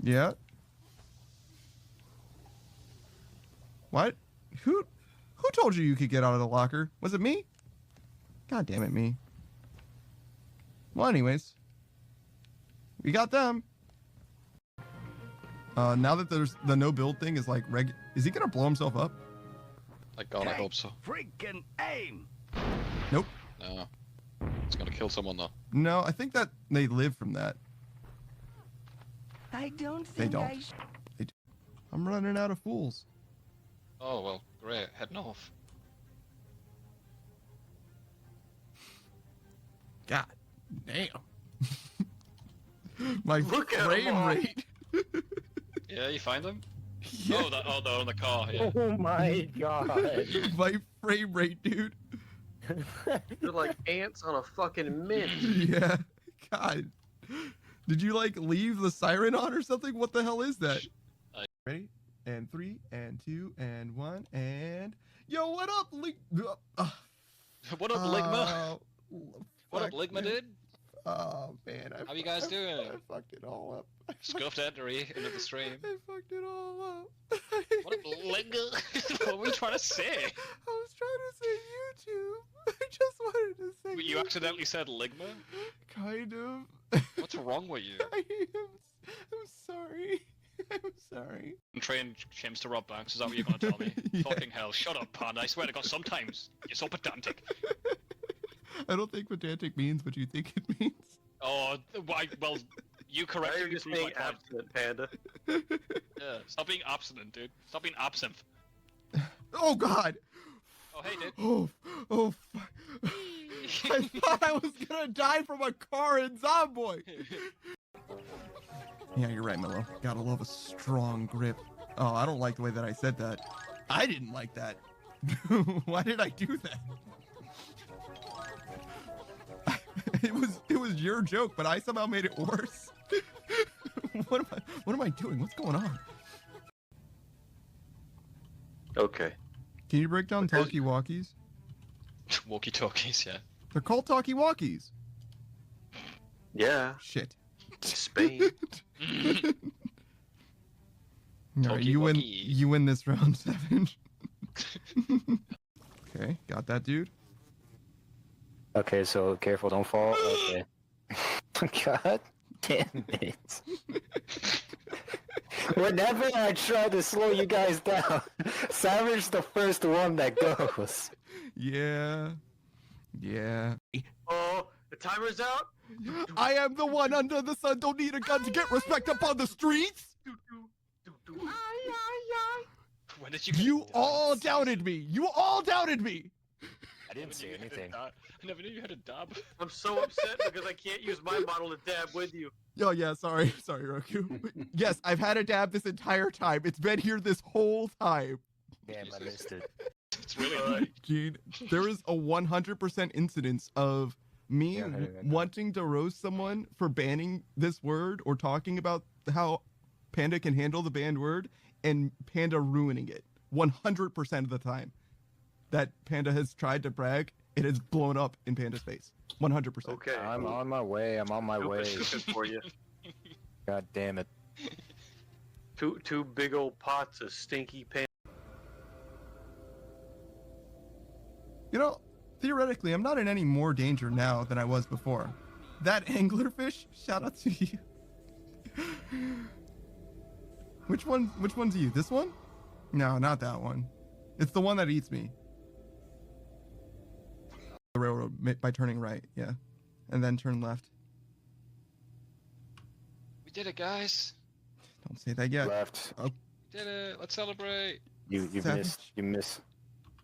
Yeah. What? Who told you you could get out of the locker? Was it me? God damn it, me. Well, anyways. We got them. Now that there's the no build thing is like is he gonna blow himself up? Like God, I hope so. Freaking aim! Nope. No. It's gonna kill someone though. No, I think that they live from that. I don't They think don't. I'm running out of fools. Oh well, great. Heading off. God damn. My Look at frame them all. rate. Yeah, you find them? Yeah. Oh, they're on the car. Yeah. Oh my god. My frame rate, dude. They're like ants on a fucking mint. Yeah. God. Did you like leave the siren on or something? What the hell is that? Ready? And 3 and 2 and 1 and yo, what up, Link? What up, Ligma? What up, fuck, Ligma, man. dude? Oh man, How you guys doing? I fucked it all up. Scuffed entry into the stream. I fucked it all up. What up, Ligma? What were you trying to say? I was trying to say YouTube. I just wanted to say. You YouTube. accidentally said Ligma? Kind of. What's wrong with you? I'm sorry. I'm sorry. Train James to rob banks, is that what you're gonna tell me? Yeah. Fucking hell, shut up, Panda. I swear to God, sometimes you're so pedantic. I don't think pedantic means what you think it means. Oh, why? Well, you Now correctly you're just proved my being point. abstinent, Panda. Yeah, stop being abstinent, dude. Stop being absinthe. Oh God. Oh, hey, dude. Oh. I thought I was gonna die from a car in Zomboy. Yeah, you're right, Milo. Gotta love a strong grip. Oh, I don't like the way that I said that. I didn't like that. Why did I do that? It was your joke, but I somehow made it worse. What am I doing? What's going on? Okay. Can you break down Because- talkie-walkies? Walkie-talkies, yeah. They're called talkie-walkies. Yeah. Shit. Spain. All right, you win. Talkie-walkies. You win this round 7. Okay, got that, dude. Okay, so careful, don't fall. Okay. God damn it. Whenever I try to slow you guys down, Savage the first one that goes. Yeah. Oh, the timer's out. I am the one under the sun. Don't need a gun to get respect up on the streets. When did you? You all doubted me. You all doubted me. I didn't say anything. I never knew you had a dab. I'm so upset because I can't use my model to dab with you. Oh yeah, sorry, Roku. Yes, I've had a dab this entire time. It's been here this whole time. Damn, I missed it. It's really annoying. Gene, there is a 100% incidence of me Yeah, I heard it. wanting to roast someone for banning this word or talking about how Panda can handle the banned word and Panda ruining it 100% of the time. That Panda has tried to brag, it has blown up in Panda's face. 100%. Okay. I'm on my way. I'm on my way. Stupid for you. God damn it. Two big old pots of stinky pan. You know, theoretically, I'm not in any more danger now than I was before. That anglerfish, shout out to you. Which one's you? This one? No, not that one. It's the one that eats me. The railroad by turning right, yeah. And then turn left. We did it, guys. Don't say that yet. Left. We did it. Let's celebrate. You Savage. missed. You missed.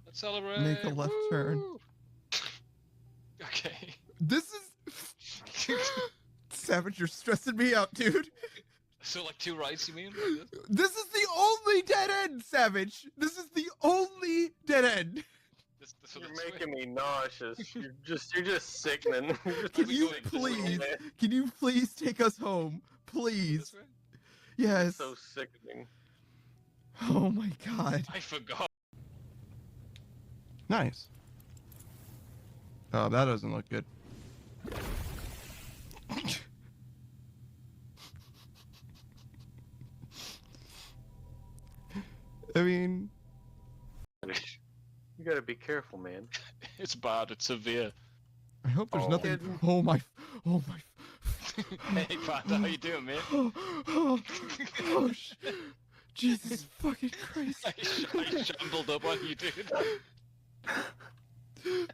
Let's celebrate. Make a left turn. Woo! Okay. This is... Savage, you're stressing me out, dude. So like 2 rights, you mean? This is the only dead end, Savage. This is the only dead end. So You're that's making me nauseous. You're just sickening. Can you going this way? please, can you please take us home? Please. This way? Yes. So sickening. Oh my god. I forgot. Nice. Oh, that doesn't look good. I mean, You gotta be careful, man. It's bad. It's severe. I hope there's Oh. nothing. Oh my. Hey, Panda, how you doing, mate? Oh, Jesus fucking Christ. I shambled up on you, dude.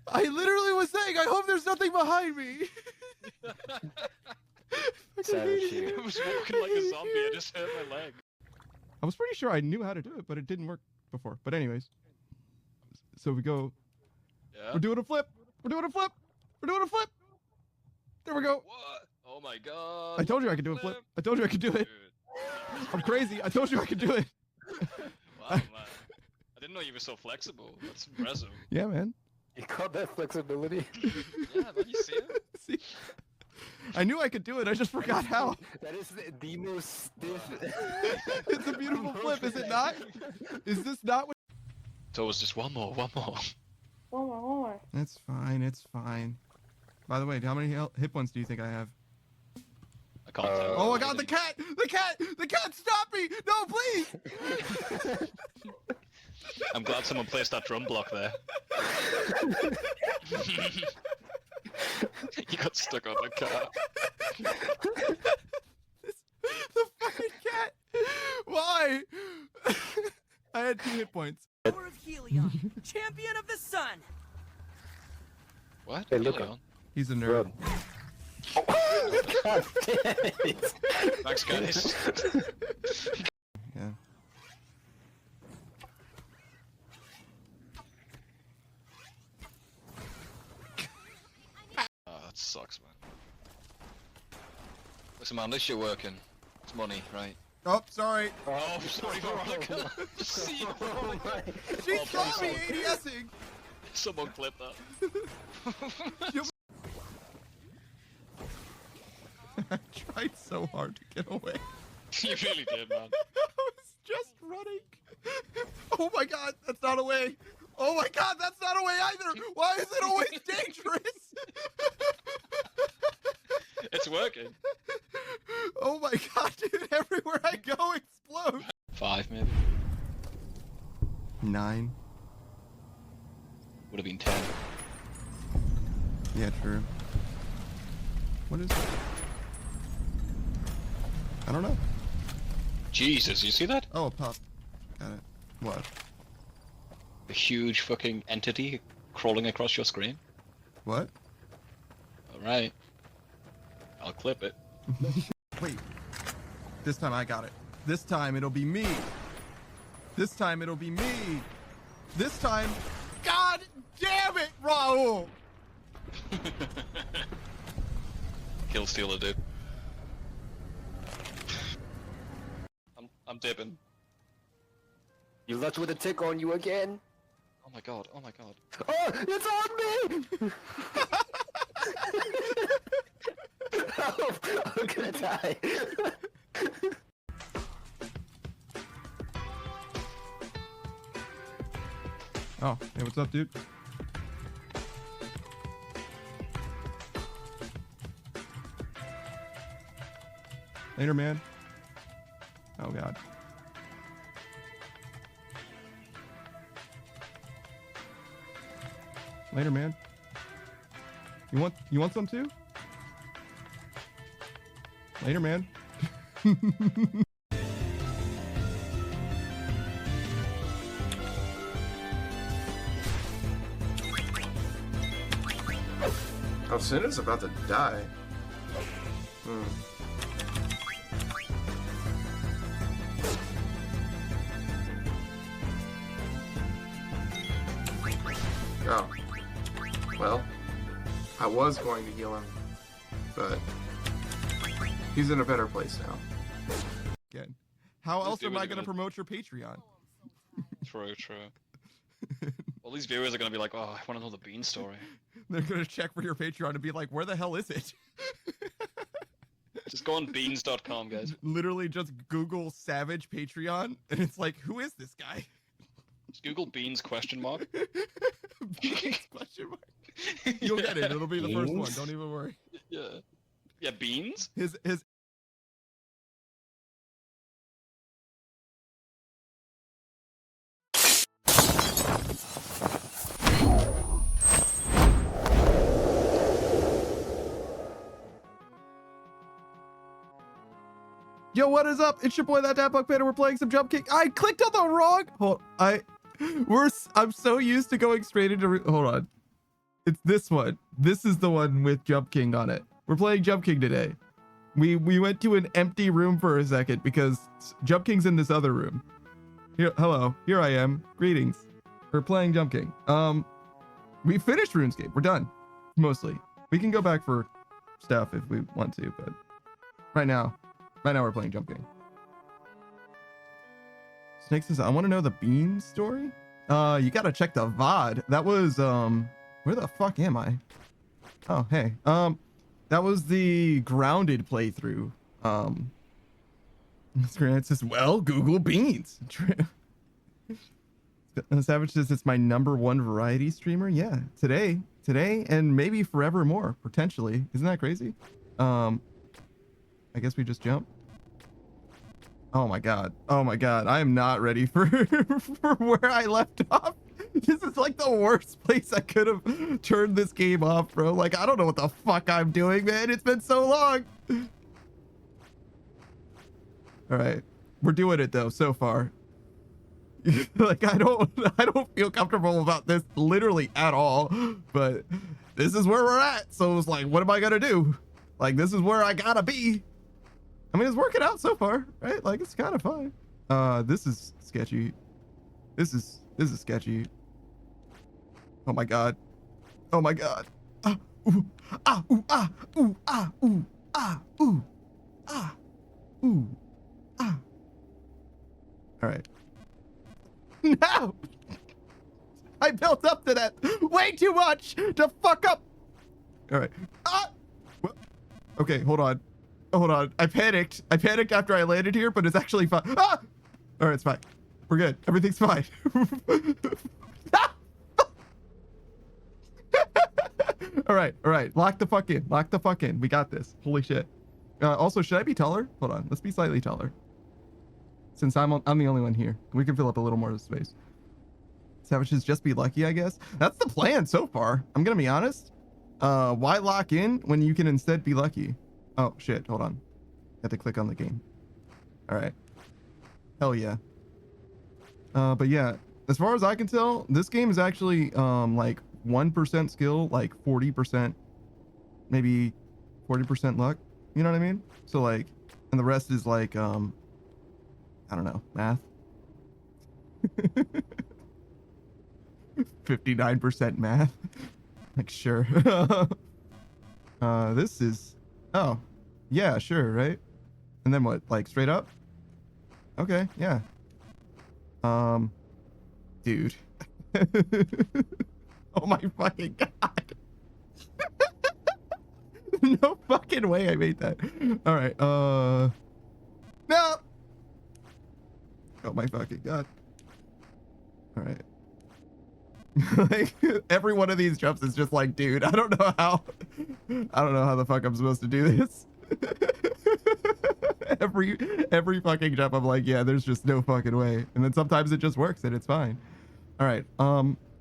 I literally was saying, I hope there's nothing behind me. Savage I here. was walking like a zombie. I just hurt my leg. I was pretty sure I knew how to do it, but it didn't work before. But anyways, so we go. Yeah. We're doing a flip. We're doing a flip. We're doing a flip. There we go. What? Oh my god. I told you I could do a flip. I told you I could do it. Dude. I'm crazy. I told you I could do it. Wow, man. I didn't know you were so flexible. That's impressive. Yeah, man. You call that flexibility? Yeah, man, you see it? See, I knew I could do it. I just forgot how. That is the most stiff. It's a beautiful flip, is it not? Is this not what? So it was just one more. One more. It's fine. It's fine. By the way, how many hit points do you think I have? I can't tell. Oh my God! The cat! The cat! The cat! Stop me! No, please! I'm glad someone placed that drum block there. You got stuck on the car. The fucking cat! Why? I had 2 hit points. Power of Helion, champion of the sun. What? Hey, look Helion? He's a nerd. Run. God damn it. Thanks, guys. Yeah. Oh, that sucks, man. Listen, man, this shit working. It's money, right? Oh, sorry. Oh, sorry, Veronica. See, Oh my. She Oh, saw me please. ADSing. someone clip that. I tried so hard to get away. You really did, man. I was just running. Oh my God, that's not a way. Oh my God, that's not a way either. Why is it always dangerous? It's working. Oh my God, dude, everywhere I go explodes. 5, maybe. 9. Would have been 10. Yeah, true. What is it? I don't know. Jesus, you see that? Oh, a pup. Got it. What? A huge fucking entity crawling across your screen. What? Alright. I'll clip it. Wait. This time I got it. This time it'll be me. This time it'll be me. This time. God damn it, Raul! Kill stealer, dude. I'm dipping. You left with a tick on you again? Oh my god, oh my god. Oh, it's on me! Help! I'm gonna die. Oh, hey, what's up, dude? Later, man. Oh God. Later, man. You want some too? Later, man. Oh, Cinna's about to die. Oh. Well, I was going to heal him, but he's in a better place now. Again. How This else dude am was I going to gonna- promote your Patreon? True, true. All these viewers are gonna be like, oh, I wanna know the Bean story. They're going to check for your Patreon and be like, where the hell is it? Just go on beans.com, guys. Literally just Google Savage Patreon, and it's like, who is this guy? Just Google beans question mark. Beans question mark. You'll get it. It'll be the first one. Beans? Don't even worry. Yeah. Yeah, beans? His Yo, what is up? It's your boy, that Buck Panda. We're playing some Jump King. I clicked on the wrong. I'm so used to going straight into. Hold on. It's this one. This is the one with Jump King on it. We're playing Jump King today. We went to an empty room for a second because Jump King's in this other room. Here, hello. Here I am. Greetings. We're playing Jump King. We finished RuneScape. We're done. Mostly. We can go back for stuff if we want to, but right now we're playing Jump King. Snake says, I want to know the bean story. You gotta check the VOD. That was where the fuck am I? Oh, hey. That was the grounded playthrough. Grant says, well, Google beans. Savage says it's my #1 variety streamer. Yeah, today, and maybe forevermore, potentially. Isn't that crazy? I guess we just jump. Oh my god. I am not ready for for where I left off. This is like the worst place I could have turned this game off, bro. Like, I don't know what the fuck I'm doing, man. It's been so long. All right, we're doing it though so far. Like, I don't feel comfortable about this literally at all, but this is where we're at. So it's like, what am I gonna do? Like, this is where I gotta be. I mean, it's working out so far, right? Like, it's kind of fine. This is sketchy. This is sketchy. Oh my god. Oh my god. Ah, ooh, ah, ooh, ah, ooh, ah, ooh, ah, ooh, ah, ooh, ah. All right. No! I built up to that way too much to fuck up. All right. Ah! Okay, hold on. I panicked after I landed here, but it's actually fine. Ah! All right, it's fine. We're good. Everything's fine. Ah! All right. Lock the fuck in. We got this. Holy shit. Also, should I be taller? Hold on. Let's be slightly taller. Since I'm the only one here, we can fill up a little more of the space. Savages just be lucky, I guess. That's the plan so far. I'm gonna be honest. Why lock in when you can instead be lucky? Oh shit, hold on. Have to click on the game. All right. Hell yeah. But yeah, as far as I can tell, this game is actually like 1% skill, like 40%, maybe 40% luck. You know what I mean? So like, and the rest is like I don't know, math. 59% math. Like, sure. This is, oh, yeah, sure, right? And then what, like straight up? Okay, yeah. Dude. Oh my fucking god. No fucking way I made that. All right, no. Oh my fucking god. All right. Like, every one of these jumps is just like, dude, I don't know how the fuck I'm supposed to do this. every fucking jump I'm like, yeah, there's just no fucking way. And then sometimes it just works and it's fine. All right,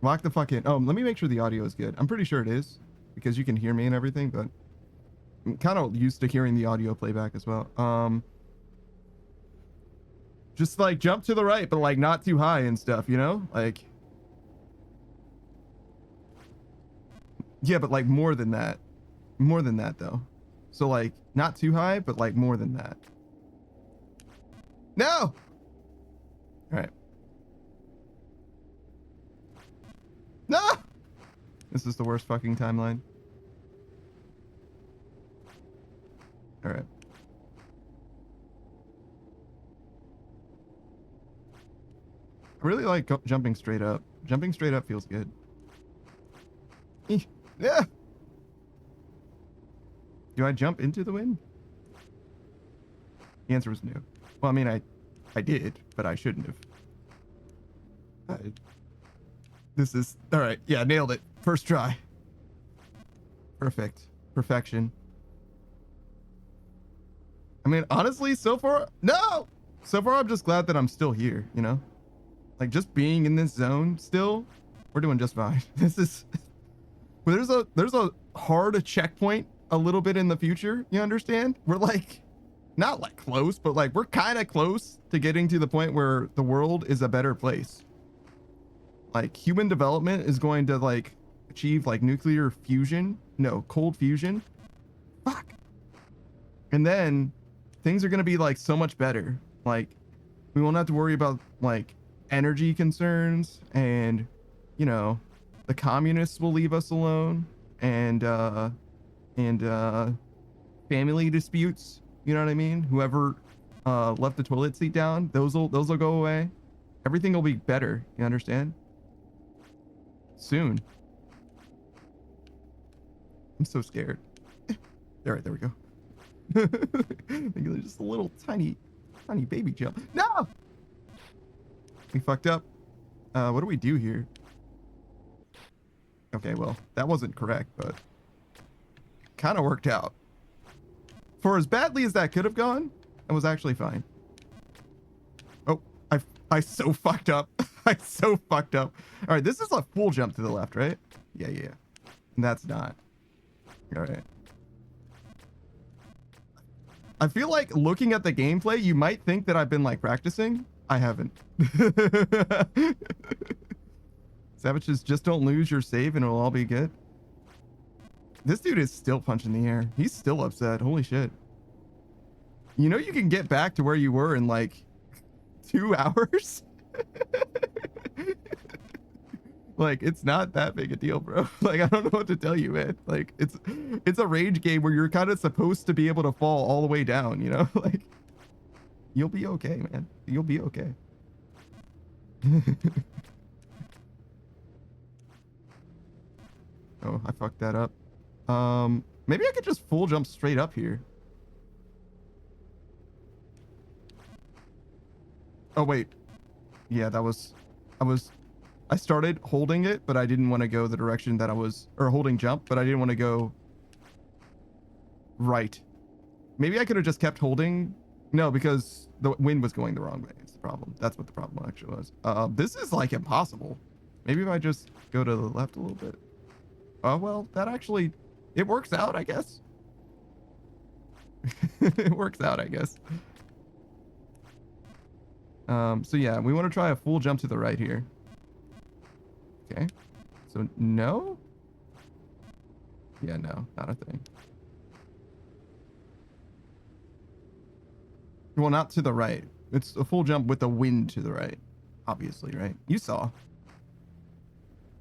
lock the fuck in. Oh, let me make sure the audio is good. I'm pretty sure it is because you can hear me and everything, but I'm kind of used to hearing the audio playback as well. Just like jump to the right, but like not too high and stuff, you know? Like, yeah, but like more than that though. So like not too high, but like more than that. No. All right. No. This is the worst fucking timeline. All right. I really like jumping straight up. Jumping straight up feels good. Yeah. Do I jump into the wind? The answer was no. Well, I mean, I did, but I shouldn't have. This is all right. Yeah, nailed it. First try. Perfect. Perfection. I mean, honestly, so far, no. So far, I'm just glad that I'm still here. You know. Like, just being in this zone still, we're doing just fine. This is, well, there's a hard checkpoint a little bit in the future, you understand? We're like, not like close, but like we're kind of close to getting to the point where the world is a better place. Like human development is going to like achieve like nuclear fusion, no, cold fusion. Fuck. And then things are going to be like so much better. Like we won't have to worry about like energy concerns, and you know, the communists will leave us alone, and family disputes, you know what I mean? Whoever left the toilet seat down, those will go away. Everything will be better, you understand? Soon. I'm so scared. All right, there we go. Just a little tiny baby jump. No! We fucked up. What do we do here? Okay, well, that wasn't correct, but kind of worked out. For as badly as that could have gone, it was actually fine. Oh, I so fucked up. I so fucked up. All right, this is a full jump to the left, right? Yeah. And that's not. All right. I feel like looking at the gameplay, you might think that I've been like practicing. I haven't. Savages, just don't lose your save and it'll all be good. This dude is still punching the air. He's still upset. Holy shit. You know you can get back to where you were in like 2 hours? Like, it's not that big a deal, bro. Like, I don't know what to tell you, man. Like, it's a rage game where you're kind of supposed to be able to fall all the way down, you know? Like, you'll be okay, man. You'll be okay. Oh, I fucked that up. Maybe I could just full jump straight up here. Oh, wait. Yeah, I started holding it, but I didn't want to go the direction that I was, or holding jump, but I didn't want to go right. Maybe I could have just kept holding. No, because the wind was going the wrong way. It's the problem. That's what the problem actually was. This is like impossible. Maybe if I just go to the left a little bit. Oh, well, that actually, it works out, I guess. It works out, I guess. So yeah, we want to try a full jump to the right here. Okay. So no? Yeah, no, not a thing. Well, not to the right. It's a full jump with the wind to the right. Obviously, right? You saw.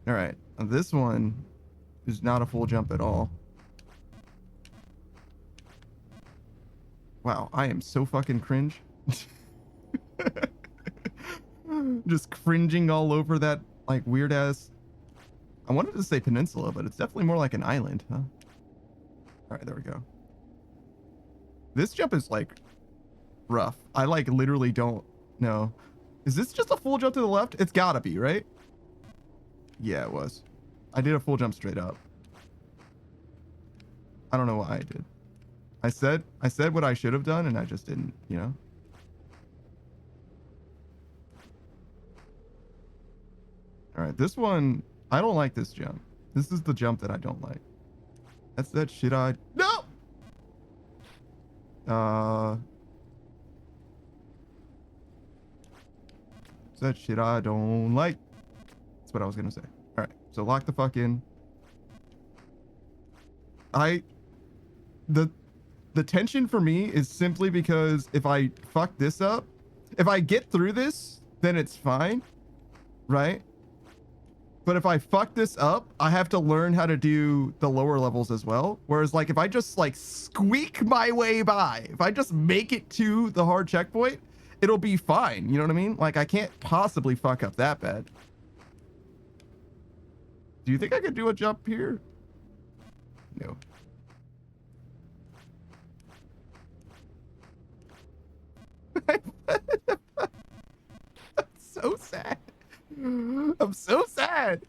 All right. Now this one is not a full jump at all. Wow, I am so fucking cringe. Just cringing all over that like weird ass. I wanted to say peninsula, but it's definitely more like an island, huh? All right, there we go. This jump is like rough. I like literally don't know. Is this just a full jump to the left? It's gotta be, right? Yeah, it was. I did a full jump straight up. I don't know why I did. I said what I should have done and I just didn't, you know? All right, this one, I don't like this jump. This is the jump that I don't like. That's that shit I... No! It's that shit I don't like. That's what I was gonna say. All right, so lock the fuck in. The tension for me is simply because if I fuck this up, if I get through this, then it's fine, right? But if I fuck this up, I have to learn how to do the lower levels as well. Whereas like if I just like squeak my way by, if I just make it to the hard checkpoint, it'll be fine. You know what I mean? Like I can't possibly fuck up that bad. Do you think I could do a jump here? No. I'm so sad. I'm so sad.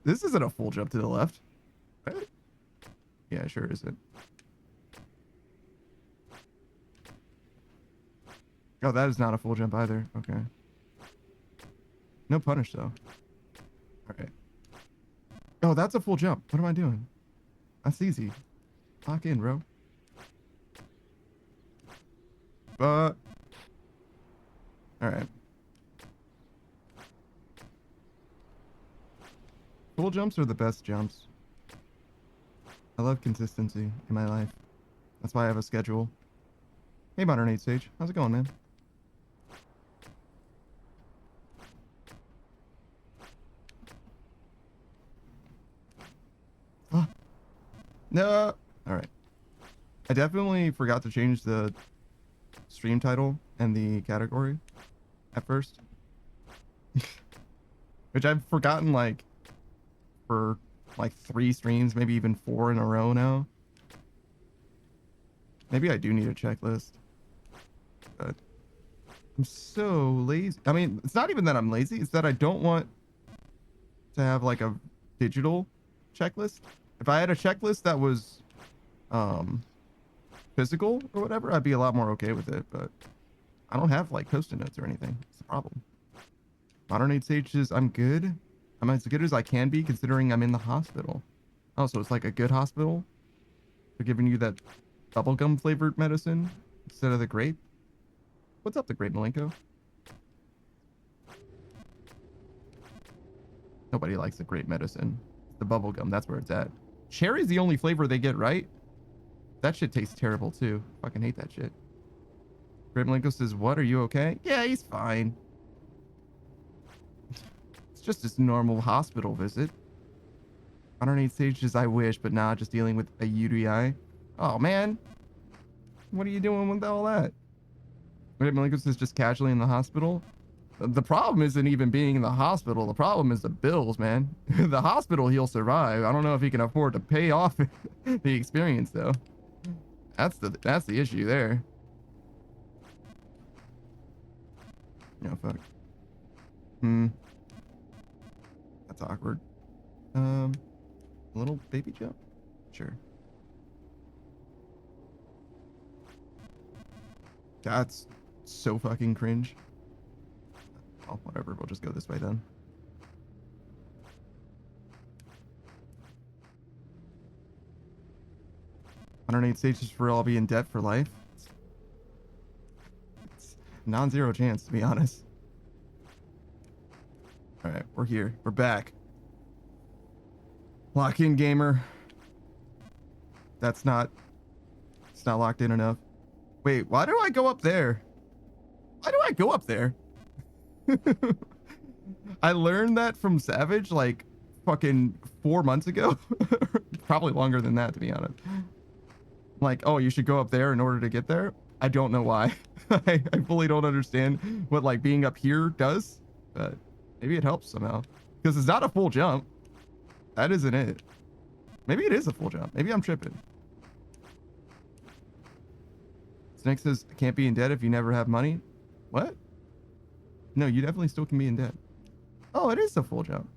This isn't a full jump to the left, right? Yeah, it sure isn't. Oh, that is not a full jump either. Okay. No punish though. All right. Oh, that's a full jump. What am I doing? That's easy. Lock in, bro. All right. Full jumps are the best jumps. I love consistency in my life. That's why I have a schedule. Hey, Modern 8 Stage. How's it going, man? Ah. No. All right. I definitely forgot to change the stream title and the category at first. Which I've forgotten like for like 3 streams, maybe even 4 in a row now. Maybe I do need a checklist. But I'm so lazy. I mean, it's not even that I'm lazy, it's that I don't want to have like a digital checklist. If I had a checklist that was physical or whatever, I'd be a lot more okay with it, but I don't have like post-it notes or anything. It's the problem. Modern 8 Stages, I'm good. I'm as good as I can be considering I'm in the hospital. Oh, so it's like a good hospital? They're giving you that bubblegum flavored medicine instead of the grape? What's up, the grape Malenko? Nobody likes the grape medicine. The bubblegum, that's where it's at. Cherry's the only flavor they get right. That shit tastes terrible too. Fucking hate that shit. Grape Malenko says, what, are you okay? Yeah, he's fine. It's just his normal hospital visit. 108 stages, I wish, but nah, just dealing with a UTI. Oh man, what are you doing with all that? Grape Malenko says, just casually in the hospital. The problem isn't even being in the hospital. The problem is the bills, man. The hospital, he'll survive. I don't know if he can afford to pay off the experience though. That's the issue there. No, fuck. That's awkward. A little baby jump? Sure. That's so fucking cringe. Oh, whatever. We'll just go this way then. I don't need stages for I'll be in debt for life. It's non-zero chance, to be honest. All right, we're here. We're back. Lock in, gamer. It's not locked in enough. Wait, why do I go up there? Why do I go up there? I learned that from Savage like fucking 4 months ago. Probably longer than that, to be honest. Like, oh, you should go up there in order to get there. I don't know why. I fully don't understand what like being up here does, but maybe it helps somehow. Because it's not a full jump. That isn't it. Maybe it is a full jump. Maybe I'm tripping. Snake says, I can't be in debt if you never have money. What? No, you definitely still can be in debt. Oh, it is a full jump.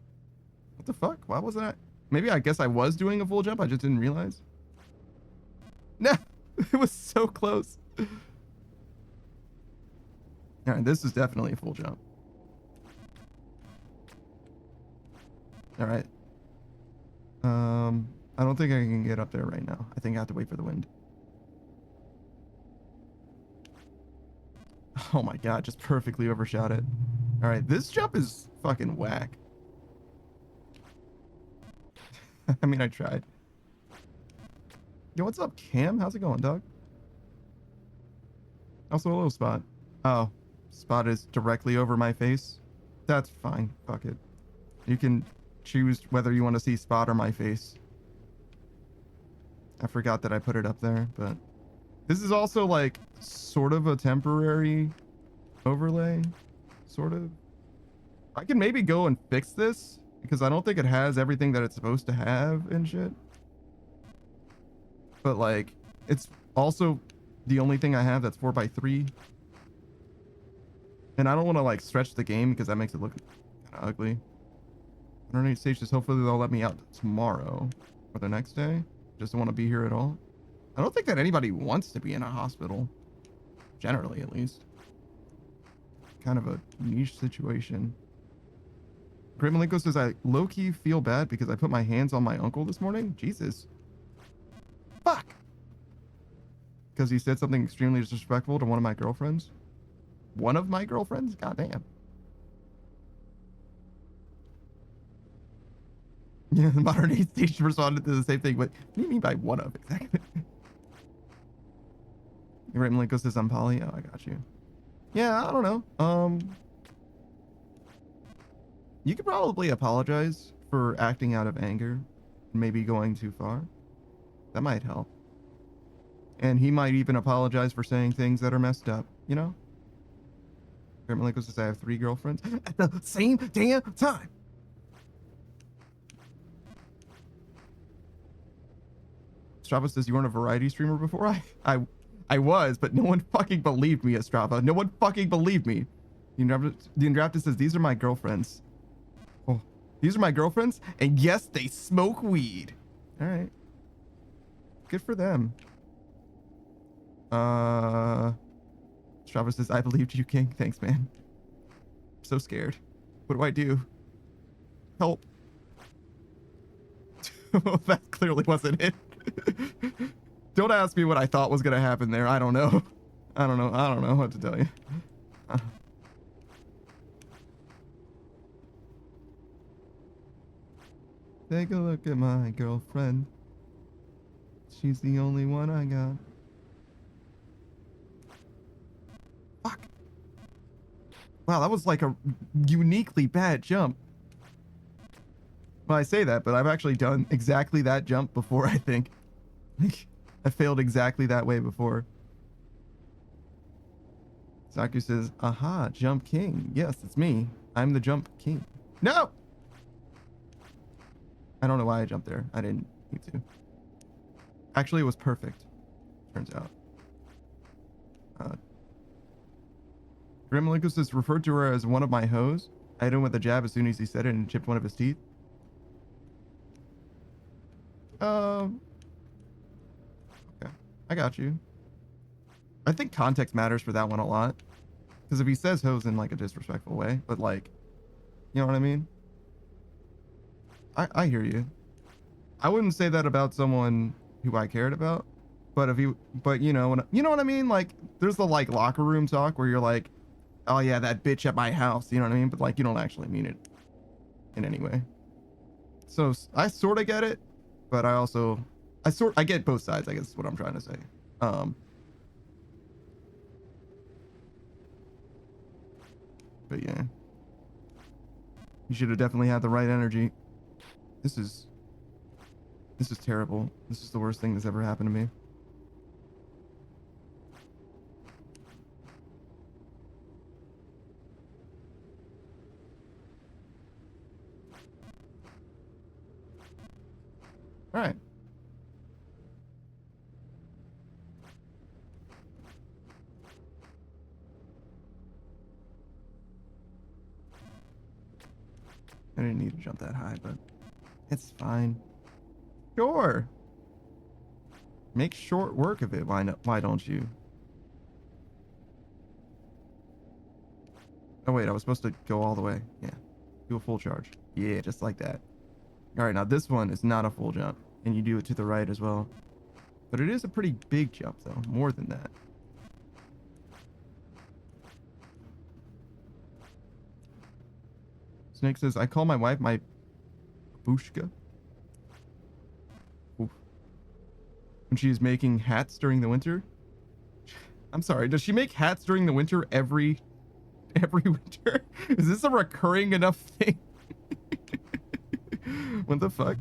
What the fuck? Why wasn't I? Maybe I guess I was doing a full jump. I just didn't realize. No, it was so close. All right, this is definitely a full jump. All right. I don't think I can get up there right now. I think I have to wait for the wind. Oh my god, just perfectly overshot it. All right, this jump is fucking whack. I mean, I tried. Yo, what's up, Cam? How's it going, dog? Also, a little spot. Oh, spot is directly over my face. That's fine. Fuck it. You can choose whether you want to see spot or my face. I forgot that I put it up there, but this is also like sort of a temporary overlay. Sort of. I can maybe go and fix this because I don't think it has everything that it's supposed to have and shit. But like, it's also the only thing I have that's 4x3. And I don't want to like stretch the game because that makes it look kind of ugly. I don't need stages. Hopefully they'll let me out tomorrow or the next day. Just don't want to be here at all. I don't think that anybody wants to be in a hospital. Generally, at least. Kind of a niche situation. Great Malenko says, I low-key feel bad because I put my hands on my uncle this morning. Jesus. Fuck. because he said something extremely disrespectful to one of my girlfriends. One of my girlfriends? Goddamn. Yeah, the modern aid station responded to the same thing. What do you mean by one of exactly? You're right, Malenko says I'm poly. Oh, I got you. Yeah, I don't know. You could probably apologize for acting out of anger, maybe going too far. That might help. And he might even apologize for saying things that are messed up, you know? Grant Malenko says I have 3 girlfriends at the same damn time. Strava says you weren't a variety streamer before. I was, but no one fucking believed me, Strava. No one fucking believed me. The Undrafted says these are my girlfriends. Oh, these are my girlfriends, and yes, they smoke weed. All right, good for them. Strava says I believed you, King. Thanks, man. I'm so scared. What do I do? Help. That clearly wasn't it. Don't ask me what I thought was gonna happen there. I don't know. I don't know what to tell you. Take a look at my girlfriend. She's the only one I got. Fuck. Wow, that was like a uniquely bad jump. Well, I say that, but I've actually done exactly that jump before, I think. I failed exactly that way before. Saku says, aha, jump king. Yes, it's me. I'm the jump king. No! I don't know why I jumped there. I didn't need to. Actually, it was perfect. Turns out. Grim Malenko says, referred to her as one of my hoes. I hit him with a jab as soon as he said it and chipped one of his teeth. Okay. I got you. I think context matters for that one a lot. Because if he says hoes in like a disrespectful way, but like, you know what I mean? I hear you. I wouldn't say that about someone who I cared about, but if you, but you know what I mean? Like, there's the like locker room talk where you're like, oh yeah, that bitch at my house, you know what I mean? But like, you don't actually mean it in any way. So I sort of get it, but I also, I get both sides, I guess is what I'm trying to say. But yeah, you should have definitely had the right energy. This is terrible. This is the worst thing that's ever happened to me. All right. I didn't need to jump that high, but it's fine. Sure. Make short work of it. Why not? Why don't you? Oh wait, I was supposed to go all the way. Yeah. Do a full charge. Yeah, just like that. All right, now this one is not a full jump, and you do it to the right as well. But it is a pretty big jump, though. More than that. Snake says, I call my wife my babushka. Oof. When she's making hats during the winter. I'm sorry, does she make hats during the winter every winter? Is this a recurring enough thing? What the fuck?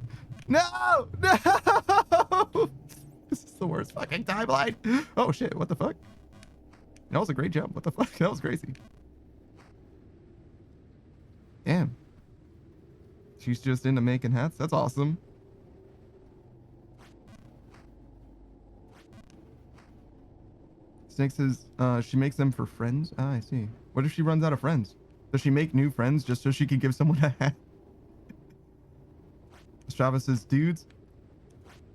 No! No! This is the worst fucking timeline. Oh shit, what the fuck? That was a great jump. What the fuck? That was crazy. Damn. She's just into making hats? That's awesome. Snake says she makes them for friends? Ah, I see. What if she runs out of friends? Does she make new friends just so she can give someone a hat? Strava says, dudes.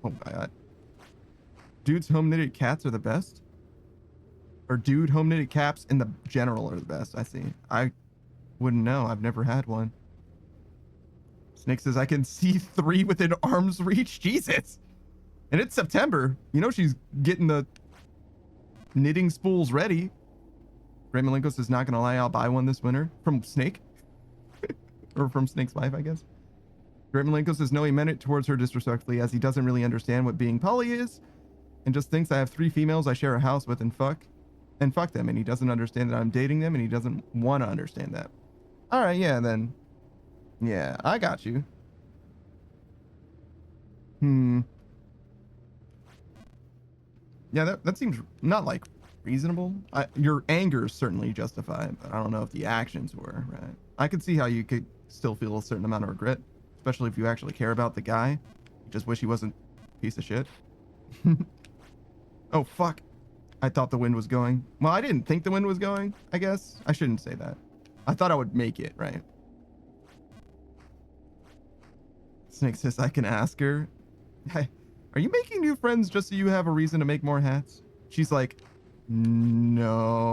Oh my god. Dudes home knitted cats are the best? Or dude home knitted caps in the general are the best? I see. I wouldn't know. I've never had one. Snake says, I can see 3 within arm's reach. Jesus. And it's September. You know she's getting the knitting spools ready. Great Malenko says, not gonna lie, I'll buy one this winter. From Snake? Or from Snake's wife, I guess. Great Malenko says, no, he meant it towards her disrespectfully, as he doesn't really understand what being poly is, and just thinks I have 3 females I share a house with and fuck them, and he doesn't understand that I'm dating them, and he doesn't want to understand that. Alright, yeah, then. Yeah, I got you. Yeah, that seems not like reasonable. Your anger is certainly justified, but I don't know if the actions were, right? I could see how you could still feel a certain amount of regret, especially if you actually care about the guy. You just wish he wasn't a piece of shit. Oh, fuck. I thought the wind was going. Well, I didn't think the wind was going, I guess. I shouldn't say that. I thought I would make it, right? Snake says, I can ask her. Hey, are you making new friends just so you have a reason to make more hats? She's like, no.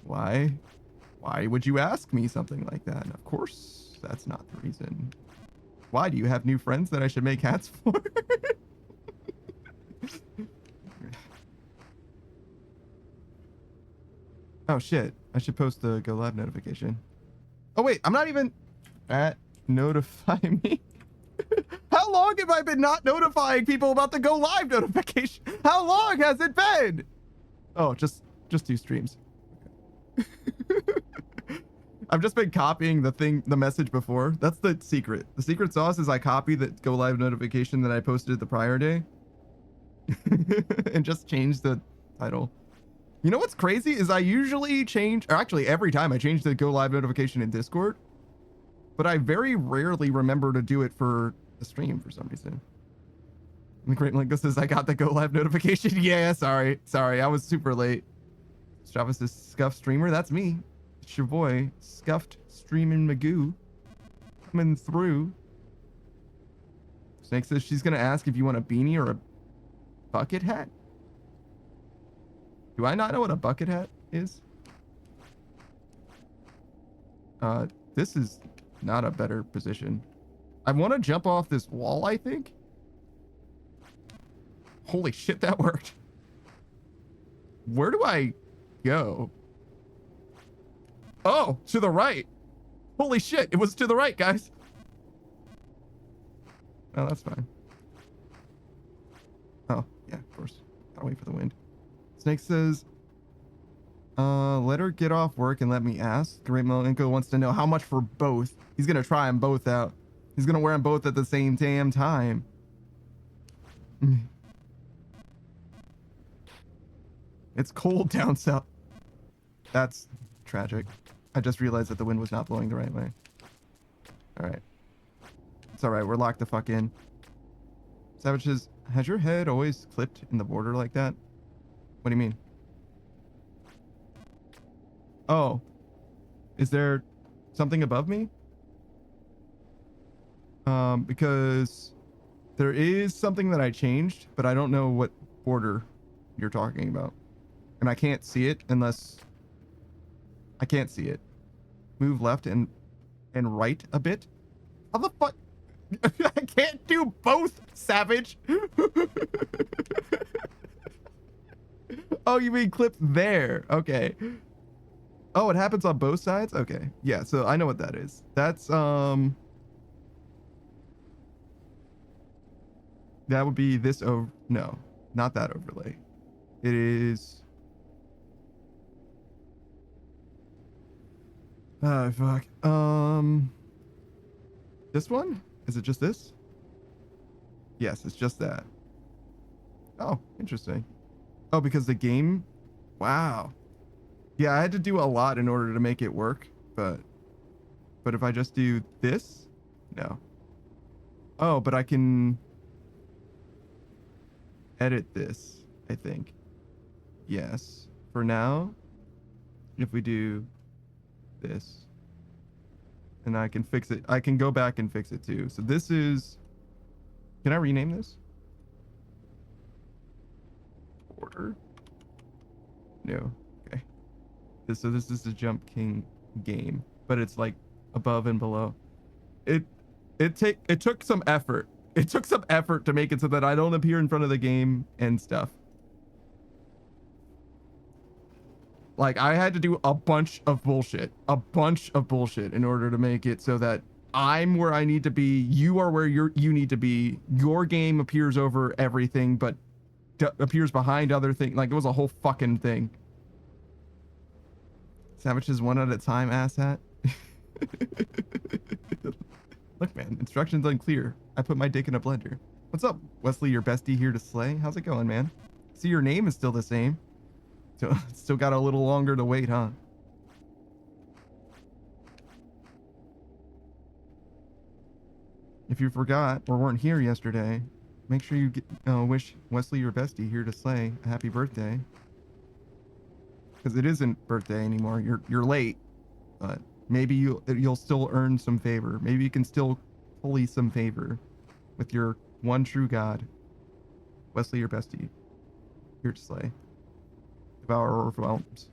Why? Why would you ask me something like that? And of course, that's not the reason. Why? Do you have new friends that I should make hats for? Oh shit, I should post the go live notification. Oh wait, I'm not even at notify me. How long have I been not notifying people about the go live notification? How long has it been? Oh, just 2 streams. I've just been copying the message before. That's the secret. The secret sauce is I copy the go live notification that I posted the prior day and just change the title. You know what's crazy is I usually change, or actually every time I change the go live notification in Discord, but I very rarely remember to do it for the stream for some reason. And the Great Malenko says, I got the go live notification. Yeah, sorry, I was super late. Strava says, Scuffed Streamer, that's me. It's your boy, Scuffed Streaming Magoo, coming through. Snake says she's gonna ask if you want a beanie or a bucket hat. Do I not know what a bucket hat is? This is not a better position. I want to jump off this wall, I think. Holy shit, that worked. Where do I go? Oh, to the right. Holy shit, it was to the right, guys. Oh, that's fine. Oh, yeah, of course. Gotta wait for the wind. Snake says, let her get off work and let me ask. Great Malenko wants to know how much for both. He's gonna try them both out. He's gonna wear them both at the same damn time. It's cold down south. That's tragic. I just realized that the wind was not blowing the right way. Alright. It's alright, we're locked the fuck in. Savage says, has your head always clipped in the border like that? What do you mean? Oh. Is there something above me? Because there is something that I changed, but I don't know what border you're talking about. And I can't see it unless... I can't see it. Move left and right a bit. How the fuck? I can't do both, Savage. Oh, you mean clip there? Okay. Oh, it happens on both sides? Okay. Yeah, so I know what that is. That's that would be this over. No, not that overlay. It is. Oh fuck. This one? Is it just this? Yes, it's just that. Oh, interesting. Oh, because the game. Wow. Yeah, I had to do a lot in order to make it work, but if I just do this, no. Oh, but I can edit this, I think. Yes. For now, if we do this, and I can fix it. I can go back and fix it too. So this is, can I rename this? Order? No. Okay. So this is the Jump King game, but it's like above and below. It took some effort It took some effort to make it so that I don't appear in front of the game and stuff. Like, I had to do a bunch of bullshit in order to make it so that I'm where I need to be, you are where you need to be, your game appears over everything, but appears behind other things. Like, it was a whole fucking thing. Savages one at a time, asshat. Look, man, instructions unclear. I put my dick in a blender. What's up, Wesley, your bestie here to slay? How's it going, man? See, your name is still the same. So, still got a little longer to wait, huh? If you forgot or weren't here yesterday, make sure you wish Wesley, your bestie here to slay, a happy birthday. Because it isn't birthday anymore. You're late, but maybe you'll still earn some favor. Maybe you can still pulley some favor with your one true God, Wesley, your bestie, here to slay. Devour overwhelms.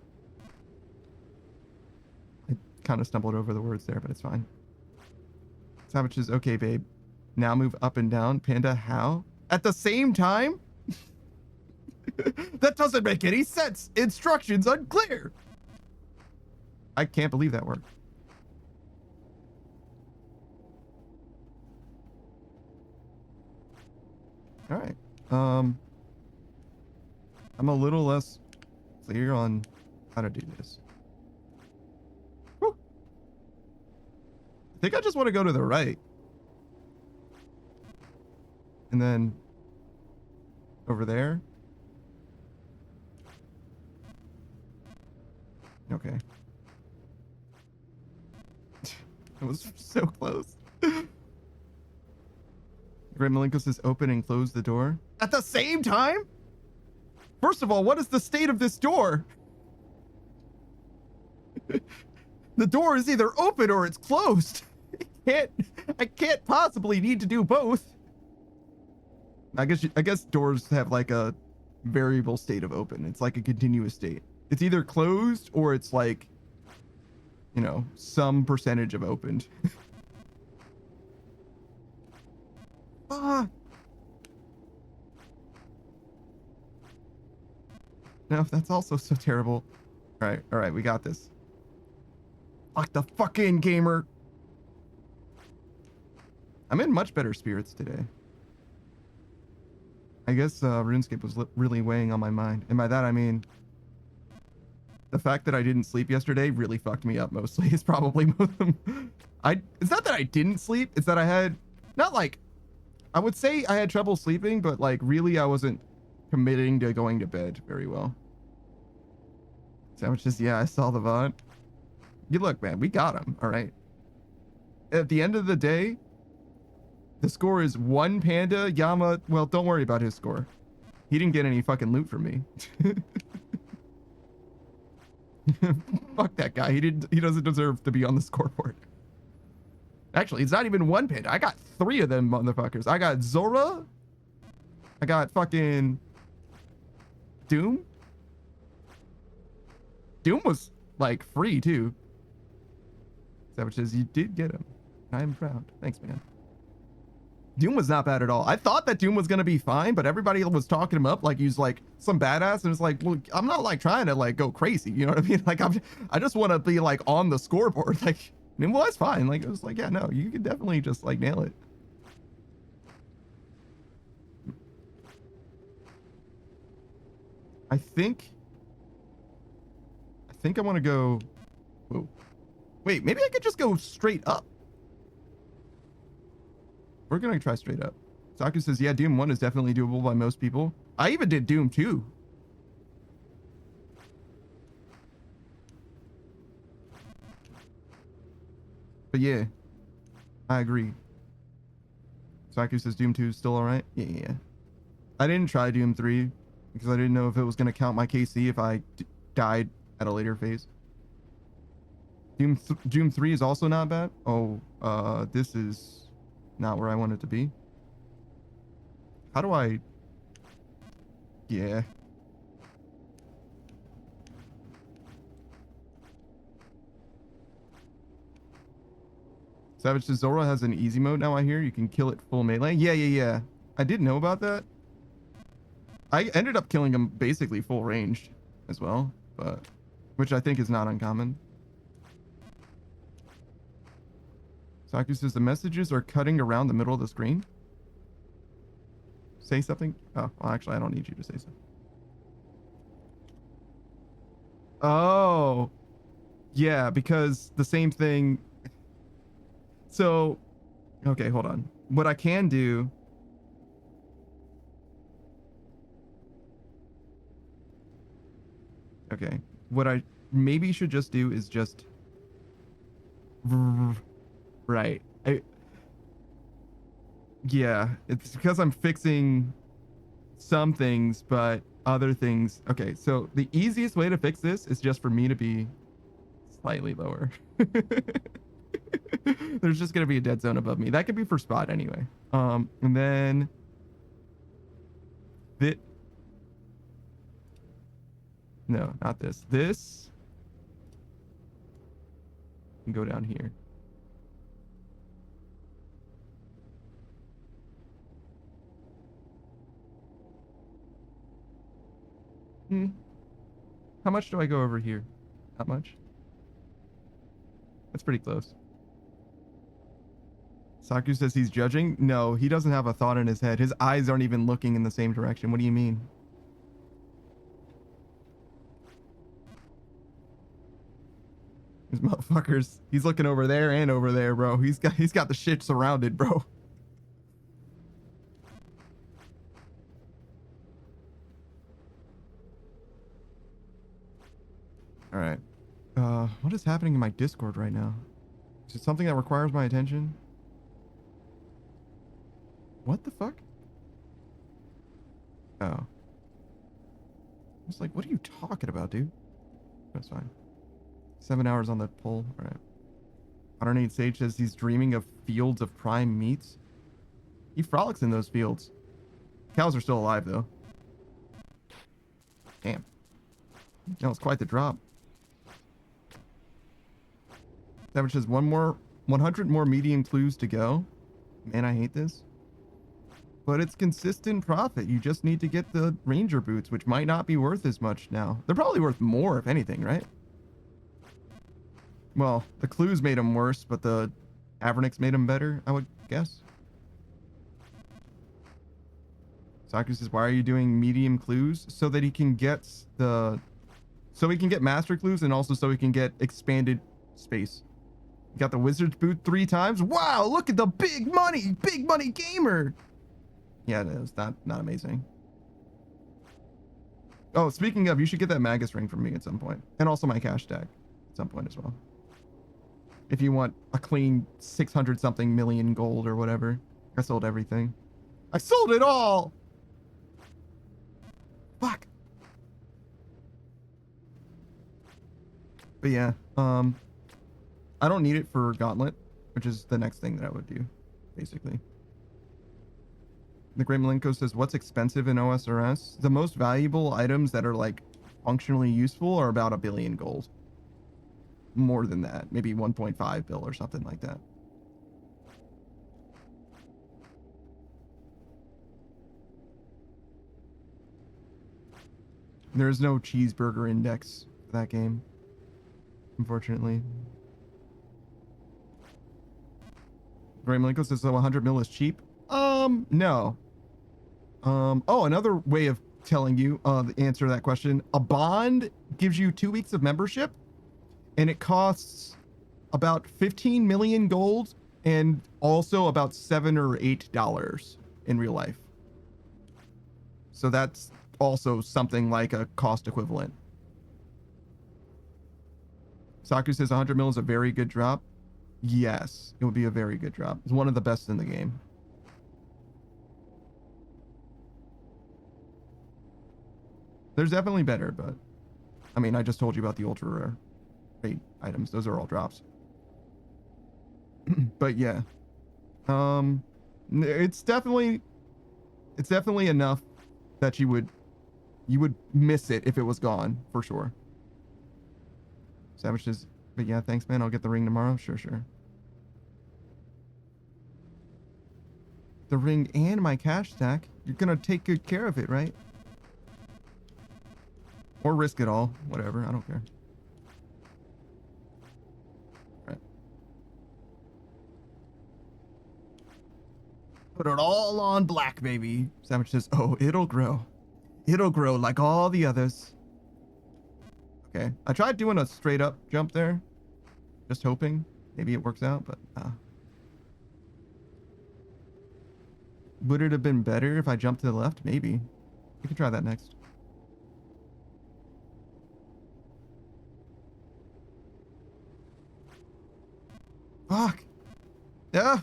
I kind of stumbled over the words there, but it's fine. Savages, okay, babe. Now move up and down. Panda, how? At the same time? That doesn't make any sense. Instructions unclear. I can't believe that worked. All right. I'm a little less clear on how to do this. Whew. I think I just want to go to the right. And then over there. Okay. It was so close. Great Malenko says open and close the door. At the same time? First of all, what is the state of this door? The door is either open or it's closed. I can't possibly need to do both. I guess doors have like a variable state of open. It's like a continuous state. It's either closed or it's like, you know, some percentage of opened. No, that's also so terrible. All right, we got this. Lock the fuck in, gamer. I'm in much better spirits today. I guess RuneScape was really weighing on my mind. And by that, I mean, the fact that I didn't sleep yesterday really fucked me up mostly. It's probably it's not that I didn't sleep. It's that I had, not like, I would say I had trouble sleeping, but like really I wasn't committing to going to bed very well. Sandwiches, yeah, I saw the VOD. You look, man, we got him, all right? At the end of the day, the score is 1 Panda, Yama. Well, don't worry about his score. He didn't get any fucking loot from me. Fuck that guy. He doesn't deserve to be on the scoreboard. Actually, it's not even 1 Panda. I got 3 of them motherfuckers. I got Zora. I got fucking Doom. Doom was like free too. Savages, you did get him. I am proud. Thanks, man. Doom was not bad at all. I thought that Doom was gonna be fine, but everybody was talking him up like he was like some badass, and it's like, well, I'm not like trying to like go crazy, you know what I mean? Like I just want to be like on the scoreboard. Like, I mean, well, that's fine. Like, it was like, yeah, no, you can definitely just like nail it. I think I want to go. Whoa. Wait, maybe I could just go straight up. We're gonna try straight up. Saku says, yeah, Doom 1 is definitely doable by most people. I even did Doom 2. But yeah, I agree. Saku says Doom 2 is still alright. Yeah. I didn't try Doom 3 because I didn't know if it was gonna count my KC if I died at a later phase. Doom 3 is also not bad. Oh, this is not where I want it to be. How do I... Yeah. Savage says Zora has an easy mode now. I hear you can kill it full melee. Yeah. I didn't know about that. I ended up killing him basically full ranged as well, but which I think is not uncommon. Saku says the messages are cutting around the middle of the screen. Say something. Oh, well, actually, I don't need you to say something. Oh, yeah, because the same thing. So, okay, hold on. What I can do. Okay, what I maybe should just do is just. Right. Yeah, it's because I'm fixing some things, but other things. Okay, so the easiest way to fix this is just for me to be slightly lower. There's just gonna be a dead zone above me. That could be for spot anyway. And then no, not this. This can go down here. How much do I go over here? Not much. That's pretty close. Saku says he's judging. No, he doesn't have a thought in his head. His eyes aren't even looking in the same direction. What do you mean? These motherfuckers. He's looking over there and over there, bro. He's got the shit surrounded, bro. All right. What is happening in my Discord right now? Is it something that requires my attention? What the fuck? Oh. I was like, what are you talking about, dude? That's fine. 7 hours on the pole. All right. 108 Sage says he's dreaming of fields of prime meats. He frolics in those fields. Cows are still alive, though. Damn. That was quite the drop. Savage says 100 more medium clues to go. Man, I hate this. But it's consistent profit. You just need to get the ranger boots, which might not be worth as much now. They're probably worth more, if anything, right? Well, the clues made them worse, but the Avernix made them better, I would guess. Saku says, why are you doing medium clues? So that he can get so he can get master clues, and also so he can get expanded space. You got the wizard's boot 3 times. Wow, look at the big money gamer. Yeah, it is not amazing. Oh, speaking of, you should get that Magus ring from me at some point, and also my cash tag at some point as well. If you want a clean 600 something million gold or whatever. I sold everything. I sold it all. Fuck. But yeah, I don't need it for Gauntlet, which is the next thing that I would do, basically. The Great Malenko says, what's expensive in OSRS? The most valuable items that are like functionally useful are about 1 billion gold. More than that, maybe 1.5 bill or something like that. There's no cheeseburger index for that game, unfortunately. Great Malenko says, so 100 mil is cheap? No. Oh, another way of telling you the answer to that question. A bond gives you 2 weeks of membership, and it costs about 15 million gold and also about $7 or $8 in real life. So that's also something like a cost equivalent. Saku says 100 mil is a very good drop. Yes, it would be a very good drop. It's one of the best in the game. There's definitely better, but I mean, I just told you about the ultra rare 8 items. Those are all drops. But yeah, it's definitely enough that you would miss it if it was gone for sure. Savage says, but yeah, thanks, man. I'll get the ring tomorrow. Sure. the ring and my cash stack, you're gonna take good care of it, right? Or risk it all. Whatever, I don't care. Right. Put it all on black, baby. Savage says, oh, it'll grow. It'll grow like all the others. Okay, I tried doing a straight up jump there. Just hoping maybe it works out, but would it have been better if I jumped to the left? Maybe. We can try that next. Fuck. Yeah.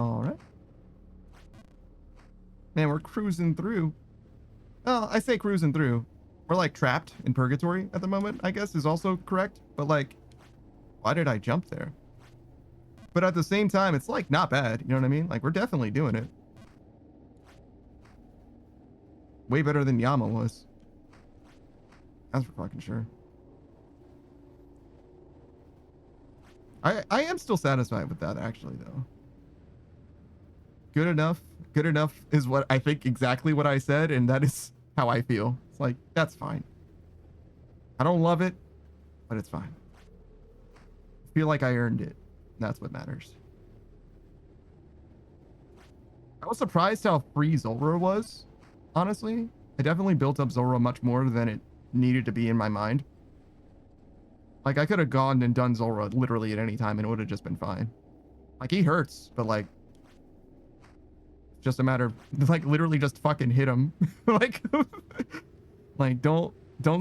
All right. Man, we're cruising through. Well, I say cruising through. We're like trapped in purgatory at the moment, I guess is also correct. But like, why did I jump there? But at the same time, it's like not bad. You know what I mean? Like we're definitely doing it. Way better than Yama was. That's for fucking sure. I am still satisfied with that actually though. Good enough. Good enough is what I think exactly what I said, and that is how I feel. It's like, that's fine. I don't love it, but it's fine. I feel like I earned it. That's what matters. I was surprised how free Zulrah was, honestly. I definitely built up Zulrah much more than it needed to be in my mind. Like, I could have gone and done Zulrah literally at any time and it would have just been fine. Like, he hurts, but like, just a matter of like literally just fucking hit him. like don't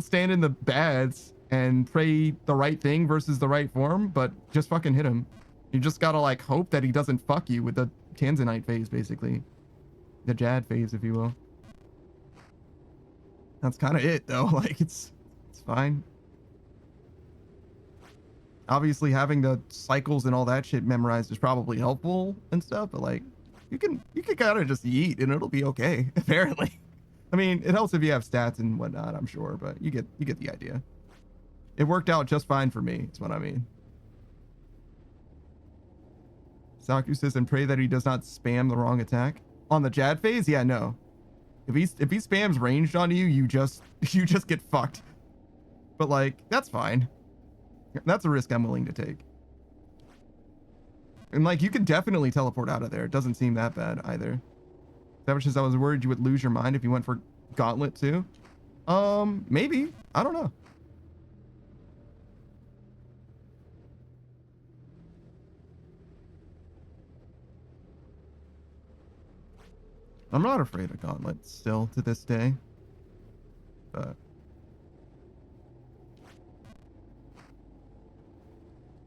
stand in the bads and pray the right thing versus the right form, but just fucking hit him. You just gotta like hope that he doesn't fuck you with the Tanzanite phase, basically. The Jad phase, if you will. That's kind of it though. Like it's fine. Obviously having the cycles and all that shit memorized is probably helpful and stuff, but like you can kind of just yeet and it'll be okay, apparently. I mean, it helps if you have stats and whatnot, I'm sure, but you get the idea. It worked out just fine for me, is what I mean. Saku says, and pray that he does not spam the wrong attack. On the Jad phase? Yeah, no. If he spams ranged on you, you just get fucked. But like, that's fine. That's a risk I'm willing to take. And like, you could definitely teleport out of there. It doesn't seem that bad either. Savage says, I was worried you would lose your mind if you went for Gauntlet too. Maybe. I don't know. I'm not afraid of Gauntlet still to this day.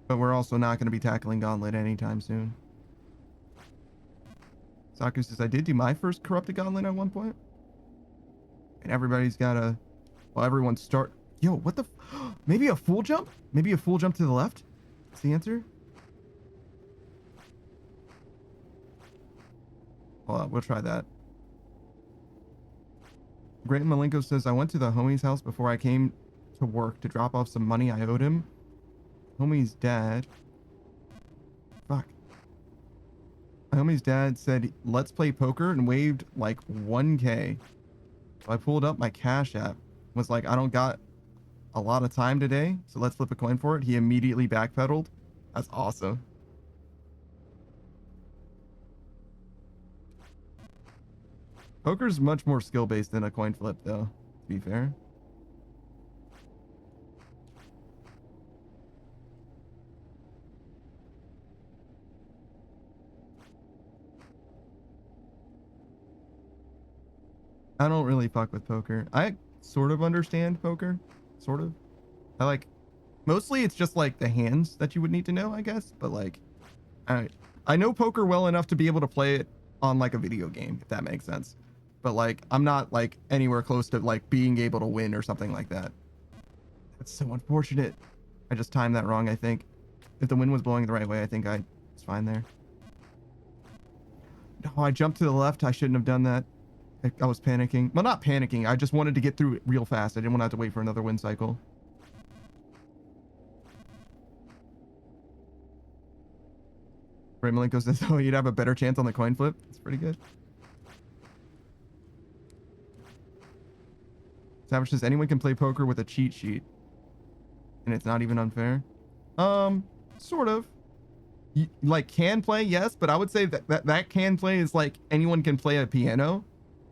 But we're also not going to be tackling Gauntlet anytime soon. Saku says, I did do my first Corrupted Gauntlet at one point. And everybody's got a... Well, everyone start... Yo, what the... Maybe a full jump? Maybe a full jump to the left? That's the answer? Hold on, we'll try that. Grant Malenko says, I went to the homie's house before I came to work to drop off some money I owed him. Homie's dad... Fuck. My homie's dad said, let's play poker, and waved like 1K. So I pulled up my Cash App. Was like, I don't got a lot of time today, so let's flip a coin for it. He immediately backpedaled. That's awesome. Poker's much more skill-based than a coin flip, though, to be fair. I don't really fuck with poker. I sort of understand poker. Sort of. I like... Mostly it's just like the hands that you would need to know, I guess. But like... I know poker well enough to be able to play it on like a video game, if that makes sense. But like, I'm not like anywhere close to like being able to win or something like that. That's so unfortunate. I just timed that wrong, I think. If the wind was blowing the right way, I think it's fine there. Oh, I jumped to the left. I shouldn't have done that. I was panicking. Well, not panicking. I just wanted to get through it real fast. I didn't want to have to wait for another win cycle. Malenko says, oh, you'd have a better chance on the coin flip. It's pretty good. Savage says, anyone can play poker with a cheat sheet. And it's not even unfair. Sort of. Like, can play, yes, but I would say that can play is like anyone can play a piano.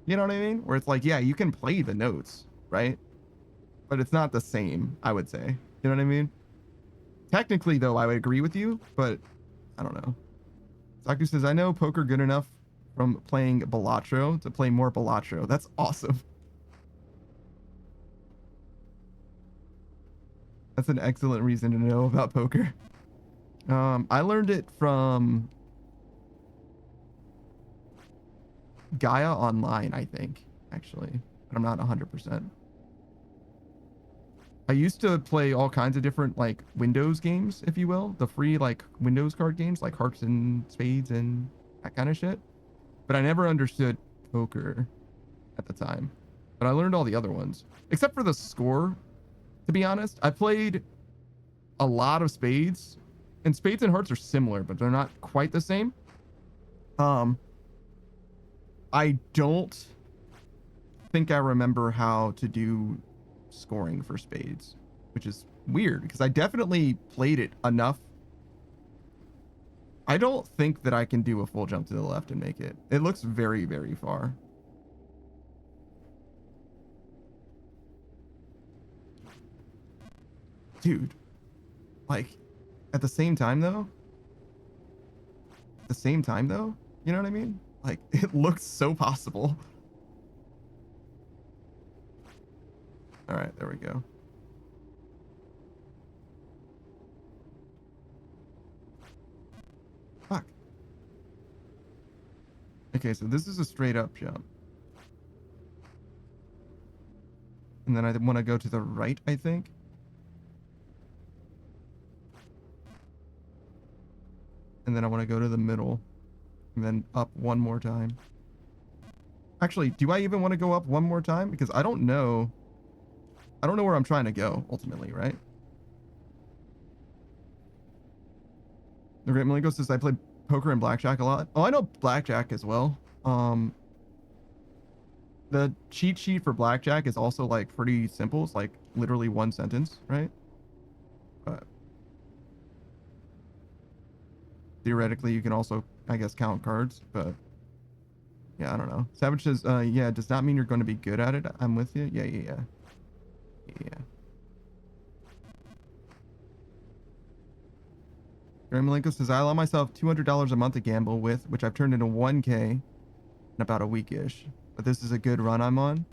You know what I mean? Where it's like, yeah, you can play the notes, right? But it's not the same, I would say. You know what I mean? Technically, though, I would agree with you, but I don't know. Saku says, I know poker good enough from playing Balatro to play more Balatro. That's awesome. That's an excellent reason to know about poker. I learned it from Gaia Online, I think, actually, but I'm not 100%. I used to play all kinds of different, like, Windows games, if you will. The free, like, Windows card games, like Hearts and Spades and that kind of shit. But I never understood poker at the time. But I learned all the other ones. Except for the score, to be honest. I played a lot of Spades. And Spades and Hearts are similar, but they're not quite the same. I don't think I remember how to do scoring for Spades, which is weird because I definitely played it enough. I don't think that I can do a full jump to the left and make it. It looks very, very far. Dude, like, at the same time though, you know what I mean? Like, it looks so possible. All right, there we go. Fuck. Okay, so this is a straight up jump. And then I want to go to the right, I think. And then I want to go to the middle. And then up one more time. Actually, do I even want to go up one more time? Because I don't know. I don't know where I'm trying to go, ultimately, right? The Great Malenko says, I played poker and blackjack a lot. Oh, I know blackjack as well. The cheat sheet for blackjack is also, like, pretty simple. It's, like, literally one sentence, right? But theoretically, you can also, I guess, count cards, but yeah, I don't know. Savage says, yeah, does not mean you're going to be good at it. I'm with you. Yeah. Gary Malenko says, I allow myself $200 a month to gamble with, which I've turned into 1K in about a week-ish. But this is a good run I'm on.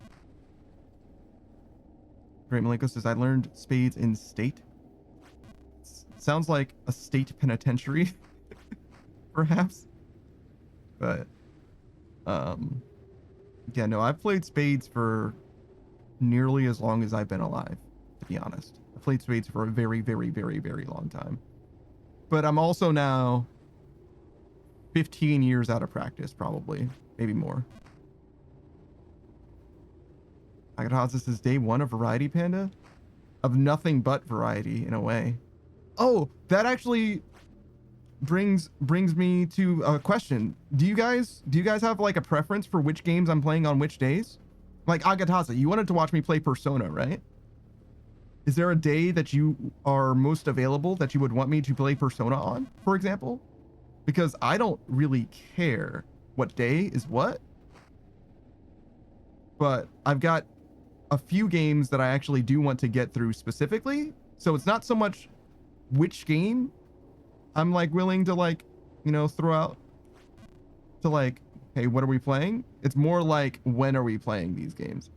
Great Malenko says, I learned spades in state. Sounds like a state penitentiary, perhaps. But, yeah, no, I've played spades for nearly as long as I've been alive, to be honest. I've played spades for a very, very, very, very long time. But I'm also now 15 years out of practice, probably. Maybe more. Agataza says, day one of Variety Panda? Of nothing but variety, in a way. Oh, that actually brings me to a question. Do you guys have, like, a preference for which games I'm playing on which days? Like, Agataza, you wanted to watch me play Persona, right? Is there a day that you are most available that you would want me to play Persona on, for example? Because I don't really care what day is what. But I've got a few games that I actually do want to get through specifically. So it's not so much which game I'm, like, willing to, like, you know, throw out to, like, hey, what are we playing? It's more like, when are we playing these games?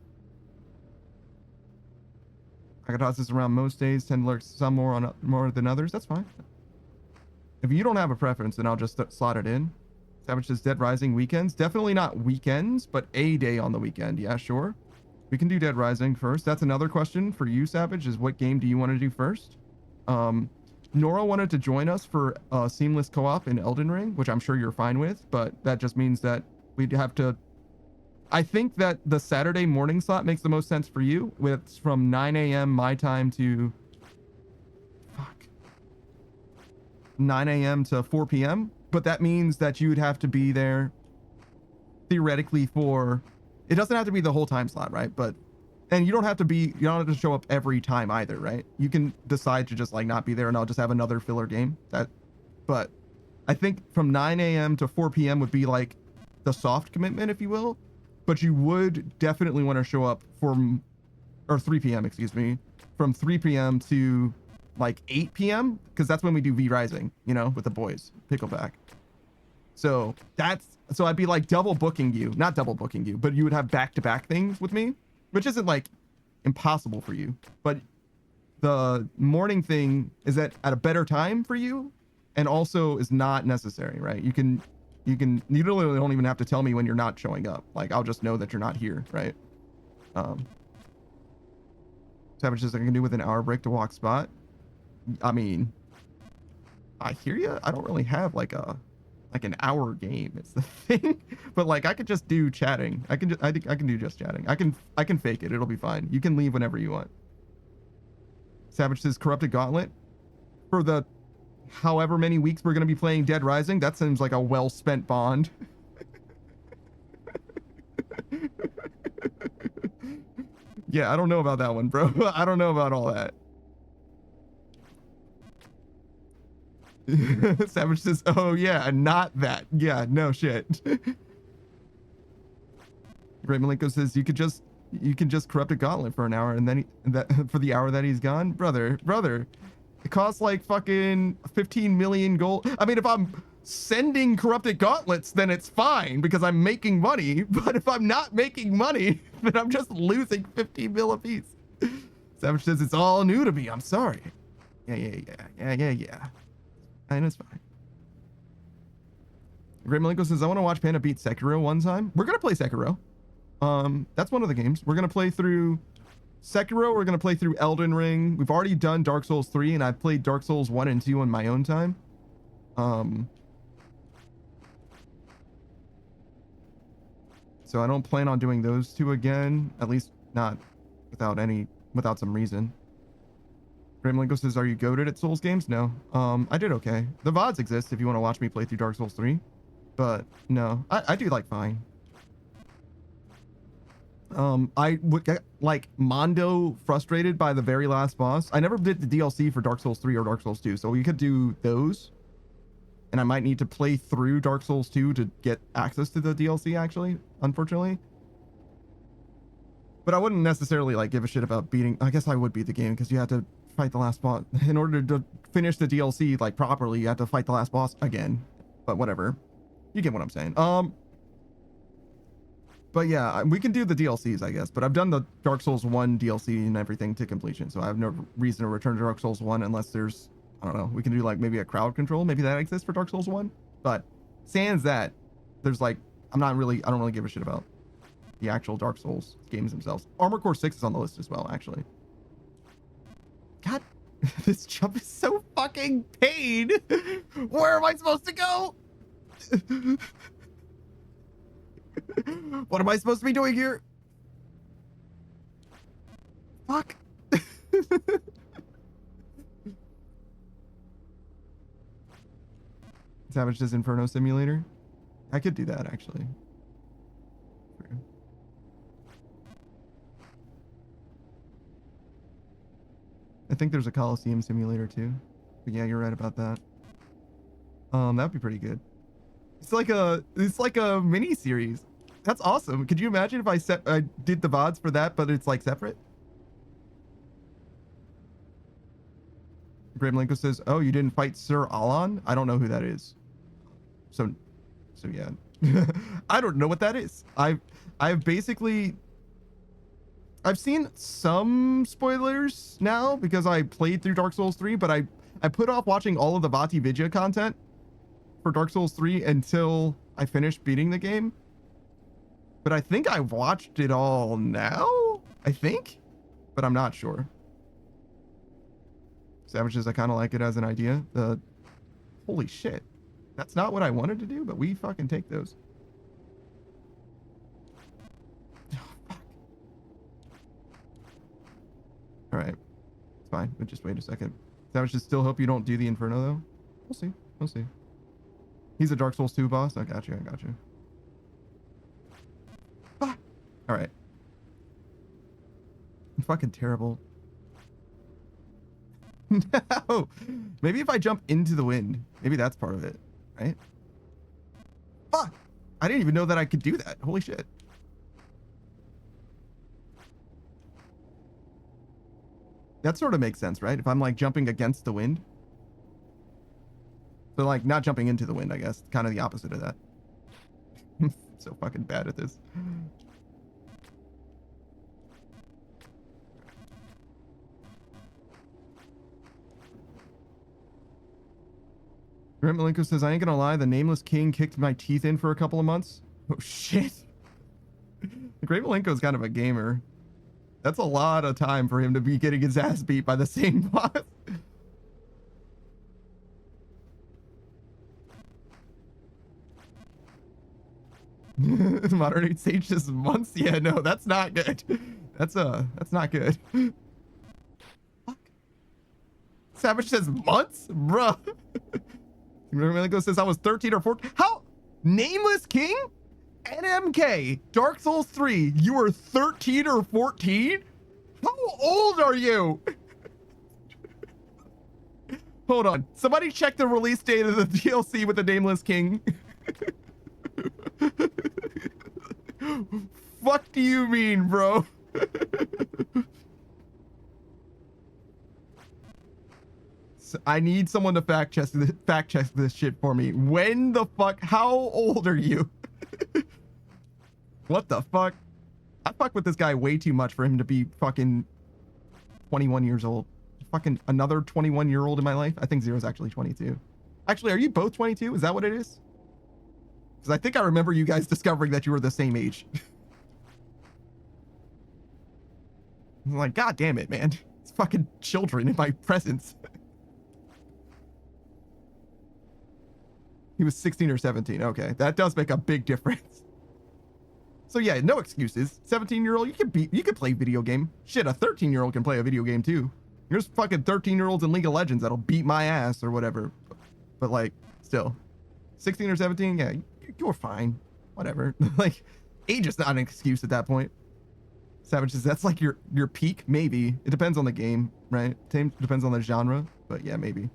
Agataza is around most days, tend to lurk some more than others. That's fine. If you don't have a preference, then I'll just slot it in. Savage says Dead Rising weekends. Definitely not weekends, but a day on the weekend. Yeah, sure. We can do Dead Rising first. That's another question for you, Savage, is what game do you want to do first? Nora wanted to join us for seamless co-op in Elden Ring, which I'm sure you're fine with, but that just means that we'd have to. I think that the Saturday morning slot makes the most sense for you. It's from 9 a.m. my time to 9 a.m. to 4 p.m. But that means that you'd have to be there theoretically for. It doesn't have to be the whole time slot, right? But and you don't have to show up every time either, right? You can decide to just like not be there, and I'll just have another filler game. But I think from 9 a.m. to 4 p.m. would be like the soft commitment, if you will. But you would definitely want to show up or 3 p.m. excuse me, from 3 p.m. to like 8 p.m. because that's when we do V Rising, you know, with the boys, Pickleback. So I'd be like not double booking you, but you would have back-to-back things with me, which isn't like impossible for you. But the morning thing is at a better time for you, and also is not necessary, right? You literally don't even have to tell me when you're not showing up. Like, I'll just know that you're not here, right? Savage says I can do with an hour break to walk spot. I mean, I hear you. I don't really have like an hour game. It's the thing. But like, I could just do chatting. I can do just chatting. I can fake it. It'll be fine. You can leave whenever you want. Savage says Corrupted Gauntlet for the however many weeks we're going to be playing Dead Rising. That seems like a well-spent bond. Yeah, I don't know about that one, bro. I don't know about all that. Savage says, oh yeah, not that. Yeah, no shit. Great Malenko says you can just corrupt a gauntlet for an hour, and then for the hour that he's gone. Brother, it costs like fucking 15 million gold. I mean, if I'm sending corrupted gauntlets, then it's fine because I'm making money. But if I'm not making money, then I'm just losing 15 mil a piece. Savage says it's all new to me. I'm sorry. Yeah. And it's fine. Great Malenko says I want to watch Panda beat Sekiro one time. We're gonna play Sekiro. That's one of the games we're gonna play through. Sekiro, we're going to play through Elden Ring. We've already done Dark Souls 3, and I've played Dark Souls 1 and 2 on my own time. So I don't plan on doing those two again, at least not without some reason. Gramlingo says, are you goated at Souls games? No. I did okay. The VODs exist if you want to watch me play through Dark Souls 3. But no, I do like fine. I would get like Mondo frustrated by the very last boss. I never did the DLC for Dark Souls 3 or Dark Souls 2, so we could do those. And I might need to play through Dark Souls 2 to get access to the DLC, actually, unfortunately. But I wouldn't necessarily like give a shit about beating. I guess I would beat the game because you had to fight the last boss. In order to finish the DLC like properly, you have to fight the last boss again. But whatever. You get what I'm saying. But yeah, we can do the DLCs, I guess. But I've done the Dark Souls 1 DLC and everything to completion, so I have no reason to return to Dark Souls 1 unless there's, I don't know, we can do like maybe a crowd control. Maybe that exists for Dark Souls 1. But sans that, there's like, I don't really give a shit about the actual Dark Souls games themselves. Armored Core 6 is on the list as well, actually. God, this jump is so fucking pain. Where am I supposed to go? What am I supposed to be doing here? Fuck. Savage does Inferno Simulator. I could do that actually. I think there's a Coliseum Simulator too. But yeah, you're right about that. That'd be pretty good. It's like a mini series. That's awesome. Could you imagine if I did the VODs for that, but it's like separate? Grimlinko says, "Oh, you didn't fight Sir Alan? I don't know who that is." So yeah, I don't know what that is. I've seen some spoilers now because I played through Dark Souls 3, but I put off watching all of the Vati Vidya content for Dark Souls 3 until I finished beating the game. But I think I watched it all now, I think, but I'm not sure. Savages, I kind of like it as an idea. Holy shit. That's not what I wanted to do, but we fucking take those. Oh, fuck. All right. It's fine, but just wait a second. Savages, still hope you don't do the Inferno, though. We'll see. We'll see. He's a Dark Souls 2 boss. I got you. I got you. Ah. All right. I'm fucking terrible. No. Maybe if I jump into the wind, maybe that's part of it, right? Fuck. I didn't even know that I could do that. Holy shit. That sort of makes sense, right? If I'm like jumping against the wind. So like not jumping into the wind, I guess. Kind of the opposite of that. I'm so fucking bad at this. Grant Malenko says, I ain't gonna lie, the Nameless King kicked my teeth in for a couple of months. Oh shit. Great Malenko's kind of a gamer. That's a lot of time for him to be getting his ass beat by the same boss. Modern Age Sage just months? Yeah, no, that's not good. That's not good. Fuck. Savage says months? Bruh. Malenko says I was 13 or 14. How? Nameless King? NMK, Dark Souls 3, you were 13 or 14? How old are you? Hold on. Somebody check the release date of the DLC with the Nameless King. Fuck do you mean, bro? I need someone to fact check this shit for me. When the fuck? How old are you? What the fuck? I fuck with this guy way too much for him to be fucking 21 years old. Fucking another 21-year-old in my life? I think Zero's actually 22. Actually, are you both 22? Is that what it is? Because I think I remember you guys discovering that you were the same age. I'm like, God damn it, man. It's fucking children in my presence. He was 16 or 17. Okay, that does make a big difference. So yeah, no excuses. 17-year-old, you can play video game. Shit, a 13-year-old can play a video game too. There's fucking 13-year-olds in League of Legends that'll beat my ass or whatever. But like, still, 16 or 17, yeah, you're fine. Whatever. Like, age is not an excuse at that point. Savage says that's like your peak, maybe. It depends on the game, right? Depends on the genre, but yeah, maybe.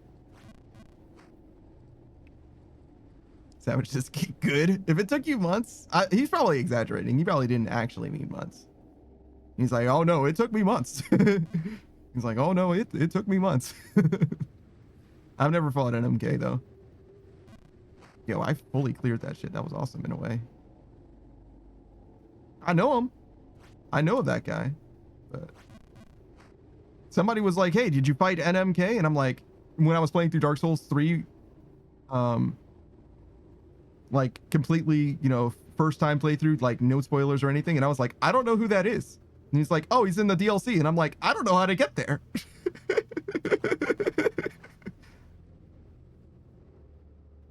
Savage says, good. If it took you months, he's probably exaggerating. He probably didn't actually mean months. He's like, oh no, it took me months. He's like, oh no, it took me months. I've never fought an MK though. Yo, I fully cleared that shit. That was awesome in a way. I know him. I know that guy. But somebody was like, hey, did you fight NMK? And I'm like, when I was playing through Dark Souls 3, like completely, you know, first time playthrough, like no spoilers or anything. And I was like, I don't know who that is. And he's like, oh, he's in the DLC. And I'm like, I don't know how to get there.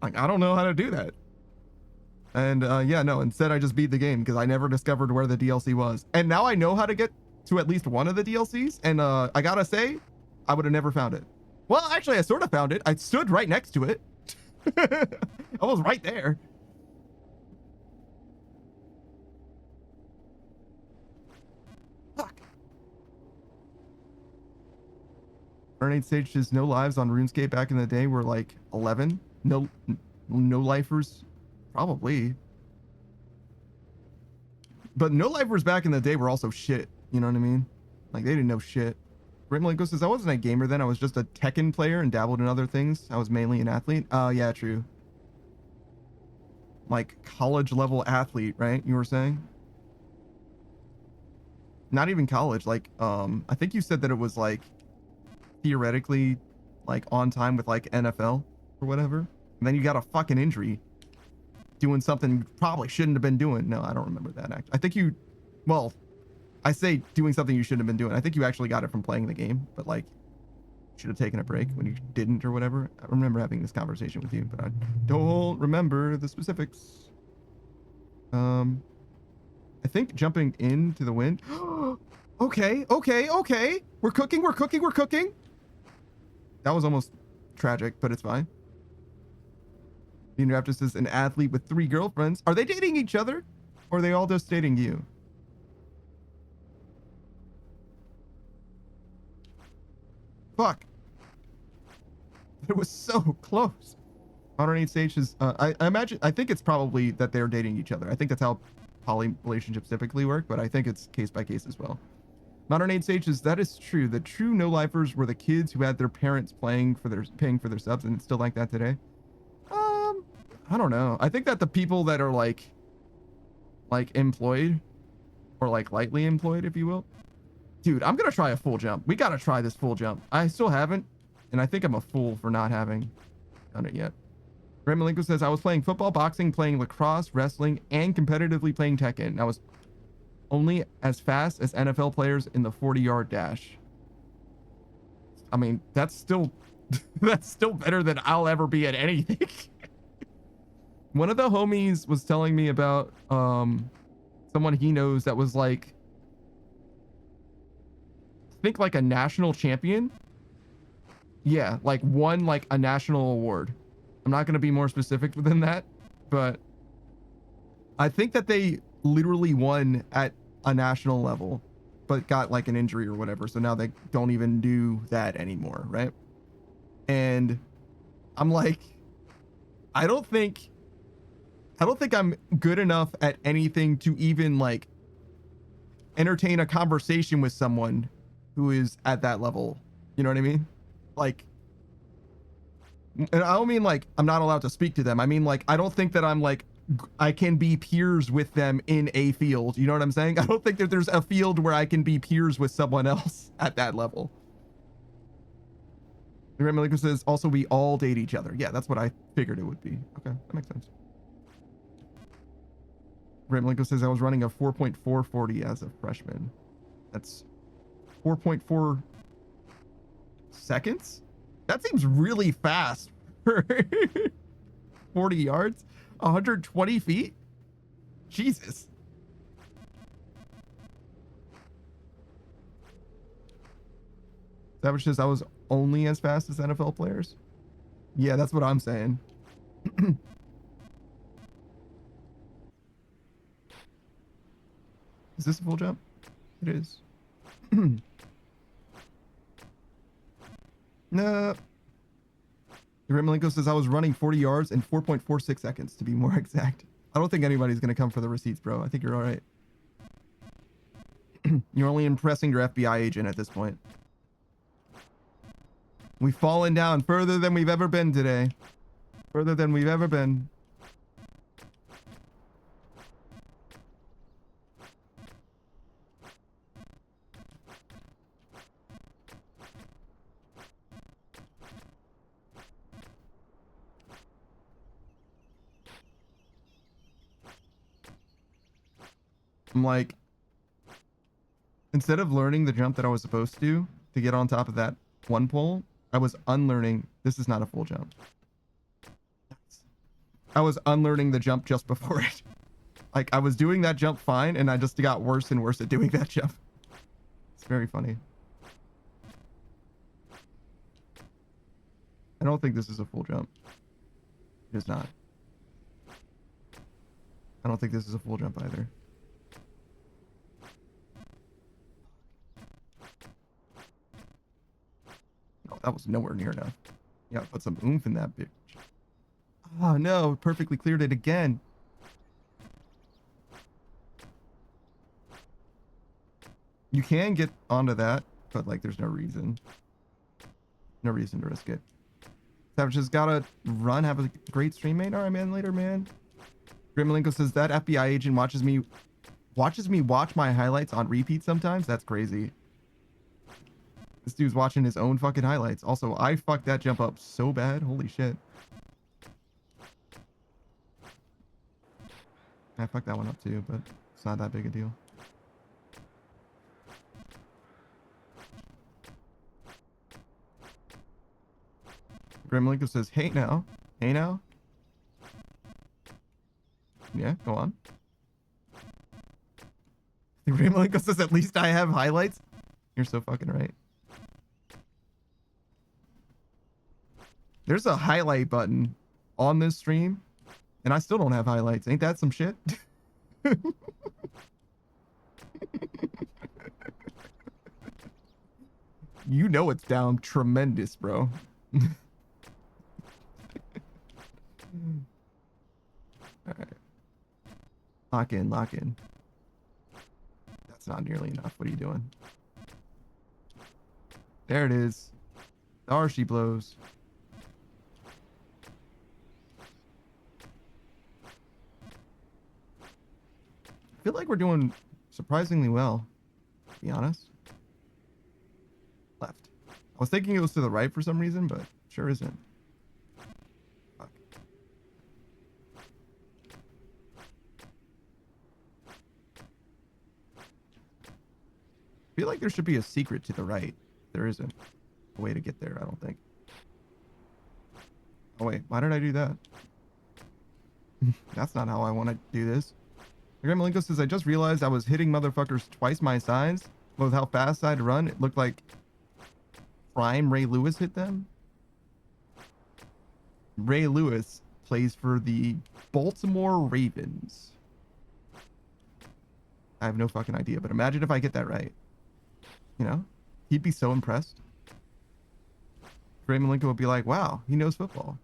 Like, I don't know how to do that. And yeah, no, instead I just beat the game because I never discovered where the DLC was. And now I know how to get to at least one of the DLCs. And I gotta say, I would have never found it. Well, actually, I sort of found it. I stood right next to it. I was right there. Fuck. Earning Stage says no lives on RuneScape back in the day were like 11. No lifers, probably. But no lifers back in the day were also shit. You know what I mean? Like they didn't know shit. Malenko says I wasn't a gamer then. I was just a Tekken player and dabbled in other things. I was mainly an athlete. Yeah, true. Like college level athlete, right? You were saying? Not even college. Like, I think you said that it was like theoretically like on time with like NFL or whatever. And then you got a fucking injury doing something you probably shouldn't have been doing. No, I don't remember that. I think you, well, I say doing something you shouldn't have been doing. I think you actually got it from playing the game, but like should have taken a break when you didn't or whatever. I remember having this conversation with you, but I don't remember the specifics. I think jumping into the wind. Okay. We're cooking. That was almost tragic, but it's fine. Dean Raptus is an athlete with 3 girlfriends. Are they dating each other? Or are they all just dating you? Fuck. It was so close. Modern 8 stage is, I imagine, I think it's probably that they're dating each other. I think that's how poly relationships typically work, but I think it's case by case as well. Modern 8 stages, that is true. The true no-lifers were the kids who had their parents paying for their subs, and it's still like that today. I don't know. I think that the people that are like employed, or like lightly employed, if you will. Dude, I'm gonna try a full jump. We gotta try this full jump. I still haven't, and I think I'm a fool for not having done it yet. Ray Malenko says, I was playing football, boxing, playing lacrosse, wrestling, and competitively playing Tekken. And I was only as fast as NFL players in the 40-yard dash. I mean, that's still that's still better than I'll ever be at anything. One of the homies was telling me about someone he knows that was like, I think like a national champion. Yeah, like won like a national award. I'm not going to be more specific than that, but I think that they literally won at a national level, but got like an injury or whatever. So now they don't even do that anymore, right? And I'm like, I don't think I'm good enough at anything to even like entertain a conversation with someone who is at that level. You know what I mean? Like, and I don't mean like I'm not allowed to speak to them. I mean like I don't think that I'm like I can be peers with them in a field. You know what I'm saying? I don't think that there's a field where I can be peers with someone else at that level. Malenko says also we all date each other. Yeah, that's what I figured it would be. Okay, that makes sense. Malenko says I was running a 4.440 as a freshman. That's 4.4 seconds? That seems really fast for 40 yards, 120 feet. Jesus. Savage says I was only as fast as NFL players. Yeah, that's what I'm saying. Is this a full jump? It is. No. Malenko says I was running 40 yards in 4.46 seconds to be more exact. I don't think anybody's going to come for the receipts, bro. I think you're all right. You're only impressing your FBI agent at this point. We've fallen down further than we've ever been today. Further than we've ever been. I'm like, instead of learning the jump that I was supposed to get on top of that one pole, I was unlearning. This is not a full jump. I was unlearning the jump just before it. Like I was doing that jump fine, and I just got worse and worse at doing that jump. It's very funny. I don't think this is a full jump. It is not. I don't think this is a full jump either. Oh, that was nowhere near enough. Yeah, put some oomph in that bitch. Oh no, perfectly cleared it again. You can get onto that, but like there's no reason. No reason to risk it. Savage has gotta run, have a great stream, mate. Alright, man, later, man. Grimmalenko says that FBI agent watches me watch my highlights on repeat sometimes. That's crazy. This dude's watching his own fucking highlights. Also, I fucked that jump up so bad. Holy shit. I fucked that one up too, but it's not that big a deal. Grimlinko says, hey now. Hey now. Yeah, go on. Grimlinko says, at least I have highlights. You're so fucking right. There's a highlight button on this stream, and I still don't have highlights. Ain't that some shit? You know it's down tremendous, bro. Alright. Lock in, lock in. That's not nearly enough. What are you doing? There it is. There she blows. I feel like we're doing surprisingly well, to be honest. Left. I was thinking it was to the right for some reason, but sure isn't. Fuck. I feel like there should be a secret to the right. There isn't a way to get there, I don't think. Oh wait, why did I do that? That's not how I want to do this. Grandmalinko says, I just realized I was hitting motherfuckers twice my size, but with how fast I'd run, it looked like prime Ray Lewis hit them. Ray Lewis plays for the Baltimore Ravens. I have no fucking idea, but imagine if I get that right. You know? He'd be so impressed. Grandmalinko would be like, wow, he knows football.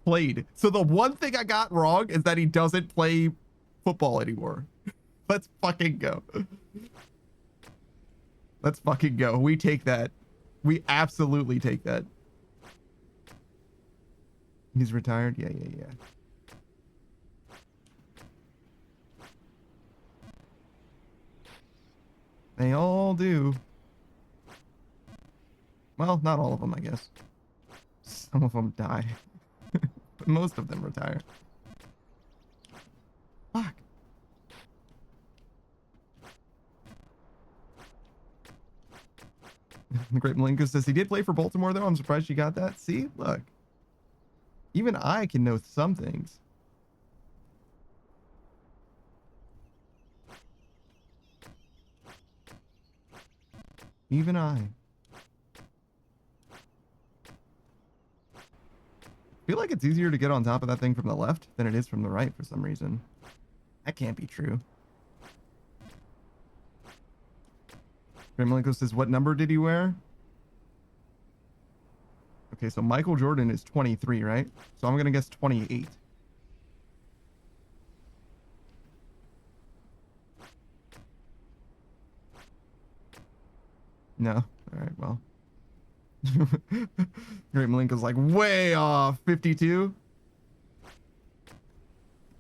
Played. So the one thing I got wrong is that he doesn't play football anymore. Let's fucking go. Let's fucking go. We take that. We absolutely take that. He's retired? Yeah. They all do. Well, not all of them, I guess. Some of them die. But most of them retire. Fuck. The Great Malenko says he did play for Baltimore, though. I'm surprised you got that. See? Look. Even I can know some things. Even I. I feel like it's easier to get on top of that thing from the left than it is from the right for some reason. That can't be true. Gramalinko says, what number did he wear? Okay, so Michael Jordan is 23, right? So I'm going to guess 28. No? Alright, well. Great Malenko's like, way off. 52?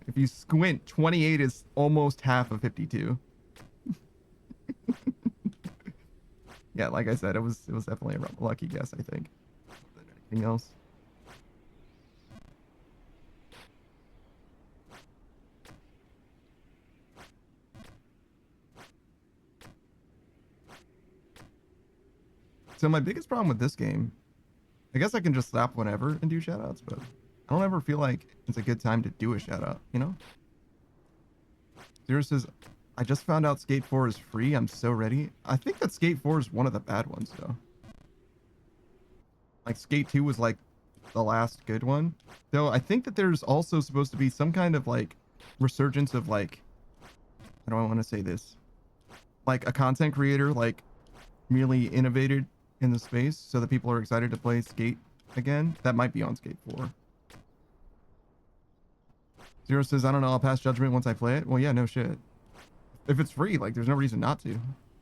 If you squint, 28 is almost half of 52. Yeah, like I said, it was definitely a lucky guess, I think. More than anything else. So my biggest problem with this game, I guess I can just slap whenever and do shoutouts, but I don't ever feel like it's a good time to do a shoutout, you know? Zero says, I just found out Skate 4 is free. I'm so ready. I think that Skate 4 is one of the bad ones, though. Like, Skate 2 was, like, the last good one. Though, I think that there's also supposed to be some kind of, like, resurgence of, like... How do I want to say this? Like, a content creator, like, really innovated in the space so that people are excited to play Skate again. That might be on Skate 4. Zero says, I don't know, I'll pass judgment once I play it. Well, yeah, no shit. If it's free, like, there's no reason not to.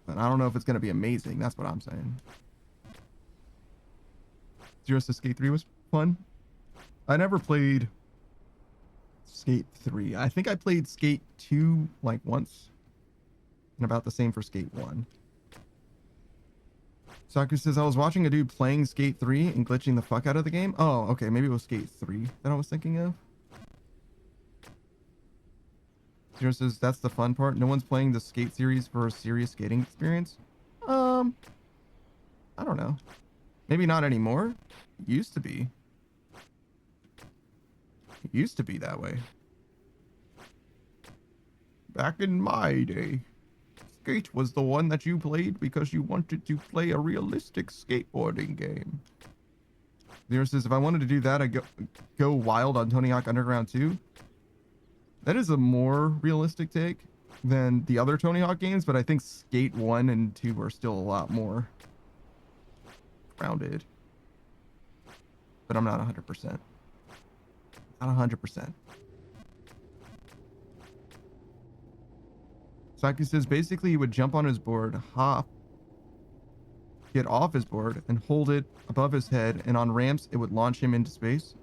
But I don't know if it's going to be amazing. That's what I'm saying. Zero says Skate 3 was fun. I never played Skate 3. I think I played Skate 2, like, once. And about the same for Skate 1. Saku says, I was watching a dude playing Skate 3 and glitching the fuck out of the game. Oh, okay, maybe it was Skate 3 that I was thinking of. Zero says, that's the fun part. No one's playing the Skate series for a serious skating experience. I don't know. Maybe not anymore. It used to be. It used to be that way. Back in my day, Skate was the one that you played because you wanted to play a realistic skateboarding game. Zero says, if I wanted to do that, I'd go wild on Tony Hawk Underground 2. That is a more realistic take than the other Tony Hawk games, but I think Skate 1 and 2 are still a lot more grounded. But I'm not 100%. Not 100%. Saki says, basically you would jump on his board, hop, get off his board, and hold it above his head, and on ramps, it would launch him into space.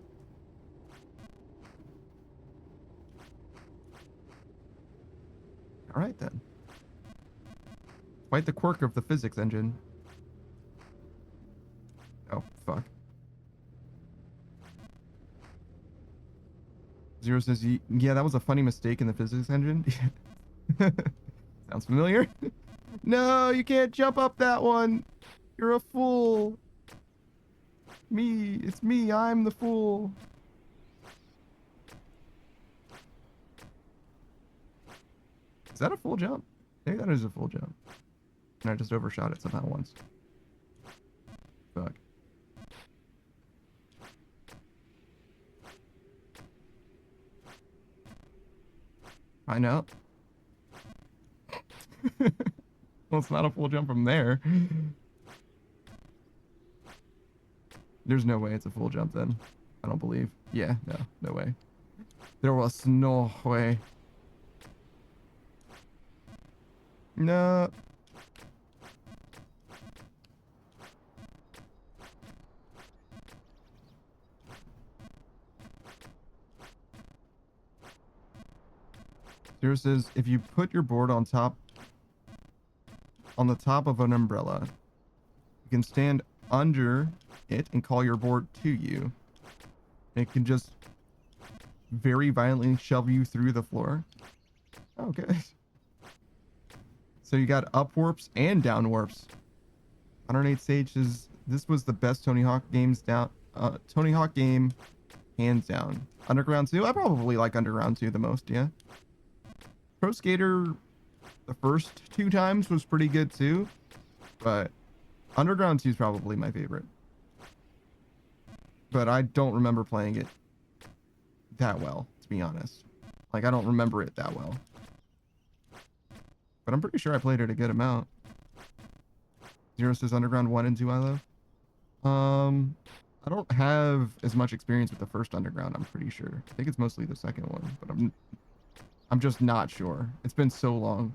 Alright then. Quite the quirk of the physics engine. Oh, fuck. Zero says, yeah, that was a funny mistake in the physics engine. Sounds familiar. No, you can't jump up that one. You're a fool. It's me, I'm the fool. Is that a full jump? Maybe that is a full jump. And I just overshot it somehow once. Fuck. Find out. Well, it's not a full jump from there. There's no way it's a full jump then. I don't believe. Yeah, no way. There was no way. No. Zero says, if you put your board on the top of an umbrella, you can stand under it and call your board to you. It can just very violently shove you through the floor. Okay. So you got up warps and down warps. 108 Sage says, this was the best Tony Hawk games Tony Hawk game, hands down. Underground 2? I probably like Underground 2 the most, yeah. Pro Skater, the first 2 times was pretty good too, but Underground 2 is probably my favorite. But I don't remember playing it that well, to be honest. Like, I don't remember it that well. But I'm pretty sure I played it a good amount. Zero says Underground 1 and 2 I love. I don't have as much experience with the first Underground, I'm pretty sure. I think it's mostly the second one, but I'm just not sure. It's been so long.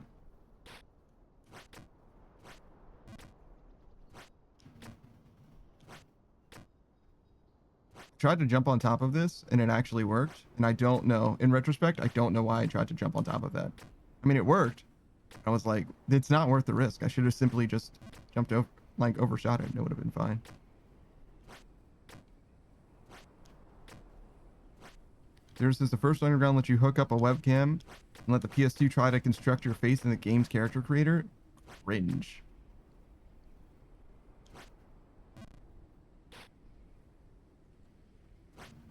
Tried to jump on top of this and it actually worked, and I don't know, in retrospect, I don't know why I tried to jump on top of that. I mean, it worked. I was like, it's not worth the risk. I should have simply just jumped over, like overshot it, and it would have been fine. There's the first Underground lets you hook up a webcam and let the PS2 try to construct your face in the game's character creator. Cringe.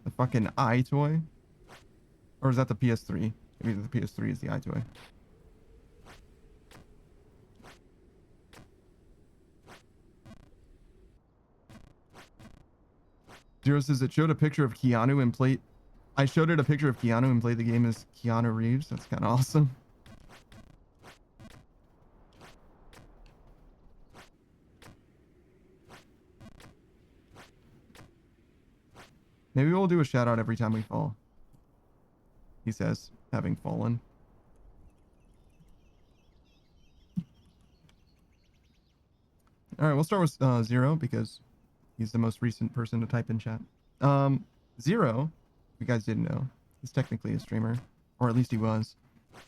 The fucking iToy? Or is that the PS3? Maybe the PS3 is the iToy. Zero says it showed a picture of Keanu and played. I showed it a picture of Keanu and played the game as Keanu Reeves. That's kind of awesome. Maybe we'll do a shout out every time we fall. He says, having fallen. All right, we'll start with Zero because he's the most recent person to type in chat. Zero, if you guys didn't know, he's technically a streamer, or at least he was.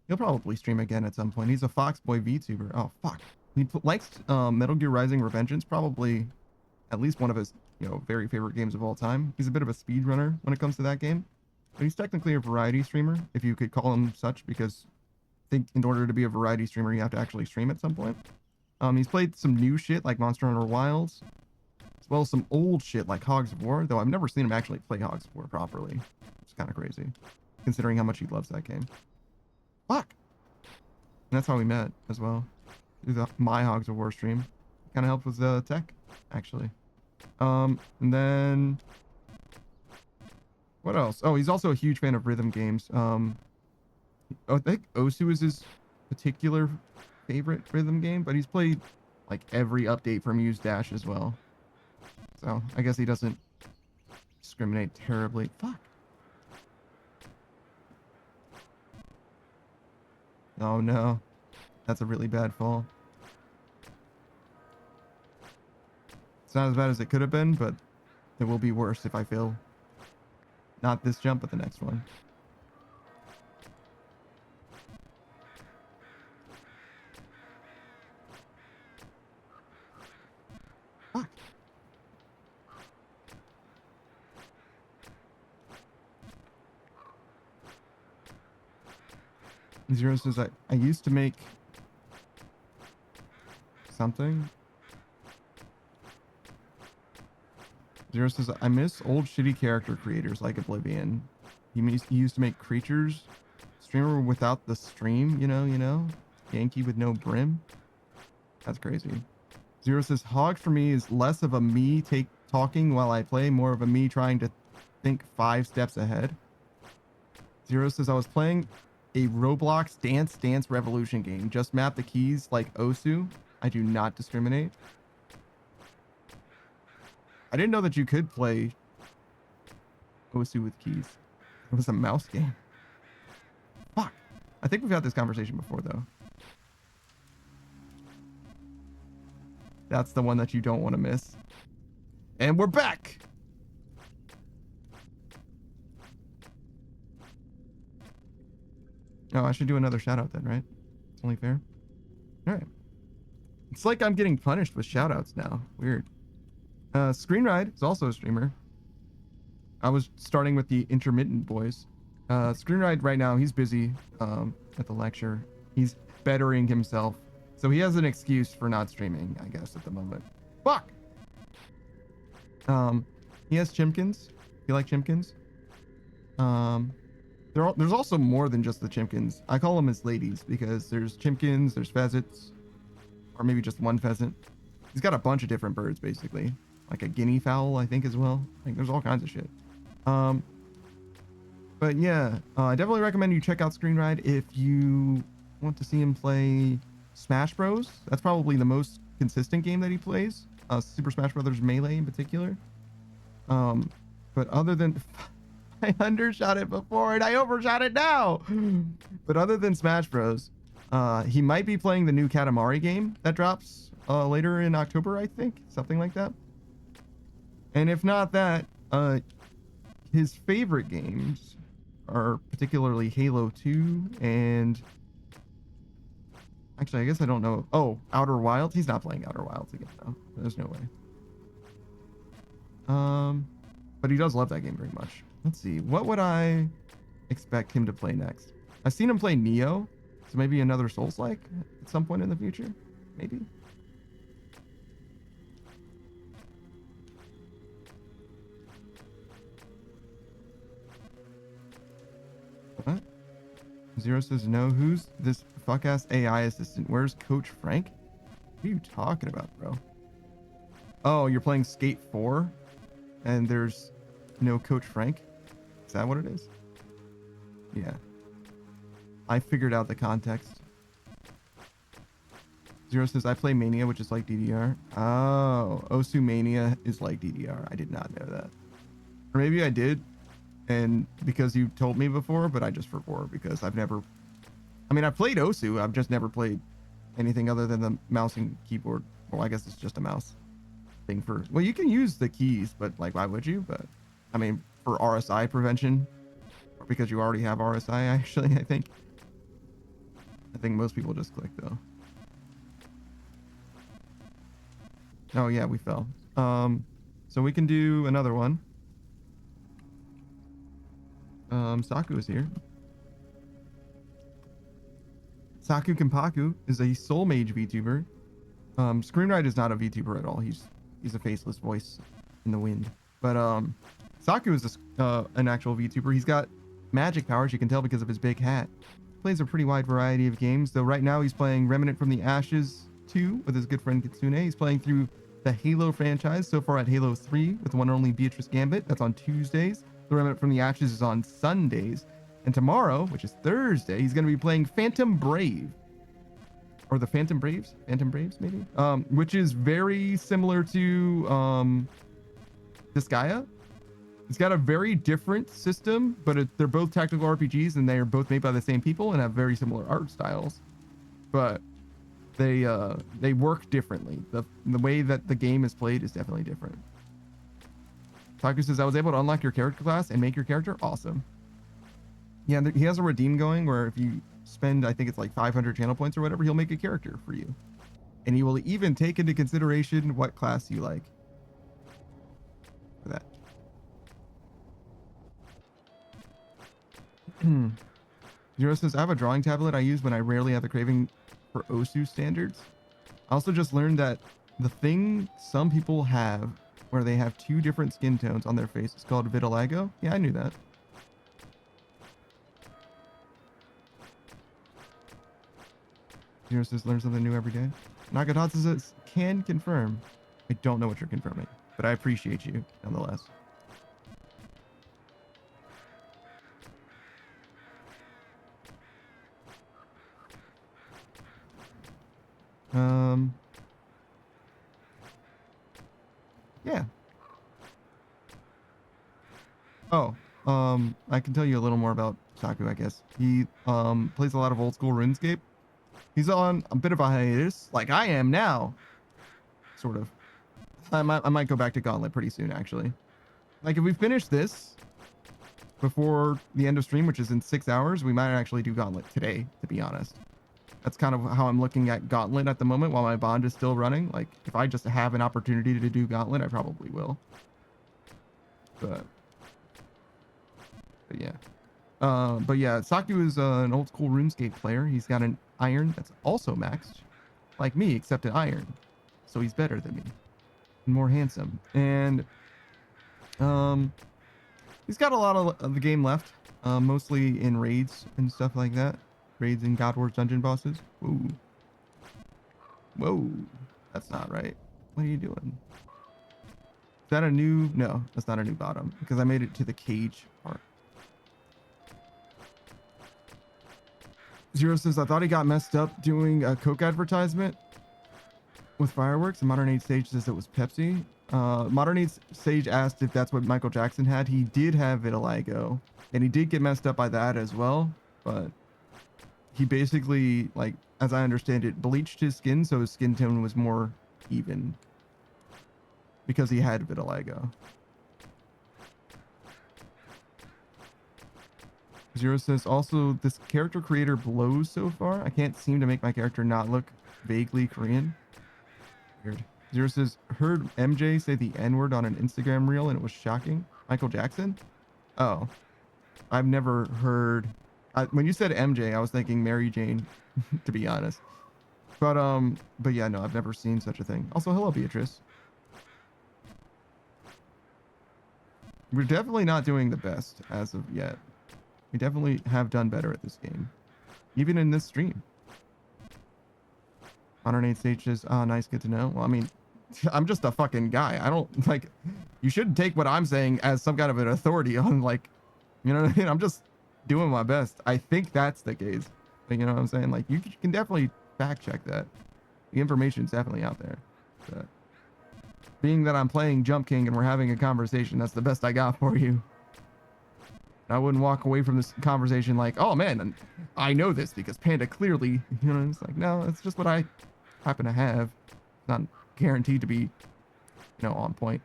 He'll probably stream again at some point. He's a Foxboy VTuber. Oh, fuck. He likes Metal Gear Rising Revengeance, probably at least one of his, very favorite games of all time. He's a bit of a speedrunner when it comes to that game. But he's technically a variety streamer, if you could call him such, because I think in order to be a variety streamer, you have to actually stream at some point. He's played some new shit like Monster Hunter Wilds. as well as some old shit like Hogs of War, though I've never seen him actually play Hogs of War properly. It's kind of crazy, considering how much he loves that game. Fuck! And that's how we met as well, through my Hogs of War stream. Kind of helped with the tech, actually. And then... what else? Oh, he's also a huge fan of rhythm games. I think Osu is his particular favorite rhythm game, but he's played like every update from Use Dash as well. So I guess he doesn't discriminate terribly. Fuck. Oh no. That's a really bad fall. It's not as bad as it could have been, but it will be worse if I fail. Not this jump, but the next one. Fuck. Zero says I used to make something. Zero says I miss old shitty character creators like Oblivion. He used to make creatures. Streamer without the stream, you know? Yankee with no brim. That's crazy. Zero says Hog for me is less of a me talking while I play, more of a me trying to think 5 steps ahead. Zero says I was playing a Roblox Dance Revolution game. Just map the keys like Osu. I do not discriminate. I didn't know that you could play Osu with keys. It was a mouse game. Fuck. I think we've had this conversation before, though. That's the one that you don't want to miss. And we're back! Oh, I should do another shout out then, right? It's only fair. Alright. It's like I'm getting punished with shout outs now. Weird. Screenride is also a streamer. I was starting with the intermittent boys. Screenride right now, he's busy at the lecture. He's bettering himself. So he has an excuse for not streaming, I guess, at the moment. Fuck! He has Chimkins. You like Chimkins? There's also more than just the Chimkins. I call them as ladies because there's Chimkins, there's pheasants, or maybe just one pheasant. He's got a bunch of different birds, basically. Like a guinea fowl, I think, as well. Like, there's all kinds of shit. But yeah, I definitely recommend you check out Screenride if you want to see him play Smash Bros. That's probably the most consistent game that he plays. Super Smash Brothers Melee in particular. But other than... I undershot it before and I overshot it now! But other than Smash Bros, he might be playing the new Katamari game that drops later in October, I think. Something like that. And if not that, his favorite games are particularly Halo 2 and... Actually, I guess I don't know. Oh, Outer Wilds? He's not playing Outer Wilds again, though. There's no way. But he does love that game very much. Let's see. What would I expect him to play next? I've seen him play Neo, so maybe another Souls-like at some point in the future. Maybe. What? Zero says no. Who's this fuck-ass AI assistant? Where's Coach Frank? What are you talking about, bro? Oh, you're playing Skate 4? And there's no Coach Frank? Is that what it is? Yeah. I figured out the context. Zero says, I play Mania, which is like DDR. Oh, Osu Mania is like DDR. I did not know that. Or maybe I did, and because you told me before, but I just forgot because I've never... I mean, I've played Osu. I've just never played anything other than the mouse and keyboard. Well, I guess it's just a mouse thing for... Well, you can use the keys, but like, why would you? But, I mean, for RSI prevention, or because you already have RSI, actually, I think. I think most people just click, though. Oh, yeah, we fell. So we can do another one. Saku is here. Saku Kimpaku is a Soul Mage VTuber. Screenride is not a VTuber at all. He's he's a faceless voice in the wind. But Saku is an actual VTuber. He's got magic powers, you can tell because of his big hat. Plays a pretty wide variety of games, though right now he's playing Remnant from the Ashes 2 with his good friend Kitsune. He's playing through the Halo franchise so far at Halo 3 with the one and only Beatrice Gambit. That's on Tuesdays. The Remnant from the Ashes is on Sundays. And tomorrow, which is Thursday, he's going to be playing Phantom Brave. Or the Phantom Braves? Phantom Braves, maybe? Which is very similar to Disgaea. It's got a very different system, but they're both tactical RPGs and they're both made by the same people and have very similar art styles. But they work differently. The way that the game is played is definitely different. Taku says, I was able to unlock your character class and make your character awesome. Yeah, he has a redeem going where if you spend, I think it's like 500 channel points or whatever, he'll make a character for you. And he will even take into consideration what class you like. For that. Zero says, I have a drawing tablet I use when I rarely have the craving for Osu standards. I also just learned that the thing some people have where they have 2 different skin tones on their face is called vitiligo. Yeah, I knew that. Zero says, learn something new every day. Nagatatsu says, can confirm. I don't know what you're confirming, but I appreciate you nonetheless. Yeah. Oh, I can tell you a little more about Saku, I guess. He plays a lot of old school RuneScape. He's on a bit of a hiatus, like I am now. Sort of. I might go back to Gauntlet pretty soon, actually. Like, if we finish this before the end of stream, which is in 6 hours, we might actually do Gauntlet today, to be honest. That's kind of how I'm looking at Gauntlet at the moment while my bond is still running. Like, if I just have an opportunity to do Gauntlet, I probably will. But yeah. But yeah, Saku is an old school RuneScape player. He's got an iron that's also maxed, like me, except an iron. So he's better than me and more handsome. And he's got a lot of the game left, mostly in raids and stuff like that. Raids in God Wars dungeon bosses. Whoa. Whoa. That's not right. What are you doing? Is that a new... No, that's not a new bottom because I made it to the cage part. Zero says, I thought he got messed up doing a Coke advertisement with fireworks, and Modern Age Sage says it was Pepsi. Modern Age Sage asked if that's what Michael Jackson had. He did have vitiligo, and he did get messed up by that as well, but he basically, like, as I understand it, bleached his skin so his skin tone was more even because he had vitiligo. Zero says, also, this character creator blows so far. I can't seem to make my character not look vaguely Korean. Weird. Zero says, heard MJ say the N-word on an Instagram reel and it was shocking. Michael Jackson? Oh. I've never heard... when you said MJ, I was thinking Mary Jane, to be honest. But yeah, no, I've never seen such a thing. Also, hello, Beatrice. We're definitely not doing the best as of yet. We definitely have done better at this game. Even in this stream. Modern Age Sage says, oh, nice, good to know. Well, I mean, I'm just a fucking guy. I don't, like, you shouldn't take what I'm saying as some kind of an authority on, like, you know what I mean? I'm just doing my best. I think that's the case. But you know what I'm saying? Like, you can definitely fact check that. The information's definitely out there. But being that I'm playing Jump King and we're having a conversation, that's the best I got for you. I wouldn't walk away from this conversation like, oh man, I know this because Panda clearly, you know, it's like, no, it's just what I happen to have. Not guaranteed to be, you know, on point.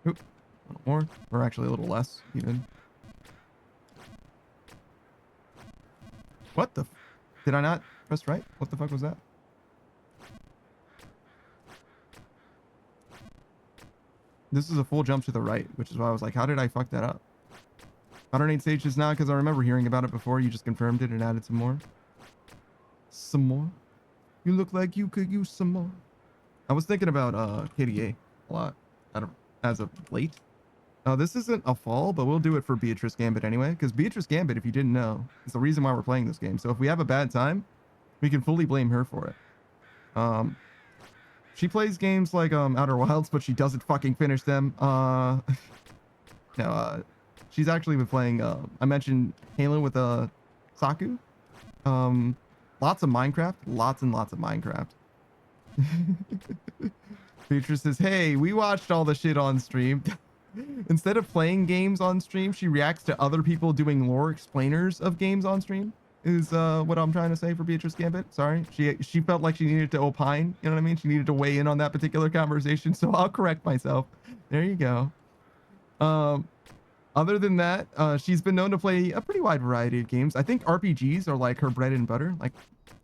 Oop, a little more, or actually a little less, even. What the? Did I not press right? What the fuck was that? This is a full jump to the right, which is why I was like, how did I fuck that up? Modern Age Sage is not because I remember hearing about it before. You just confirmed it and added some more. some more. You look like you could use some more. I was thinking about KDA a lot as of late. This isn't a fall, but we'll do it for Beatrice Gambit anyway, because Beatrice Gambit, if you didn't know, is the reason why we're playing this game. So if we have a bad time, we can fully blame her for it. She plays games like Outer Wilds, but she doesn't fucking finish them. No, she's actually been playing, I mentioned Halo with Saku. Lots of Minecraft, lots and lots of Minecraft. Beatrice says, hey, we watched all the shit on stream. Instead of playing games on stream, she reacts to other people doing lore explainers of games on stream, is what I'm trying to say for Beatrice Gambit. Sorry. She felt like she needed to opine. You know what I mean? She needed to weigh in on that particular conversation. So I'll correct myself. There you go. Other than that, she's been known to play a pretty wide variety of games. I think RPGs are like her bread and butter,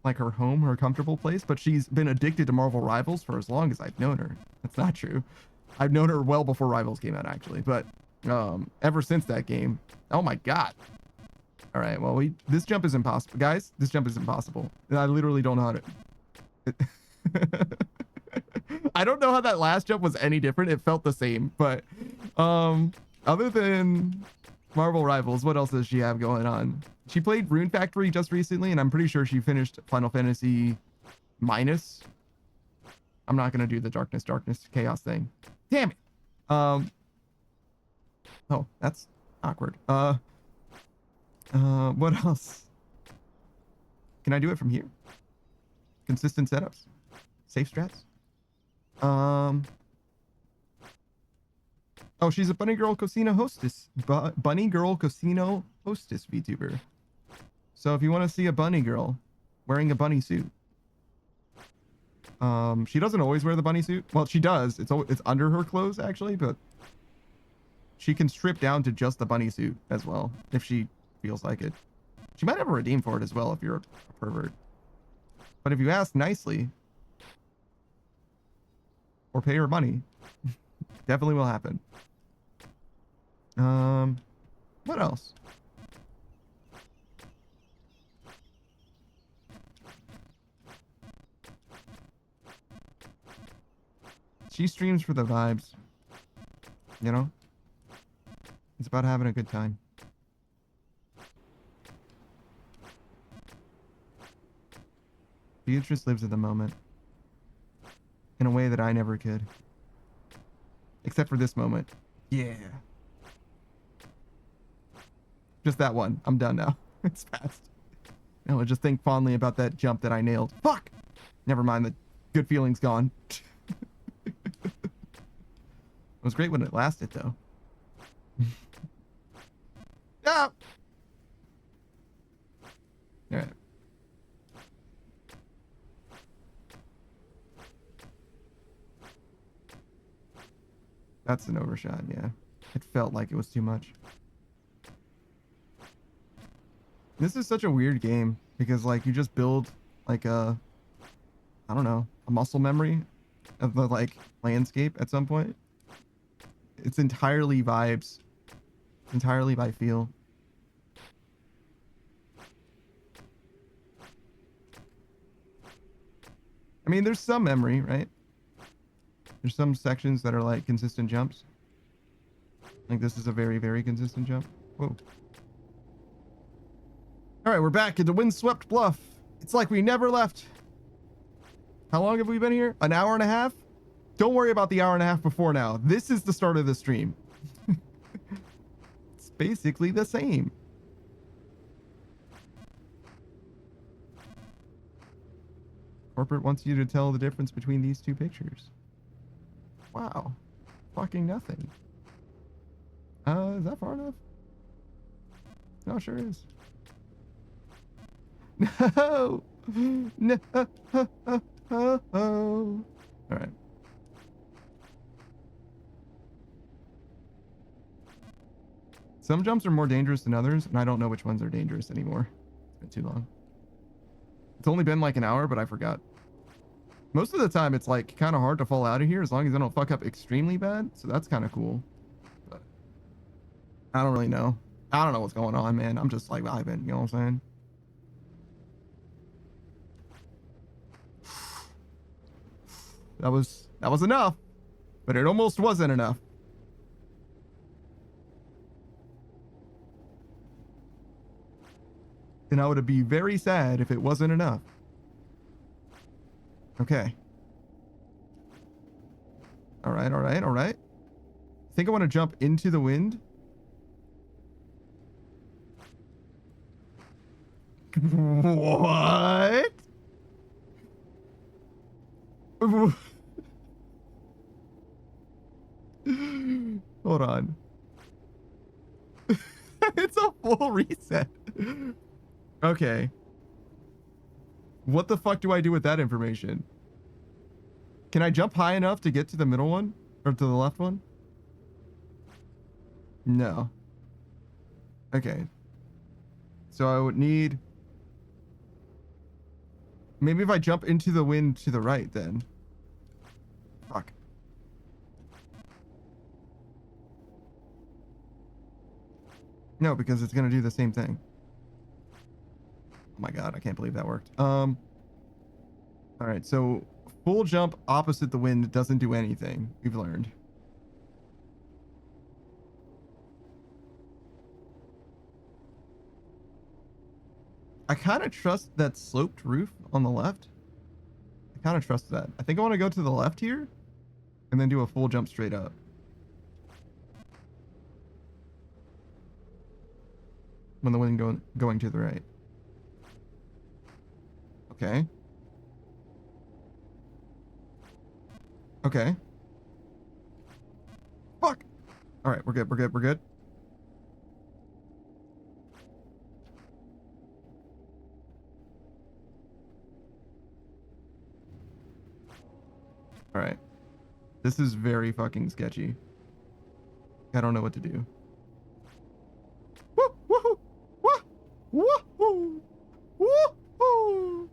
like her home, her comfortable place, but she's been addicted to Marvel Rivals for as long as I've known her. That's not true. I've known her well before Rivals came out, actually, but ever since that game. Oh my god. All right, well, this jump is impossible. Guys, this jump is impossible. I literally don't know how to... I don't know how that last jump was any different. It felt the same, but other than Marvel Rivals, what else does she have going on? She played Rune Factory just recently, and I'm pretty sure she finished Final Fantasy Minus. I'm not going to do the Darkness Chaos thing. Damn it. Oh, that's awkward. What else? Can I do it from here? Consistent setups. Safe strats. Oh, she's a Bunny Girl Casino hostess. Bunny Girl Casino hostess VTuber. So if you want to see a bunny girl wearing a bunny suit. She doesn't always wear the bunny suit. Well, she does. It's under her clothes, actually, but she can strip down to just the bunny suit as well, if she feels like it. She might have a redeem for it as well if you're a pervert. But if you ask nicely, or pay her money, definitely will happen. What else? She streams for the vibes. You know? It's about having a good time. Beatrice lives in the moment. In a way that I never could. Except for this moment. Yeah. Just that one. I'm done now. It's fast. Now I just think fondly about that jump that I nailed. Fuck! Never mind, the good feeling's gone. It was great when it lasted, though. Ah! Alright. That's an overshot, yeah. It felt like it was too much. This is such a weird game because, like, you just build, like, I don't know, a muscle memory of the, like, landscape at some point. It's entirely vibes. It's entirely by feel. I mean, there's some memory, right? There's some sections that are like consistent jumps. Like this is a very, very consistent jump. Whoa. All right, we're back at the windswept bluff. It's like we never left. How long have we been here? An hour and a half? Don't worry about the hour and a half before now. This is the start of the stream. It's basically the same. Corporate wants you to tell the difference between these two pictures. Wow. Fucking nothing. Is that far enough? No, it sure is. No! No! Alright. Some jumps are more dangerous than others, and I don't know which ones are dangerous anymore. It's been too long. It's only been like an hour, but I forgot. Most of the time, it's like kind of hard to fall out of here as long as I don't fuck up extremely bad. So that's kind of cool. But I don't really know. I don't know what's going on, man. I'm just like vibing. You know what I'm saying? That was enough, but it almost wasn't enough. And I would be very sad if it wasn't enough. Okay. All right, all right, all right. I think I want to jump into the wind. What? Hold on. It's a full reset. Okay. What the fuck do I do with that information? Can I jump high enough to get to the middle one? Or to the left one? No. Okay. So I would need... Maybe if I jump into the wind to the right then. Fuck. No, because it's gonna do the same thing. Oh my god, I can't believe that worked. All right, so full jump opposite the wind doesn't do anything. We've learned. I kind of trust that sloped roof on the left. I kind of trust that. I think I want to go to the left here and then do a full jump straight up. When the wind going to the right. Okay. Okay. Fuck. All right, we're good. We're good. We're good. All right. This is very fucking sketchy. I don't know what to do. Woo! Woohoo! Woo! Woohoo! Woohoo!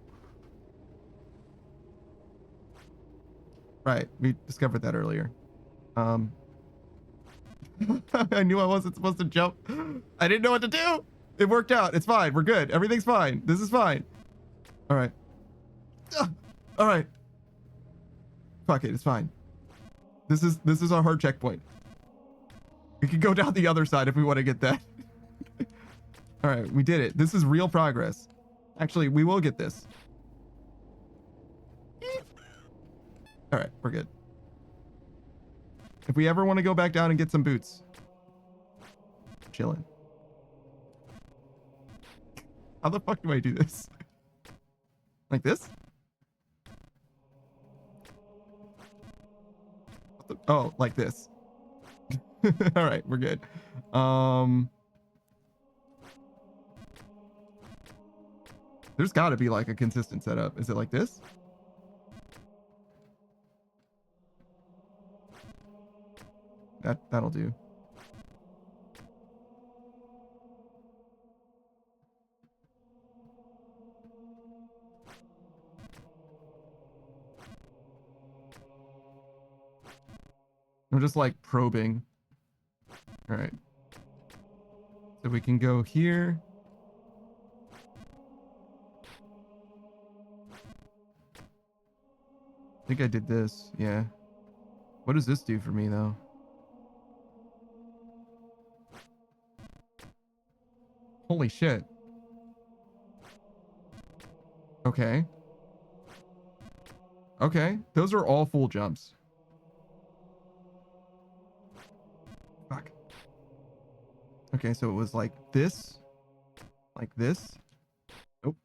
Right, we discovered that earlier. I knew I wasn't supposed to jump. I didn't know what to do. It worked out. It's fine. We're good. Everything's fine. This is fine. All right. All right. Fuck it. It's fine. This is our hard checkpoint. We can go down the other side if we want to get that. All right, we did it. This is real progress. Actually, we will get this. All right, we're good. If we ever want to go back down and get some boots, chilling. How the fuck do I do this? Like this? Oh, like this. All right, we're good. There's got to be like a consistent setup. Is it like this? That'll do. I'm just like probing. All right. So we can go here. I think I did this. Yeah. What does this do for me though? Holy shit. Okay. Okay. Those are all full jumps. Fuck. Okay, so it was like this. Like this. Nope.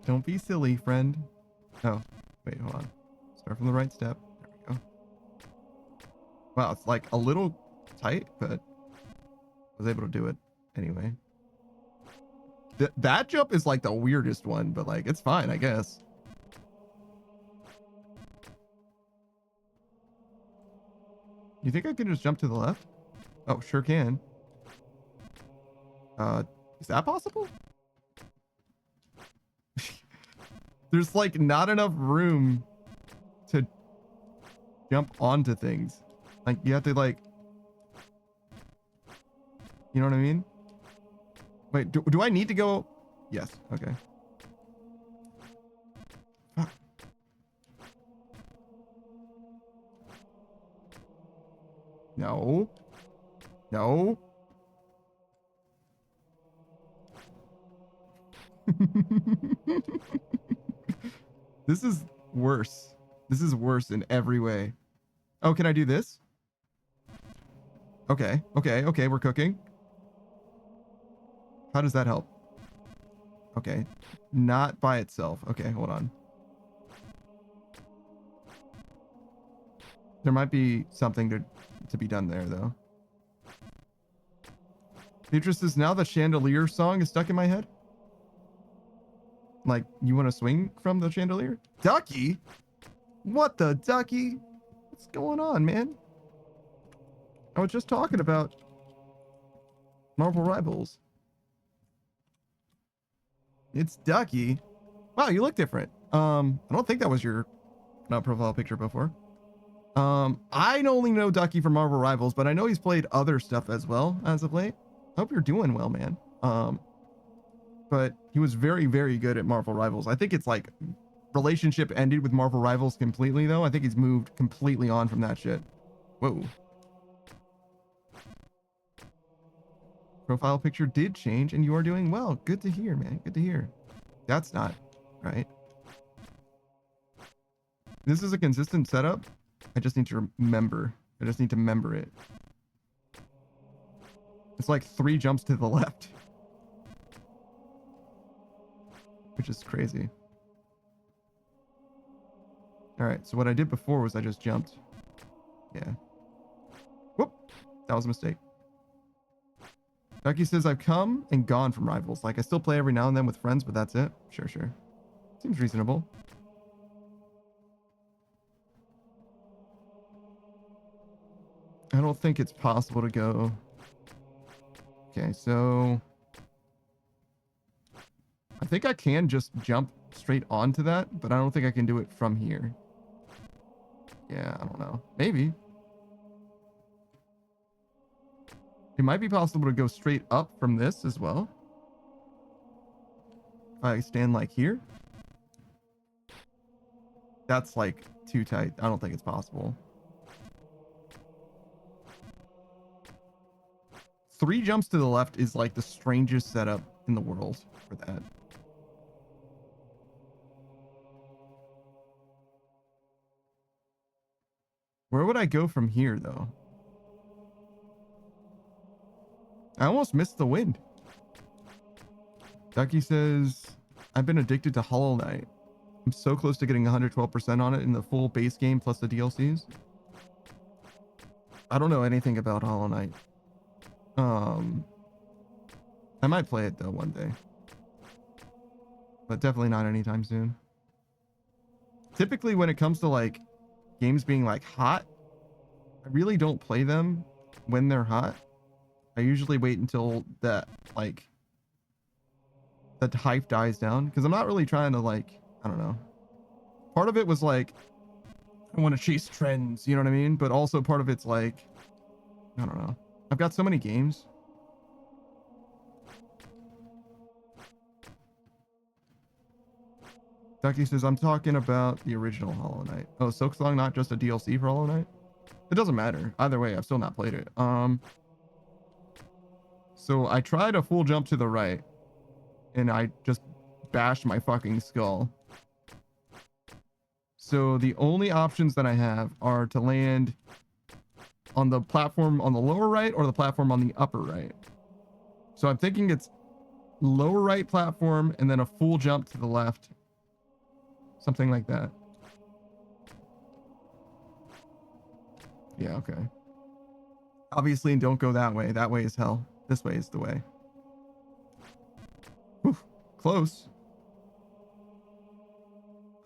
Don't be silly, friend. Oh, wait, hold on. Start from the right step. There we go. Wow, it's like a little tight, but I was able to do it anyway. That jump is like the weirdest one, but like it's fine, I guess. You think I can just jump to the left? Oh, sure can. Is that possible? There's like not enough room to jump onto things. Like you have to like You know what I mean? Wait, do I need to go? Yes. Okay. Fuck. No. No. This is worse. This is worse in every way. Oh, can I do this? Okay. Okay. Okay. We're cooking. How does that help? Okay. Not by itself. Okay. Hold on. There might be something to be done there, though. Beatrice says, now the chandelier song is stuck in my head. Like, you want to swing from the chandelier? Ducky? What the ducky? What's going on, man? I was just talking about Marvel Rivals. It's Ducky. Wow, you look different. I don't think that was your profile picture before. I only know Ducky from Marvel Rivals, but I know he's played other stuff as well as of late. I hope you're doing well, man. But he was very, very good at Marvel Rivals. I think it's like relationship ended with Marvel Rivals completely, though. I think he's moved completely on from that shit. Whoa. Profile picture did change and you are doing well. Good to hear, man. Good to hear. That's not right. This is a consistent setup. I just need to remember. I just need to remember it. It's like 3 jumps to the left. Which is crazy. Alright, so what I did before was I just jumped. Yeah. Whoop! That was a mistake. Ducky says, I've come and gone from Rivals. Like, I still play every now and then with friends, but that's it. Sure, sure. Seems reasonable. I don't think it's possible to go... Okay, so... I think I can just jump straight onto that, but I don't think I can do it from here. Yeah, I don't know. Maybe. It might be possible to go straight up from this as well. If I stand like here. That's like too tight. I don't think it's possible. 3 jumps to the left is like the strangest setup in the world for that. Where would I go from here, though? I almost missed the wind. Ducky says, I've been addicted to Hollow Knight. I'm so close to getting 112% on it in the full base game plus the DLCs. I don't know anything about Hollow Knight. I might play it, though, one day. But definitely not anytime soon. Typically, when it comes to, like, games being, like, hot, I really don't play them when they're hot. I usually wait until that, like, that hype dies down. Because I'm not really trying to, like, I don't know. Part of it was, like, I want to chase trends, you know what I mean? But also part of it's, like, I don't know. I've got so many games. Ducky says, I'm talking about the original Hollow Knight. Oh, Silksong, not just a DLC for Hollow Knight? It doesn't matter. Either way, I've still not played it. So I tried a full jump to the right, and I just bashed my fucking skull. So the only options that I have are to land on the platform on the lower right or the platform on the upper right. So I'm thinking it's lower right platform and then a full jump to the left. Something like that. Yeah, okay. Obviously, don't go that way. That way is hell. This way is the way. Whew, close.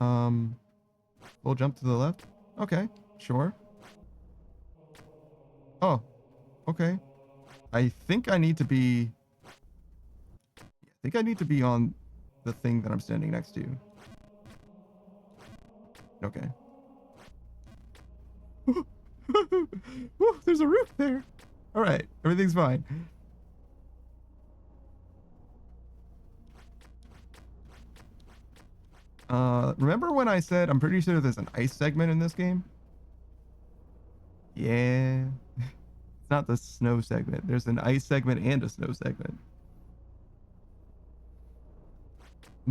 Full jump to the left? Okay, sure. Oh, okay. I think I need to be... on the thing that I'm standing next to. Okay. Woo, there's a roof there. All right, everything's fine. Remember when I said I'm pretty sure there's an ice segment in this game? Yeah. It's not the snow segment. There's an ice segment and a snow segment.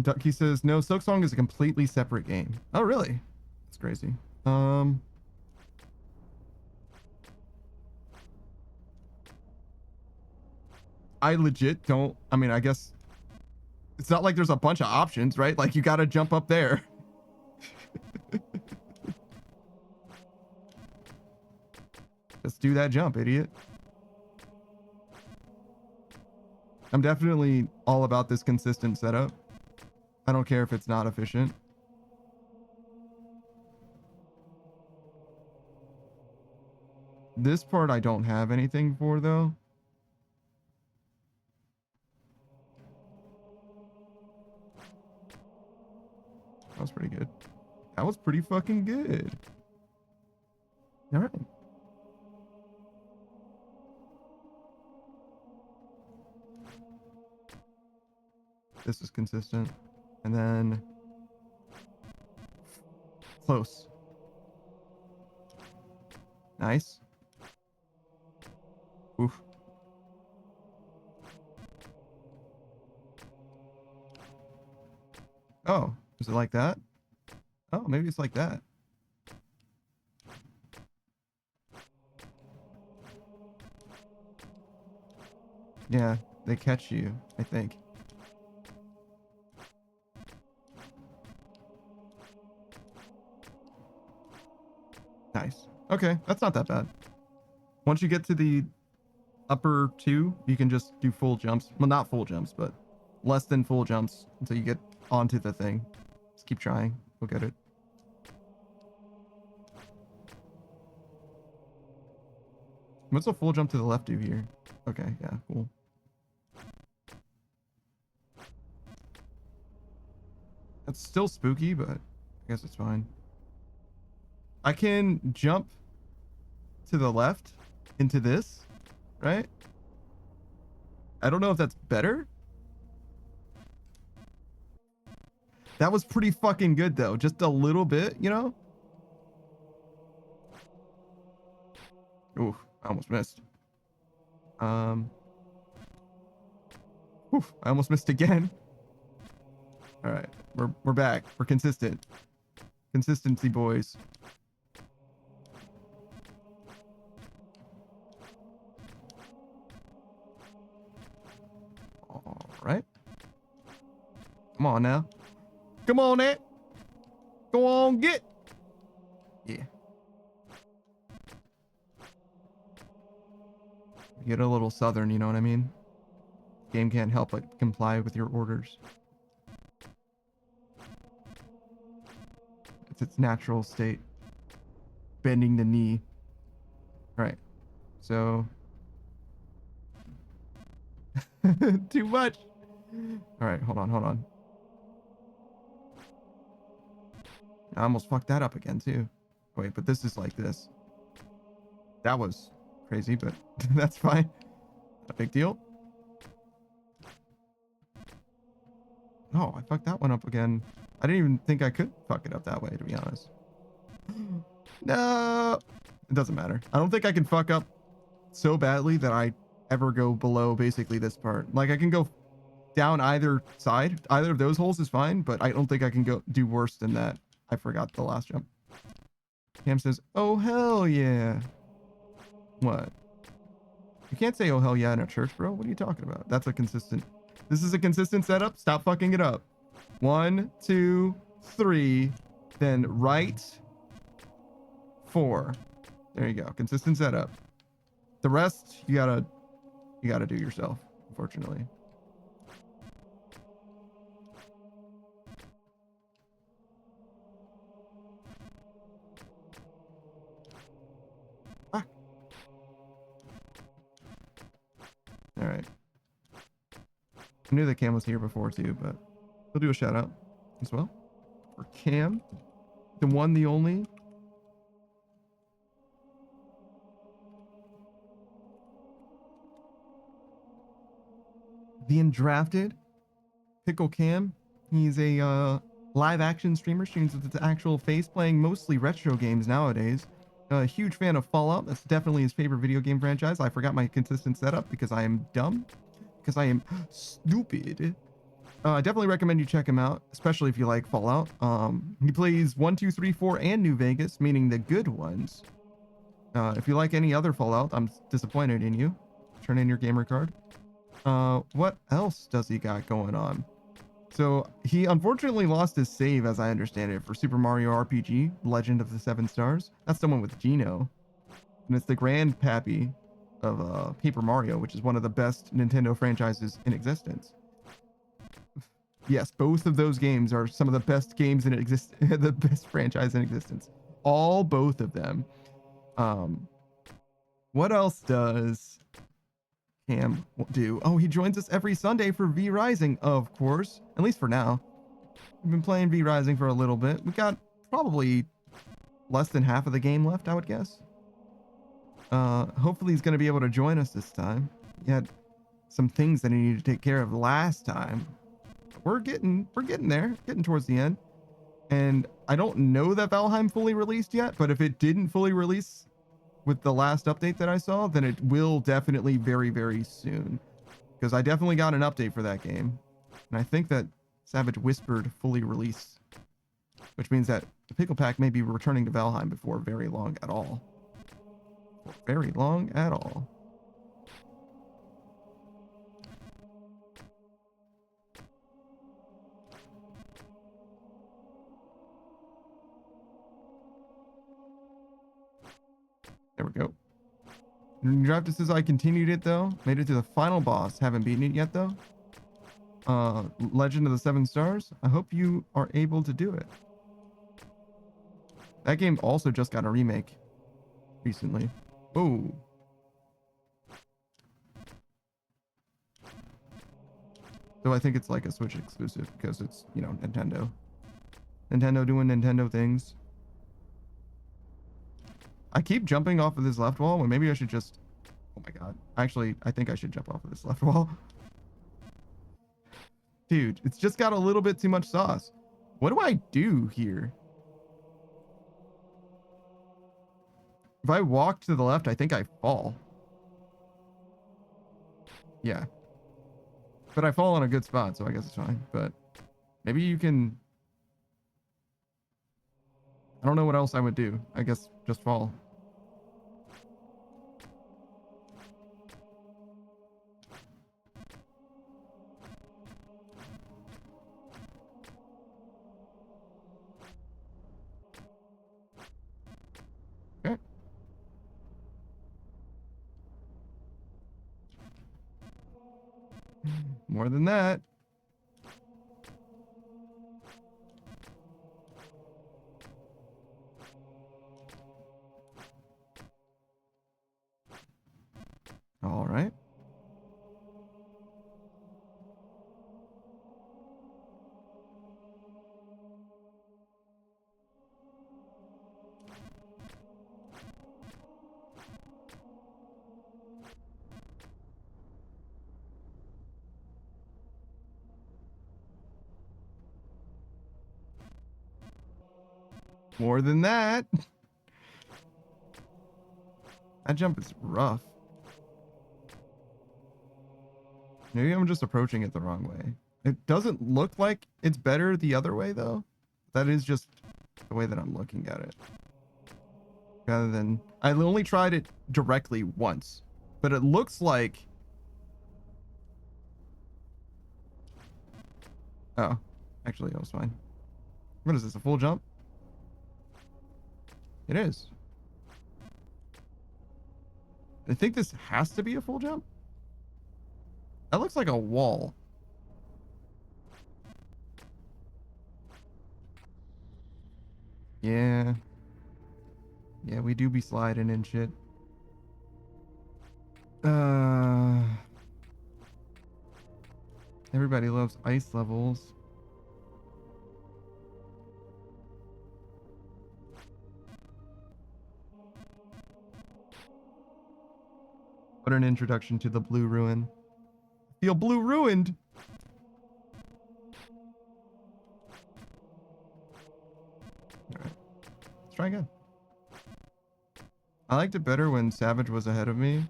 Ducky says, no, Silksong is a completely separate game. Oh, really? That's crazy. I legit don't, I mean, I guess it's not like there's a bunch of options, right? Like you got to jump up there. Just do that jump, idiot. I'm definitely all about this consistent setup. I don't care if it's not efficient. This part I don't have anything for, though. That was pretty good. That was pretty fucking good. All right. This is consistent. And then close. Nice. Oof. Oh, is it like that? Oh, maybe it's like that. Yeah, they catch you, I think. Nice. Okay, that's not that bad. Once you get to the upper two, you can just do full jumps. Well, not full jumps, but less than full jumps until you get onto the thing. Just keep trying. We'll get it. What's a full jump to the left do here? Okay, yeah, cool. It's still spooky, but I guess it's fine. I can jump to the left into this, right? I don't know if that's better. That was pretty fucking good, though. Just a little bit, you know? Ooh, I almost missed. Oof, I almost missed again. All right, we're back. We're consistent. Consistency, boys. All right. Come on now. Come on, Ed. Go on, get. Yeah. Get a little southern, you know what I mean? Game can't help but comply with your orders. It's its natural state. Bending the knee. All right. So. Too much. All right, hold on. I almost fucked that up again, too. Wait, but this is like this. That was crazy, but that's fine. Not a big deal. Oh, I fucked that one up again. I didn't even think I could fuck it up that way, to be honest. No! It doesn't matter. I don't think I can fuck up so badly that I ever go below basically this part. Like, I can go down either side. Either of those holes is fine, but I don't think I can go do worse than that. I forgot the last jump. Cam says, oh, hell yeah. What? You can't say, oh, hell yeah in a church, bro. What are you talking about? That's a consistent... This is a consistent setup. Stop fucking it up. 1, 2, 3. Then right. 4. There you go. Consistent setup. The rest, you gotta do yourself, unfortunately. Ah. All right. I knew that Cam was here before too, but we'll do a shout out as well for Cam, the one, the only. The undrafted Pickle Cam. He's a live action streamer, streams with its actual face, playing mostly retro games nowadays. A huge fan of Fallout. That's definitely his favorite video game franchise. I forgot my consistent setup because I am dumb. Because I am stupid. I definitely recommend you check him out, especially if you like Fallout. He plays 1, 2, 3, 4, and New Vegas, meaning the good ones. If you like any other Fallout, I'm disappointed in you. Turn in your gamer card. What else does he got going on? So he unfortunately lost his save, as I understand it, for Super Mario RPG, Legend of the Seven Stars. That's the one with Geno. And it's the grandpappy of Paper Mario, which is one of the best Nintendo franchises in existence. Yes, both of those games are some of the best games in the best franchise in existence. Both of them. What else does Cam do? Oh, he joins us every Sunday for V Rising, of course. At least for now. We've been playing V Rising for a little bit. We got probably less than half of the game left, I would guess. Hopefully he's going to be able to join us this time. He had some things that he needed to take care of last time. We're getting there, getting towards the end. And I don't know that Valheim fully released yet, but if it didn't fully release with the last update that I saw, then it will definitely very, very soon. Because I definitely got an update for that game. And I think that Savage whispered fully release, which means that the Pickle Pack may be returning to Valheim before very long at all. Very long at all. There we go. Drafted says I continued it though. Made it to the final boss. Haven't beaten it yet though. Legend of the Seven Stars. I hope you are able to do it. That game also just got a remake recently. Oh. So I think it's like a Switch exclusive because it's, you know, Nintendo. Nintendo doing Nintendo things. I keep jumping off of this left wall when maybe I should just... Oh my god. Actually, I think I should jump off of this left wall. Dude, it's just got a little bit too much sauce. What do I do here? If I walk to the left, I think I fall. Yeah. But I fall in a good spot, so I guess it's fine. But maybe you can... I don't know what else I would do. I guess just fall. Okay. More than that. All right. More than that. That jump is rough. Maybe I'm just approaching it the wrong way. It doesn't look like it's better the other way, though. That is just the way that I'm looking at it. Rather than... I only tried it directly once. But it looks like... Oh. Actually, it was fine. What is this, a full jump? It is. I think this has to be a full jump. That looks like a wall. Yeah. Yeah, we do be sliding and shit. Everybody loves ice levels. What an introduction to the Blue Ruin. Feel blue ruined. try again. I liked it better when Savage was ahead of me,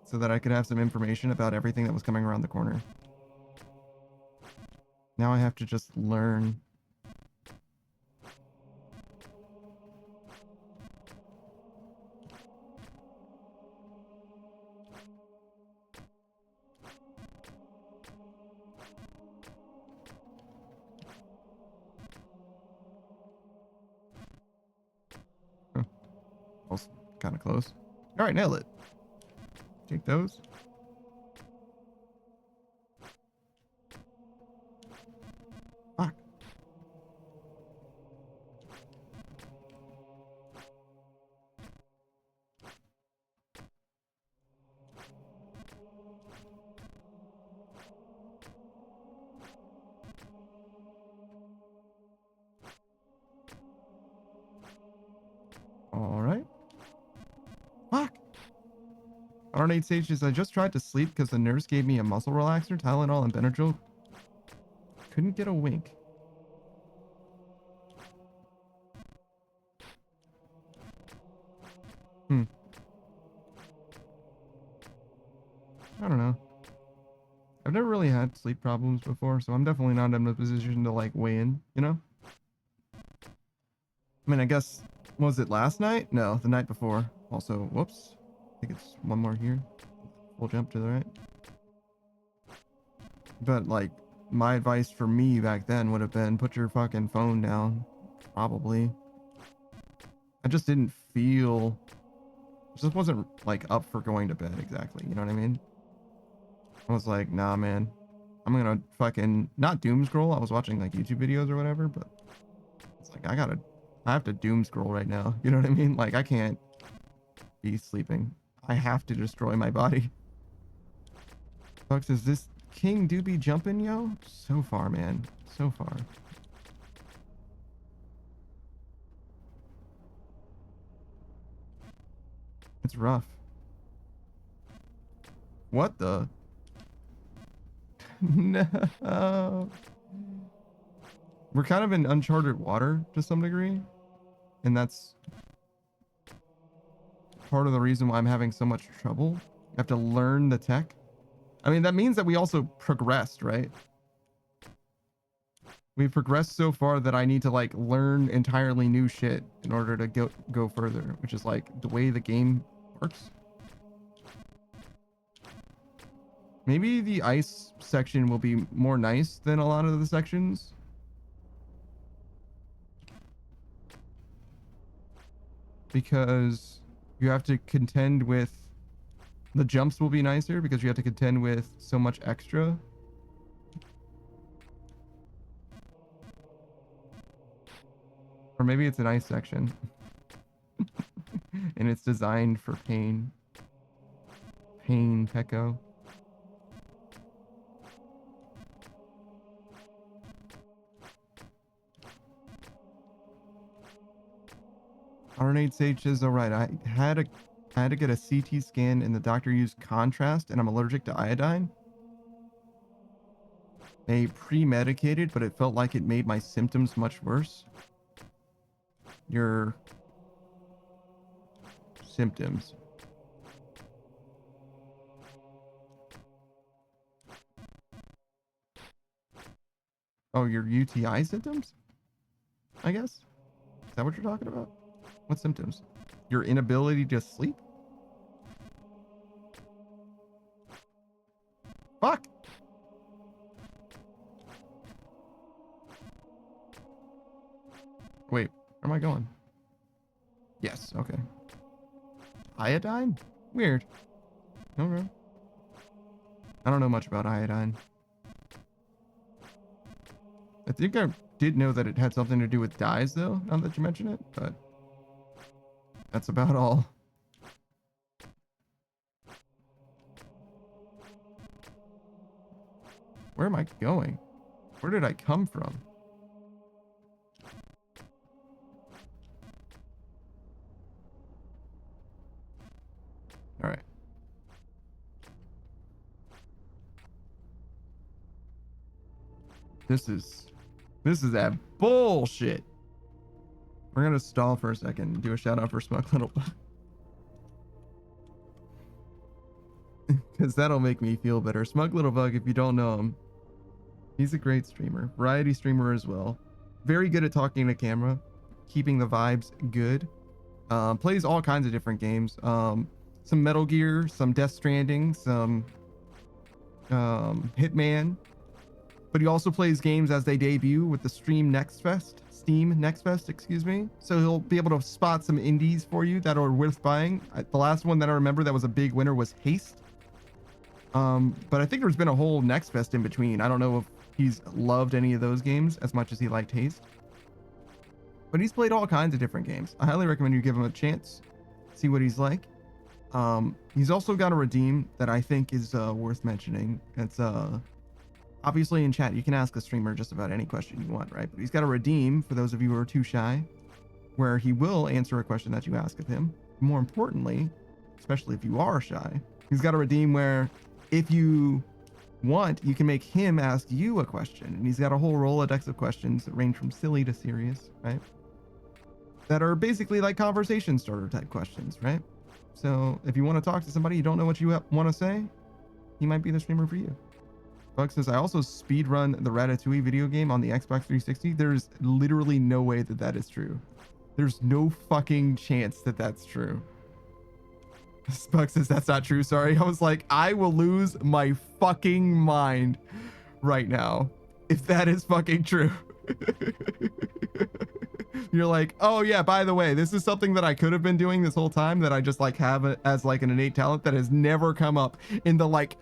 so that I could have some information about everything that was coming around the corner. Now I have to just learn. Was kind of close. All right, nail it. Take those. Fuck. All right. Fuck. R8 stages. I just tried to sleep because the nurse gave me a muscle relaxer, Tylenol, and Benadryl. Couldn't get a wink. I don't know. I've never really had sleep problems before, so I'm definitely not in a position to like weigh in, you know? I mean, I guess, was it last night? No, the night before. Also, whoops. I think it's one more here. Full jump to the right. But like, my advice for me back then would have been put your fucking phone down. Probably. I just didn't feel, just wasn't like up for going to bed exactly. You know what I mean? I was like, nah, man. I'm gonna fucking not doom scroll. I was watching like YouTube videos or whatever, but it's like I have to doom scroll right now. You know what I mean? Like I can't be sleeping. I have to destroy my body. Fuck, is this King do be jumping, yo? So far, man. So far. It's rough. What the? No. We're kind of in uncharted water to some degree. And that's part of the reason why I'm having so much trouble. I have to learn the tech. I mean, that means that we also progressed, right? We've progressed so far that I need to like learn entirely new shit in order to go further, which is like the way the game works. Maybe the ice section will be more nice than a lot of the sections. Because you have to contend with, the jumps will be nicer because you have to contend with so much extra. Or maybe it's an ice section. And it's designed for pain. Pain, Pecco. R8 Sage says, all right, I had to get a CT scan and the doctor used contrast and I'm allergic to iodine. They pre-medicated, but it felt like it made my symptoms much worse. Your symptoms. Oh, your UTI symptoms? I guess? Is that what you're talking about? What symptoms? Your inability to sleep? Fuck! Wait, where am I going? Yes, okay. Iodine? Weird. Okay. I don't know much about iodine. I think I did know that it had something to do with dyes, though, now that you mention it, but that's about all. Where am I going? Where did I come from? All right. This is that bullshit. We're gonna stall for a second and do a shout out for Smug Little Bug. Because that'll make me feel better. Smug Little Bug, if you don't know him, he's a great streamer. Variety streamer as well. Very good at talking to camera, keeping the vibes good. Plays all kinds of different games. Some Metal Gear, some Death Stranding, some Hitman. But he also plays games as they debut with the Steam Next Fest, excuse me. So he'll be able to spot some indies for you that are worth buying. The last one that I remember that was a big winner was Haste. But I think there's been a whole Next Fest in between. I don't know if he's loved any of those games as much as he liked Haste. But he's played all kinds of different games. I highly recommend you give him a chance, see what he's like. He's also got a redeem that I think is worth mentioning. It's obviously in chat you can ask a streamer just about any question you want, right? But he's got a redeem for those of you who are too shy, where he will answer a question that you ask of him. More importantly, especially if you are shy, he's got a redeem where if you want, you can make him ask you a question. And he's got a whole Rolodex of questions that range from silly to serious, right? That are basically like conversation starter type questions, right? So if you want to talk to somebody, you don't know what you want to say, he might be the streamer for you. Bug says, I also speedrun the Ratatouille video game on the Xbox 360. There's literally no way that that is true. There's no fucking chance that that's true. Bug says, that's not true. Sorry. I was like, I will lose my fucking mind right now if that is fucking true. You're like, oh yeah, by the way, this is something that I could have been doing this whole time that I just like have it as like an innate talent that has never come up in the like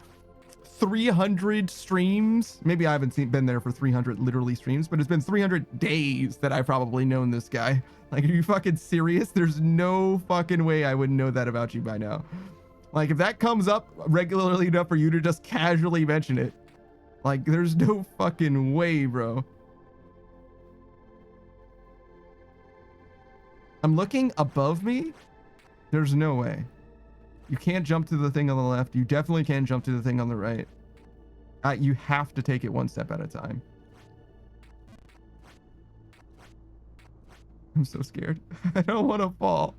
300 streams. Maybe I haven't been there for 300 literally streams, but it's been 300 days that I've probably known this guy. Like, are you fucking serious? There's no fucking way I wouldn't know that about you by now. Like, if that comes up regularly enough for you to just casually mention it, like, there's no fucking way, bro. I'm looking above me. There's no way. You can't jump to the thing on the left. You definitely can't jump to the thing on the right. You have to take it one step at a time. I'm so scared. I don't want to fall.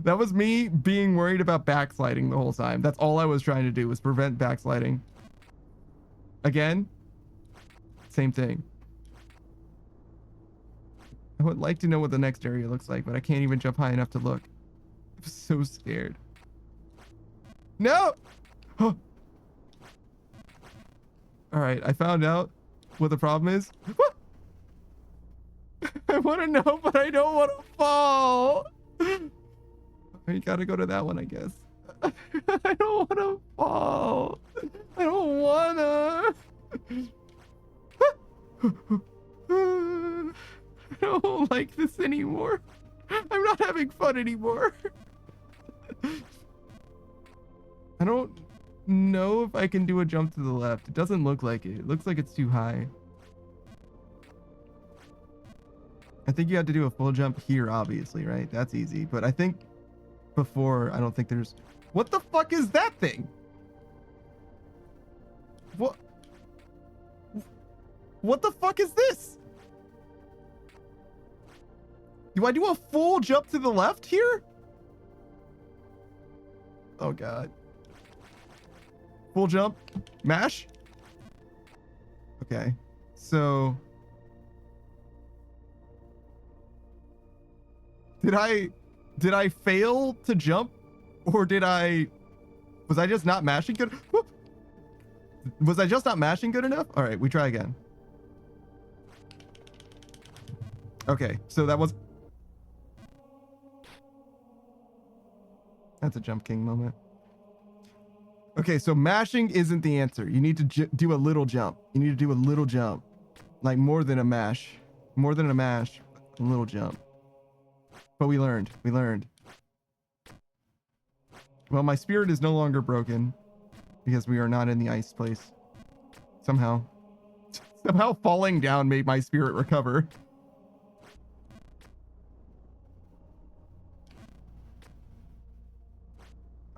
That was me being worried about backsliding the whole time. That's all I was trying to do, was prevent backsliding. Again, same thing. I would like to know what the next area looks like, but I can't even jump high enough to look. I'm so scared. No! Oh. All right, I found out what the problem is. What? I want to know, but I don't want to fall. You gotta go to that one, I guess. I don't want to fall. I don't wanna. I don't like this anymore. I'm not having fun anymore. I don't know if I can do a jump to the left. It doesn't look like it. It looks like it's too high. I think you have to do a full jump here, obviously, right? That's easy. But I think before, I don't think there's... What the fuck is that thing? What? What the fuck is this? Do I do a full jump to the left here? Oh, God. Full jump. Mash. Okay. So... Did I fail to jump? Or was I just not mashing good? Whoop. Was I just not mashing good enough? All right, we try again. Okay, so that's a Jump King moment. Okay, so mashing isn't the answer. You need to do a little jump. You need to do a little jump. Like more than a mash. More than a mash, a little jump. But we learned. We learned. Well, my spirit is no longer broken because we are not in the ice place. Somehow. Somehow falling down made my spirit recover.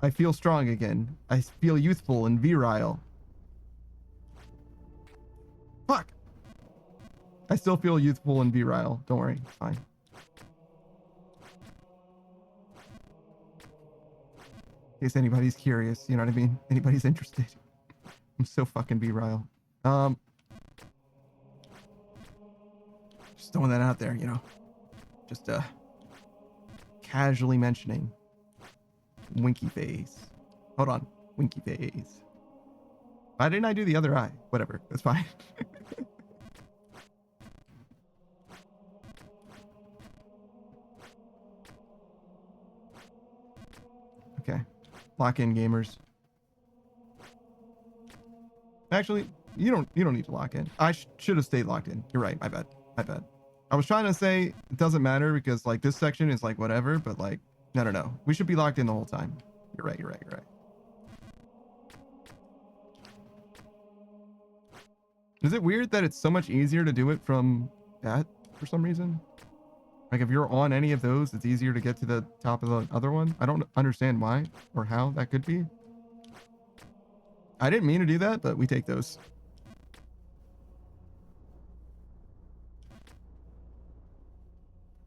I feel strong again. I feel youthful and virile. Fuck! I still feel youthful and virile. Don't worry. It's fine. case anybody's curious, you know what I mean? Anybody's interested. I'm so fucking virile. Just throwing that out there, you know. Just casually mentioning winky face. Hold on, winky face. Why didn't I do the other eye? Whatever, that's fine. Okay, lock in, gamers. Actually, you don't need to lock in. I should have stayed locked in. You're right. My bad. I was trying to say it doesn't matter because like this section is like whatever, but like no. We should be locked in the whole time. You're right. Is it weird that it's so much easier to do it from that for some reason? Like if you're on any of those, it's easier to get to the top of the other one. I don't understand why or how that could be. I didn't mean to do that, but we take those.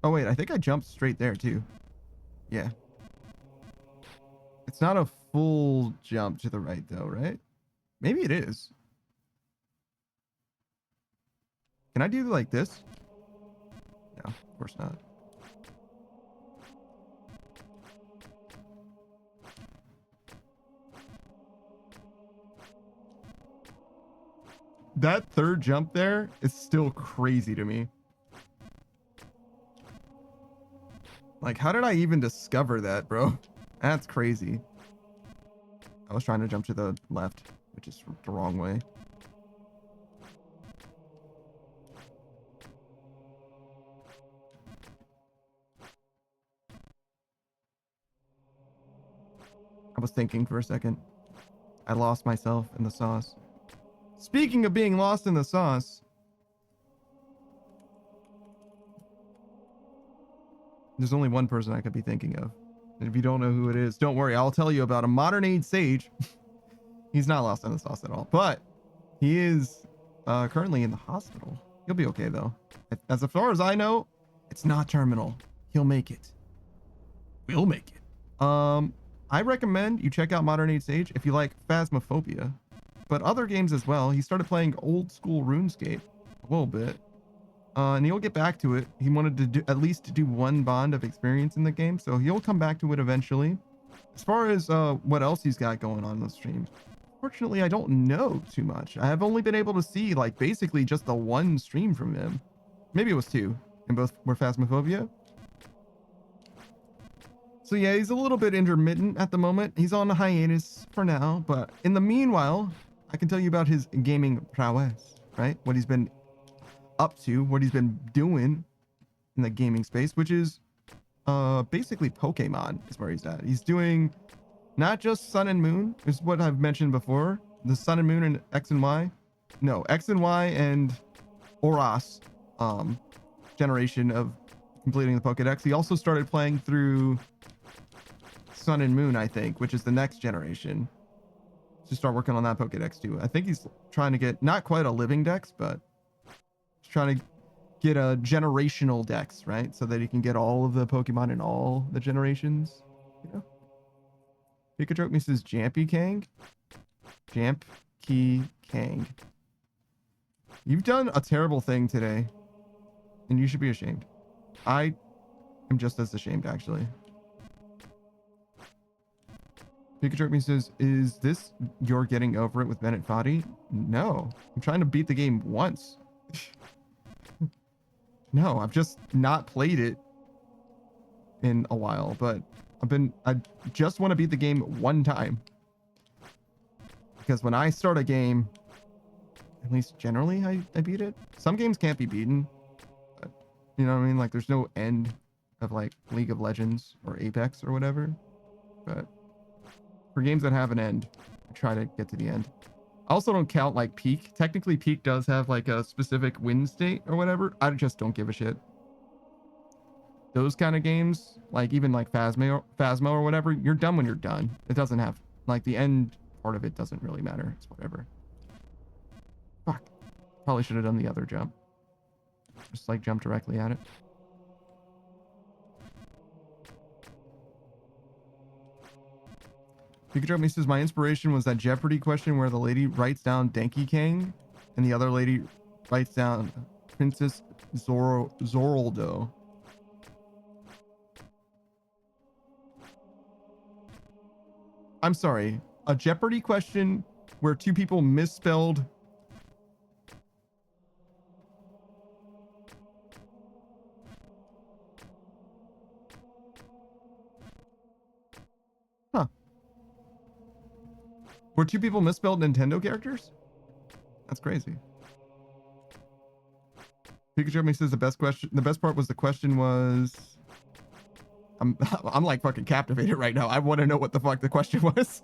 Oh wait, I think I jumped straight there too. Yeah. It's not a full jump to the right though, right? Maybe it is. Can I do like this? No, of course not. That third jump there is still crazy to me. Like, how did I even discover that, bro? That's crazy. I was trying to jump to the left, which is the wrong way. I was thinking for a second. I lost myself in the sauce. Speaking of being lost in the sauce, there's only one person I could be thinking of. And if you don't know who it is, don't worry. I'll tell you about a modern age sage. He's not lost in the sauce at all, but he is currently in the hospital. He'll be okay though. As far as I know, it's not terminal. He'll make it. We'll make it. I recommend you check out Modern Age Sage if you like Phasmophobia, but other games as well. He started playing old school RuneScape a little bit, and he'll get back to it. He wanted to do at least do one bond of experience in the game, so he'll come back to it eventually. As far as what else he's got going on the stream, fortunately, I don't know too much. I have only been able to see like basically just the one stream from him. Maybe it was two, and both were Phasmophobia. So yeah, he's a little bit intermittent at the moment. He's on a hiatus for now, but in the meanwhile, I can tell you about his gaming prowess, right? What he's been up to, what he's been doing in the gaming space, which is basically Pokemon is where he's at. He's doing not just Sun and Moon, is what I've mentioned before. The Sun and Moon and X and Y. No, X and Y and Oras generation of completing the Pokedex. He also started playing through Sun and Moon, I think, which is the next generation, to start working on that Pokedex too. I think he's trying to get not quite a living dex, but he's trying to get a generational dex, right? So that he can get all of the Pokemon in all the generations. You know? Pikachu says Jampy Kang. Jampy Kang. You've done a terrible thing today, and you should be ashamed. I am just as ashamed, actually. Pikachu says, is this you're getting over it with Bennett Foddy? No. I'm trying to beat the game once. No, I've just not played it in a while, but I just want to beat the game one time. Because when I start a game, at least generally I beat it. Some games can't be beaten. But, you know what I mean? Like there's no end of like League of Legends or Apex or whatever. But for games that have an end, I try to get to the end. I also don't count like Peak. Technically, Peak does have like a specific win state or whatever. I just don't give a shit. Those kind of games, like even like Phasmo or whatever, you're done when you're done. It doesn't have like the end part of it doesn't really matter. It's whatever. Fuck. Probably should have done the other jump. Just like jump directly at it. Pikachu me says my inspiration was that Jeopardy question where the lady writes down Denki Kang and the other lady writes down Princess Zoraldo. I'm sorry. A Jeopardy question where two people misspelled. Huh. Where two people misspelled Nintendo characters? That's crazy. Pikachu me says the best part was the question was. I'm like fucking captivated right now. I want to know what the fuck the question was.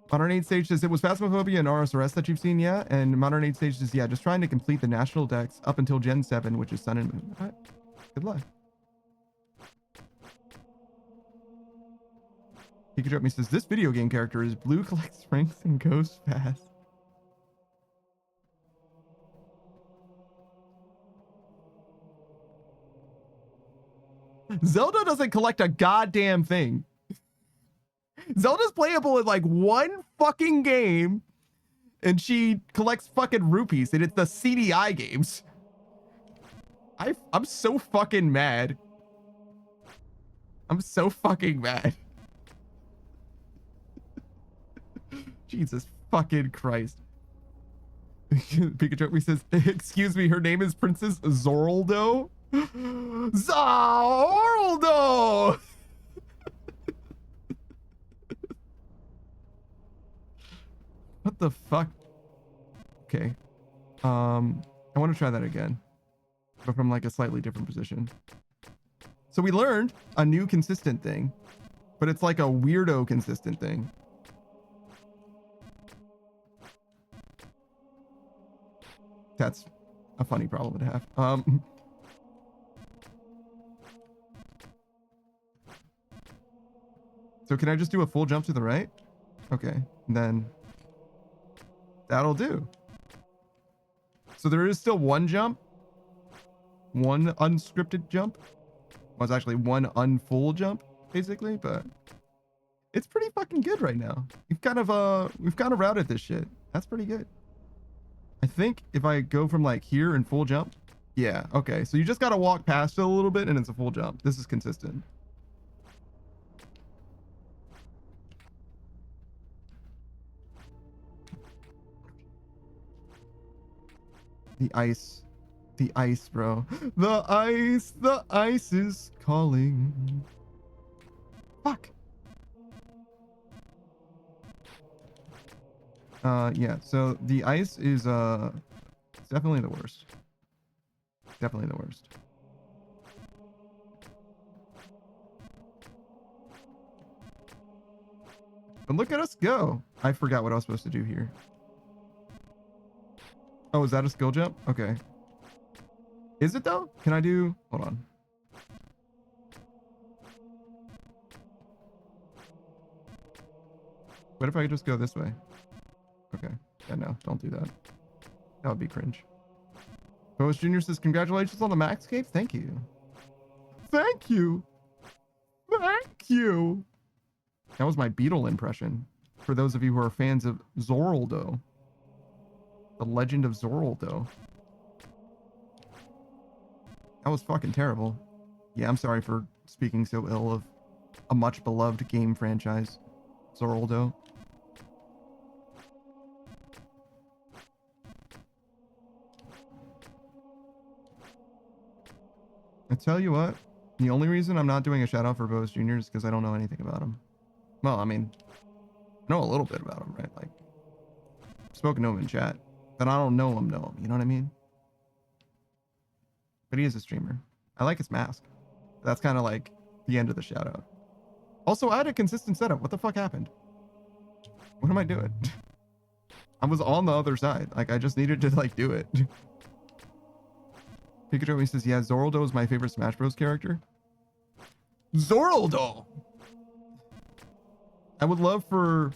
Modern Age Stage says it was Phasmophobia and RSRS that you've seen, yeah. And Modern Age Stage says, yeah, just trying to complete the national decks up until Gen 7, which is Sun and Moon. All right. Good luck. Pikachu me says this video game character is blue, collects ranks, and goes fast. Zelda doesn't collect a goddamn thing. Zelda's playable in like one fucking game and she collects fucking rupees and it's the CDI games. I'm so fucking mad. I'm so fucking mad. Jesus fucking Christ. Pikachu says, excuse me, her name is Princess Zoraldo? Zoraldo! What the fuck? Okay. I want to try that again, but from like a slightly different position. So we learned a new consistent thing, but it's like a weirdo consistent thing. That's a funny problem to have. So can I just do a full jump to the right? Okay, then that'll do. So there is still one jump, one unscripted jump. Well, it's actually one unfull jump, basically, but it's pretty fucking good right now. We've kind of routed this shit. That's pretty good. I think if I go from like here and full jump, yeah, okay. So you just gotta walk past it a little bit and it's a full jump. This is consistent. The ice, bro. The ice is calling. Fuck. Yeah, so the ice is, it's definitely the worst. Definitely the worst. But look at us go. I forgot what I was supposed to do here. Oh, is that a skill jump? Okay. Is it though? Can I do... Hold on. What if I could just go this way? Okay. Yeah, no, don't do that. That would be cringe. Boas Jr. says, congratulations on the Max Cape. Thank you. Thank you. Thank you. That was my Beetle impression. For those of you who are fans of Zoraldo. The Legend of Zoraldo. That was fucking terrible. Yeah, I'm sorry for speaking so ill of a much beloved game franchise. Zoraldo. I tell you what, the only reason I'm not doing a shout out for Boas Jr. is because I don't know anything about him. Well, I mean, I know a little bit about him, right? Like, I've spoken to him in chat, but I don't know him, you know what I mean? But he is a streamer. I like his mask. That's kind of like the end of the shout out. Also, I had a consistent setup. What the fuck happened? What am I doing? I was on the other side. Like, I just needed to, like, do it. Pikachu says, yeah, Zoraldo is my favorite Smash Bros. Character. Zoraldo! I would love for...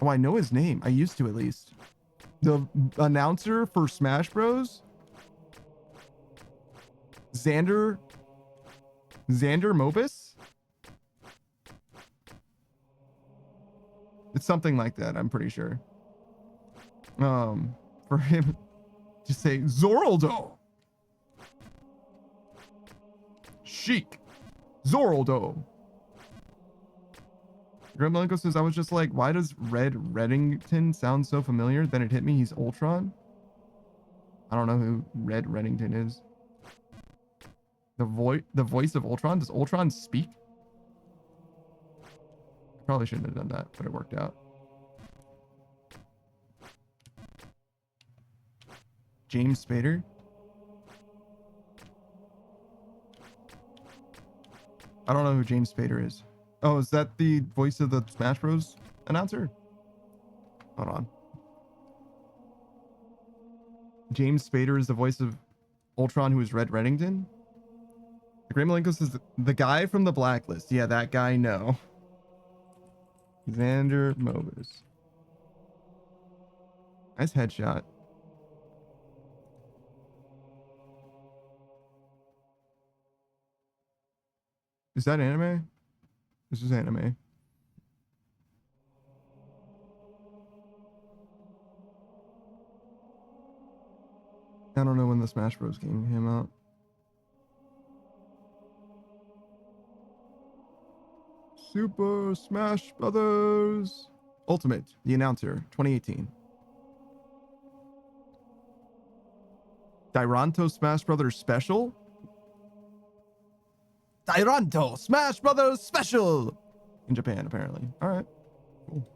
Oh, I know his name. I used to, at least. The announcer for Smash Bros. Xander Mobus? It's something like that, I'm pretty sure. For him to say Zoraldo. Chic. Zoraldo. Gremlinko says, I was just like, why does Red Reddington sound so familiar? Then it hit me, he's Ultron. I don't know who Red Reddington is. The voice of Ultron? Does Ultron speak? Probably shouldn't have done that, but it worked out. James Spader? I don't know who James Spader is. Oh, is that the voice of the Smash Bros. Announcer? Hold on. James Spader is the voice of Ultron, who is Red Reddington? The Great Malenko says the guy from the Blacklist. Yeah, that guy, no. Xander Mobius. Nice headshot. Is that anime? This is anime. I don't know when the Smash Bros. Game came out. Super Smash Brothers Ultimate, the announcer, 2018. Dairanto Smash Brothers Special? Dairanto Smash Brothers Special! In Japan, apparently. Alright. Cool.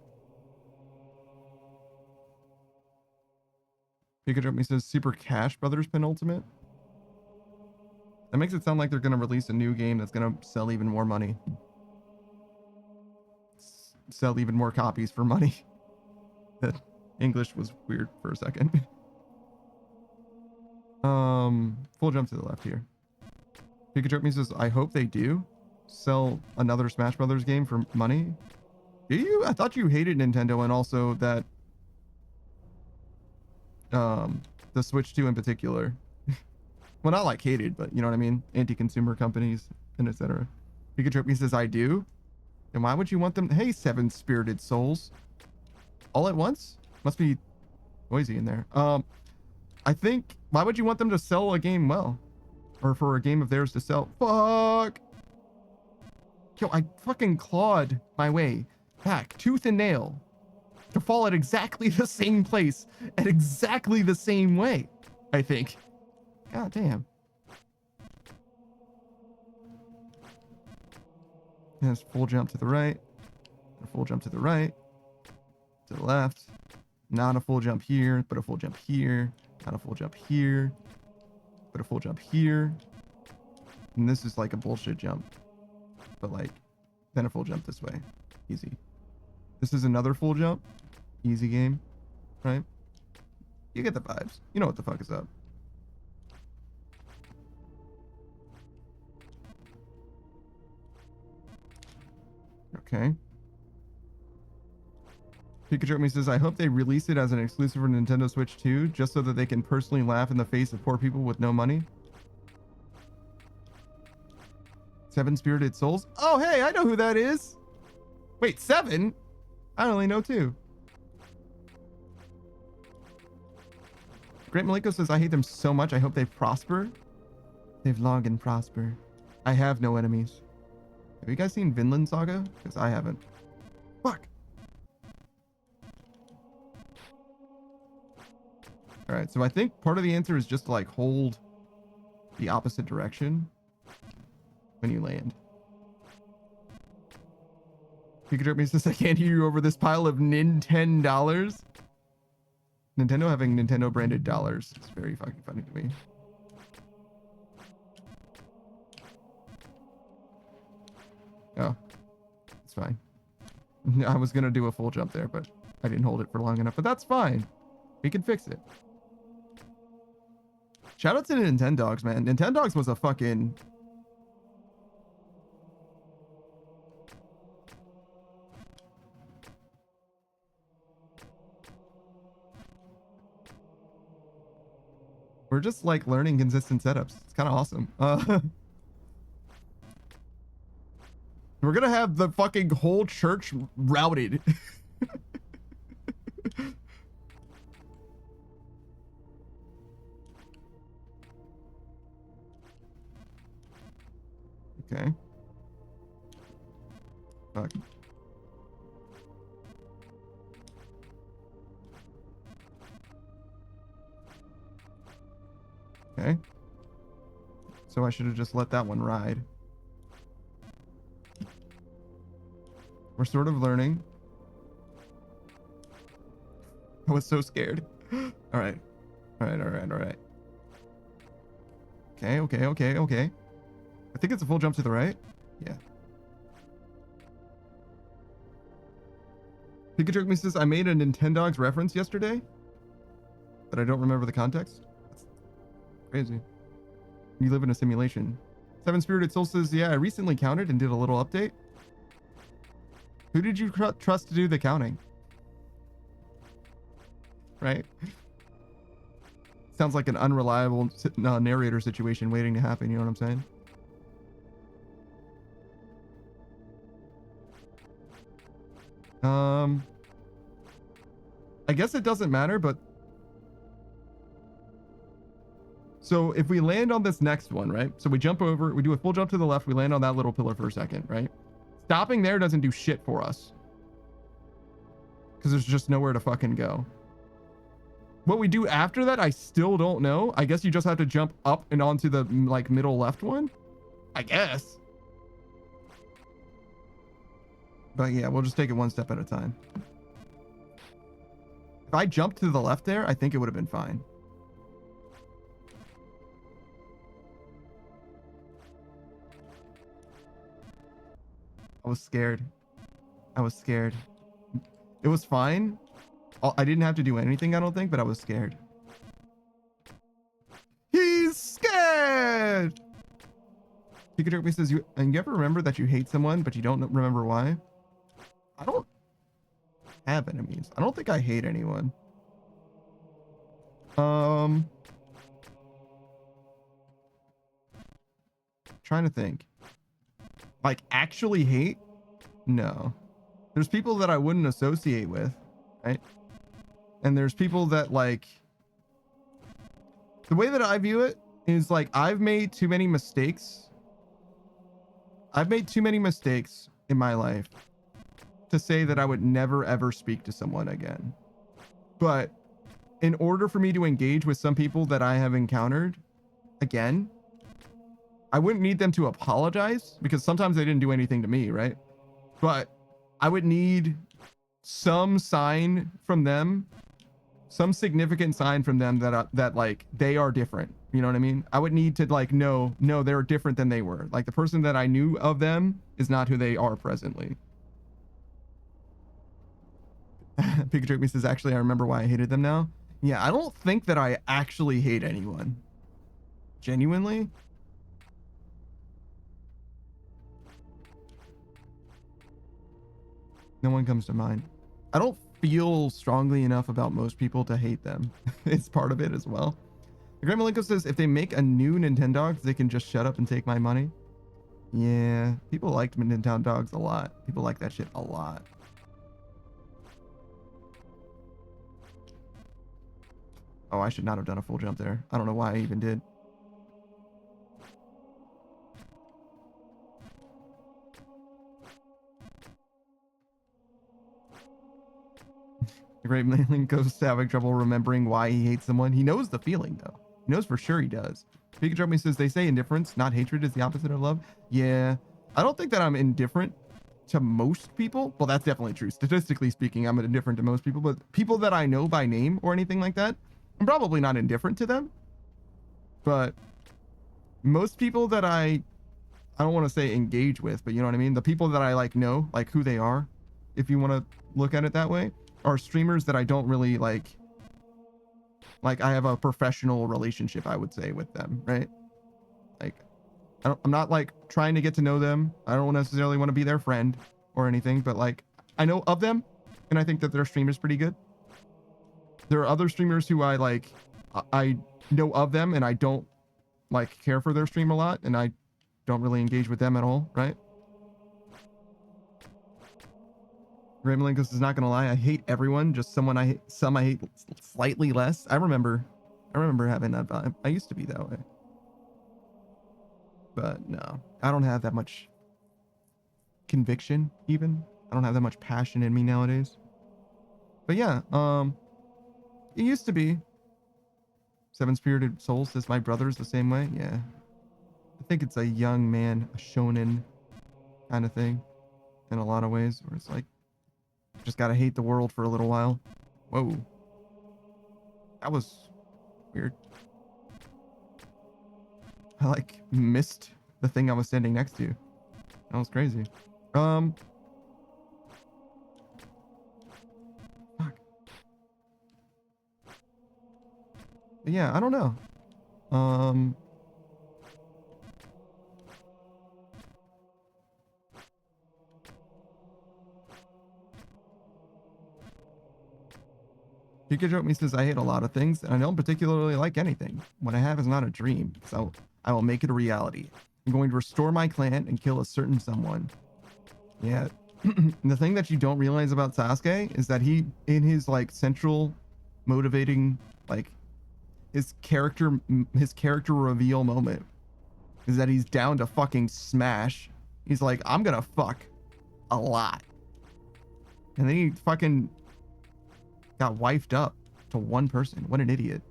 Pikachu says Super Cash Brothers Penultimate. That makes it sound like they're going to release a new game that's going to sell even more money. Sell even more copies for money. That English was weird for a second. Full jump to the left here. Pikachu says, I hope they do sell another Smash Brothers game for money. Do you? I thought you hated Nintendo and also that the Switch 2 in particular. Well, not like hated, but you know what I mean? Anti-consumer companies and etc. Pikachu says, I do. And why would you want them? Hey, Seven Spirited Souls. All at once? Must be noisy in there. I think, why would you want them to sell a game well? Or for a game of theirs to sell? Fuck! Yo, I fucking clawed my way back, tooth and nail, to fall at exactly the same place, at exactly the same way, I think. God damn. Yes, full jump to the right, a full jump to the right, to the left, not a full jump here, but a full jump here, not a full jump here, but a full jump here, and this is like a bullshit jump, but like, then a full jump this way, easy. This is another full jump, easy game, right? You get the vibes, you know what the fuck is up. Okay. Pikachu says, I hope they release it as an exclusive for Nintendo Switch 2, just so that they can personally laugh in the face of poor people with no money. Seven Spirited Souls? Oh, hey, I know who that is. Wait, Seven? I only know two. Great Maliko says, I hate them so much. I hope they prosper. They've long and prosper. I have no enemies. Have you guys seen Vinland Saga? Because I haven't. Fuck. Alright, so I think part of the answer is just to like hold the opposite direction when you land. Pikachu says, I can't hear you over this pile of Nintendo. Nintendo having Nintendo branded dollars. It's very fucking funny to me. Oh, it's fine. I was gonna do a full jump there, but I didn't hold it for long enough. But that's fine. We can fix it. Shout out to Nintendogs, man. Nintendogs was a fucking... We're just like learning consistent setups. It's kind of awesome. We're gonna have the fucking whole church routed Okay. Fuck. Okay. So I should have just let that one ride. We're sort of learning. I was so scared. All right. All right, all right, all right. Okay, okay, okay, okay. I think it's a full jump to the right. Yeah. Pikachu me says, I made a Nintendogs reference yesterday, but I don't remember the context. That's crazy. You live in a simulation. Seven Spirited Soul says, yeah, I recently counted and did a little update. Who did you trust to do the counting? Right? Sounds like an unreliable narrator situation waiting to happen, you know what I'm saying? I guess it doesn't matter, but so if we land on this next one, right? So we jump over, we do a full jump to the left, we land on that little pillar for a second, right? Stopping there doesn't do shit for us because there's just nowhere to fucking go. What we do after that, I still don't know. I guess you just have to jump up and onto the like middle left one, I guess. But yeah, we'll just take it one step at a time. If I jumped to the left there, I think it would have been fine. I was scared. I was scared. It was fine. I didn't have to do anything, I don't think, but I was scared. He's scared! Pikachu says, you ever remember that you hate someone, but you don't remember why? I don't have enemies. I don't think I hate anyone. Trying to think. Like, actually hate? No. There's people that I wouldn't associate with, right? And there's people that, like, the way that I view it is like, I've made too many mistakes. I've made too many mistakes in my life to say that I would never ever speak to someone again. But in order for me to engage with some people that I have encountered again, I wouldn't need them to apologize because sometimes they didn't do anything to me, right? But I would need some sign from them, some significant sign from them that like they are different. You know what I mean? I would need to like know, no, they're different than they were. Like the person that I knew of them is not who they are presently. Pikachu says, actually, I remember why I hated them now. Yeah, I don't think that I actually hate anyone. Genuinely. No one comes to mind. I don't feel strongly enough about most people to hate them. It's part of it as well. The Grandma Linko says, if they make a new Nintendogs, they can just shut up and take my money. Yeah, people liked Nintendogs a lot. People like that shit a lot. Oh, I should not have done a full jump there. I don't know why I even did. The Great Mailing goes to having trouble remembering why he hates someone. He knows the feeling, though. He knows for sure he does. Pikachu says, they say indifference, not hatred, is the opposite of love. Yeah. I don't think that I'm indifferent to most people. Well, that's definitely true. Statistically speaking, I'm indifferent to most people. But people that I know by name or anything like that, I'm probably not indifferent to them. But most people that I don't want to say engage with, but you know what I mean? The people that I like know, like who they are, if you want to look at it that way, are streamers that I don't really like I have a professional relationship, I would say, with them, right? Like, I'm not like trying to get to know them. I don't necessarily want to be their friend or anything, but like, I know of them and I think that their stream is pretty good. There are other streamers who I like, I know of them and I don't like care for their stream a lot and I don't really engage with them at all, right? Ramelinkos is not gonna lie, I hate everyone, just some I hate slightly less. I remember having that vibe. I used to be that way. But no, I don't have that much conviction even. I don't have that much passion in me nowadays. But yeah, it used to be. Seven Spirited Souls says my brother's the same way. Yeah. I think it's a young man, a shonen kind of thing in a lot of ways, where it's like, just gotta hate the world for a little while. Whoa. That was weird. I like missed the thing I was standing next to. That was crazy. Fuck. But yeah, I don't know. Pikachu me says I hate a lot of things, and I don't particularly like anything. What I have is not a dream, so I will make it a reality. I'm going to restore my clan and kill a certain someone. Yeah. The thing that you don't realize about Sasuke is that he, in his like central motivating, like his character reveal moment, is that he's down to fucking smash. He's like, I'm gonna fuck a lot. And then he fucking got wifed up to one person. What an idiot.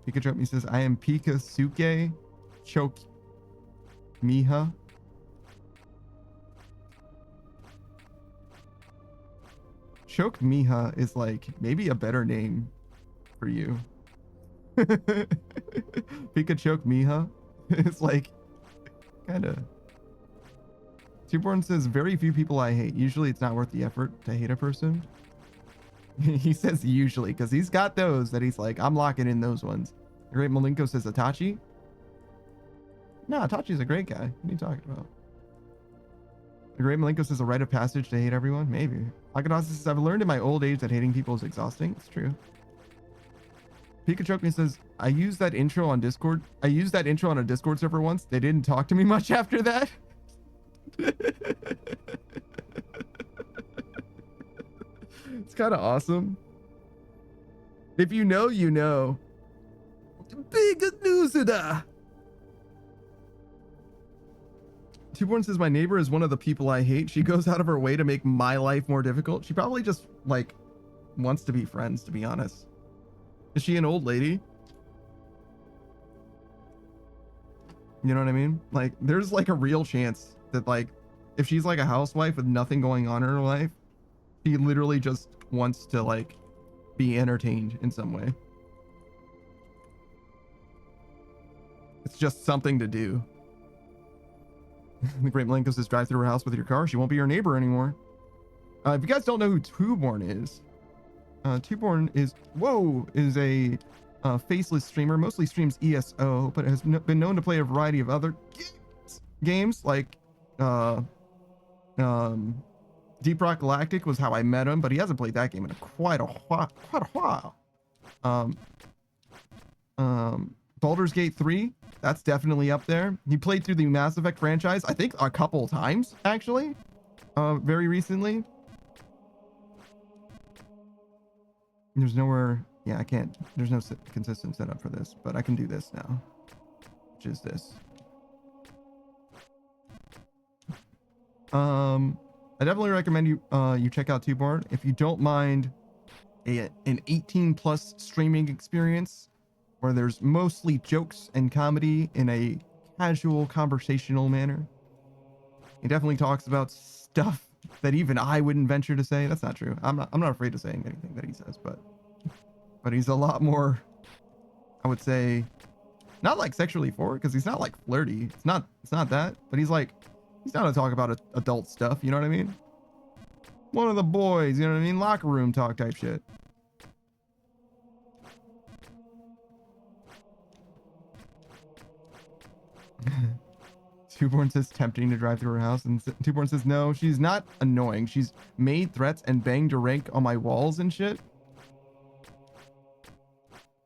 Pikachu me says, I am Pikasuke Choke Miha. Choke Miha is like maybe a better name for you. Pikachu Miha is like kind of. Twoborn says, very few people I hate. Usually it's not worth the effort to hate a person. He says usually because he's got those that he's like, I'm locking in those ones. The Great Malenko says Itachi. No, Itachi's a great guy. What are you talking about? The Great Malenko says a rite of passage to hate everyone. Maybe. Akadasa says, I've learned in my old age that hating people is exhausting. It's true. Pikachu says, I used that intro on Discord. I used that intro on a Discord server once. They didn't talk to me much after that. It's kind of awesome. If you know, you know. Big news da. Twoborn says my neighbor is one of the people I hate. She goes out of her way to make my life more difficult. She probably just like wants to be friends, to be honest. Is she an old lady? You know what I mean? Like there's like a real chance that like if she's like a housewife with nothing going on in her life, she literally just wants to like be entertained in some way. It's just something to do. The Great Malenko says drive through her house with your car. She won't be your neighbor anymore. If you guys don't know who Twoborn is, Twoborn is a faceless streamer, mostly streams ESO, but has been known to play a variety of other games like Deep Rock Galactic was how I met him, but he hasn't played that game in quite a while. Baldur's Gate 3, that's definitely up there. He played through the Mass Effect franchise, I think a couple times actually, very recently. There's nowhere, yeah, I can't, there's no consistent setup for this, but I can do this now, which is this. I definitely recommend you you check out Twoborn if you don't mind an 18+ streaming experience where there's mostly jokes and comedy in a casual conversational manner. He definitely talks about stuff that even I wouldn't venture to say. That's not true. I'm not afraid of saying anything that he says, but he's a lot more, I would say, not like sexually forward because he's not like flirty. It's not that, but he's down to talk about adult stuff, you know what I mean? One of the boys, you know what I mean? Locker room talk type shit. Twoborn says tempting to drive through her house, and Twoborn says no, she's not annoying. She's made threats and banged a rank on my walls and shit.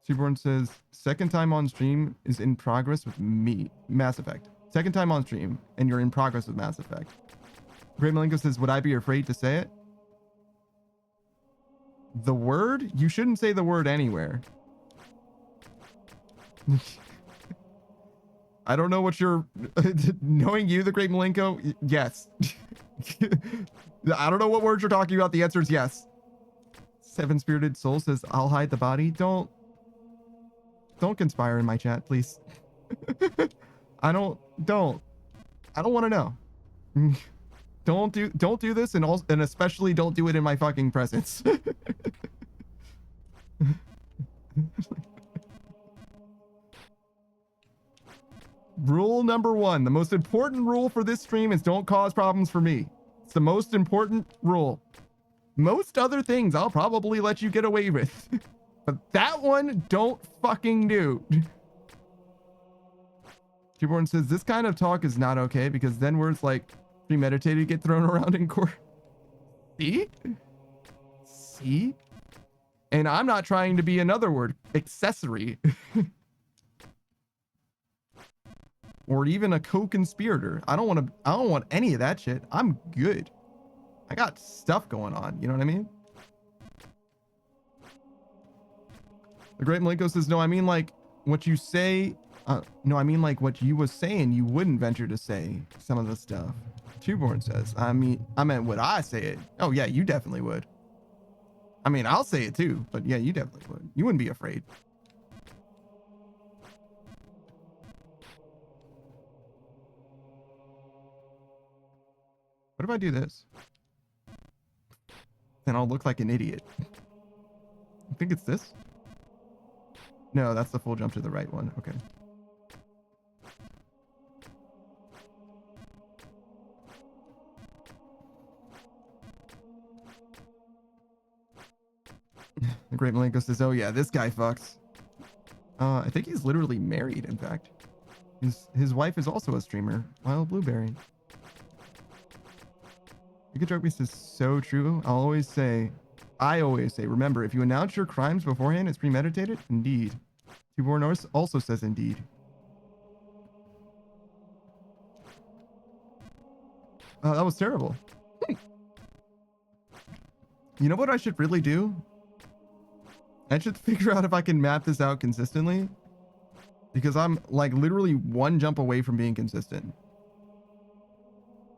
Twoborn says second time on stream is in progress with me. Mass Effect. Second time on stream, and you're in progress with Mass Effect. Great Malenko says, would I be afraid to say it? The word? You shouldn't say the word anywhere. I don't know what you're knowing you, the great Malenko. Yes. I don't know what words you're talking about. The answer is yes. Seven Spirited Soul says, I'll hide the body. Don't conspire in my chat, please. I don't want to know. Don't do this, and especially don't do it in my fucking presence. Rule number 1, the most important rule for this stream is don't cause problems for me. It's the most important rule. Most other things I'll probably let you get away with. But that one, don't fucking do. Keyboard says, this kind of talk is not okay because then words like premeditated get thrown around in court. See? See? And I'm not trying to be another word, accessory. Or even a co-conspirator. I don't want any of that shit. I'm good. I got stuff going on. You know what I mean? The Great Malenko says, no, I mean like what you say. No, I mean like what you was saying. You wouldn't venture to say some of the stuff. Twoborn says, I meant would I say it? Oh yeah, you definitely would. I mean, I'll say it too, but yeah, you definitely would. You wouldn't be afraid. What if I do this? Then I'll look like an idiot. I think it's this. No, that's the full jump to the right one. Okay. The Great Malenko says, oh yeah, this guy fucks. I think he's literally married, in fact. His wife is also a streamer, Wild Blueberry. You could joke me is so true. I always say, remember, if you announce your crimes beforehand, it's premeditated. Indeed. Tuborn also says indeed. Oh, that was terrible. You know what I should really do? I should figure out if I can map this out consistently. Because I'm like literally one jump away from being consistent.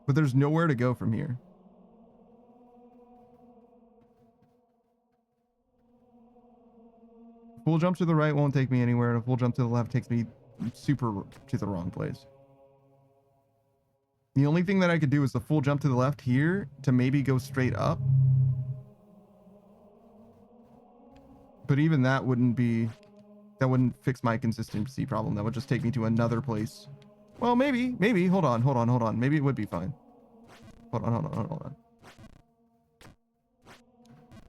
But there's nowhere to go from here. Full jump to the right won't take me anywhere, and a full jump to the left takes me super to the wrong place. The only thing that I could do is the full jump to the left here to maybe go straight up. But even that wouldn't fix my consistency problem. That would just take me to another place. Well, maybe, hold on. Maybe it would be fine. Hold on.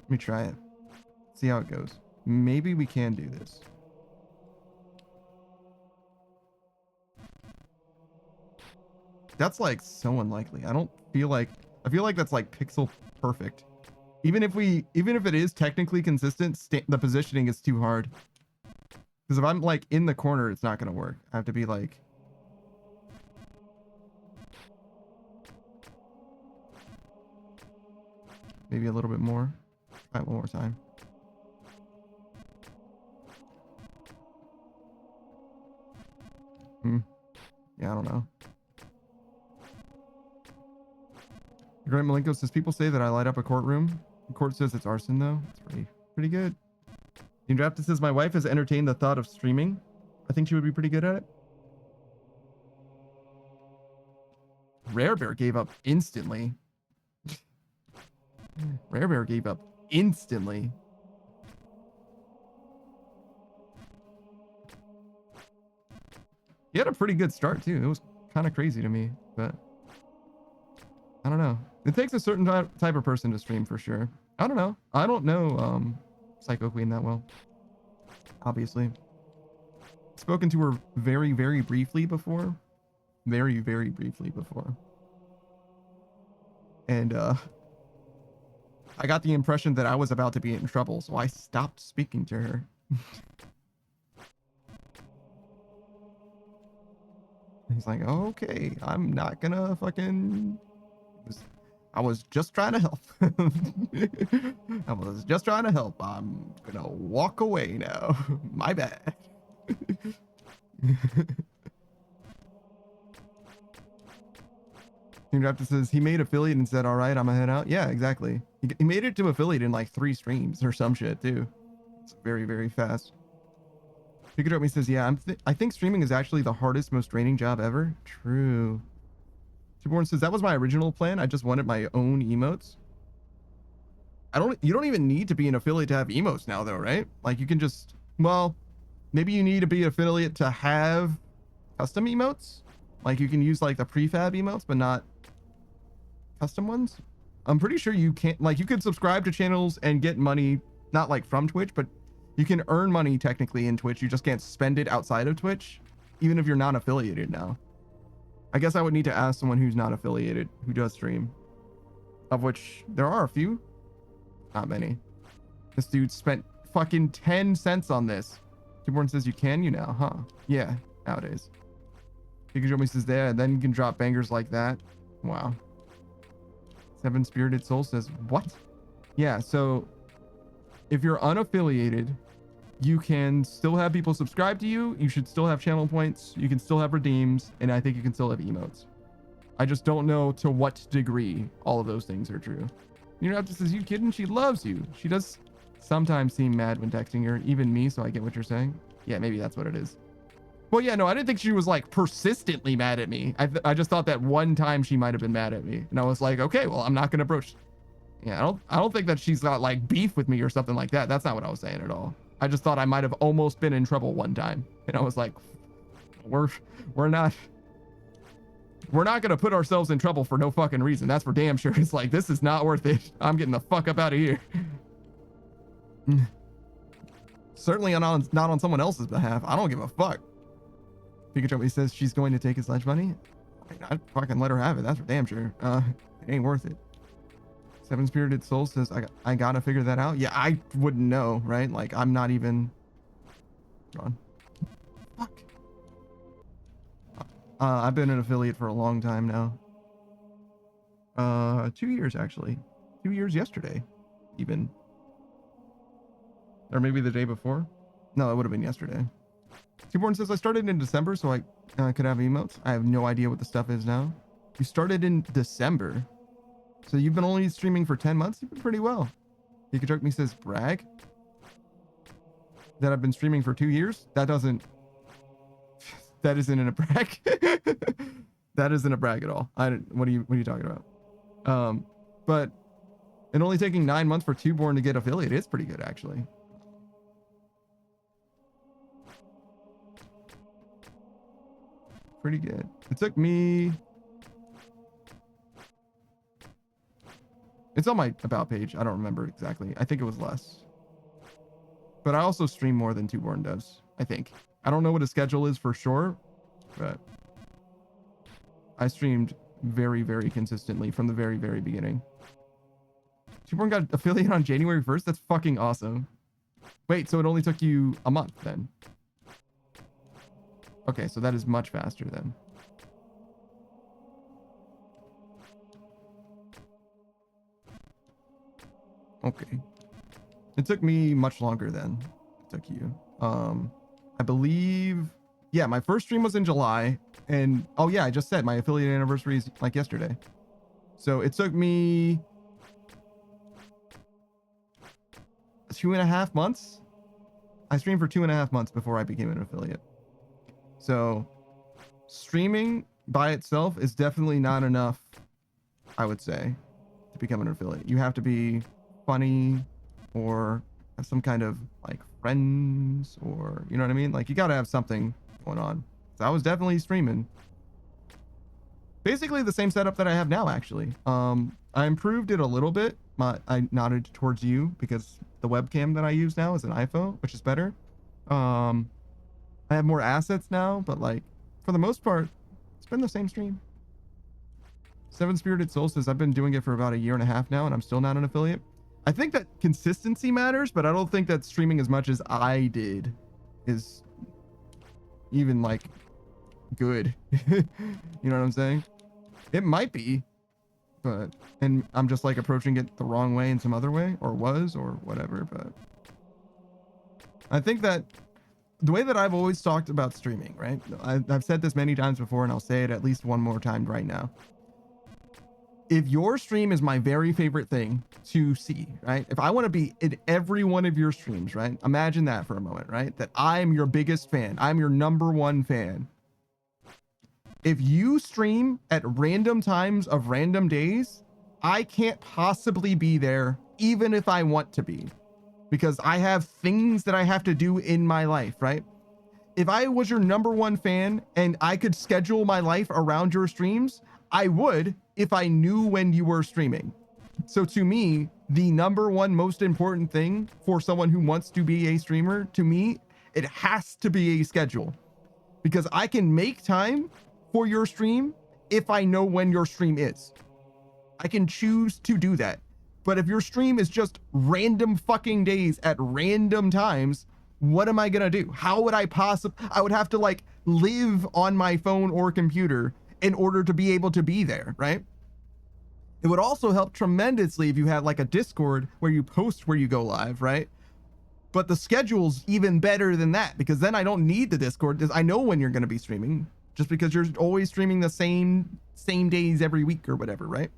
Let me try it. See how it goes. Maybe we can do this. That's like so unlikely. I feel like that's like pixel perfect. Even if it is technically consistent, the positioning is too hard. Because if I'm like in the corner, it's not going to work. I have to be like... maybe a little bit more. Try it one more time. Yeah, I don't know. Grant Malenko says, people say that I light up a courtroom. The court says it's arson, though. It's pretty good. Team Draft says, my wife has entertained the thought of streaming. I think she would be pretty good at it. Rare Bear gave up instantly. Rare Bear gave up instantly. He had a pretty good start, too. It was kind of crazy to me, but I don't know. It takes a certain type of person to stream for sure. I don't know. I don't know Psycho Queen that well, obviously. Spoken to her very, very briefly before. Very, very briefly before. And I got the impression that I was about to be in trouble, so I stopped speaking to her. He's like, okay, I'm not gonna fucking... I was just trying to help. I was just trying to help. I'm gonna walk away now. My bad. Raptor says he made affiliate and said, all right, I'm gonna head out. Yeah, exactly. He made it to affiliate in like 3 streams or some shit too. It's very, very fast. Pikachu says, yeah, I think streaming is actually the hardest, most draining job ever. True. Tiborn says, that was my original plan. I just wanted my own emotes. You don't even need to be an affiliate to have emotes now though, right? Like you can just, well, maybe you need to be an affiliate to have custom emotes. Like you can use like the prefab emotes, but not custom ones. I'm pretty sure you can't, like you could subscribe to channels and get money, not like from Twitch, but you can earn money technically in Twitch. You just can't spend it outside of Twitch, even if you're not affiliated now. I guess I would need to ask someone who's not affiliated, who does stream, of which there are a few. Not many. This dude spent fucking 10 cents on this. Tiborn says, you can, you now, huh? Yeah, nowadays. Pikachu says, there, then you can drop bangers like that. Wow. Seven Spirited Soul says, what? Yeah, so if you're unaffiliated, you can still have people subscribe to you. You should still have channel points. You can still have redeems. And I think you can still have emotes. I just don't know to what degree all of those things are true. You know, just says, you kidding? She loves you. She does sometimes seem mad when texting her, even me. So I get what you're saying. Yeah, maybe that's what it is. Well, yeah, no, I didn't think she was like persistently mad at me. I just thought that one time she might have been mad at me. And I was like, okay, well, I'm not going to broach. Yeah, I don't think that she's got like beef with me or something like that. That's not what I was saying at all. I just thought I might have almost been in trouble one time. And I was like, we're not gonna put ourselves in trouble for no fucking reason. That's for damn sure. It's like, this is not worth it. I'm getting the fuck up out of here. Certainly not on someone else's behalf. I don't give a fuck. Pikachu says she's going to take his lunch money. I'd fucking let her have it. That's for damn sure. It ain't worth it. Seven Spirited Soul says, I gotta figure that out. Yeah, I wouldn't know, right? Like, I'm not even... Hold on. Fuck. I've been an affiliate for a long time now. 2 years, actually. 2 years yesterday, even. Or maybe the day before. No, it would have been yesterday. Seaborn says, I started in December, so I could have emotes. I have no idea what the stuff is now. You started in December. So you've been only streaming for 10 months? You've been pretty well. Pikachu says, brag? That I've been streaming for 2 years? That isn't a brag. That isn't a brag at all. What are you talking about? But and only taking 9 months for Twoborn to get affiliate is pretty good, actually. Pretty good. It took me... It's on my about page. I don't remember exactly. I think it was less. But I also stream more than Twoborn does, I think. I don't know what his schedule is for sure, but I streamed very, very consistently from the very, very beginning. Twoborn got affiliate on January 1st? That's fucking awesome. Wait, so it only took you a month then? Okay, so that is much faster then. Okay. It took me much longer than it took you. I believe, yeah, my first stream was in July, and oh yeah, I just said my affiliate anniversary is like yesterday. So it took me 2.5 months. I streamed for 2.5 months before I became an affiliate. So streaming by itself is definitely not enough, I would say, to become an affiliate. You have to be funny or have some kind of like friends, or you know what I mean? Like you gotta have something going on. So I was definitely streaming. Basically the same setup that I have now, actually. I improved it a little bit. I nodded towards you because the webcam that I use now is an iPhone, which is better. I have more assets now, but like for the most part, it's been the same stream. Seven Spirited Soul says, I've been doing it for about 1.5 years now and I'm still not an affiliate. I think that consistency matters, but I don't think that streaming as much as I did is even like good. You know what I'm saying? It might be, but, and I'm just like approaching it the wrong way in some other way, or was, or whatever. But I think that the way that I've always talked about streaming, right? I've said this many times before and I'll say it at least one more time right now. if your stream is my very favorite thing to see, right? If I want to be in every one of your streams, right? Imagine that for a moment, right? That I'm your biggest fan. I'm your number one fan. If you stream at random times of random days, I can't possibly be there even if I want to be, because I have things that I have to do in my life, right? If I was your number one fan and I could schedule my life around your streams, I would if I knew when you were streaming. So to me, the number one most important thing for someone who wants to be a streamer, to me, it has to be a schedule, because I can make time for your stream if I know when your stream is. I can choose to do that. But if your stream is just random fucking days at random times, what am I gonna do? How would I I would have to like live on my phone or computer in order to be able to be there, right? It would also help tremendously if you had like a Discord where you post where you go live, right? But the schedule's even better than that, because then I don't need the Discord, because I know when you're gonna be streaming, just because you're always streaming the same days every week or whatever, right?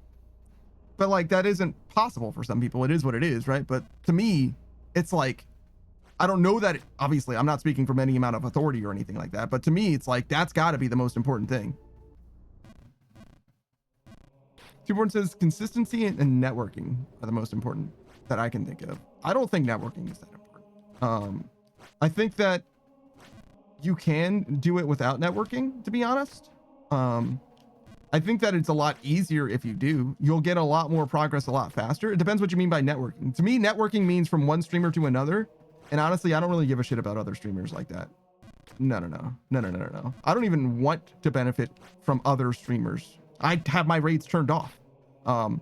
But like that isn't possible for some people. It is what it is, right? But to me, it's like, I don't know that obviously I'm not speaking from any amount of authority or anything like that, but to me, it's like, that's gotta be the most important thing. Tuborn says consistency and networking are the most important that I can think of. I don't think networking is that important. I think that you can do it without networking, to be honest. I think that it's a lot easier if you do. You'll get a lot more progress a lot faster. It depends what you mean by networking. To me, networking means from one streamer to another. And honestly, I don't really give a shit about other streamers like that. No. I don't even want to benefit from other streamers. I have my rates turned off. Not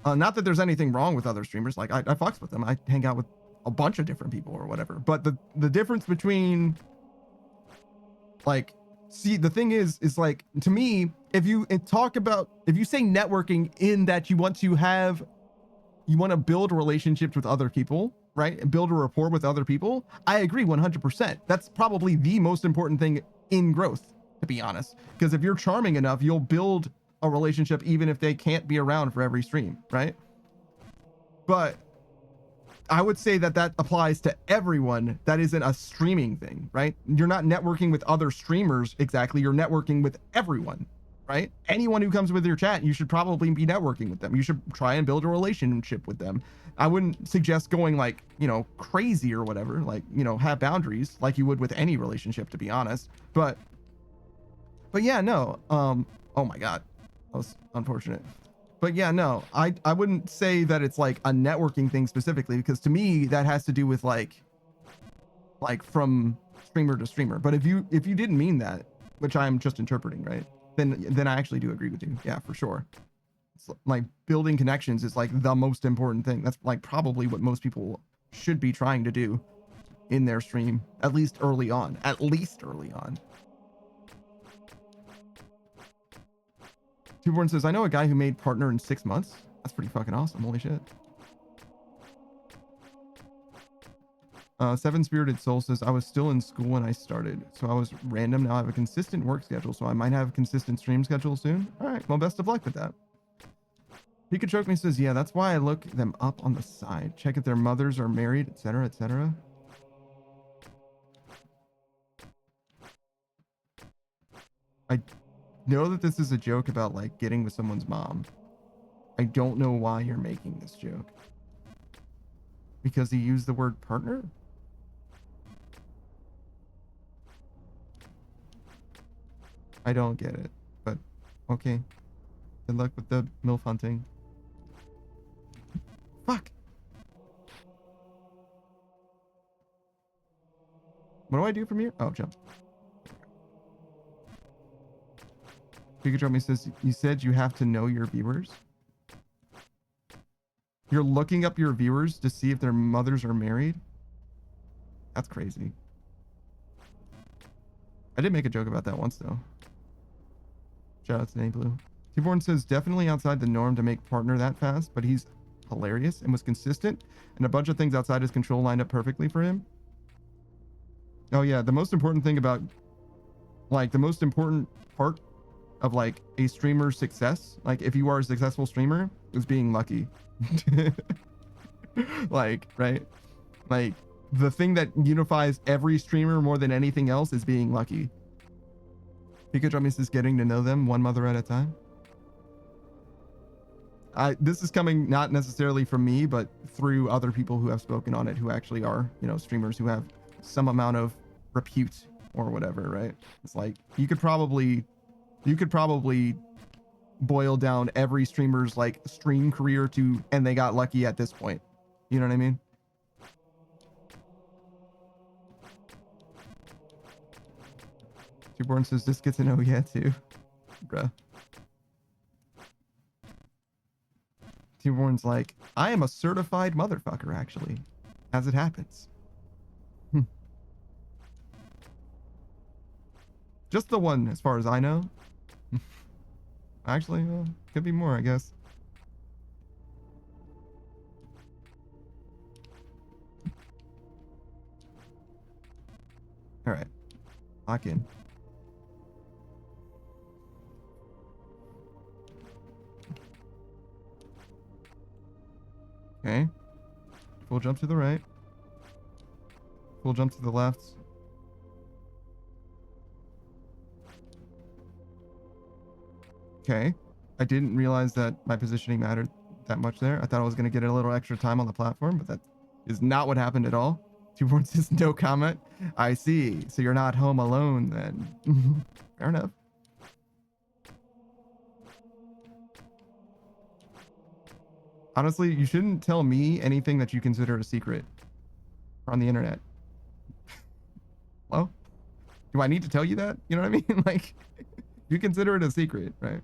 that there's anything wrong with other streamers. Like I fucks with them. I hang out with a bunch of different people or whatever. But the difference between like, see, the thing is like, to me, if you say networking in that you want to build relationships with other people, right? And build a rapport with other people. I agree 100%. That's probably the most important thing in growth, to be honest. Because if you're charming enough, you'll build a relationship even if they can't be around for every stream, right? But I would say that applies to everyone that isn't a streaming thing, right? You're not networking with other streamers exactly. You're networking with everyone, right? Anyone who comes with your chat, you should probably be networking with them. You should try and build a relationship with them. I wouldn't suggest going like, crazy or whatever, like, have boundaries like you would with any relationship, to be honest. But yeah, no. Oh my God, that was unfortunate. But yeah, no, I wouldn't say that it's like a networking thing specifically, because to me that has to do with like from streamer to streamer. But if you didn't mean that, which I'm just interpreting, right? Then I actually do agree with you. Yeah, for sure. It's like building connections is like the most important thing. That's like probably what most people should be trying to do in their stream, at least early on. Tuborn says, I know a guy who made partner in 6 months. That's pretty fucking awesome. Holy shit. Seven Spirited Soul says, I was still in school when I started, so I was random. Now I have a consistent work schedule, so I might have a consistent stream schedule soon. All right, well, best of luck with that. Pikachu Me says, yeah, that's why I look them up on the side. Check if their mothers are married, etc., etc. I know that this is a joke about like getting with someone's mom. I don't know why you're making this joke. Because he used the word partner? I don't get it, but okay. Good luck with the MILF hunting. Fuck. What do I do from here? Oh, jump. Pikachu Me says, you said you have to know your viewers? You're looking up your viewers to see if their mothers are married? That's crazy. I did make a joke about that once, though. Shout out to Name Blue. T-Born says, definitely outside the norm to make partner that fast, but he's hilarious and was consistent, and a bunch of things outside his control lined up perfectly for him. Oh yeah, the most important thing about, like, the most important part of like a streamer's success, like if you are a successful streamer, is being lucky. Like, right? Like the thing that unifies every streamer more than anything else is being lucky. Pikachu is getting to know them one mother at a time. This is coming not necessarily from me, but through other people who have spoken on it, who actually are, you know, streamers who have some amount of repute or whatever, right? It's like you could probably boil down every streamer's like stream career to, and they got lucky at this point. You know what I mean? Tuborn says this gets to know yeah too, bruh. Tuborn's like, I am a certified motherfucker actually, as it happens. Just the one, as far as I know. Actually, could be more, I guess. All right, lock in. Okay. Full jump to the right. Full jump to the left. Okay. I didn't realize that my positioning mattered that much there. I thought I was going to get a little extra time on the platform, but that is not what happened at all. 2 points is no comment. I see. So you're not home alone then. Fair enough. Honestly, you shouldn't tell me anything that you consider a secret on the internet. Well, do I need to tell you that? You know what I mean? Like, you consider it a secret, right?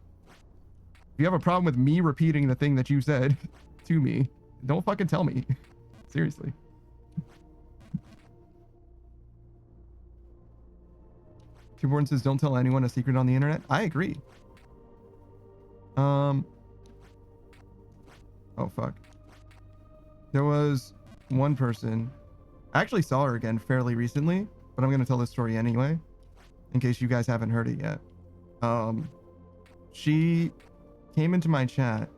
If you have a problem with me repeating the thing that you said to me, don't fucking tell me. Seriously. Tuborn says, don't tell anyone a secret on the internet. I agree. Oh, fuck. There was one person. I actually saw her again fairly recently, but I'm going to tell this story anyway, in case you guys haven't heard it yet. She came into my chat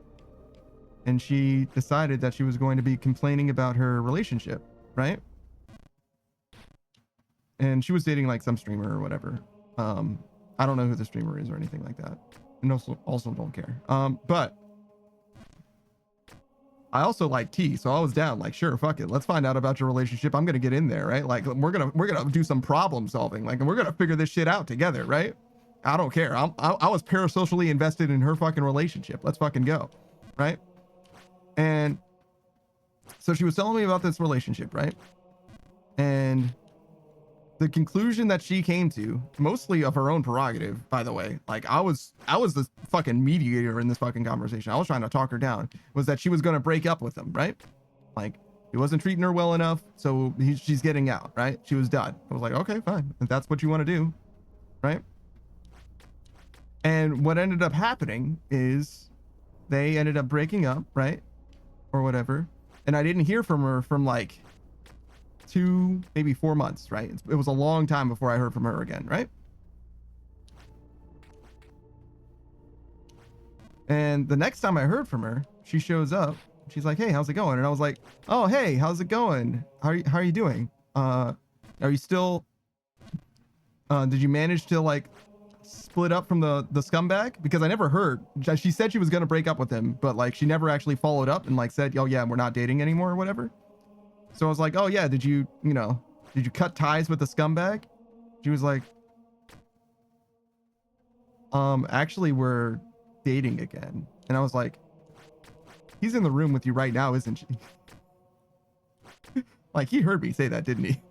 and she decided that she was going to be complaining about her relationship, right? And she was dating like some streamer or whatever. I don't know who the streamer is or anything like that. And also don't care. But I also like tea, so I was down. Like, sure, fuck it. Let's find out about your relationship. I'm gonna get in there, right? Like, we're gonna do some problem solving. Like, and we're gonna figure this shit out together, right? I don't care. I was parasocially invested in her fucking relationship. Let's fucking go, right? And so she was telling me about this relationship, right? And the conclusion that she came to, mostly of her own prerogative, by the way, like I was the fucking mediator in this fucking conversation. I was trying to talk her down, was that she was going to break up with him, right? Like he wasn't treating her well enough, so she's getting out, right? She was done. I was like, okay, fine. If that's what you want to do, right? And what ended up happening is they ended up breaking up, right? Or whatever. And I didn't hear from her from like 2, maybe 4 months, right? It was a long time before I heard from her again, right? And the next time I heard from her, she shows up. She's like, hey, how's it going? And I was like, oh, hey, how's it going? How are you doing? Are you still, did you manage to like split up from the scumbag? Because I never heard. She said she was going to break up with him, but like she never actually followed up and like said, oh yeah, we're not dating anymore or whatever. So I was like, oh yeah, did you cut ties with the scumbag? She was like, actually we're dating again. And I was like, he's in the room with you right now, isn't she? Like he heard me say that, didn't he?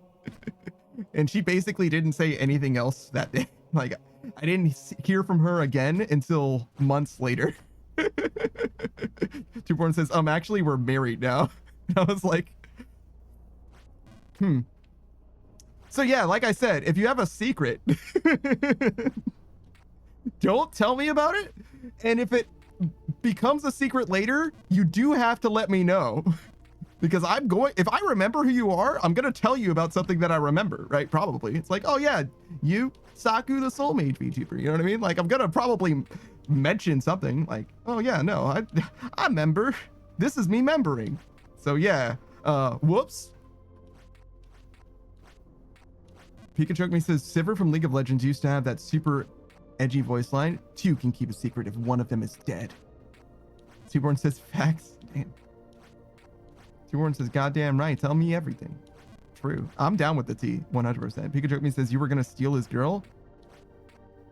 And she basically didn't say anything else that day. Like I didn't hear from her again until months later. Tuborn says, actually we're married now. And I was like, so yeah, like I said, if you have a secret, don't tell me about it. And if it becomes a secret later, you do have to let me know. Because if I remember who you are, I'm going to tell you about something that I remember, right? Probably. It's like, oh yeah, you, Saku the Soul Mage VTuber. You know what I mean? Like, I'm going to probably mention something like, oh yeah, no, I remember. This is me membering. So yeah, whoops. Pikachu says, Sivir from League of Legends used to have that super edgy voice line. Two can keep a secret if one of them is dead. Seaborn says, facts. Damn. Seaborn says, goddamn right. Tell me everything. True. I'm down with the T, 100%. Pikachu says, you were going to steal his girl?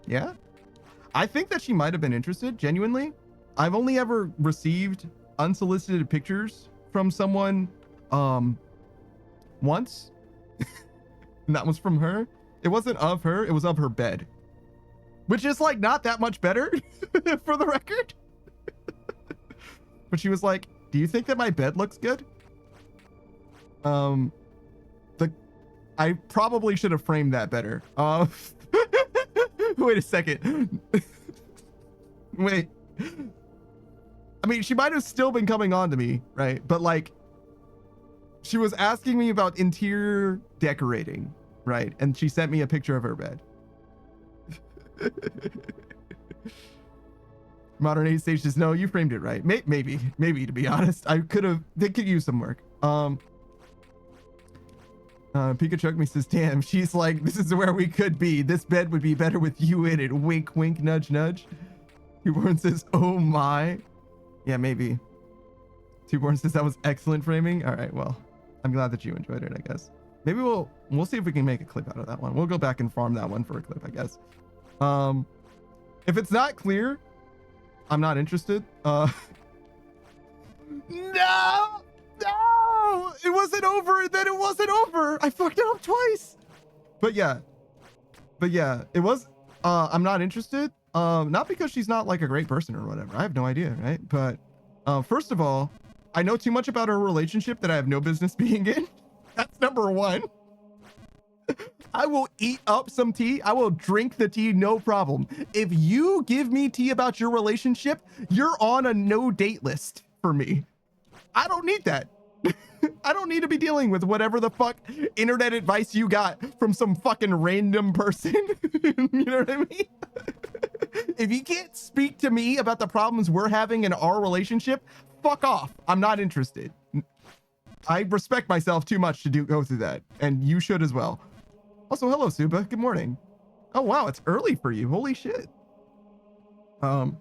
Yeah? I think that she might have been interested, genuinely. I've only ever received unsolicited pictures from someone once. And that was from her. It wasn't of her, it was of her bed. Which is like not that much better for the record. But she was like, do you think that my bed looks good? I probably should have framed that better. Wait a second. Wait. I mean, she might have still been coming on to me, right? But like, she was asking me about interior decorating, right? And she sent me a picture of her bed. Modern Age Stage says, no, you framed it right. Maybe, to be honest. They could use some work. Pikachu says, damn, she's like, this is where we could be. This bed would be better with you in it. Wink, wink, nudge, nudge. Tuborn says, oh my. Yeah, maybe. Tuborn says that was excellent framing. All right, well, I'm glad that you enjoyed it, I guess. Maybe we'll see if we can make a clip out of that one. We'll go back and farm that one for a clip, I guess. If it's not clear, I'm not interested. No, it wasn't over, and then it wasn't over. I fucked it up twice. But yeah, it was. I'm not interested. Not because she's not like a great person or whatever. I have no idea, right? But first of all, I know too much about her relationship that I have no business being in. That's number one. I will eat up some tea. I will drink the tea, no problem. If you give me tea about your relationship, you're on a no date list for me. I don't need that. I don't need to be dealing with whatever the fuck internet advice you got from some fucking random person. You know what I mean? If you can't speak to me about the problems we're having in our relationship, fuck off. I'm not interested. I respect myself too much to go through that, and you should as well. Also, hello, Suba. Good morning. Oh, wow. It's early for you. Holy shit. Hold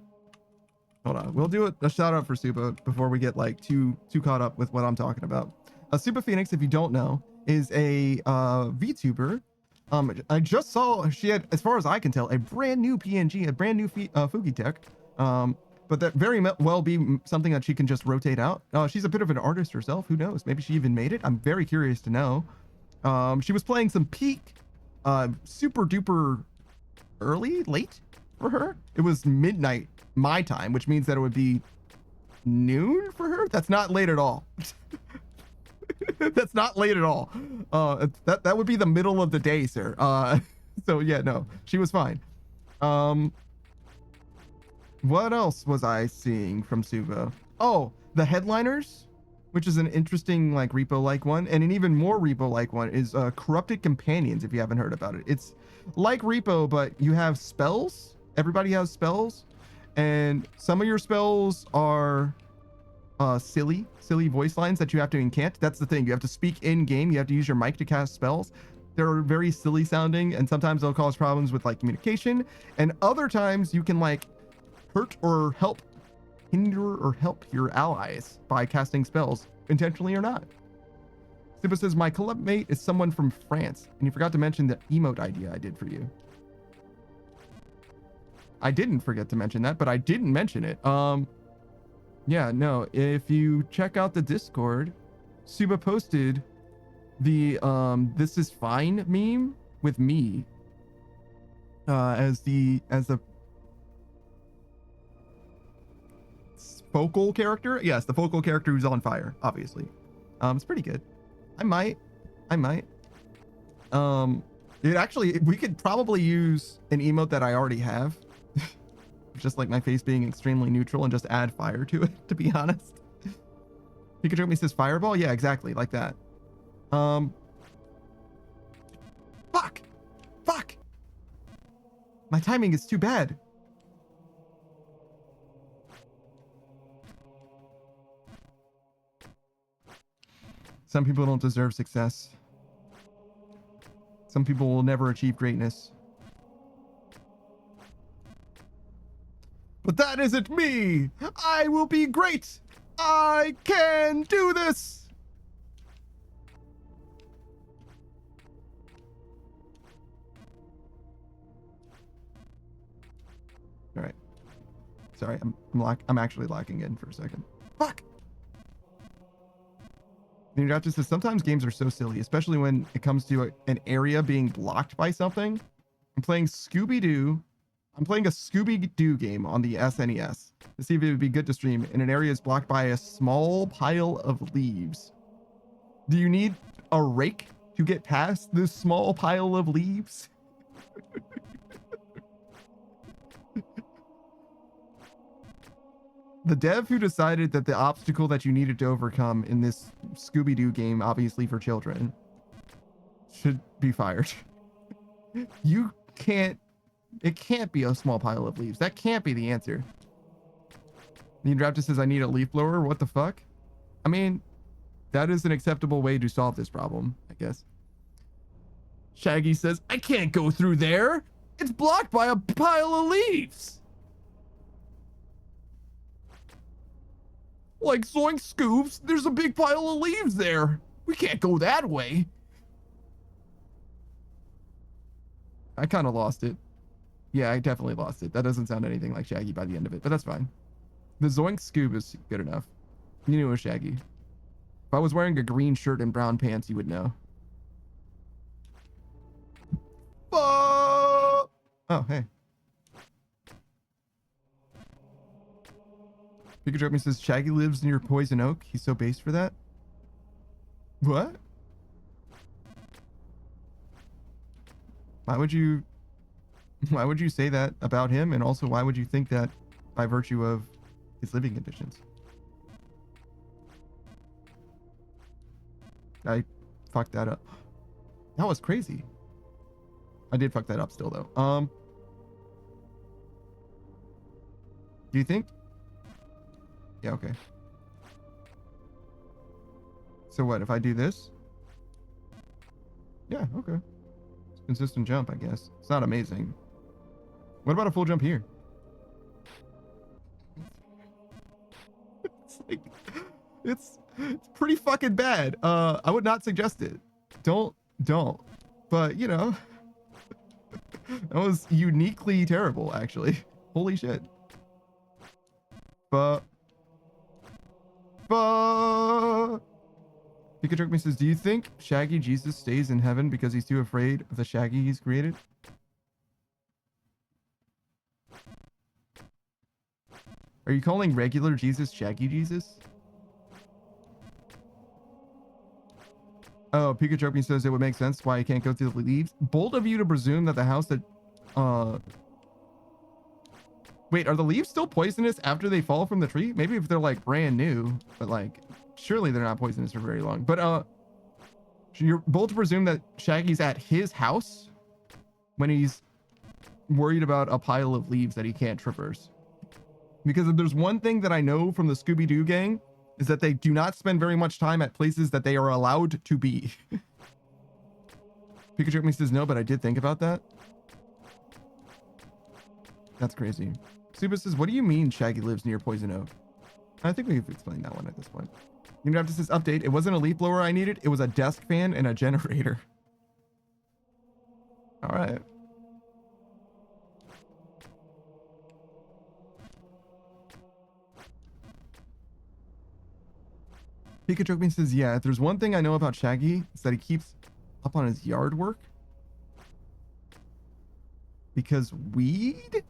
on. We'll do a shout out for Suba before we get like too caught up with what I'm talking about. Suba Phoenix, if you don't know, is a VTuber. I just saw she had, as far as I can tell, a brand new PNG, a brand new Fugi tech. But that very well be something that she can just rotate out. She's a bit of an artist herself. Who knows? Maybe she even made it. I'm very curious to know. She was playing some Peak, super duper late for her. It was midnight my time, which means that it would be noon for her. That's not late at all. That's not late at all. That would be the middle of the day, sir. So yeah, no, she was fine. What else was I seeing from Suba? Oh, the headliners, which is an interesting like repo-like one, and an even more repo-like one is Corrupted Companions. If you haven't heard about it, it's like repo, but you have spells. Everybody has spells, and some of your spells are silly voice lines that you have to incant. That's the thing. You have to speak in game. You have to use your mic to cast spells. They're very silly sounding, and sometimes they'll cause problems with like communication. And other times you can like hurt or hinder or help your allies by casting spells, intentionally or not. Siba says, my club mate is someone from France, and you forgot to mention the emote idea I did for you. I didn't forget to mention that, but I didn't mention it. Yeah, no, if you check out the Discord, Suba posted the this is fine meme with me as the focal character. Yes, the focal character who's on fire, obviously. It's pretty good. I might. It actually, we could probably use an emote that I already have. Just like my face being extremely neutral and just add fire to it, to be honest. Pikachu says fireball. Yeah, exactly, like that. Fuck! Fuck! My timing is too bad. Some people don't deserve success. Some people will never achieve greatness. But that isn't me! I will be great! I can do this! Alright. Sorry, I'm actually locking in for a second. Fuck! Ninja says sometimes games are so silly, especially when it comes to an area being blocked by something. I'm playing Scooby-Doo. I'm playing a Scooby-Doo game on the SNES to see if it would be good to stream, and an area is blocked by a small pile of leaves. Do you need a rake to get past this small pile of leaves? The dev who decided that the obstacle that you needed to overcome in this Scooby-Doo game, obviously for children, should be fired. You can't... It can't be a small pile of leaves. That can't be the answer. The Raptor says, I need a leaf blower. What the fuck? I mean, that is an acceptable way to solve this problem, I guess. Shaggy says, I can't go through there. It's blocked by a pile of leaves. Like Zoink Scoops, there's a big pile of leaves there. We can't go that way. I kind of lost it. Yeah, I definitely lost it. That doesn't sound anything like Shaggy by the end of it, but that's fine. The Zoink Scoop is good enough. You knew it was Shaggy. If I was wearing a green shirt and brown pants, you would know. Oh, hey. Pikachu says, Shaggy lives near Poison Oak. He's so based for that. What? Why would you say that about him? And also, why would you think that by virtue of his living conditions? I fucked that up. That was crazy. I did fuck that up still, though. Do you think? Yeah, okay. So what, if I do this? Yeah, okay. Consistent jump, I guess. It's not amazing. What about a full jump here? It's like, it's pretty fucking bad. I would not suggest it. Don't. But, you know, that was uniquely terrible, actually. Holy shit. Pikachu says, do you think Shaggy Jesus stays in heaven because he's too afraid of the Shaggy he's created? Are you calling regular Jesus Shaggy Jesus? Oh, Pikachu says it would make sense why he can't go through the leaves. Bold of you to presume that the house that... Wait, are the leaves still poisonous after they fall from the tree? Maybe if they're like brand new, but like surely they're not poisonous for very long. But you're bold to presume that Shaggy's at his house when he's worried about a pile of leaves that he can't traverse. Because if there's one thing that I know from the Scooby-Doo gang is that they do not spend very much time at places that they are allowed to be. Pikachu says no, but I did think about that. That's crazy. Suba says, what do you mean Shaggy lives near Poison Oak? I think we've explained that one at this point. You know, after this update, it wasn't a leaf blower I needed. It was a desk fan and a generator. All right. Pikachu says, yeah, if there's one thing I know about Shaggy, it's that he keeps up on his yard work. Because weed?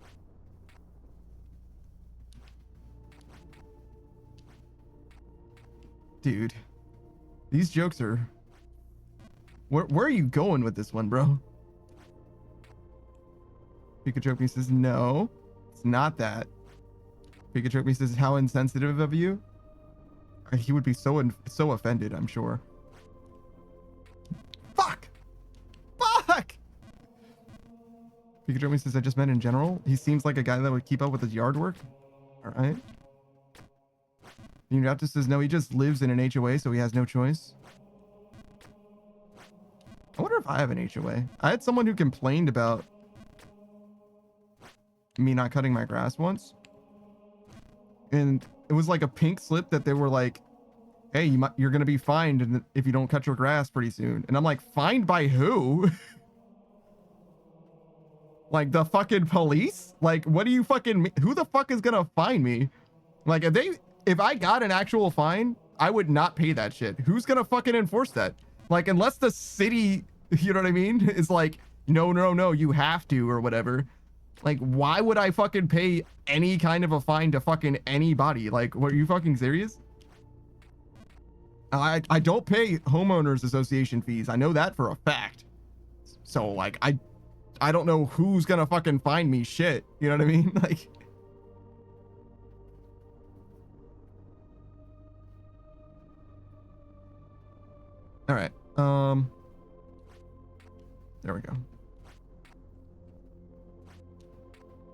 Dude, these jokes are... Where are you going with this one, bro? Pikachu says, no, it's not that. Pikachu says, how insensitive of you. He would be so offended, I'm sure. Fuck! Fuck! Pikachu says, I just met in general. He seems like a guy that would keep up with his yard work. Alright. Unidaptor says, no, he just lives in an HOA, so he has no choice. I wonder if I have an HOA. I had someone who complained about me not cutting my grass once. And it was like a pink slip that they were like, hey, you're going to be fined if you don't cut your grass pretty soon. And I'm like, fined by who? Like the fucking police? Like, what do you fucking, who the fuck is going to fine me? Like, if I got an actual fine, I would not pay that shit. Who's going to fucking enforce that? Like, unless the city, you know what I mean? Is like, no, you have to or whatever. Like, why would I fucking pay any kind of a fine to fucking anybody? Like, what, are you fucking serious? I don't pay homeowners association fees. I know that for a fact. So, like, I don't know who's gonna fucking fine me shit. You know what I mean? Like... All right. There we go.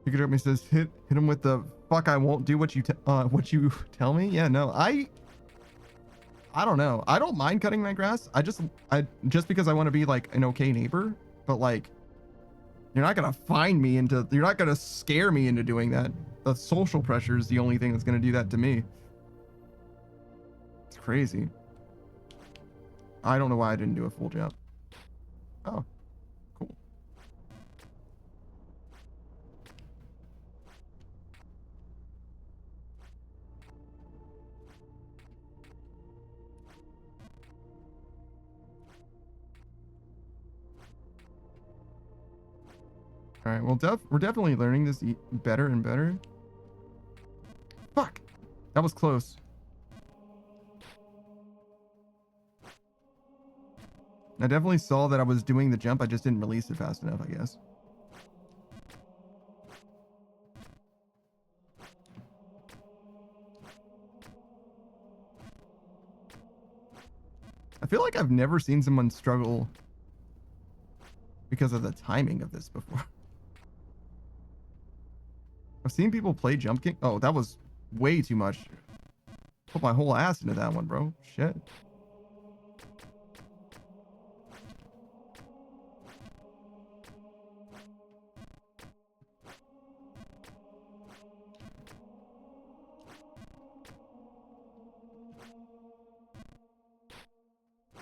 Pikachu says, hit him with the fuck. I won't do what you tell me. Yeah, no, I don't know. I don't mind cutting my grass. Just because I want to be like an okay neighbor, but like, you're not gonna fine me into. You're not gonna scare me into doing that. The social pressure is the only thing that's gonna do that to me. It's crazy. I don't know why I didn't do a full jump. Oh, cool. All right, well, we're definitely learning this better and better. Fuck, that was close. I definitely saw that I was doing the jump. I just didn't release it fast enough, I guess. I feel like I've never seen someone struggle because of the timing of this before. I've seen people play Jump King. Oh, that was way too much. Put my whole ass into that one, bro. Shit.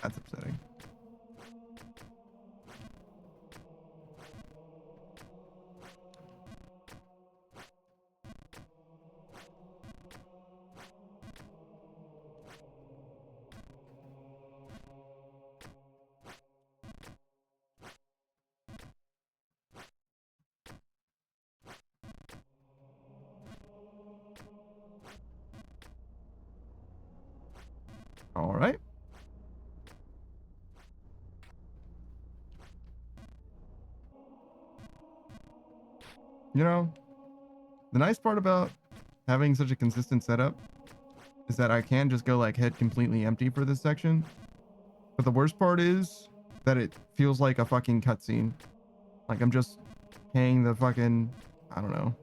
That's upsetting. All right. You know, the nice part about having such a consistent setup is that I can just go like head completely empty for this section. But the worst part is that it feels like a fucking cutscene. Like I'm just paying the fucking, I don't know,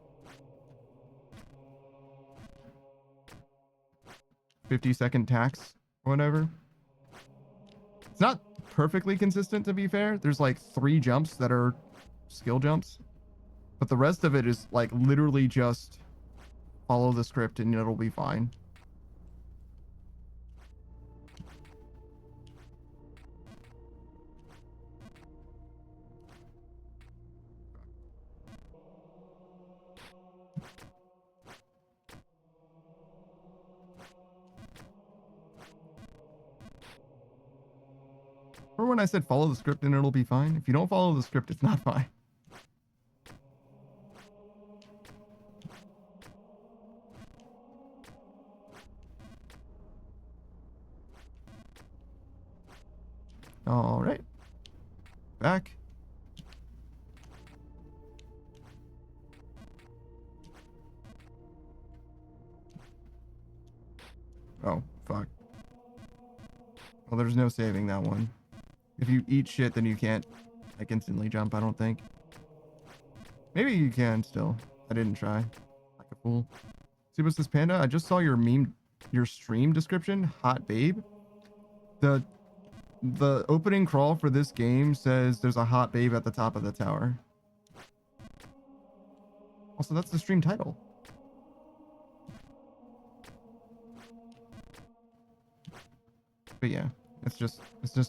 50-second tax or whatever. It's not perfectly consistent, to be fair. There's like 3 jumps that are skill jumps. But the rest of it is like literally just follow the script and it'll be fine. Remember when I said follow the script and it'll be fine? If you don't follow the script, it's not fine. All right. Back. Oh, Fuck. Well, there's no saving that one. If you eat shit, then you can't, like, instantly jump, I don't think. Maybe you can still. I didn't try. Like a fool. See, what's this, Panda? I just saw your stream description. Hot babe. The opening crawl for this game says there's a hot babe at the top of the tower. Also, that's the stream title. But yeah, it's just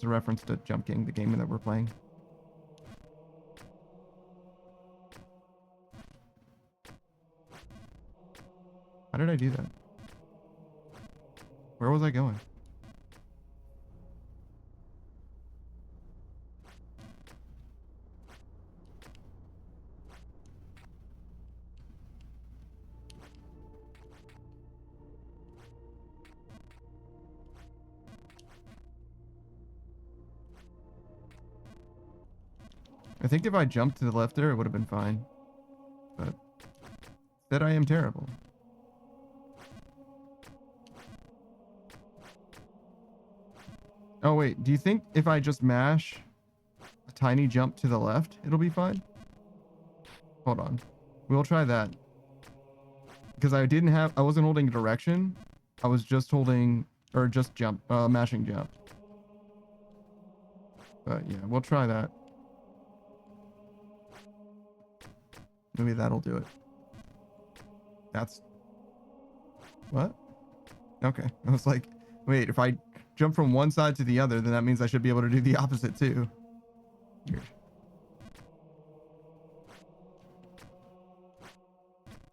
a reference to Jump King, the game that we're playing. How did I do that? Where was I going? I think if I jumped to the left there, it would have been fine. But instead, I am terrible. Oh, wait. Do you think if I just mash a tiny jump to the left, it'll be fine? Hold on. We'll try that. Because I wasn't holding direction. I was just holding, or just mashing jump. But yeah, we'll try that. Maybe that'll do it. That's... What? Okay. I was like, wait, if I jump from one side to the other, then that means I should be able to do the opposite too. Weird.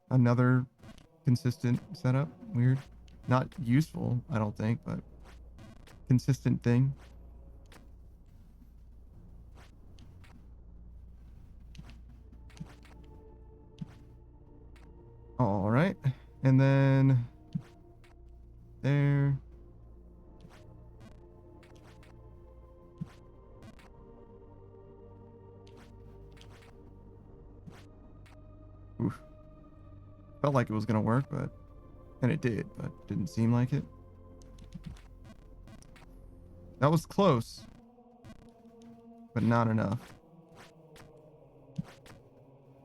Another consistent setup. Weird. Not useful, I don't think, but consistent thing. All right. And then there. Oof. Felt like it was going to work, and it did, but didn't seem like it. That was close, but not enough.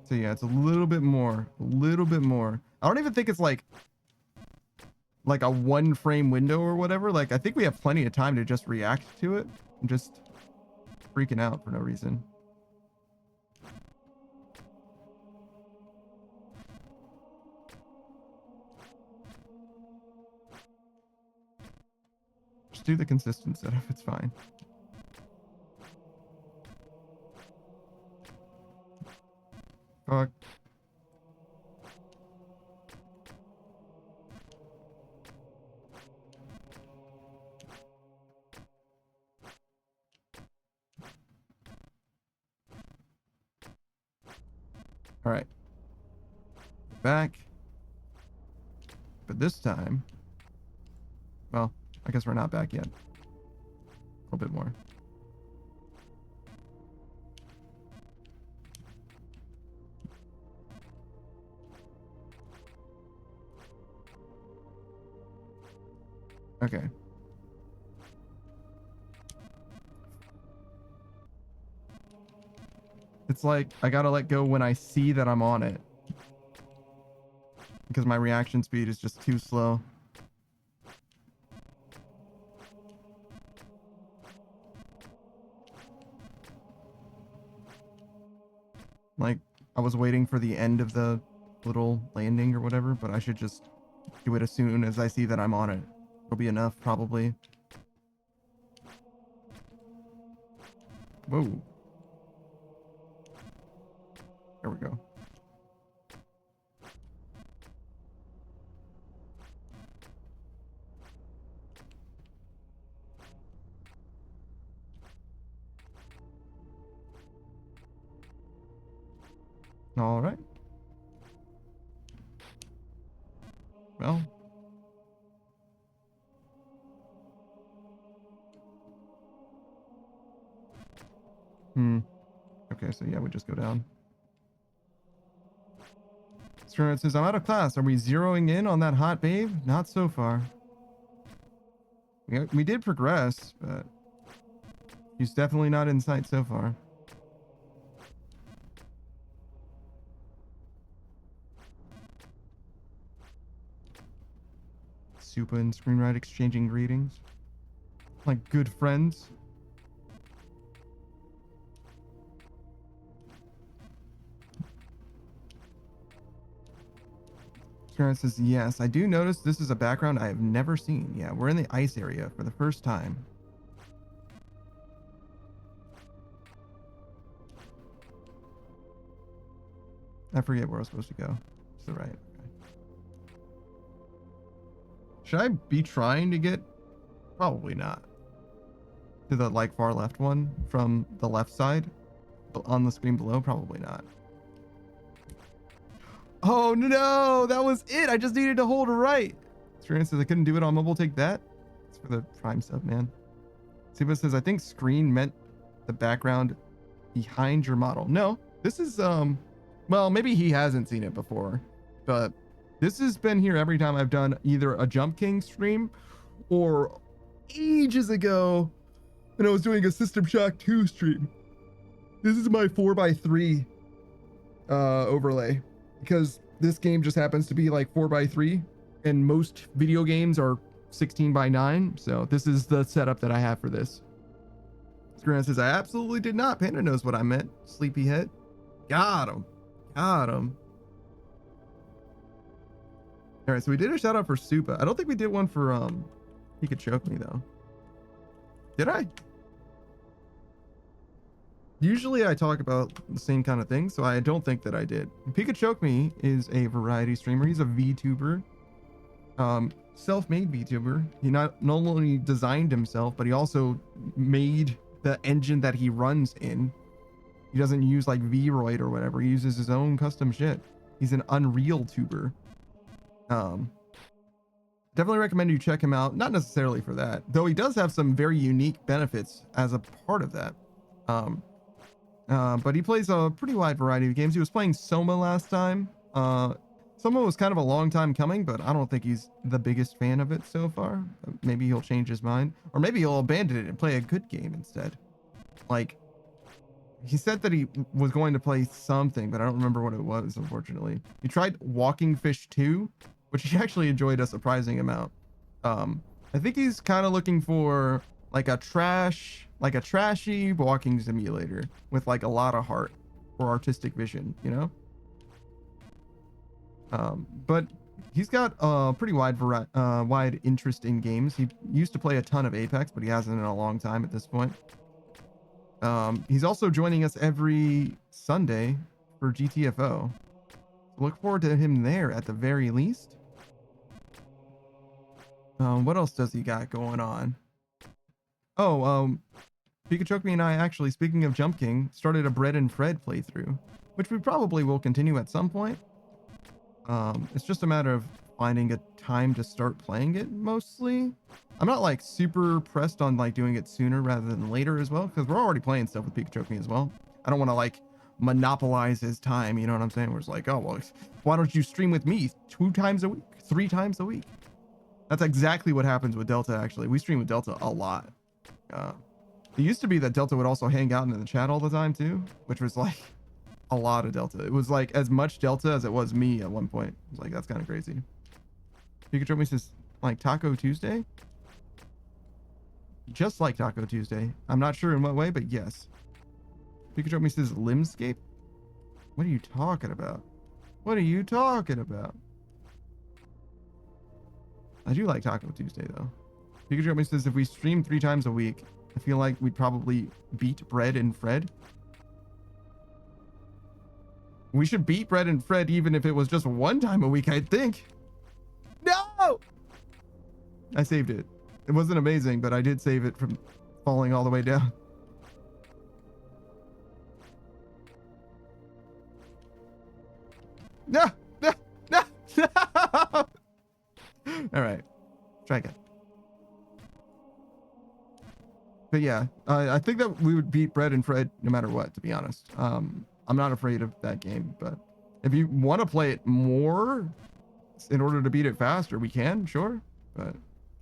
So yeah, it's a little bit more. I don't even think it's like a 1 frame window or whatever. Like, I think we have plenty of time to just react to it. I'm just freaking out for no reason. Just do the consistent setup, it's fine. Fuck. All right. Back. But this time, well, I guess we're not back yet. A little bit more. Okay. It's like I gotta let go when I see that I'm on it. Because my reaction speed is just too slow. Like, I was waiting for the end of the little landing or whatever, but I should just do it as soon as I see that I'm on it. It'll be enough, probably. Whoa. There we go. All right. Well. Okay, so yeah, we just go down. It says, I'm out of class. Are we zeroing in on that hot babe? Not so far. We did progress, but he's definitely not in sight so far. Supa and Screenwrite exchanging greetings. Like good friends. Karen says, yes, I do notice this is a background I have never seen. Yeah, we're in the ice area for the first time. I forget where I was supposed to go. To the right. Okay. Should I be trying to get? Probably not. To the like far left one from the left side on the screen below? Probably not. Oh no, that was it. I just needed to hold right. Experience says I couldn't do it on mobile. Take that. It's for the Prime sub, man. Siva says I think screen meant the background behind your model. No, this is well, maybe he hasn't seen it before, but this has been here every time I've done either a Jump King stream or ages ago when I was doing a System Shock 2 stream. This is my 4x3 overlay, because this game just happens to be like 4x3 and most video games are 16:9. So this is the setup that I have for this. Grant says, I absolutely did not. Panda knows what I meant. Sleepyhead. Got him. Got him. All right, so we did a shout out for Supa. I don't think we did one for He Could Choke Me though. Did I? Usually I talk about the same kind of thing, so I don't think that I did. Pika Choke Me is a variety streamer. He's a VTuber. Self-made VTuber. He not only designed himself, but he also made the engine that he runs in. He doesn't use like Vroid or whatever. He uses his own custom shit. He's an Unreal tuber. Definitely recommend you check him out. Not necessarily for that, though he does have some very unique benefits as a part of that. But he plays a pretty wide variety of games. He was playing Soma last time. Soma was kind of a long time coming, but I don't think he's the biggest fan of it so far. Maybe he'll change his mind, or maybe he'll abandon it and play a good game instead. Like, he said that he was going to play something, but I don't remember what it was, unfortunately. He tried Walking Fish 2, which he actually enjoyed a surprising amount. I think he's kind of looking for like a trashy walking simulator with like a lot of heart or artistic vision, you know? But he's got a pretty wide interest in games. He used to play a ton of Apex, but he hasn't in a long time at this point. He's also joining us every Sunday for GTFO. Look forward to him there at the very least. What else does he got going on? Oh, Pikachu Me and I actually, speaking of Jump King, started a Bread and Fred playthrough, which we probably will continue at some point. It's just a matter of finding a time to start playing it, mostly. I'm not like super pressed on like doing it sooner rather than later as well, because we're already playing stuff with Pikachu Me as well. I don't want to like monopolize his time, you know what I'm saying? Where it's like, oh, well, why don't you stream with me 2 times a week, 3 times a week? That's exactly what happens with Delta, actually. We stream with Delta a lot. It used to be that Delta would also hang out in the chat all the time too, which was like a lot of Delta. It was like as much Delta as it was me at one point. It was like, that's kind of crazy. Pikachu Me says, like Taco Tuesday? Just like Taco Tuesday. I'm not sure in what way, but yes. Pikachu Me says, Limscape? What are you talking about? What are you talking about? I do like Taco Tuesday though. Pikachu Me says, if we stream 3 times a week, I feel like we'd probably beat Bread and Fred. We should beat Bread and Fred even if it was just 1 time a week, I think. No! I saved it. It wasn't amazing, but I did save it from falling all the way down. No! No! No! No! All right. Try again. But yeah, I think that we would beat Bread and Fred no matter what, to be honest. I'm not afraid of that game, but if you want to play it more in order to beat it faster, we can, sure. But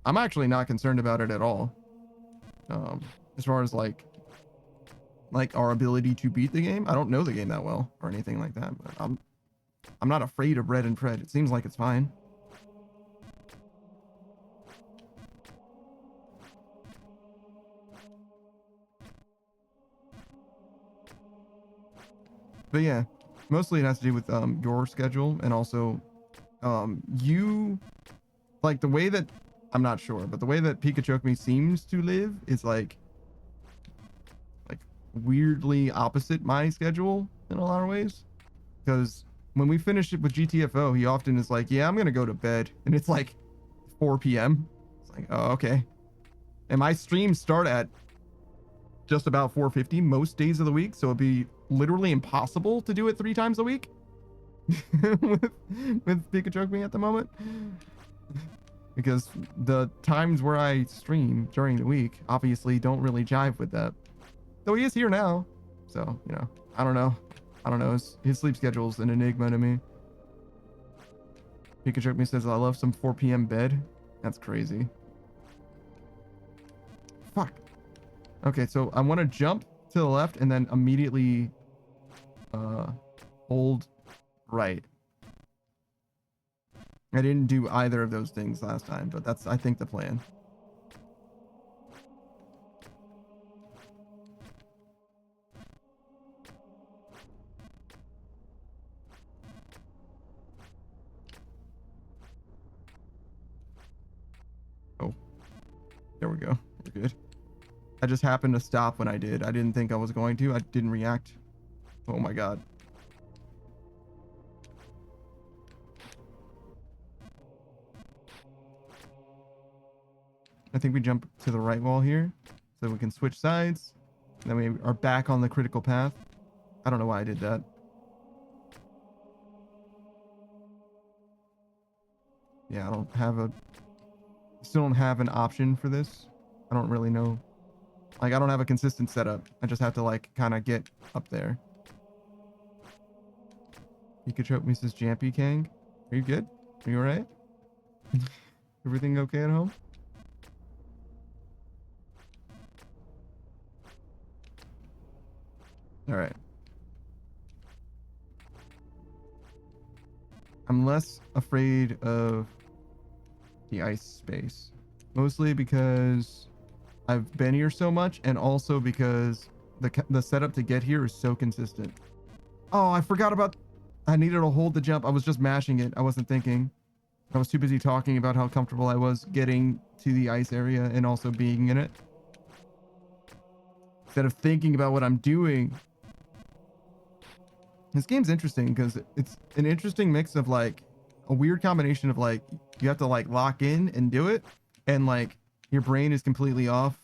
I'm actually not concerned about it at all. As far as like our ability to beat the game. I don't know the game that well or anything like that, but I'm not afraid of Red and Fred. It seems like it's fine. But yeah, mostly it has to do with your schedule, and also you like the way that, I'm not sure, but the way that Pikachu seems to live is like weirdly opposite my schedule in a lot of ways. Because when we finish it with GTFO, he often is like, yeah, I'm gonna go to bed, and it's like 4 p.m. It's like, oh, okay. And my streams start at just about 4:50 most days of the week, so it'd be literally impossible to do it 3 times a week with Pikachu at the moment, because the times where I stream during the week obviously don't really jive with that. Though he is here now, so you know, I don't know. His sleep schedule is an enigma to me. Pikachu says, I love some 4 p.m. bed. That's crazy. Fuck. Okay, so I want to jump to the left and then immediately hold right. I didn't do either of those things last time, but that's, I think, the plan. Oh, there we go. We're good. I just happened to stop when I did. I didn't think I was going to. I didn't react. Oh my god. I think we jump to the right wall here so we can switch sides. And then we are back on the critical path. I don't know why I did that. Yeah, still don't have an option for this. I don't really know. Like, I don't have a consistent setup. I just have to, like, kind of get up there. Pikachu, Mrs. Jampy Kang. Are you good? Are you alright? Everything okay at home? Alright. I'm less afraid of the ice space. Mostly because I've been here so much, and also because the setup to get here is so consistent. Oh, I forgot about... I needed to hold the jump. I was just mashing it. I wasn't thinking. I was too busy talking about how comfortable I was getting to the ice area and also being in it, instead of thinking about what I'm doing. This game's interesting because it's an interesting mix of like a weird combination of like you have to like lock in and do it, and like your brain is completely off.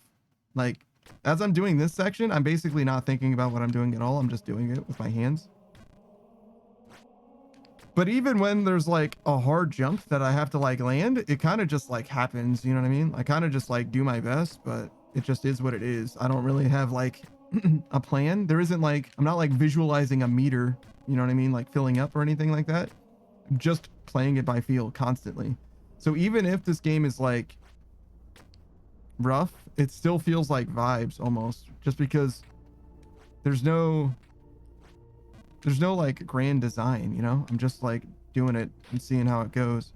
Like as I'm doing this section, I'm basically not thinking about what I'm doing at all. I'm just doing it with my hands. But even when there's like a hard jump that I have to like land, it kind of just like happens, you know what I mean? I kind of just like do my best, but it just is what it is. I don't really have like a plan. There isn't like, I'm not like visualizing a meter, you know what I mean? Like filling up or anything like that. I'm just playing it by feel constantly. So even if this game is like rough, it still feels like vibes almost, just because there's no like grand design, you know? I'm just like doing it and seeing how it goes.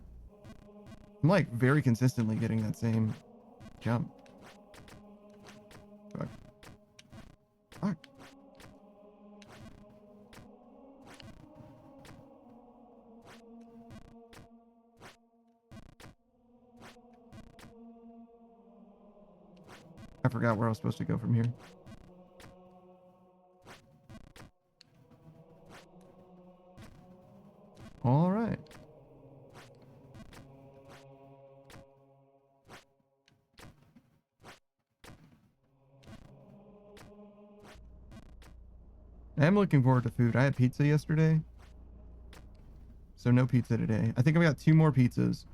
I'm like very consistently getting that same jump. Fuck. Fuck. I forgot where I was supposed to go from here. All right. I'm looking forward to food. I had pizza yesterday, so no pizza today. I think I've got 2 more pizzas.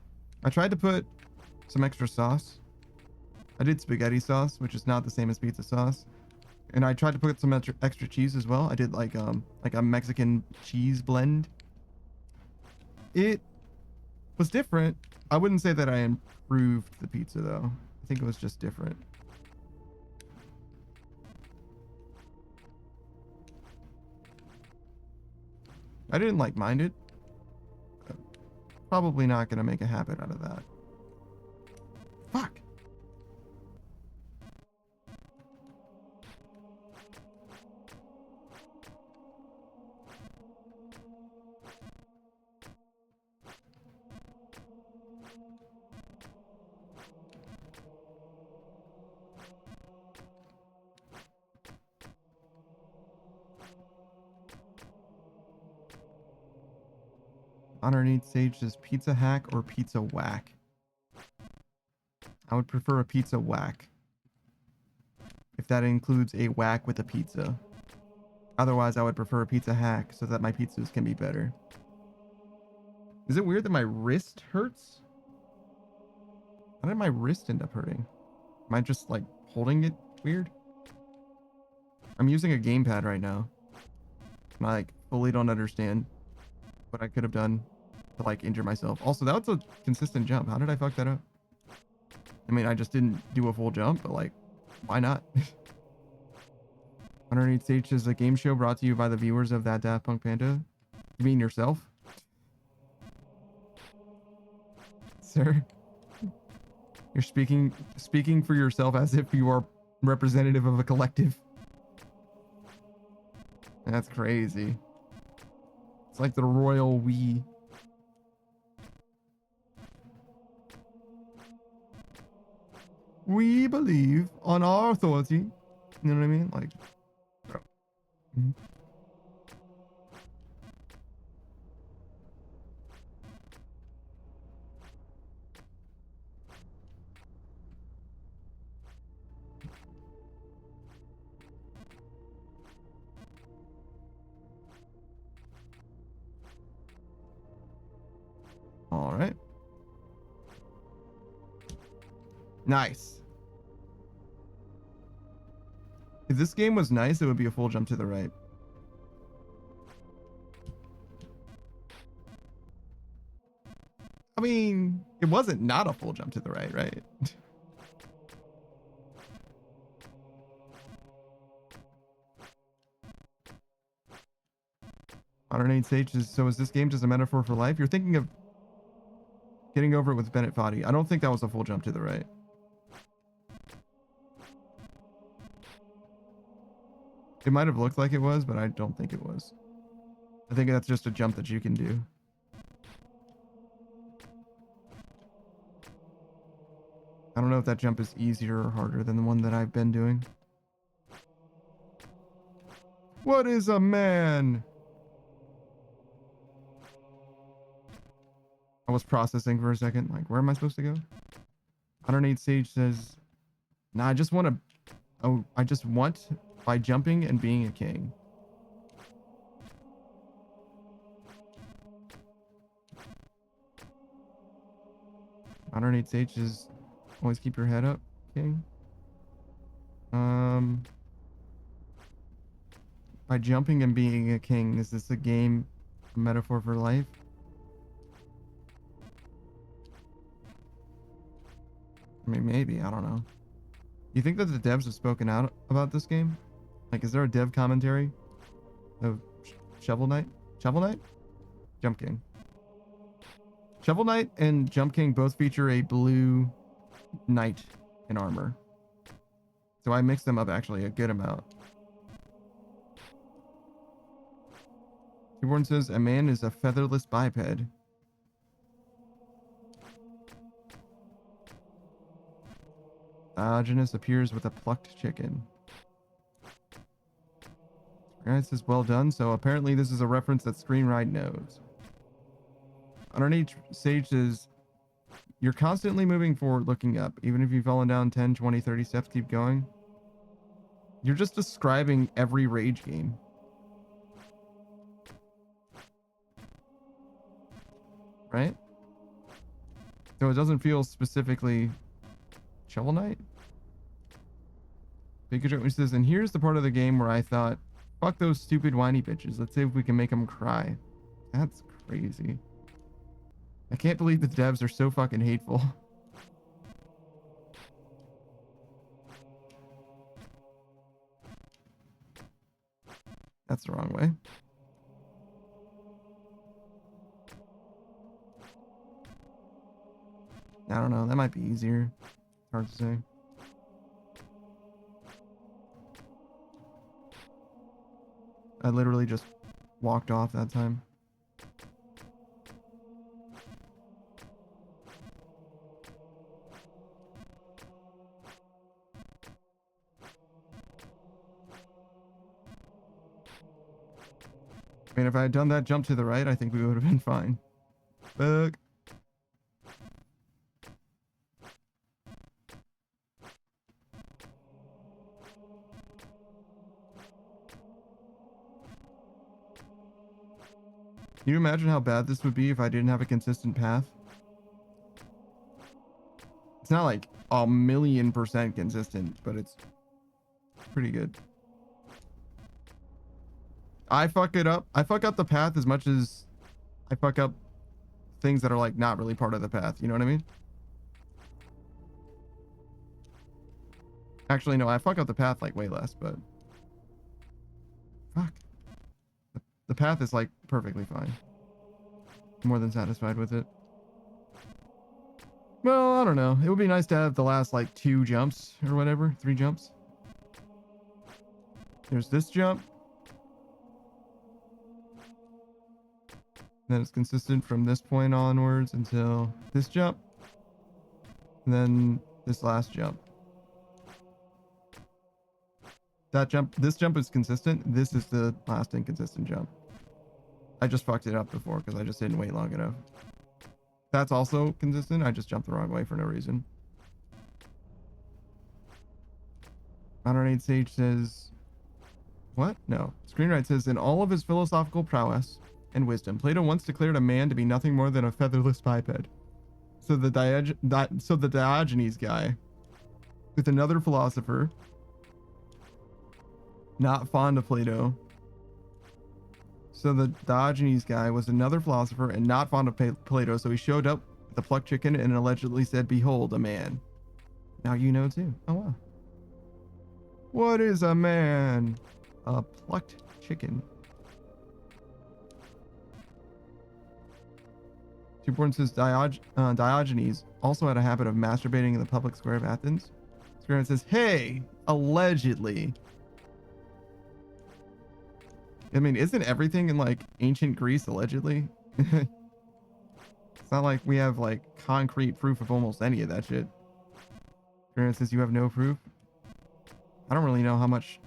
I tried to put some extra sauce. I did spaghetti sauce, which is not the same as pizza sauce. And I tried to put some extra cheese as well. I did like a Mexican cheese blend. It was different. I wouldn't say that I improved the pizza though. I think it was just different. I didn't like mind it. Probably not gonna make a habit out of that. Fuck. Honor needs Sage says pizza hack or pizza whack. I would prefer a pizza whack. If that includes a whack with a pizza. Otherwise, I would prefer a pizza hack so that my pizzas can be better. Is it weird that my wrist hurts? How did my wrist end up hurting? Am I just like holding it weird? I'm using a gamepad right now. And I like fully don't understand what I could have done to like injure myself. Also, that was a consistent jump. How did I fuck that up? I mean, I just didn't do a full jump, but like, why not? Underneath Stage is a game show brought to you by the viewers of That Daft Punk Panda. You mean yourself? Sir? You're speaking for yourself as if you are representative of a collective. That's crazy. It's like the royal we. We believe on our authority. You know what I mean? Like, bro. Mhm. All right. Nice. If this game was nice, it would be a full jump to the right. I mean, it wasn't not a full jump to the right, right? Modern Age Sage is, so is this game just a metaphor for life? You're thinking of getting over it with Bennett Foddy. I don't think that was a full jump to the right. It might have looked like it was, but I don't think it was. I think that's just a jump that you can do. I don't know if that jump is easier or harder than the one that I've been doing. What is a man? I was processing for a second. Like, where am I supposed to go? Underneath Sage says, nah, I just want to... Oh, I just want by jumping and being a king. Underneath Sage says, always keep your head up, king. By jumping and being a king, is this a game, a metaphor for life? I mean, maybe. I don't know. You think that the devs have spoken out about this game? Like, is there a dev commentary of Shovel Knight? Shovel Knight? Jump King. Shovel Knight and Jump King both feature a blue knight in armor. So I mixed them up actually a good amount. Keyboard says, a man is a featherless biped. Diogenes appears with a plucked chicken. Guys says, well done. So apparently this is a reference that Screenride knows. Underneath Sage says, you're constantly moving forward, looking up. Even if you've fallen down 10, 20, 30 steps, keep going. You're just describing every Rage game. Right? So it doesn't feel specifically Shovel Knight? Pikachu says, and here's the part of the game where I thought, fuck those stupid whiny bitches. Let's see if we can make them cry. That's crazy. I can't believe the devs are so fucking hateful. That's the wrong way. I don't know. That might be easier. Hard to say. I literally just walked off that time. I mean, if I had done that jump to the right, I think we would have been fine. Fuck. Can you imagine how bad this would be if I didn't have a consistent path? It's not like 1,000,000% consistent, but it's pretty good. I fuck it up. I fuck up the path as much as I fuck up things that are like not really part of the path. You know what I mean? Actually, no, I fuck up the path like way less, but fuck. The path is like perfectly fine. More than satisfied with it. Well, I don't know. It would be nice to have the last like 2 jumps or whatever, 3 jumps. There's this jump. Then it's consistent from this point onwards until this jump. And then this last jump. That jump, this jump is consistent. This is the last inconsistent jump. I just fucked it up before because I just didn't wait long enough. That's also consistent. I just jumped the wrong way for no reason. Modern Age Sage says, what? No. Screenwrite says, in all of his philosophical prowess and wisdom, Plato once declared a man to be nothing more than a featherless biped. So the Diogenes guy, with another philosopher, not fond of Plato. So the Diogenes guy was another philosopher and not fond of Plato, so he showed up with a plucked chicken and allegedly said, behold, a man. Now you know too. Oh, wow. What is a man? A plucked chicken. Tuborn says Diogenes also had a habit of masturbating in the public square of Athens. Screenwrite says, hey, allegedly. I mean, isn't everything in like ancient Greece allegedly? It's not like we have like concrete proof of almost any of that shit. Screenwrite says you have no proof. I don't really know how much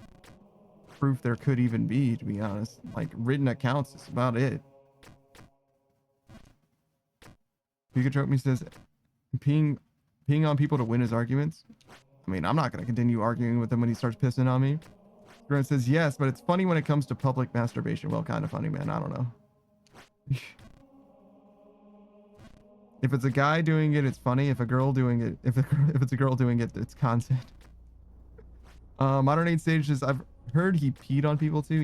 proof there could even be, to be honest. Like written accounts is about it. Pikachu says peeing on people to win his arguments. I mean, I'm not going to continue arguing with him when he starts pissing on me. Grant says yes, but it's funny when it comes to public masturbation. Well, kind of funny, man. I don't know. If it's a guy doing it, it's funny. If a girl doing it, if it's a girl doing it, it's content. Modern Age Sage says, I've heard he peed on people too.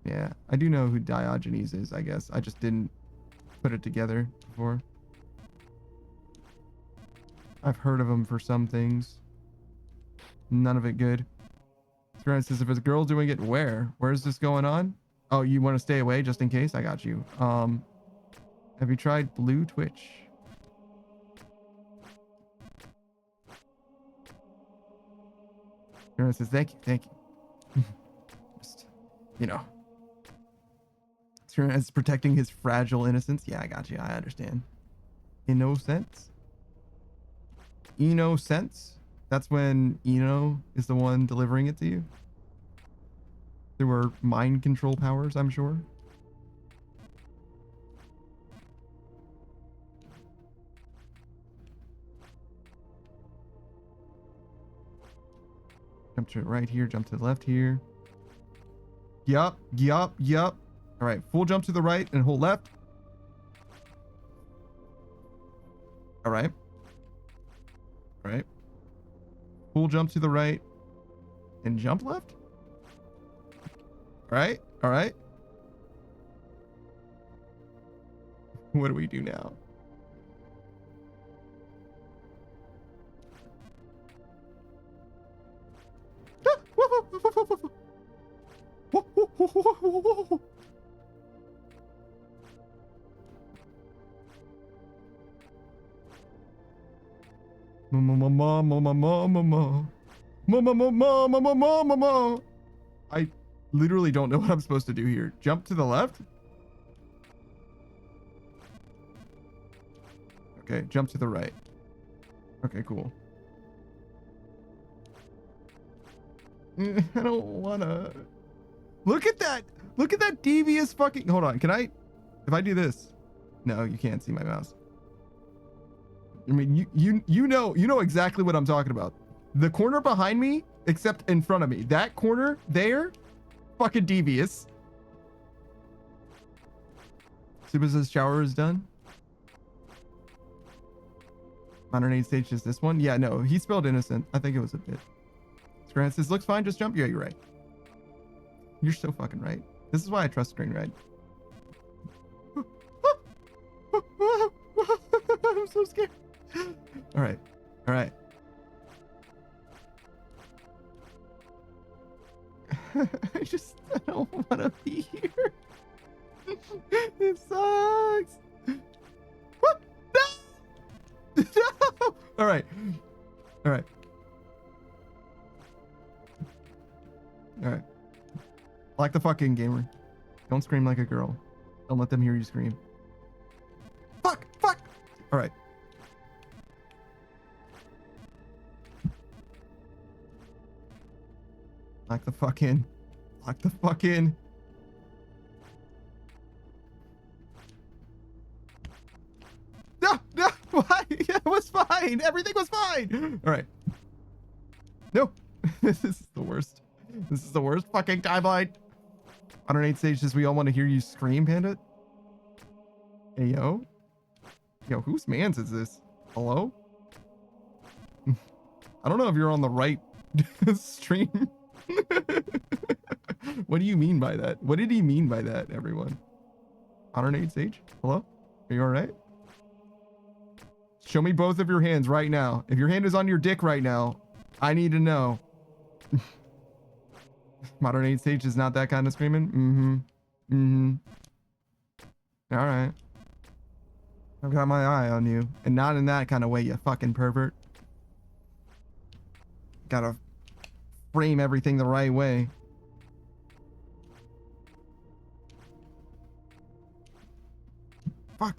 Yeah, I do know who Diogenes is. I guess I just didn't put it together before. I've heard of him for some things. None of it good. Screen says, if it's a girl doing it, where's this going on? Oh, you want to stay away just in case? I got you. Have you tried Blue Twitch? Screen says, thank you. Just, you know. Screen is protecting his fragile innocence. Yeah, I got you. I understand. Innocence? Innocence? That's when Eno is the one delivering it to you. There were mind control powers, I'm sure. Jump to the right here, jump to the left here. Yup. All right, full jump to the right and hold left. All right. Full jump to the right and jump left. All right. What do we do now? I literally don't know what I'm supposed to do here. Jump to the left? Okay, jump to the right. Okay, cool. I don't wanna. Look at that! Look at that devious fucking. Hold on, can I? If I do this, no, you can't see my mouse. I mean, you know exactly what I'm talking about. The corner behind me, except in front of me. That corner there, fucking devious. Suba's shower is done. Modern age stage is this one? Yeah, no, he spelled innocent. I think it was a bit. Scran says, looks fine, just jump. Yeah, you're right. You're so fucking right. This is why I trust Screen Ride. I'm so scared. All right. All right. I don't want to be here. It sucks. What? No! No! All right. All right. All right. Like the fucking gamer. Don't scream like a girl. Don't let them hear you scream. Fuck! Fuck! All right. Lock the fuck in. Lock the fuck in. No! No! Why? It was fine! Everything was fine! Alright. No! This is the worst. This is the worst fucking timeline. 108 stages, we all want to hear you scream, Panda. Hey, yo. Yo, whose mans is this? Hello? I don't know if you're on the right stream. What do you mean by that? What did he mean by that, everyone? 108 stage? Hello? Are you alright? Show me both of your hands right now. If your hand is on your dick right now, I need to know. Modern age stage is not that kind of screaming? Alright. I've got my eye on you. And not in that kind of way, you fucking pervert. Gotta frame everything the right way. Fuck.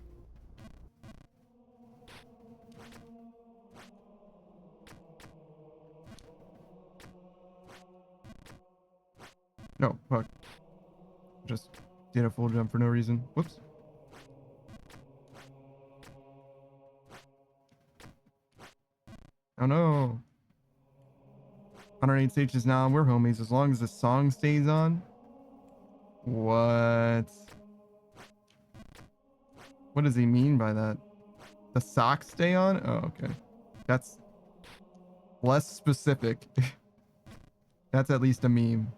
No, fuck. Just did a full jump for no reason. Whoops. Oh no. 108 stages now, and we're homies as long as the song stays on. What? What does he mean by that? The socks stay on? Oh, okay. That's less specific. That's at least a meme.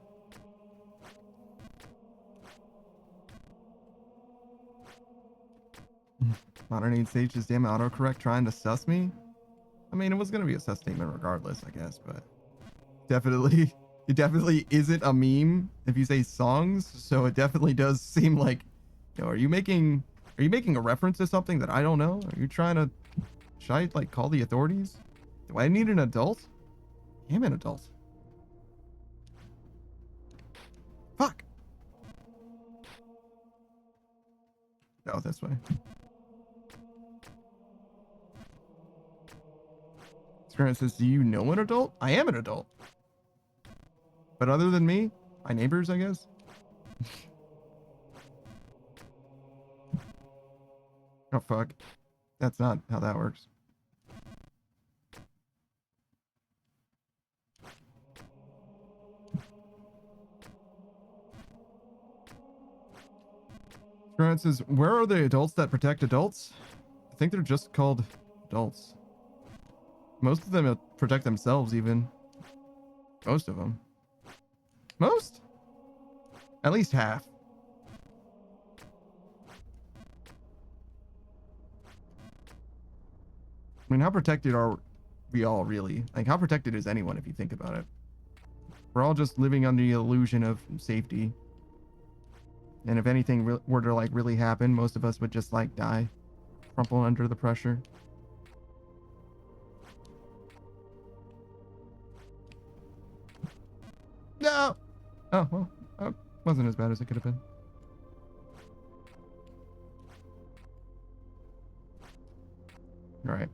Modern age stages, damn autocorrect trying to sus me? I mean, it was gonna be a sus statement regardless, I guess, but definitely, it definitely isn't a meme if you say songs, so it definitely does seem like, you know, are you making a reference to something that I don't know? Are you trying to, should I, like, call the authorities? Do I need an adult? I am an adult. Fuck! Oh, this way. Scranton says, do you know an adult? I am an adult. But other than me, my neighbors, I guess. Oh, fuck. That's not how that works. Scranton says, where are the adults that protect adults? I think they're just called adults. Most of them protect themselves, even. Most of them. Most? At least half. I mean, how protected are we all really? Like, how protected is anyone if you think about it? We're all just living under the illusion of safety. And if anything were to like really happen, most of us would just like die, crumple under the pressure. No. Oh well, wasn't as bad as it could have been. All right.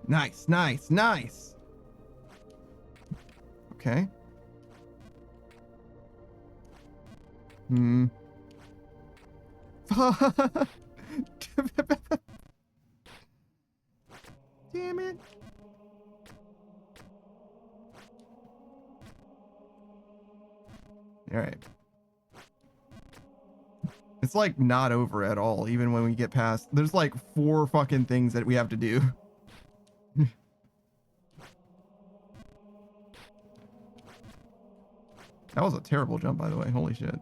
Nice, nice, nice. Okay. Hmm. Damn it. All right. It's like not over at all, even when we get past. There's like 4 fucking things that we have to do. That was a terrible jump, by the way. Holy shit.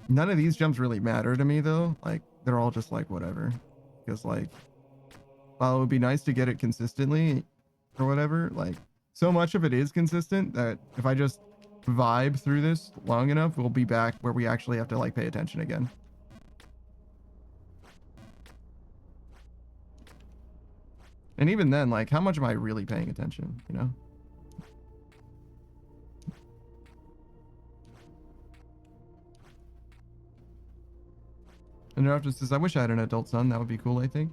None of these jumps really matter to me, though. Like, they're all just like, whatever. Because, like, while it would be nice to get it consistently or whatever, like, so much of it is consistent that if I just vibe through this long enough, we'll be back where we actually have to, like, pay attention again. And even then, like, how much am I really paying attention, you know? Interrupted says, I wish I had an adult son. That would be cool, I think.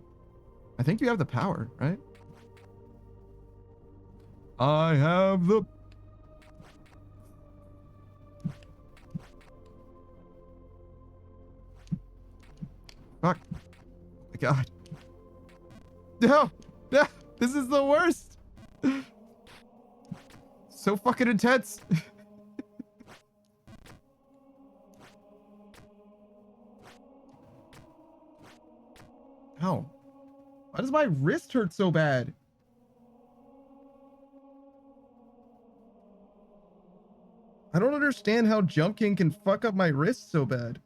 I think you have the power, right? I have the... Fuck. Oh my God. No! No! This is the worst! So fucking intense! Ow. Why does my wrist hurt so bad? I don't understand how Jump King can fuck up my wrist so bad.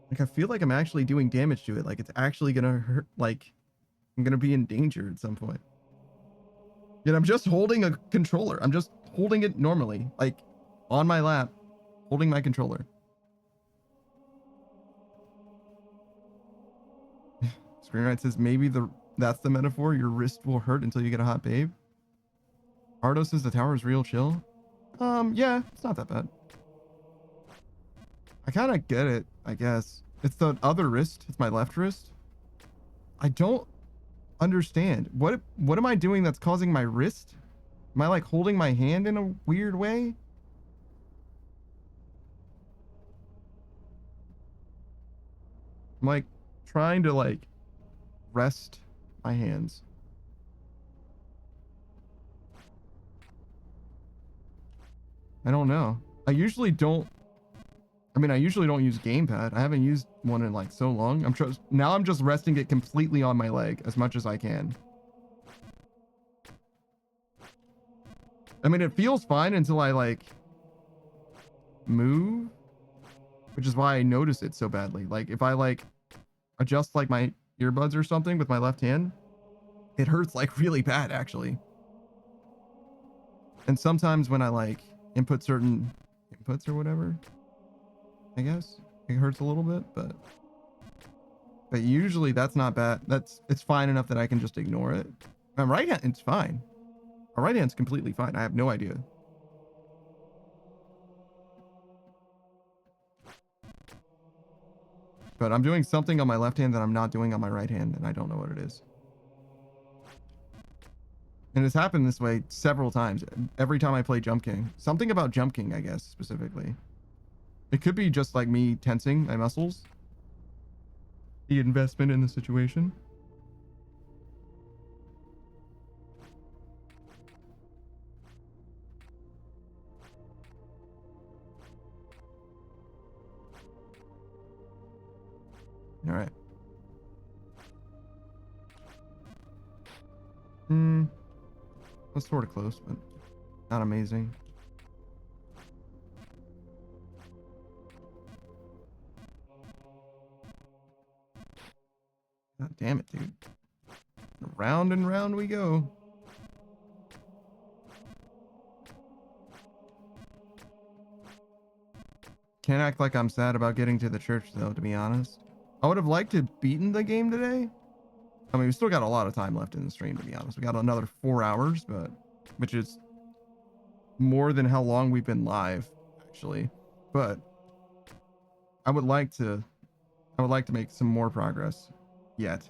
Like, I feel like I'm actually doing damage to it. Like, it's actually gonna hurt. Like, I'm gonna be in danger at some point. Yet I'm just holding a controller. I'm just holding it normally. Like, on my lap, holding my controller. Screenwrite says, maybe that's the metaphor. Your wrist will hurt until you get a hot babe. Ardo says the tower is real chill. Yeah, it's not that bad. I kind of get it, I guess. It's the other wrist. It's my left wrist. I don't understand. What am I doing that's causing my wrist? Am I like holding my hand in a weird way? I'm like trying to like rest my hands. I don't know. I usually don't use gamepad. I haven't used one in like so long. Now I'm just resting it completely on my leg as much as I can. I mean, it feels fine until I like move, which is why I notice it so badly. Like if I like adjust like my earbuds or something with my left hand, it hurts like really bad actually. And sometimes when I like input certain inputs or whatever, I guess it hurts a little bit, but usually that's not bad. It's fine enough that I can just ignore it. My right hand, it's fine. My right hand's completely fine. I have no idea. But I'm doing something on my left hand that I'm not doing on my right hand, and I don't know what it is. And it's happened this way several times. Every time I play Jump King. Something about Jump King, I guess, specifically. It could be just like me tensing my muscles. The investment in the situation. All right. That's sort of close, but not amazing. damn it, dude. Round and round we go. Can't act like I'm sad about getting to the church, though, to be honest. I would have liked to have beaten the game today. I mean, we still got a lot of time left in the stream, to be honest. We got another 4 hours, but which is more than how long we've been live, actually. But I would like to make some more progress yet.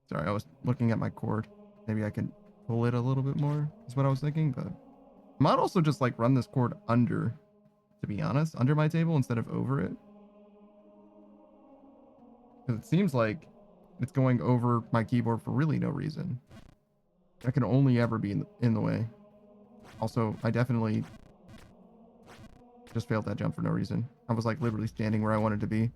Sorry, I was looking at my cord. Maybe I can pull it a little bit more, is what I was thinking, but I might also just like run this cord under, to be honest, under my table instead of over it. Because it seems like it's going over my keyboard for really no reason. That can only ever be in the way. Also, I definitely just failed that jump for no reason. I was like literally standing where I wanted to be.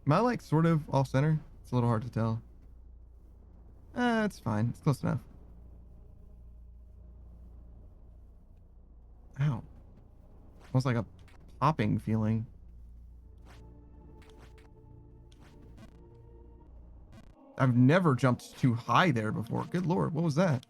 Am I like sort of off center? It's a little hard to tell. It's fine. It's close enough. Ow. Almost like a popping feeling. I've never jumped too high there before. Good lord, what was that?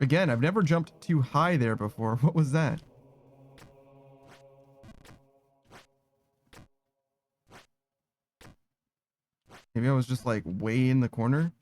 Again, I've never jumped too high there before. What was that? Maybe I was just like way in the corner.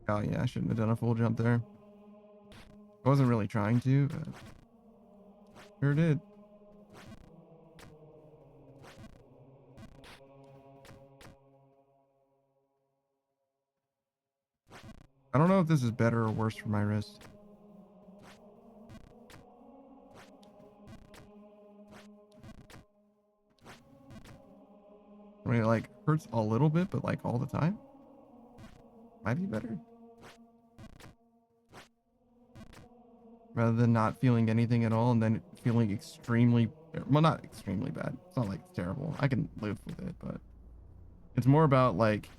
Oh yeah, I shouldn't have done a full jump there. I wasn't really trying to, but sure did. I don't know if this is better or worse for my wrist. I mean, it like hurts a little bit, but like all the time. Might be better. Rather than not feeling anything at all and then feeling extremely, well, not extremely bad. It's not like it's terrible. I can live with it, but it's more about like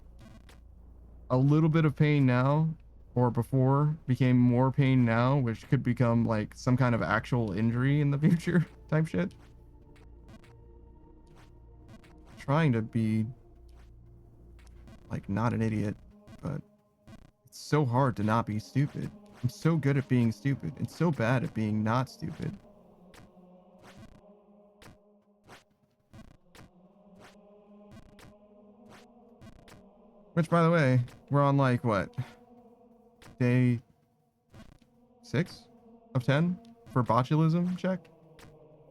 a little bit of pain now, or before became more pain now, which could become like some kind of actual injury in the future type shit. Trying to be like not an idiot, but it's so hard to not be stupid. I'm so good at being stupid and so bad at being not stupid. Which, by the way, we're on like what? Day 6 of 10 for botulism check.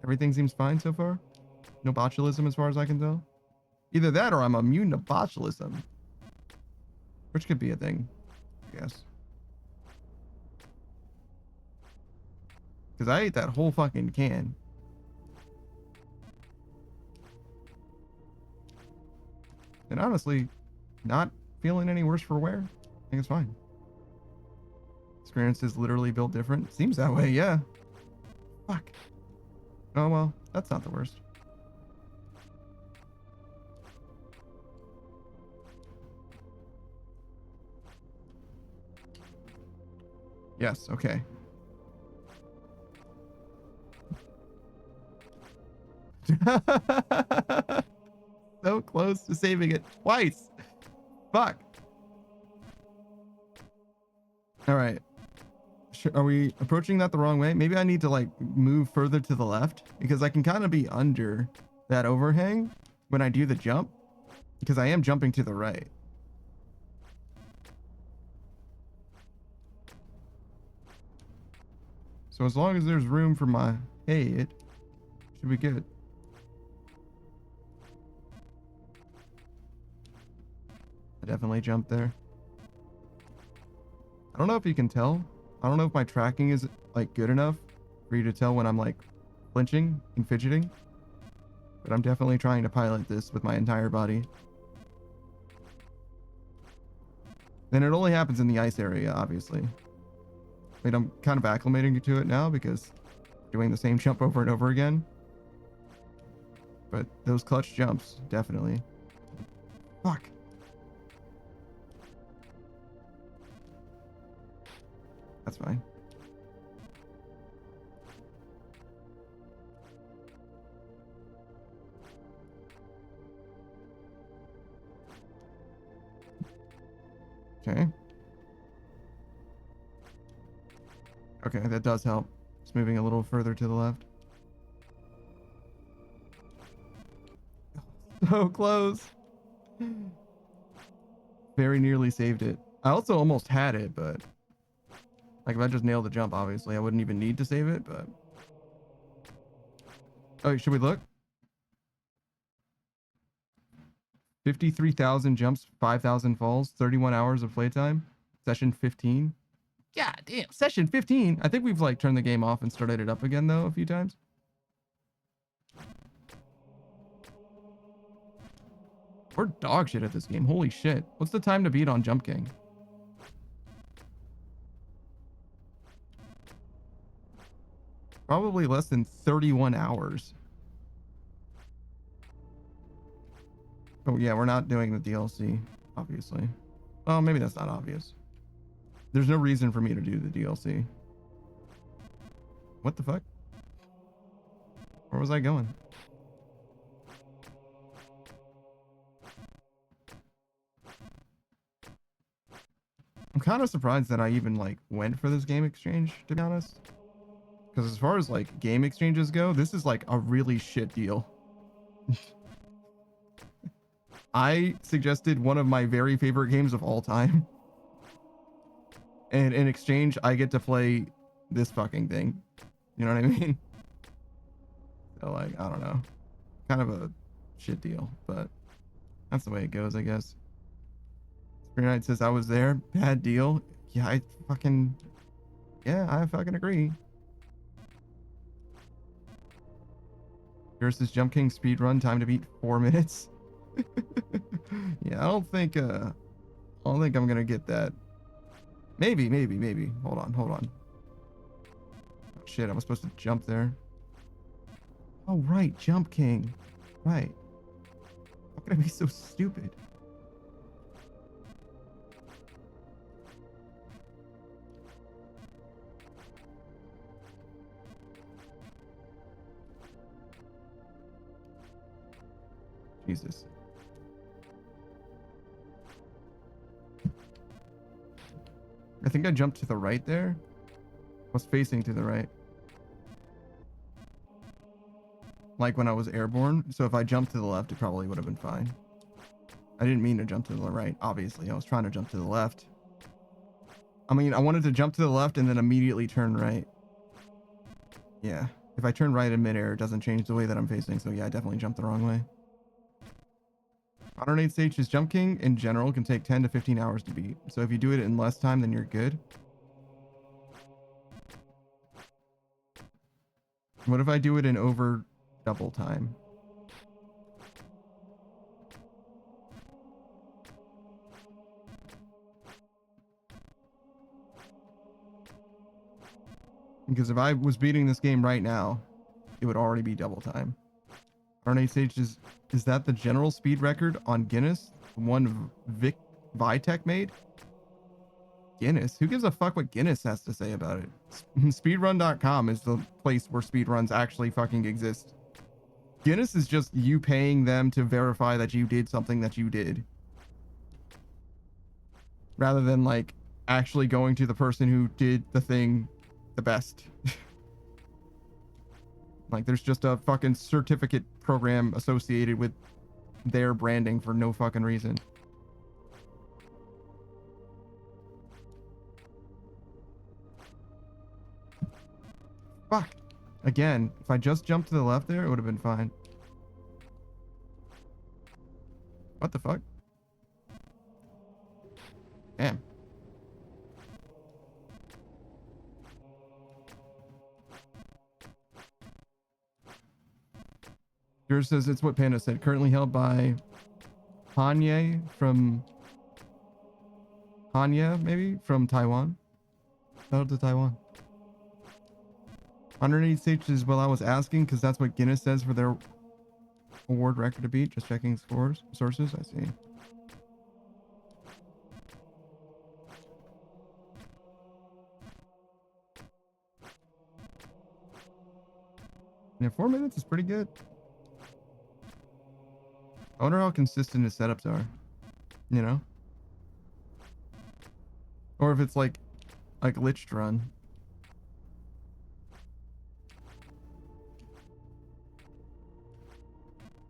Everything seems fine so far. No botulism as far as I can tell. Either that or I'm immune to botulism. Which could be a thing, I guess. Because I ate that whole fucking can. And honestly, not feeling any worse for wear. I think it's fine. Experience is literally built different. Seems that way, yeah. Fuck. Oh well, that's not the worst. Yes, okay. So close to saving it twice. Fuck. All right. Are we approaching that the wrong way? Maybe I need to like move further to the left because I can kind of be under that overhang when I do the jump because I am jumping to the right. So as long as there's room for my head, should be good. I definitely jumped there. don't know if you can tell. I don't know if my tracking is like good enough for you to tell when I'm like flinching and fidgeting. But I'm definitely trying to pilot this with my entire body. And it only happens in the ice area, obviously. I mean, I'm kind of acclimating to it now because doing the same jump over and over again. But those clutch jumps, definitely. Fuck. That's fine. Okay. Okay, that does help. It's moving a little further to the left. So close. Very nearly saved it. I also almost had it, but like if I just nailed the jump, obviously I wouldn't even need to save it, but oh, should we look? 53,000 jumps, 5,000 falls, 31 hours of playtime, session 15. God damn, session 15. I think we've like turned the game off and started it up again though a few times. We're dog shit at this game. Holy shit. What's the time to beat on Jump King? Probably less than 31 hours. Oh yeah, we're not doing the DLC, obviously. Well, maybe that's not obvious. There's no reason for me to do the DLC. What the fuck? Where was I going? I'm kind of surprised that I even like went for this game exchange, to be honest. Because as far as like game exchanges go, this is like a really shit deal. I suggested one of my very favorite games of all time. And in exchange, I get to play this fucking thing. You know what I mean? So like, I don't know. Kind of a shit deal, but that's the way it goes, I guess. Spear Knight says I was there. Bad deal. Yeah, I fucking agree. Versus Jump King speedrun, time to beat 4 minutes. Yeah, I don't think I'm gonna get that. Maybe. Hold on. Oh, shit, I was supposed to jump there. Oh right, Jump King. Right. How can I be so stupid? Jesus. I think I jumped to the right there. I was facing to the right. Like when I was airborne. So if I jumped to the left, it probably would have been fine. I didn't mean to jump to the right, obviously. I was trying to jump to the left. I mean, I wanted to jump to the left and then immediately turn right. Yeah. If I turn right in midair, it doesn't change the way that I'm facing. So yeah, I definitely jumped the wrong way. Modern 8 stages Jump King in general can take 10 to 15 hours to beat. So if you do it in less time, then you're good. What if I do it in over double time? Because if I was beating this game right now, it would already be double time. Modern 8 stages, is that the general speed record on Guinness? One Vitek made? Guinness? Who gives a fuck what Guinness has to say about it? Speedrun.com is the place where speedruns actually fucking exist. Guinness is just you paying them to verify that you did something that you did. Rather than like actually going to the person who did the thing the best. Like there's just a fucking certificate program associated with their branding for no fucking reason. Fuck. Again, if I just jumped to the left there, it would have been fine. What the fuck? Damn. Yours says it's what Panda said. Currently held by Hanye from Hanya, maybe from Taiwan. Shout out to Taiwan. 180 stages is what I was asking because that's what Guinness says for their award record to beat. Just checking sources. I see. Yeah, 4 minutes is pretty good. I wonder how consistent his setups are. You know? Or if it's like a glitched run.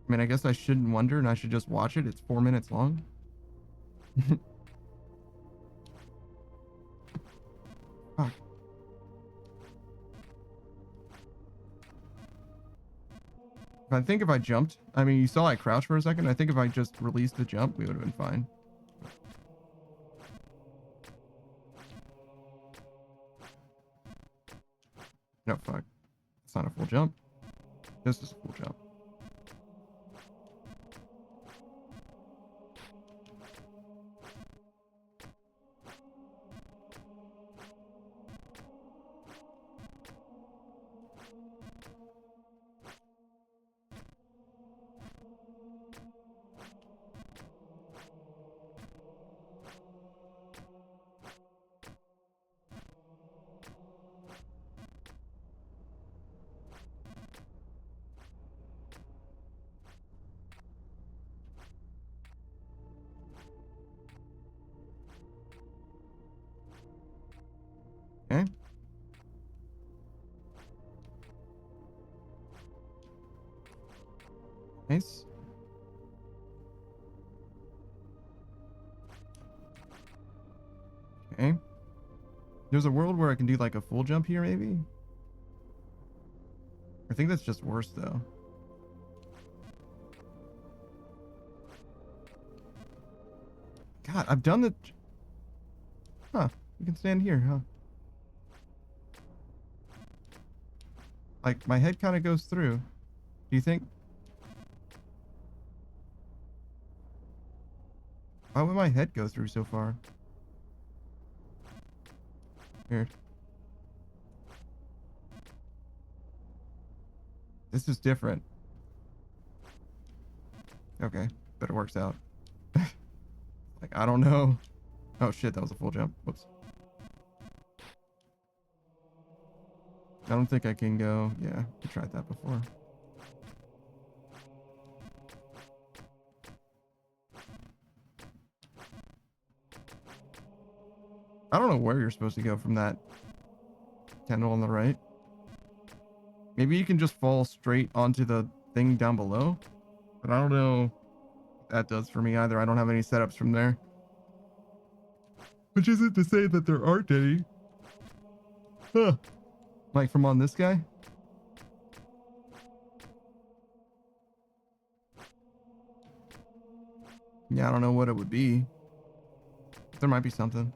I mean, I guess I shouldn't wonder and I should just watch it. It's 4 minutes long. Fuck. I think if I jumped, I mean, you saw I crouched for a second. I think if I just released the jump, we would have been fine. No, fuck. It's not a full jump. This is a full jump. Okay. Nice. Okay. There's a world where I can do like a full jump here, maybe? I think that's just worse though. God, I've done the... Huh. You can stand here, huh? Like, my head kind of goes through. Do you think? Why would my head go through so far? Weird. This is different. Okay, but it works out. Like, I don't know. Oh shit, that was a full jump. Whoops. I don't think I can go. Yeah, we tried that before. I don't know where you're supposed to go from that candle on the right. Maybe you can just fall straight onto the thing down below. But I don't know what that does for me either. I don't have any setups from there. Which isn't to say that there aren't any. Huh. Like from on this guy? Yeah, I don't know what it would be. There might be something.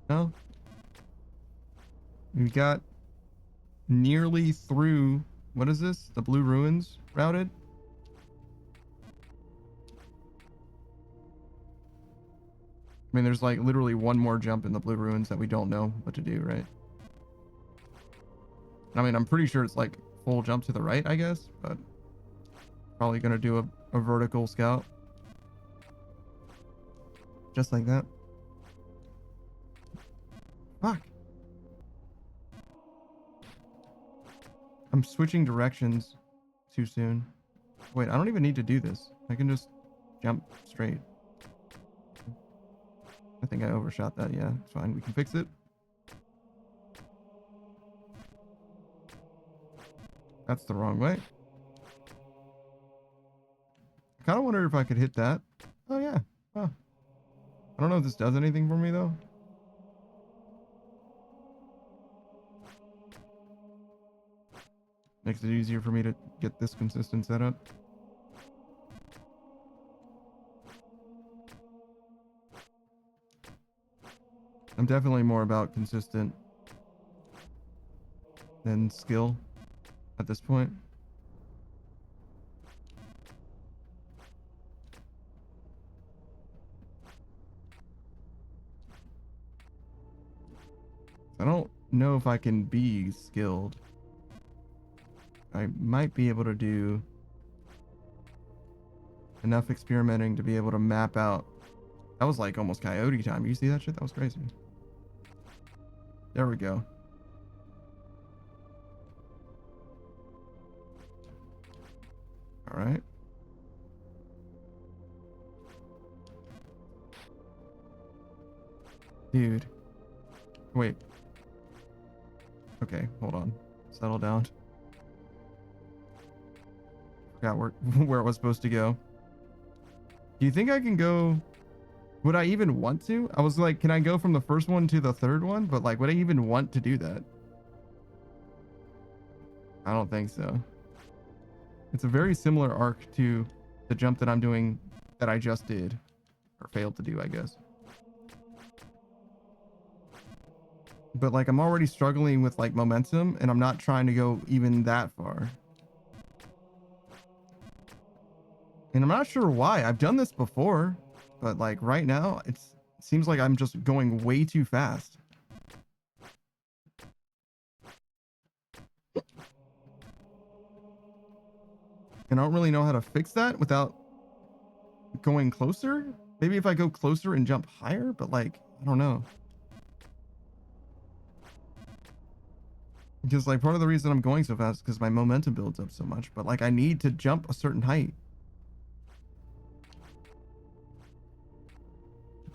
No. We got nearly through. What is this? The Blue Ruins routed? I mean, there's like literally one more jump in the Blue Ruins that we don't know what to do, right? I mean, I'm pretty sure it's like full jump to the right, I guess, but probably gonna do a vertical scout. Just like that. Fuck. I'm switching directions too soon. Wait, I don't even need to do this. I can just jump straight. I think I overshot that. Yeah, it's fine. We can fix it. That's the wrong way. I kind of wonder if I could hit that. Oh, yeah. Oh. I don't know if this does anything for me though. Makes it easier for me to get this consistent setup. I'm definitely more about consistent than skill at this point. I don't know if I can be skilled. I might be able to do enough experimenting to be able to map out. That was like almost coyote time. You see that shit? That was crazy. There we go. All right. Dude. Wait. Okay, hold on. Settle down. Forgot where it was supposed to go. Do you think I can go? Would I even want to? I was like, can I go from the first one to the third one? But like, would I even want to do that? I don't think so. It's a very similar arc to the jump that I'm doing that I just did. Or failed to do, I guess. But like, I'm already struggling with like momentum and I'm not trying to go even that far. And I'm not sure why. I've done this before, but like right now it seems like I'm just going way too fast. And I don't really know how to fix that without going closer. Maybe if I go closer and jump higher, but like, I don't know. Because like part of the reason I'm going so fast is because my momentum builds up so much, but like I need to jump a certain height.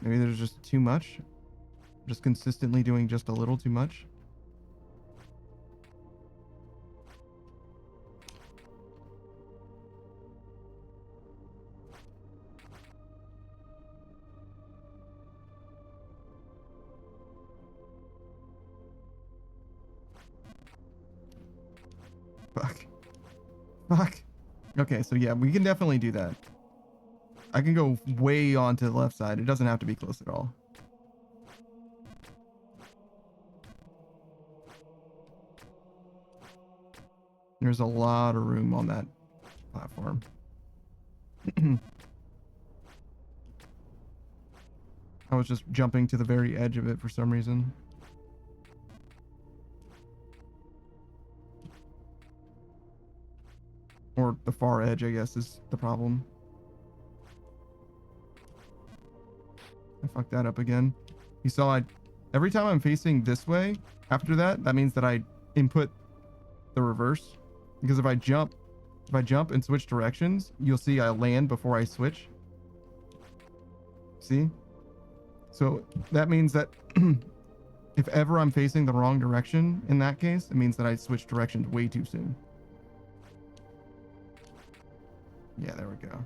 Maybe there's just too much. Just consistently doing just a little too much. Fuck. Fuck. Okay, so yeah, we can definitely do that. I can go way on to the left side. It doesn't have to be close at all. There's a lot of room on that platform. I was just jumping to the very edge of it for some reason. Or the far edge, I guess, is the problem. I fucked that up again. You saw every time I'm facing this way, after that means that I input the reverse. Because if I jump and switch directions, you'll see I land before I switch. See? So that means that if ever I'm facing the wrong direction in that case, it means that I switched directions way too soon. Yeah, there we go.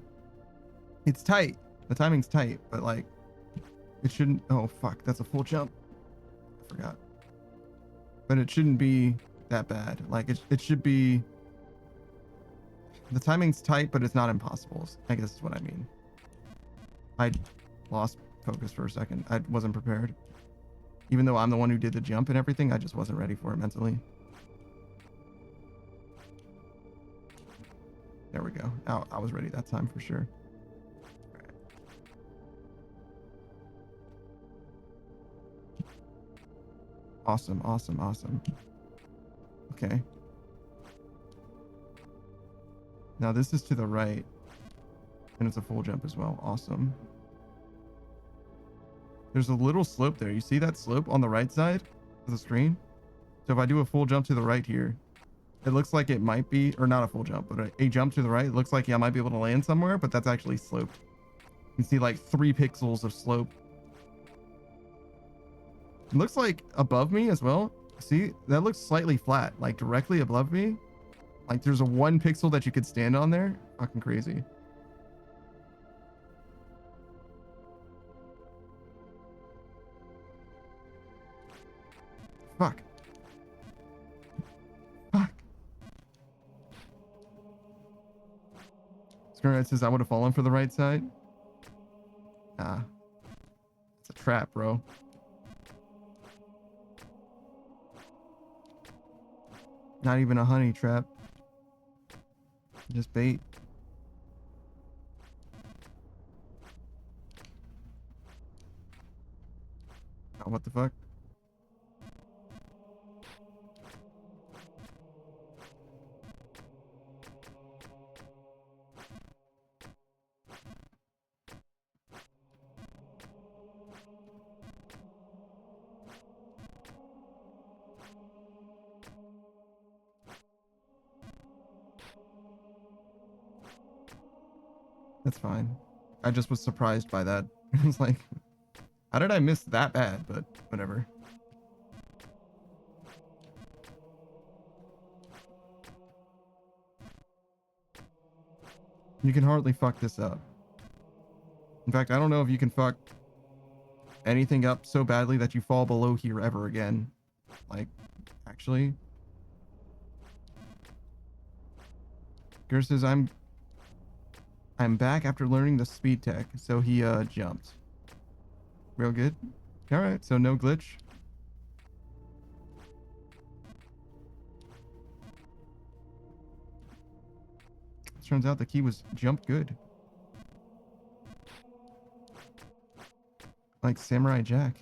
It's tight. The timing's tight, but like, it shouldn't. Oh, fuck. That's a full jump. I forgot. But it shouldn't be that bad. Like, it should be. The timing's tight, but it's not impossible. I guess is what I mean. I lost focus for a second. I wasn't prepared. Even though I'm the one who did the jump and everything, I just wasn't ready for it mentally. There we go. I was ready that time for sure. Right. Awesome, awesome, awesome. Okay. Now this is to the right. And it's a full jump as well. Awesome. There's a little slope there. You see that slope on the right side of the screen? So if I do a full jump to the right here, it looks like it might be, or not a full jump, but a jump to the right. It looks like, yeah, I might be able to land somewhere, but that's actually sloped. You can see like 3 pixels of slope. It looks like above me as well. See, that looks slightly flat, like directly above me. Like there's a 1 pixel that you could stand on there. Fucking crazy. Fuck. Fuck. Scarlet says I would have fallen for the right side. Ah. It's a trap, bro. Not even a honey trap. Just bait. Oh, what the fuck? That's fine. I just was surprised by that. I was like, how did I miss that bad? But whatever. You can hardly fuck this up. In fact, I don't know if you can fuck anything up so badly that you fall below here ever again. Like, actually. Gur says, I'm back after learning the speed tech, so he jumped. Real good. Alright, so no glitch. Turns out the key was jumped good. Like Samurai Jack.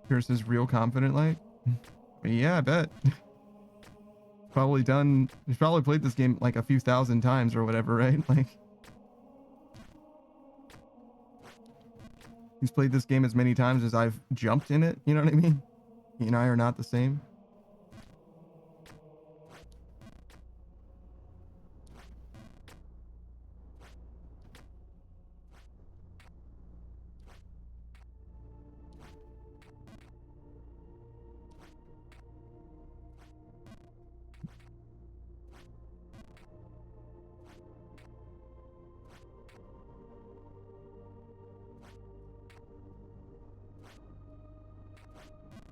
Pierce is real confident like. Yeah, I bet. Probably done. He's probably played this game like a few thousand times or whatever, right? Like. He's played this game as many times as I've jumped in it. You know what I mean? He and I are not the same.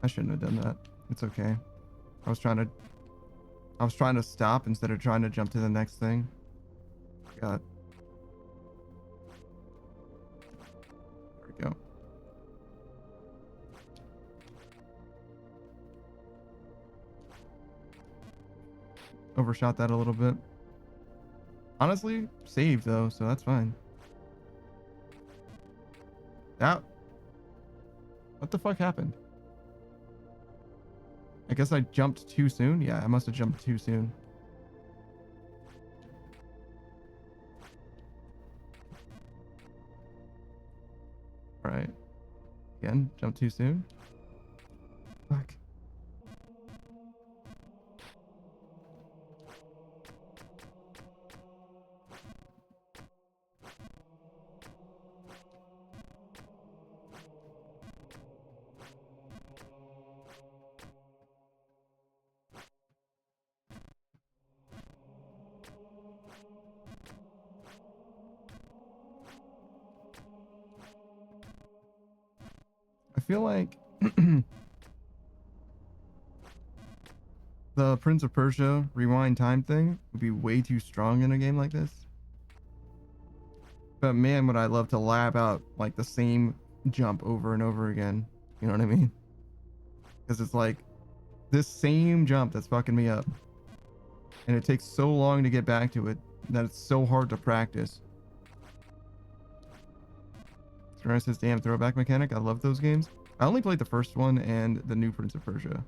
I shouldn't have done that. It's okay. I was trying to stop instead of trying to jump to the next thing. God. There we go. Overshot that a little bit. Honestly, saved though, so that's fine. That. What the fuck happened? I guess I jumped too soon? Yeah, I must have jumped too soon. Alright. Again, jump too soon? Fuck. I feel like the Prince of Persia rewind time thing would be way too strong in a game like this. But man, would I love to lab out like the same jump over and over again. You know what I mean? Because it's like this same jump that's fucking me up. And it takes so long to get back to it that it's so hard to practice. Sarah says, damn, throwback mechanic. I love those games. I only played the first one and the new Prince of Persia.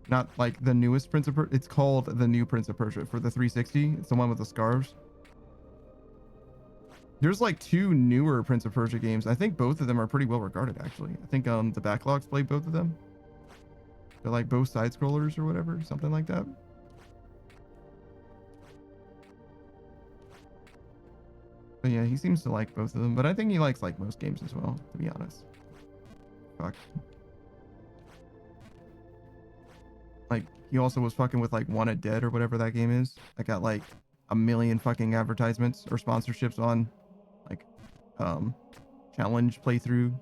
Not like the newest Prince of Persia. It's called the new Prince of Persia for the 360. It's the one with the scarves. There's like 2 newer Prince of Persia games. I think both of them are pretty well regarded, actually. I think the Backlogs played both of them. They're like both side scrollers or whatever, something like that. But yeah, he seems to like both of them. But I think he likes like most games as well, to be honest. Fuck. Like, he also was fucking with like Wanted Dead or whatever that game is. I got like a million fucking advertisements or sponsorships on like challenge playthrough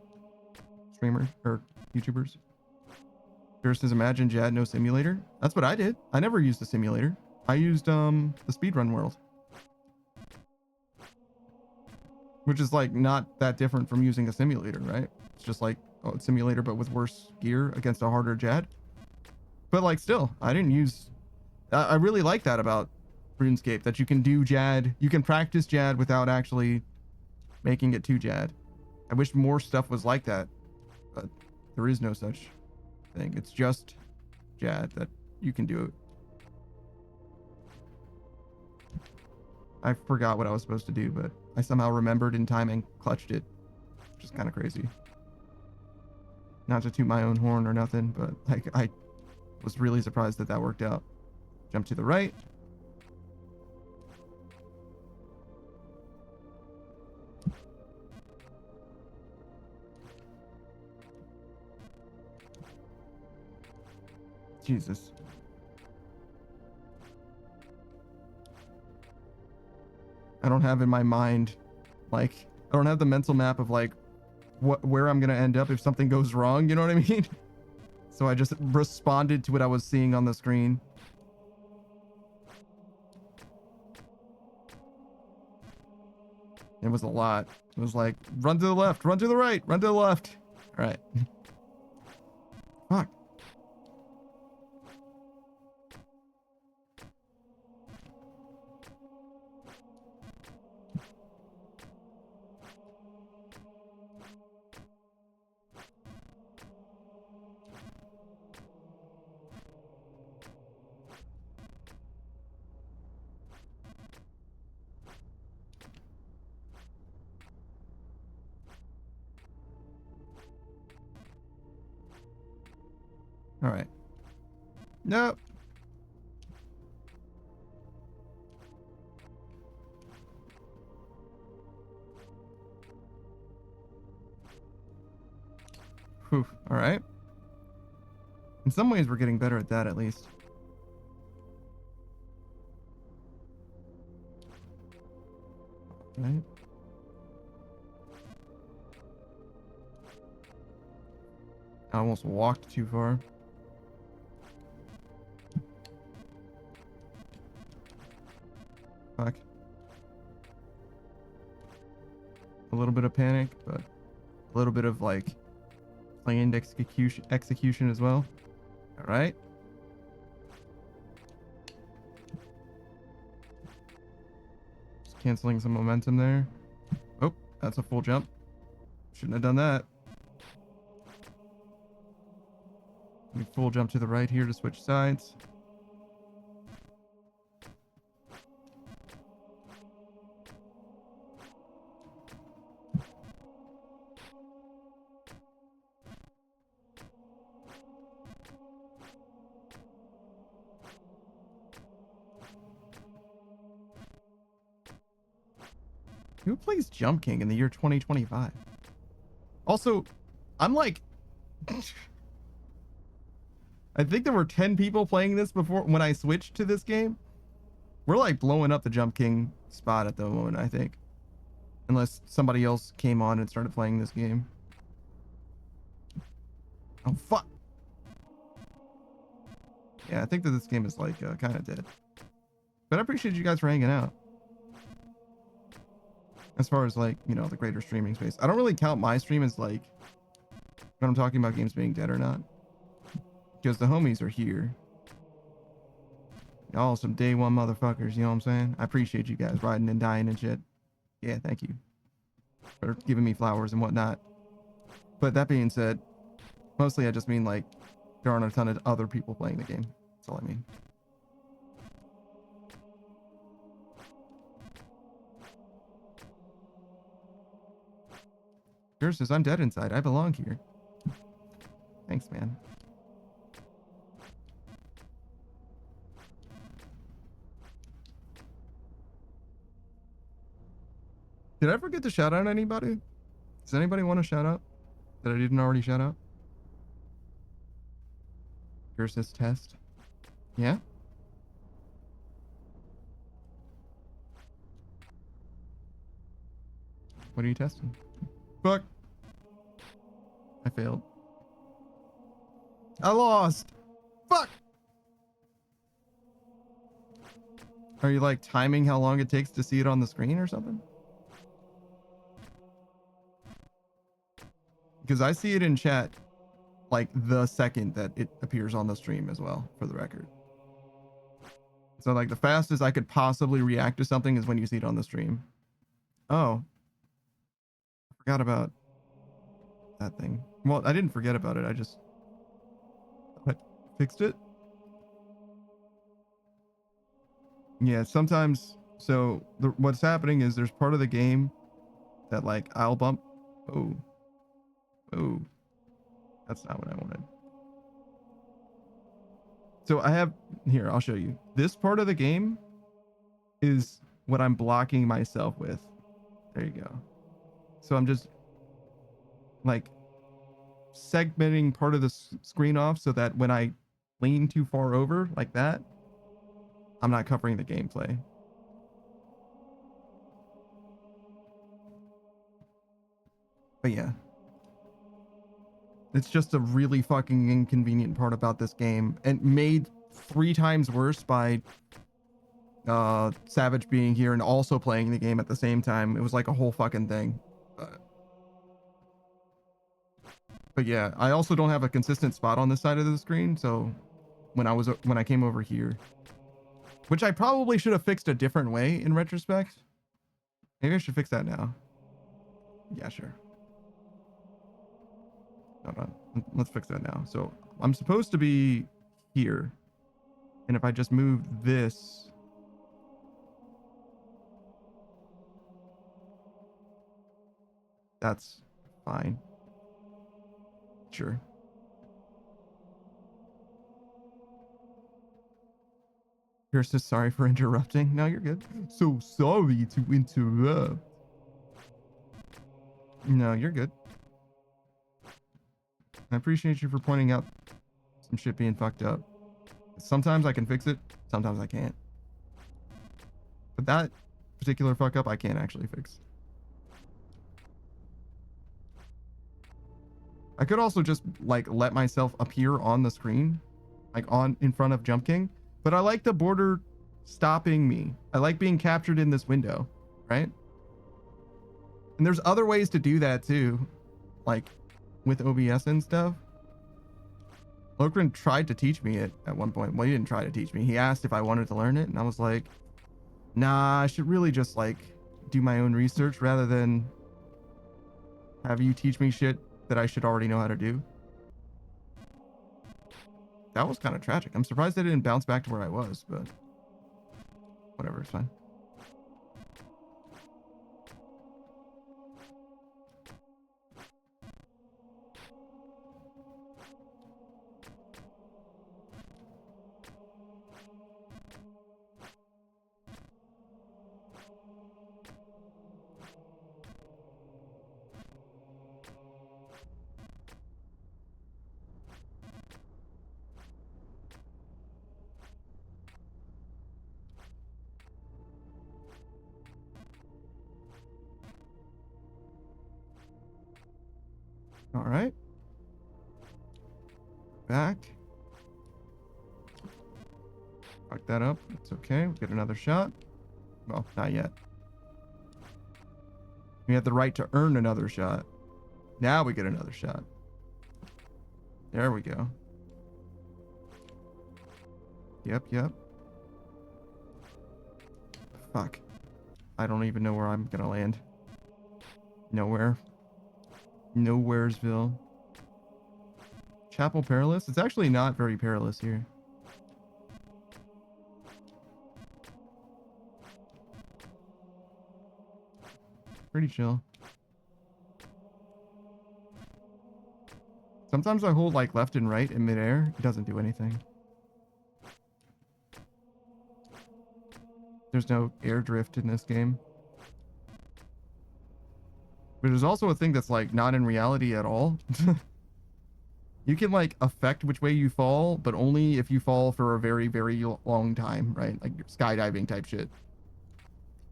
streamers or YouTubers. Jur says, imagine Jad no simulator. That's what I did. I never used a simulator. I used the speedrun world. Which is like not that different from using a simulator, right? It's just like a simulator but with worse gear against a harder Jad. But like still, I didn't use I really like that about RuneScape, that you can do Jad, you can practice Jad without actually making it too Jad. I wish more stuff was like that, but there is no such thing. It's just Jad that you can do it. I forgot what I was supposed to do, but I somehow remembered in time and clutched it, which is kind of crazy. Not to toot my own horn or nothing, but like I was really surprised that that worked out. Jump to the right. Jesus. I don't have in my mind, like, I don't have the mental map of like where I'm gonna end up if something goes wrong, you know what I mean? So I just responded to what I was seeing on the screen. It was a lot. It was like, run to the left, run to the right, run to the left. All right. Fuck. All right. Nope. Whew. All right. In some ways, we're getting better at that, at least. Right. I almost walked too far. Fuck. A little bit of panic, but a little bit of like planned execution as well. All right. Just canceling some momentum there. Oh, that's a full jump. Shouldn't have done that. Full jump to the right here to switch sides. Who plays Jump King in the year 2025? Also, I'm like... I think there were 10 people playing this before when I switched to this game. We're like blowing up the Jump King spot at the moment, I think. Unless somebody else came on and started playing this game. Oh, fuck. Yeah, I think that this game is like kind of dead. But I appreciate you guys for hanging out. As far as like, you know, the greater streaming space. I don't really count my stream as like when I'm talking about games being dead or not. Because the homies are here. Y'all some day one motherfuckers, you know what I'm saying? I appreciate you guys riding and dying and shit. Yeah, thank you. For giving me flowers and whatnot. But that being said, mostly I just mean like there aren't a ton of other people playing the game. That's all I mean. Yours says, I'm dead inside. I belong here. Thanks, man. Did I forget to shout out anybody? Does anybody want to shout out that I didn't already shout out? Yours says test. Yeah? What are you testing? Fuck. I failed. I lost. Fuck. Are you like timing how long it takes to see it on the screen or something? Because I see it in chat like the second that it appears on the stream as well, for the record. So like the fastest I could possibly react to something is when you see it on the stream. Oh. I forgot about that thing. Well, I didn't forget about it. I just fixed it. Yeah, sometimes. So what's happening is there's part of the game that like I'll bump. Oh. That's not what I wanted. So I have here, I'll show you. This part of the game is what I'm blocking myself with. There you go. So I'm just like segmenting part of the screen off so that when I lean too far over like that, I'm not covering the gameplay. But yeah. It's just a really fucking inconvenient part about this game, and made 3 times worse by Savage being here and also playing the game at the same time. It was like a whole fucking thing. But yeah, I also don't have a consistent spot on this side of the screen, so when I came over here, which I probably should have fixed a different way in retrospect. Maybe I should fix that now. Yeah, sure. Hold on. Let's fix that now. So I'm supposed to be here. And if I just move this, that's fine. Sure. Pierce says sorry for interrupting. No, you're good. So sorry to interrupt. No, you're good. I appreciate you for pointing out some shit being fucked up. Sometimes I can fix it, sometimes I can't. But that particular fuck up, I can't actually fix. I could also just like let myself appear on the screen, like in front of Jump King, but I like the border stopping me. I like being captured in this window, right? And there's other ways to do that too, like with OBS and stuff. Lokrin tried to teach me it at one point. Well, he didn't try to teach me. He asked if I wanted to learn it, and I was like, nah, I should really just like do my own research rather than have you teach me shit that I should already know how to do. That was kind of tragic. I'm surprised I didn't bounce back to where I was, but whatever, it's fine. All right. Back. Fuck that up. It's okay. We get another shot. Well, not yet. We have the right to earn another shot. Now we get another shot. There we go. Yep. Fuck. I don't even know where I'm gonna land. Nowhere. Nowheresville. Chapel Perilous? It's actually not very perilous here. Pretty chill. Sometimes I hold like left and right in midair. It doesn't do anything. There's no air drift in this game. But there's also a thing that's like not in reality at all. You can like affect which way you fall, but only if you fall for a very, very long time, right? Like skydiving type shit.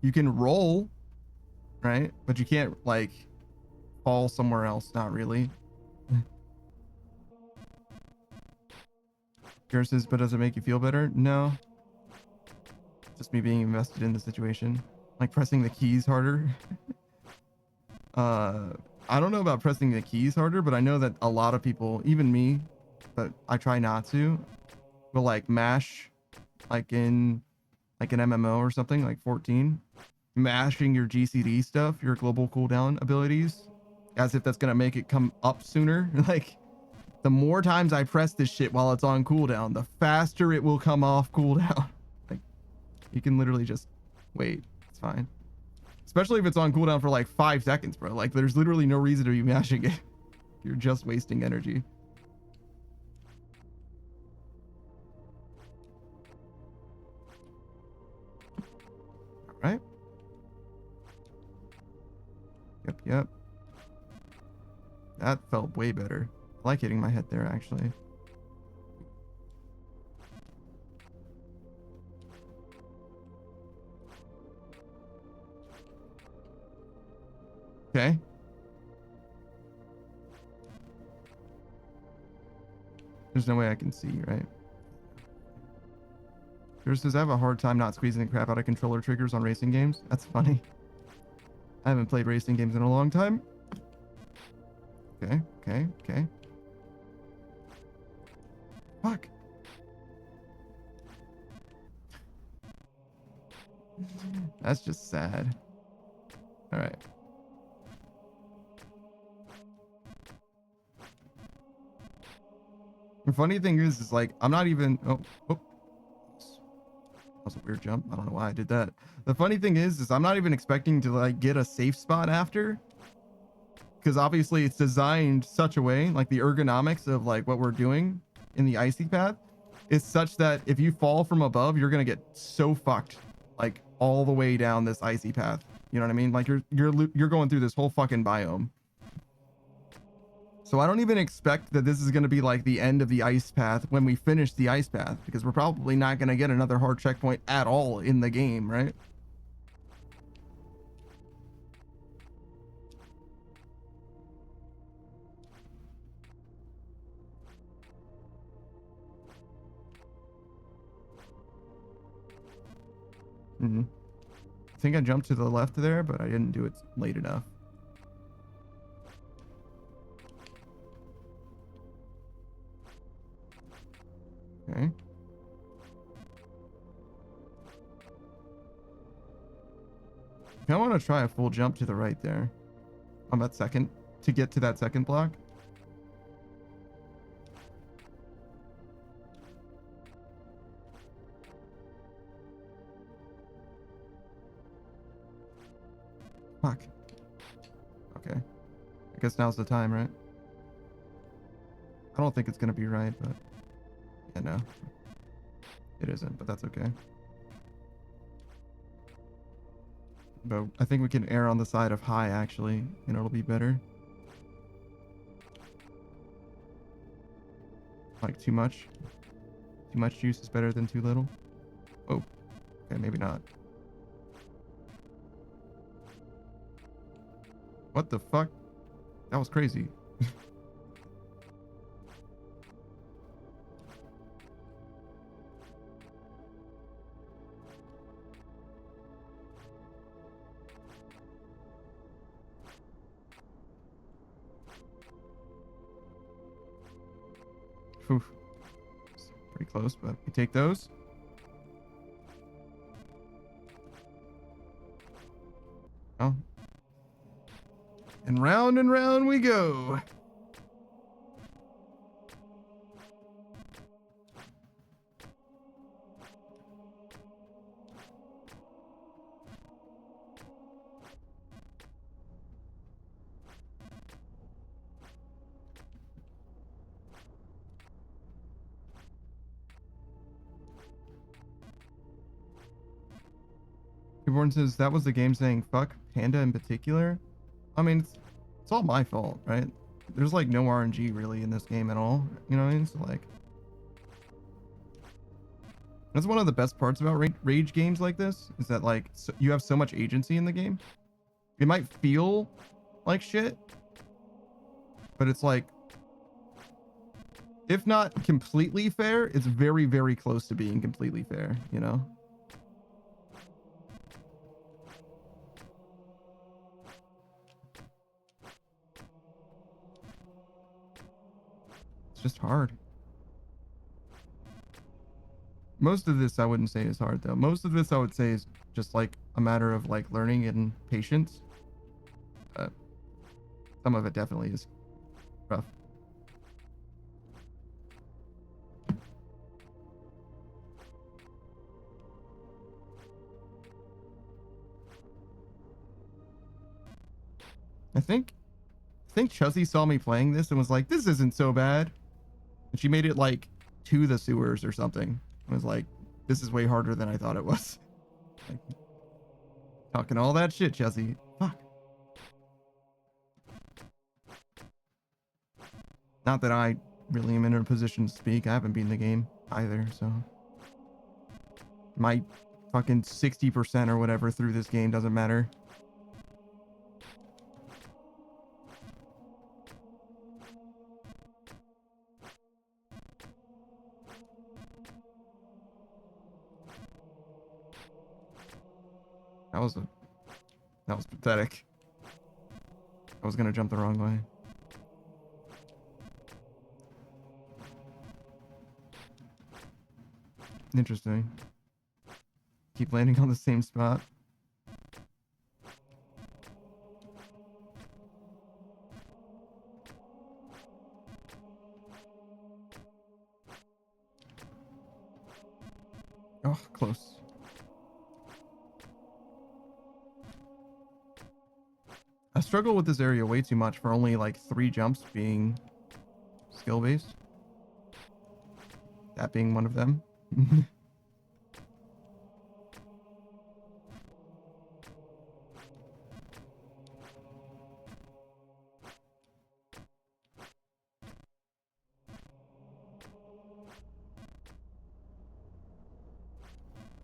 You can roll, right? But you can't like fall somewhere else. Not really. Garrett says, but does it make you feel better? No. Just me being invested in the situation. Like pressing the keys harder. I don't know about pressing the keys harder, but I know that a lot of people, even me, but I try not to, will like mash like in like an MMO or something like 14, mashing your GCD stuff, your global cooldown abilities, as if that's gonna make it come up sooner. Like the more times I press this shit while it's on cooldown, the faster it will come off cooldown. Like you can literally just wait. It's fine. Especially if it's on cooldown for like 5 seconds, bro. Like there's literally no reason to be mashing it. You're just wasting energy. All right. Yep. That felt way better. I like hitting my head there, actually. Okay. There's no way I can see, right? Yours says I have a hard time not squeezing the crap out of controller triggers on racing games. That's funny. I haven't played racing games in a long time. Okay. Fuck. That's just sad. All right. The funny thing is like I'm not even. Oh, that was a weird jump. I don't know why I did that. The funny thing is I'm not even expecting to like get a safe spot after, because obviously it's designed such a way, like the ergonomics of like what we're doing in the icy path is such that if you fall from above, you're gonna get so fucked, like all the way down this icy path. You know what I mean? Like you're going through this whole fucking biome. So I don't even expect that this is going to be like the end of the ice path when we finish the ice path, because we're probably not going to get another hard checkpoint at all in the game, right? I think I jumped to the left there, but I didn't do it late enough. Okay. I want to try a full jump to the right there on that second to get to that second block. Fuck. Okay. I guess now's the time, right? I don't think it's gonna be right, but yeah, no. It isn't, but that's okay. But I think we can err on the side of high, actually, and it'll be better. Like too much? Too much juice is better than too little? Oh. Okay, maybe not. What the fuck? That was crazy. Oof. Pretty close, but we take those. Oh. And round we go. Everyone says that was the game saying fuck Panda in particular. I mean, it's all my fault, right? there's like no RNG really in this game at all. You know what I mean? So like, that's one of the best parts about rage games like this is that like you have so much agency in the game. It might feel like shit, but it's like, if not completely fair, it's very, very close to being completely fair, you know? It's just hard. Most of this I wouldn't say is hard though. Most of this I would say is just like a matter of like learning and patience. Some of it definitely is rough. I think Chuzzy saw me playing this and was like, this isn't so bad. And she made it like to the sewers or something. And was like, this is way harder than I thought it was. Like, talking all that shit, Chuzzy. Fuck. Not that I really am in a position to speak. I haven't beaten the game either, so. My fucking 60% or whatever through this game doesn't matter. That was pathetic. I was gonna jump the wrong way. Interesting. Keep landing on the same spot. Oh, close. I struggle with this area way too much for only like 3 jumps being skill based. That being one of them.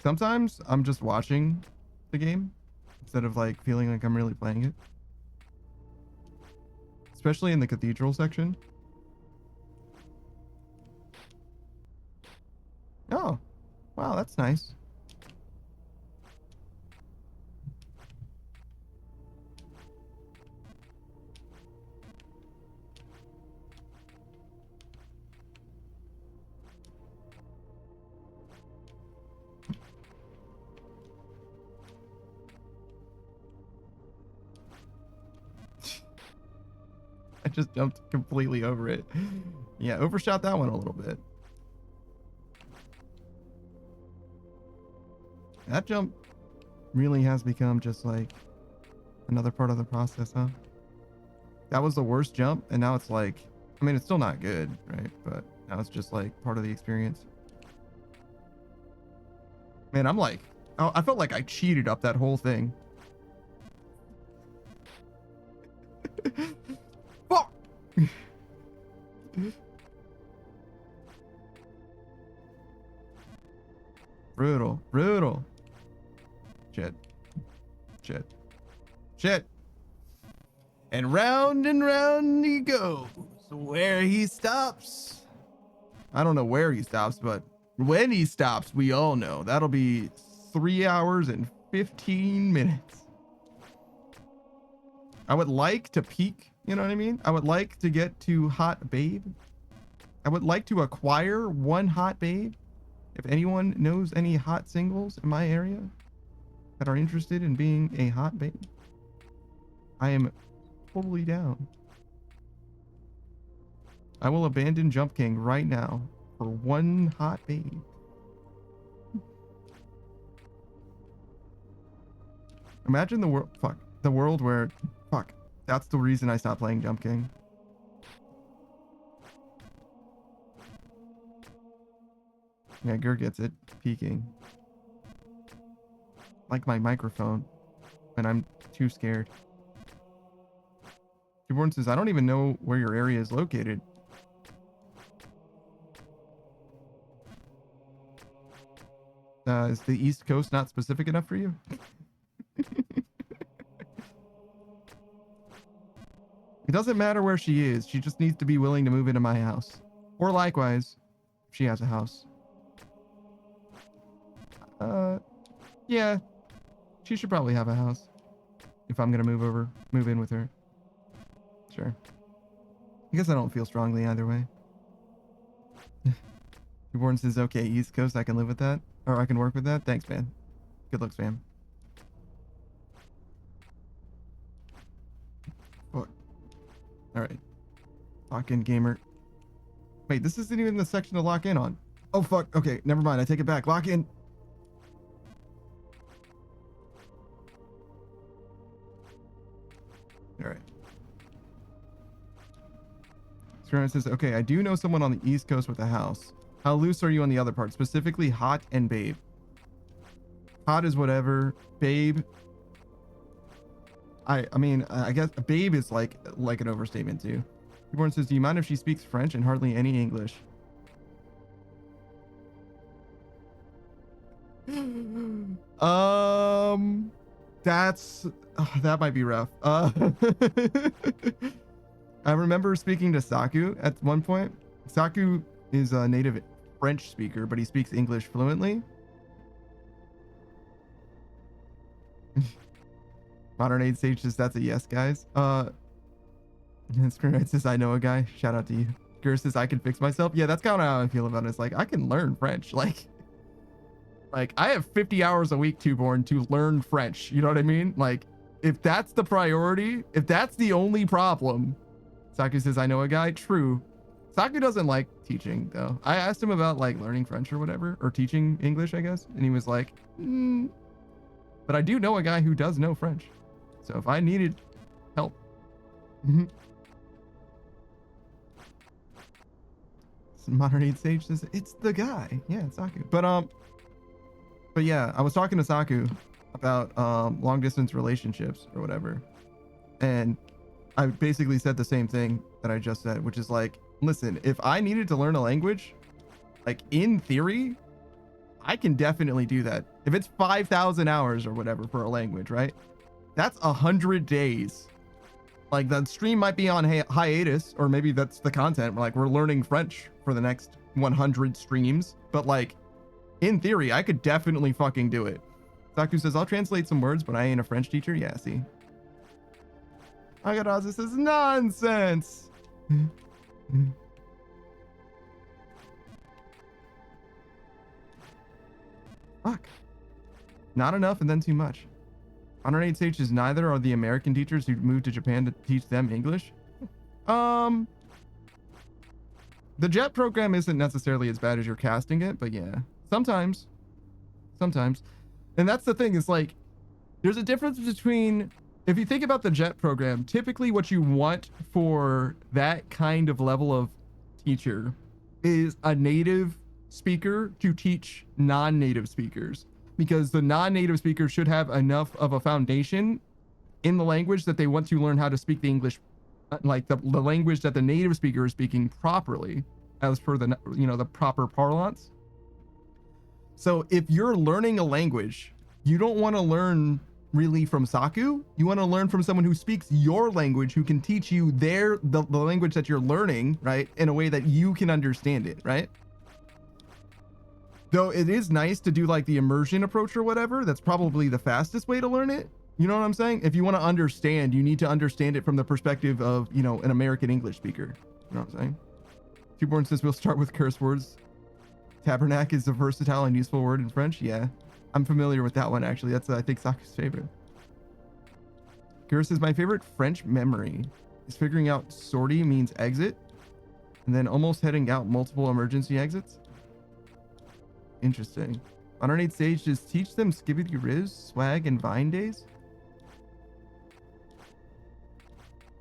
Sometimes I'm just watching the game instead of like feeling like I'm really playing it. Especially in the cathedral section. Oh, wow, that's nice. I just jumped completely over it. Yeah, overshot that one a little bit. That jump really has become just like another part of the process, huh? That was the worst jump, and now it's like, I mean, it's still not good, right? But now it's just like part of the experience. Man, I'm like, I felt like I cheated up that whole thing. Fuck! Brutal, brutal. Shit. And round he goes. Where he stops. I don't know where he stops, but when he stops, we all know. That'll be 3 hours and 15 minutes. I would like to peak, you know what I mean? I would like to get to Hot Babe. I would like to acquire 1 Hot Babe. If anyone knows any hot singles in my area that are interested in being a hot babe, I am totally down. I will abandon Jump King right now for 1 hot babe. Imagine the world, the world where, that's the reason I stopped playing Jump King. Yeah, Gur gets it. Peeking. Like my microphone. When I'm too scared. Keyboard says, I don't even know where your area is located. Is the East Coast not specific enough for you? It doesn't matter where she is. She just needs to be willing to move into my house. Or likewise, if she has a house. Yeah. She should probably have a house. If I'm gonna move in with her. Sure. I guess I don't feel strongly either way. Warren says, okay, East Coast, I can live with that. Or I can work with that. Thanks, man. Good looks, fam. Fuck. Alright. Lock in, gamer. Wait, this isn't even the section to lock in on. Oh, fuck. Okay, never mind. I take it back. Lock in. Alright. Scrum says, okay, I do know someone on the East Coast with a house. How loose are you on the other part? Specifically hot and babe. Hot is whatever. Babe. I mean, I guess babe is like an overstatement too. Reborn says, do you mind if she speaks French and hardly any English? That might be rough. I remember speaking to Saku at one point. Saku is a native French speaker, but he speaks English fluently. Modern Age Sage says that's a yes, guys. And Screenwrite says, I know a guy. Shout out to you. Gur says, I can fix myself. Yeah, that's kind of how I feel about it. It's like, I can learn French. Like I have 50 hours a week, Two-Born, to learn French. You know what I mean? Like, if that's the priority, if that's the only problem. Saku says, I know a guy. True. Saku doesn't like teaching, though. I asked him about, like, learning French or whatever, or teaching English, I guess. And he was like, But I do know a guy who does know French. So if I needed help. Modern Age Sage says, it's the guy. Yeah, it's Saku. But yeah, I was talking to Saku about long distance relationships or whatever. And I basically said the same thing that I just said, which is like, listen, if I needed to learn a language, like in theory, I can definitely do that. If it's 5,000 hours or whatever for a language, right? That's 100 days. Like the stream might be on hiatus, or maybe that's the content. We're learning French for the next 100 streams, but like in theory, I could definitely fucking do it. Saku says, I'll translate some words, but I ain't a French teacher. Yeah, see. Agaraza says, nonsense. Fuck. Not enough and then too much. Honor 8 Sage is neither are the American teachers who moved to Japan to teach them English. The JET program isn't necessarily as bad as you're casting it, but yeah. Sometimes. And that's the thing, is like, there's a difference between, if you think about the JET program, typically what you want for that kind of level of teacher is a native speaker to teach non-native speakers, because the non-native speaker should have enough of a foundation in the language that they want to learn how to speak the English, like the language that the native speaker is speaking properly, as per the, the proper parlance. So if you're learning a language, you don't want to learn really from Saku. You want to learn from someone who speaks your language, who can teach you the language that you're learning, right, in a way that you can understand it, right? Though it is nice to do like the immersion approach or whatever. That's probably the fastest way to learn it. You know what I'm saying? If you want to understand, you need to understand it from the perspective of, an American English speaker. You know what I'm saying? Two-Born says, we'll start with curse words. Tabernacle is a versatile and useful word in French. Yeah, I'm familiar with that one, actually. That's, I think, Saku's favorite. Gur says, my favorite French memory is figuring out sortie means exit, and then almost heading out multiple emergency exits. Interesting. Honor 8 Sage, just teach them Skibidi Riz, Swag, and Vine days?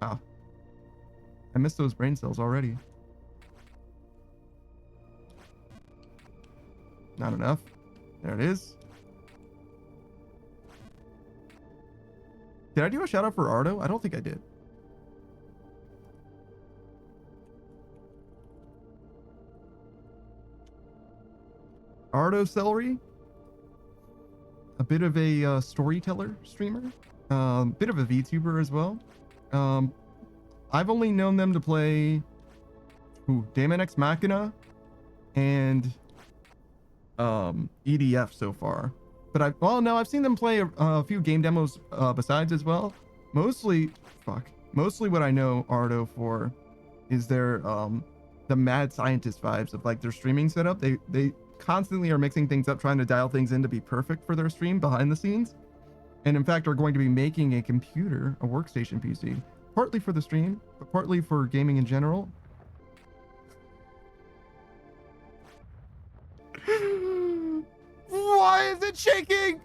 Wow. I missed those brain cells already. Not enough. There it is. Did I do a shout out for Ardo? I don't think I did. Ardo Celery, a bit of a storyteller streamer, bit of a VTuber as well. I've only known them to play Daemon X Machina and EDF so far. But I've seen them play a few game demos besides as well. Mostly what I know Ardo for is their the mad scientist vibes of like their streaming setup. They constantly are mixing things up, trying to dial things in to be perfect for their stream behind the scenes. And in fact are going to be making a computer, a workstation PC, partly for the stream, but partly for gaming in general. Why is it shaking?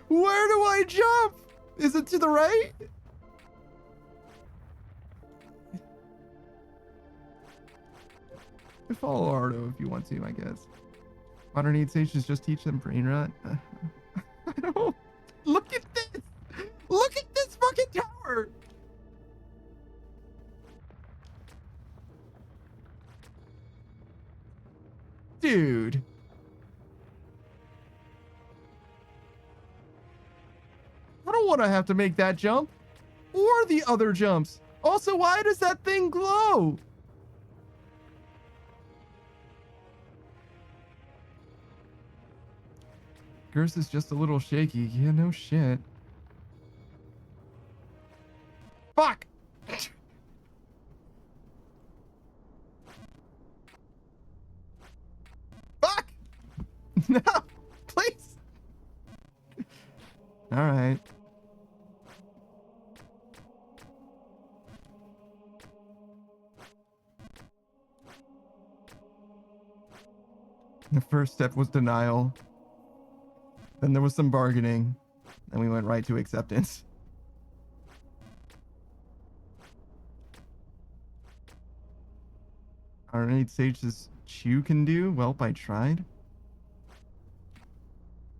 Where do I jump? Is it to the right? Follow Ardo if you want to, I guess. Modern Aid Sages just teach them brain rot. I don't. Look at this! Look at this fucking tower! Dude. I don't want to have to make that jump. Or the other jumps. Also, why does that thing glow? Gerst is just a little shaky. Yeah, no shit. Fuck! Fuck! No! Please! Alright. The first step was denial. Then there was some bargaining. Then we went right to acceptance. Alright, Sage says, Chew can do? Welp, I tried.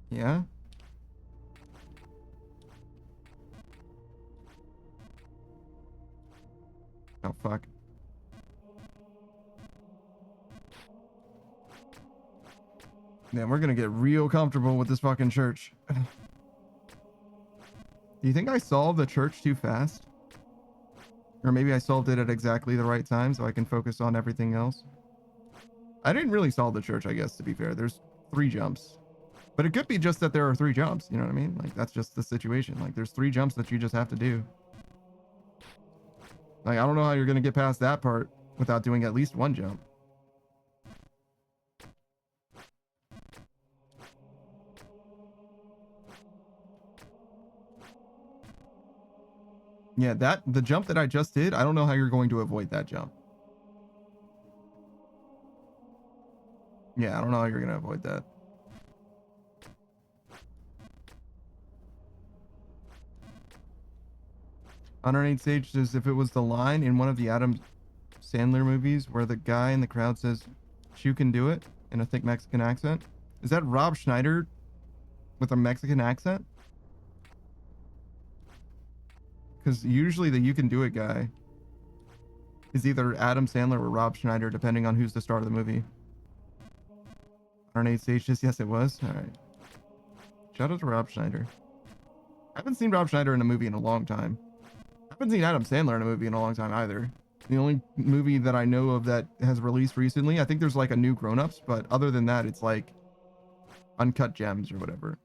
Yeah? Oh, fuck. Yeah, we're gonna get real comfortable with this fucking church. Do you think I solved the church too fast? Or maybe I solved it at exactly the right time so I can focus on everything else? I didn't really solve the church, I guess, to be fair. There's 3 jumps. But it could be just that there are 3 jumps, you know what I mean? Like, that's just the situation. Like, there's 3 jumps that you just have to do. Like, I don't know how you're gonna get past that part without doing at least 1 jump. Yeah, the jump that I just did, I don't know how you're going to avoid that jump. Yeah, I don't know how you're going to avoid that. Honorate Sage says if it was the line in one of the Adam Sandler movies where the guy in the crowd says, "You can do it," in a thick Mexican accent. Is that Rob Schneider with a Mexican accent? Because usually the "you can do it" guy is either Adam Sandler or Rob Schneider, depending on who's the star of the movie. Arnade Sage says, yes, it was. All right. Shout out to Rob Schneider. I haven't seen Rob Schneider in a movie in a long time. I haven't seen Adam Sandler in a movie in a long time either. The only movie that I know of that has released recently, I think there's like a new Grown Ups, but other than that, it's like Uncut Gems or whatever.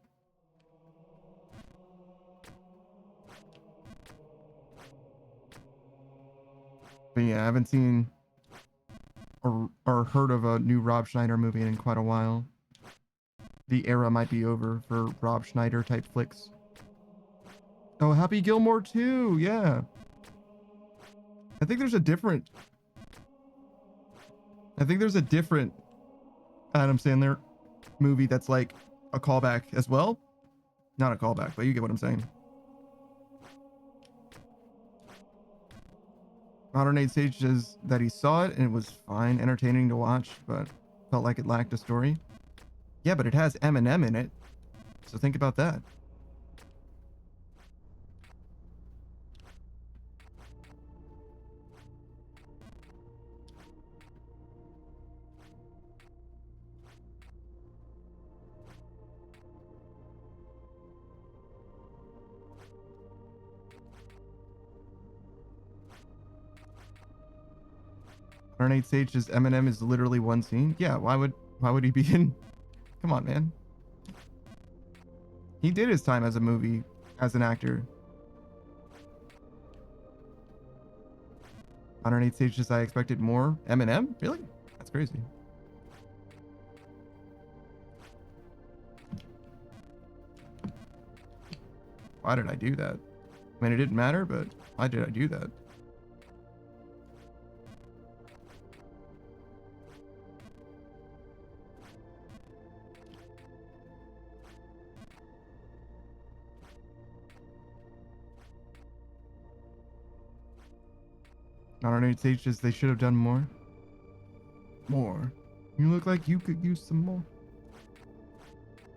But yeah, I haven't seen or heard of a new Rob Schneider movie in quite a while. The era might be over for Rob Schneider type flicks. Oh, Happy Gilmore 2, yeah. I think there's a different Adam Sandler movie that's like a callback as well. Not a callback, but you get what I'm saying. Modern Age Sage says that he saw it and it was fine, entertaining to watch, but felt like it lacked a story. Yeah, but it has Eminem in it, so think about that. 108 Stages Eminem is literally one scene. Yeah, why would he be in? Come on, man. He did his time as a movie, as an actor. 108 Stages, I expected more. Eminem? Really? That's crazy. Why did I do that? I mean, it didn't matter, but why did I do that? Not on 8 stages, they should have done more. More. You look like you could use some more.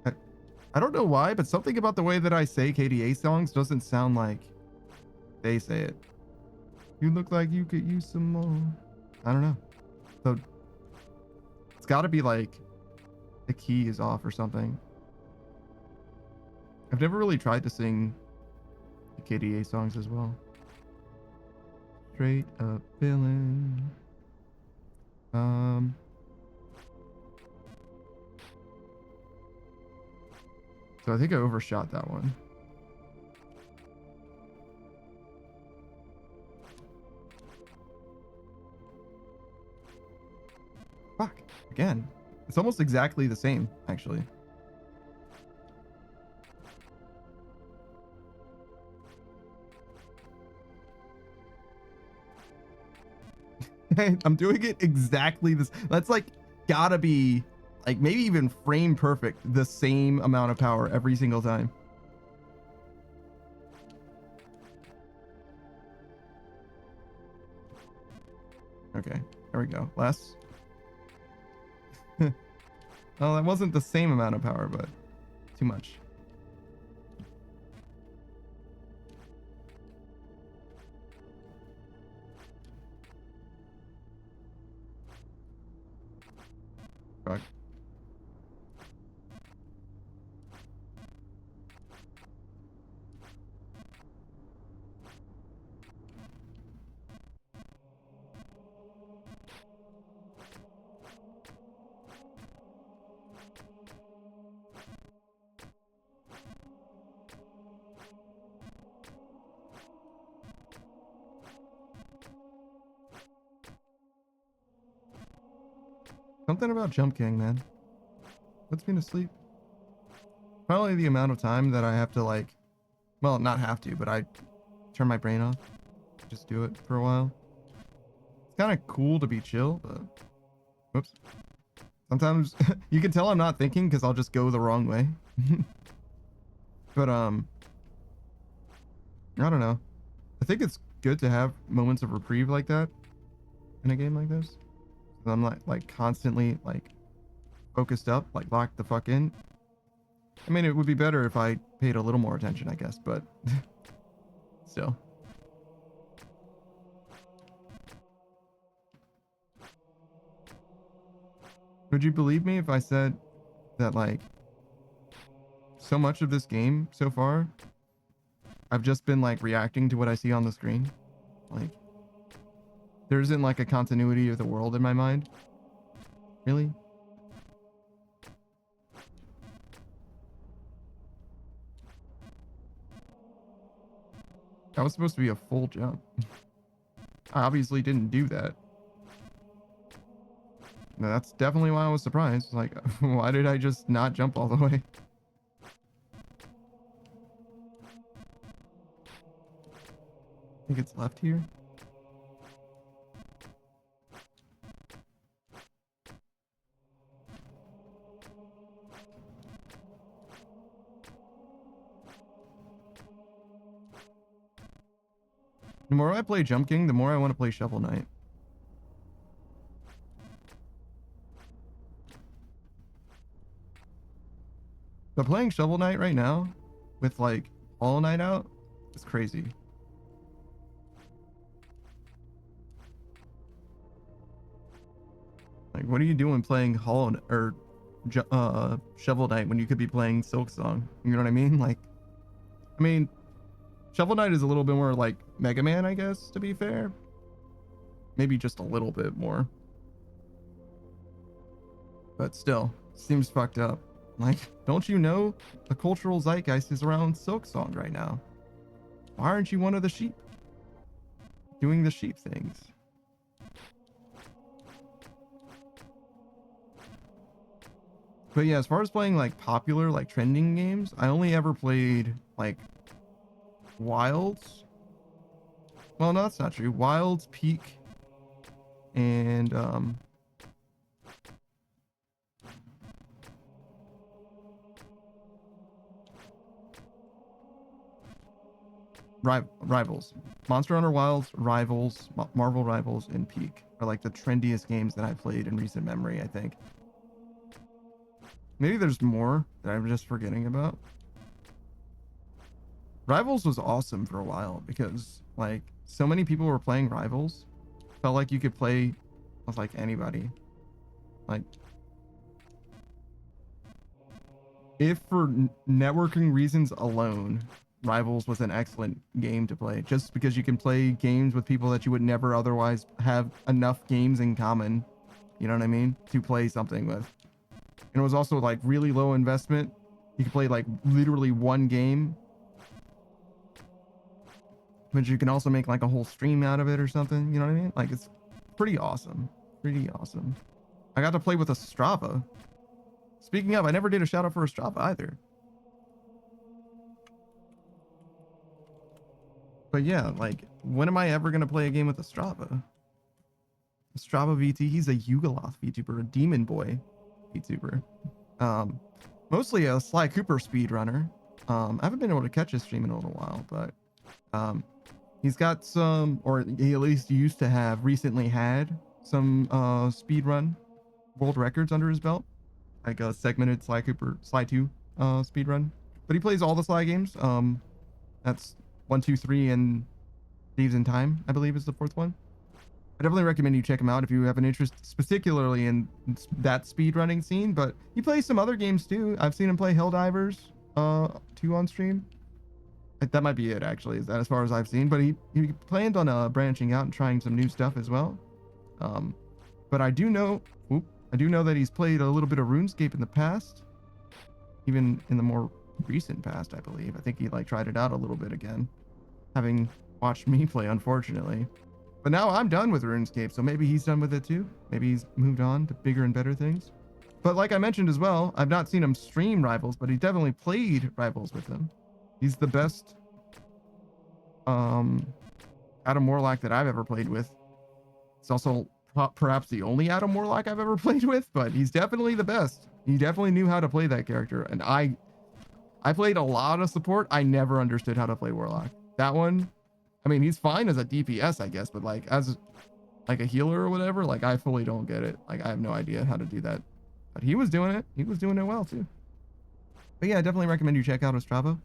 I don't know why, but something about the way that I say KDA songs doesn't sound like they say it. You look like you could use some more. I don't know. So it's got to be like the key is off or something. I've never really tried to sing the KDA songs as well. Straight up villain. So I think I overshot that one. Fuck. Again. It's almost exactly the same, actually. I'm doing it exactly this. That's like gotta be like maybe even frame perfect, the same amount of power every single time. Okay, there we go. Less. Well, that wasn't the same amount of power, but too much. Fuck. Something about Jump King, man. Puts me to sleep. Probably the amount of time that I have to like, well, not have to, but I turn my brain off. Just do it for a while. It's kind of cool to be chill, but whoops. Sometimes you can tell I'm not thinking because I'll just go the wrong way. But I don't know. I think it's good to have moments of reprieve like that in a game like this. I'm like constantly like focused up, like locked the fuck in. I mean, it would be better if I paid a little more attention, I guess, but still. Would you believe me if I said that like so much of this game so far, I've just been like reacting to what I see on the screen? Like, there isn't like a continuity of the world in my mind. Really? That was supposed to be a full jump. I obviously didn't do that. No, that's definitely why I was surprised. Like, why did I just not jump all the way? I think it's left here. The more I play Jump King, the more I want to play Shovel Knight. But playing Shovel Knight right now, with like Hollow Knight out, is crazy. Like, what are you doing playing Shovel Knight when you could be playing Silksong? You know what I mean? Like, I mean, Shovel Knight is a little bit more like Mega Man, I guess, to be fair. maybe just a little bit more. But still, seems fucked up. Like, don't you know the cultural zeitgeist is around Silksong right now? Why aren't you one of the sheep? Doing the sheep things. But yeah, as far as playing like popular, like trending games, I only ever played like Wilds. Well, no, that's not true. Wilds, Peak, and Rivals. Monster Hunter Wilds, Rivals, Marvel Rivals, and Peak are like the trendiest games that I've played in recent memory, I think. Maybe there's more that I'm just forgetting about. Rivals was awesome for a while because like so many people were playing Rivals. Felt like you could play with like anybody. Like if for networking reasons alone, Rivals was an excellent game to play just because you can play games with people that you would never otherwise have enough games in common, you know what I mean, to play something with. And it was also like really low investment. You could play like literally one game, but you can also make like a whole stream out of it or something, you know what I mean? Like it's pretty awesome. Pretty awesome. I got to play with a Strava. Speaking of, I never did a shout out for a Strava either. But yeah, like, when am I ever going to play a game with a Strava? A Strava VT, he's a Yugoloth VTuber, a Demon Boy VTuber. Mostly a Sly Cooper speedrunner. I haven't been able to catch his stream in a little while, but he's got some, or he at least used to have, recently had some speedrun world records under his belt. Like a segmented Sly 2 speedrun. But he plays all the Sly games. That's 1, 2, 3, and Thieves in Time, I believe, is the 4th one. I definitely recommend you check him out if you have an interest, particularly in that speedrunning scene. But he plays some other games too. I've seen him play Helldivers 2 on stream. That might be it, actually, is that as far as I've seen. But he planned on branching out and trying some new stuff as well. But I do know that he's played a little bit of RuneScape in the past, even in the more recent past, I believe. I think he like tried it out a little bit again, having watched me play, unfortunately. But now I'm done with RuneScape, so maybe he's done with it too. Maybe he's moved on to bigger and better things. But like I mentioned as well, I've not seen him stream Rivals, but he definitely played Rivals with him. He's the best Adam Warlock that I've ever played with. It's also perhaps the only Adam Warlock I've ever played with, but he's definitely the best. He definitely knew how to play that character, and I played a lot of support. I never understood how to play Warlock. That one, I mean, he's fine as a DPS, I guess, but like as like a healer or whatever, like I fully don't get it. Like I have no idea how to do that. But he was doing it. He was doing it well too. But yeah, I definitely recommend you check out Strava.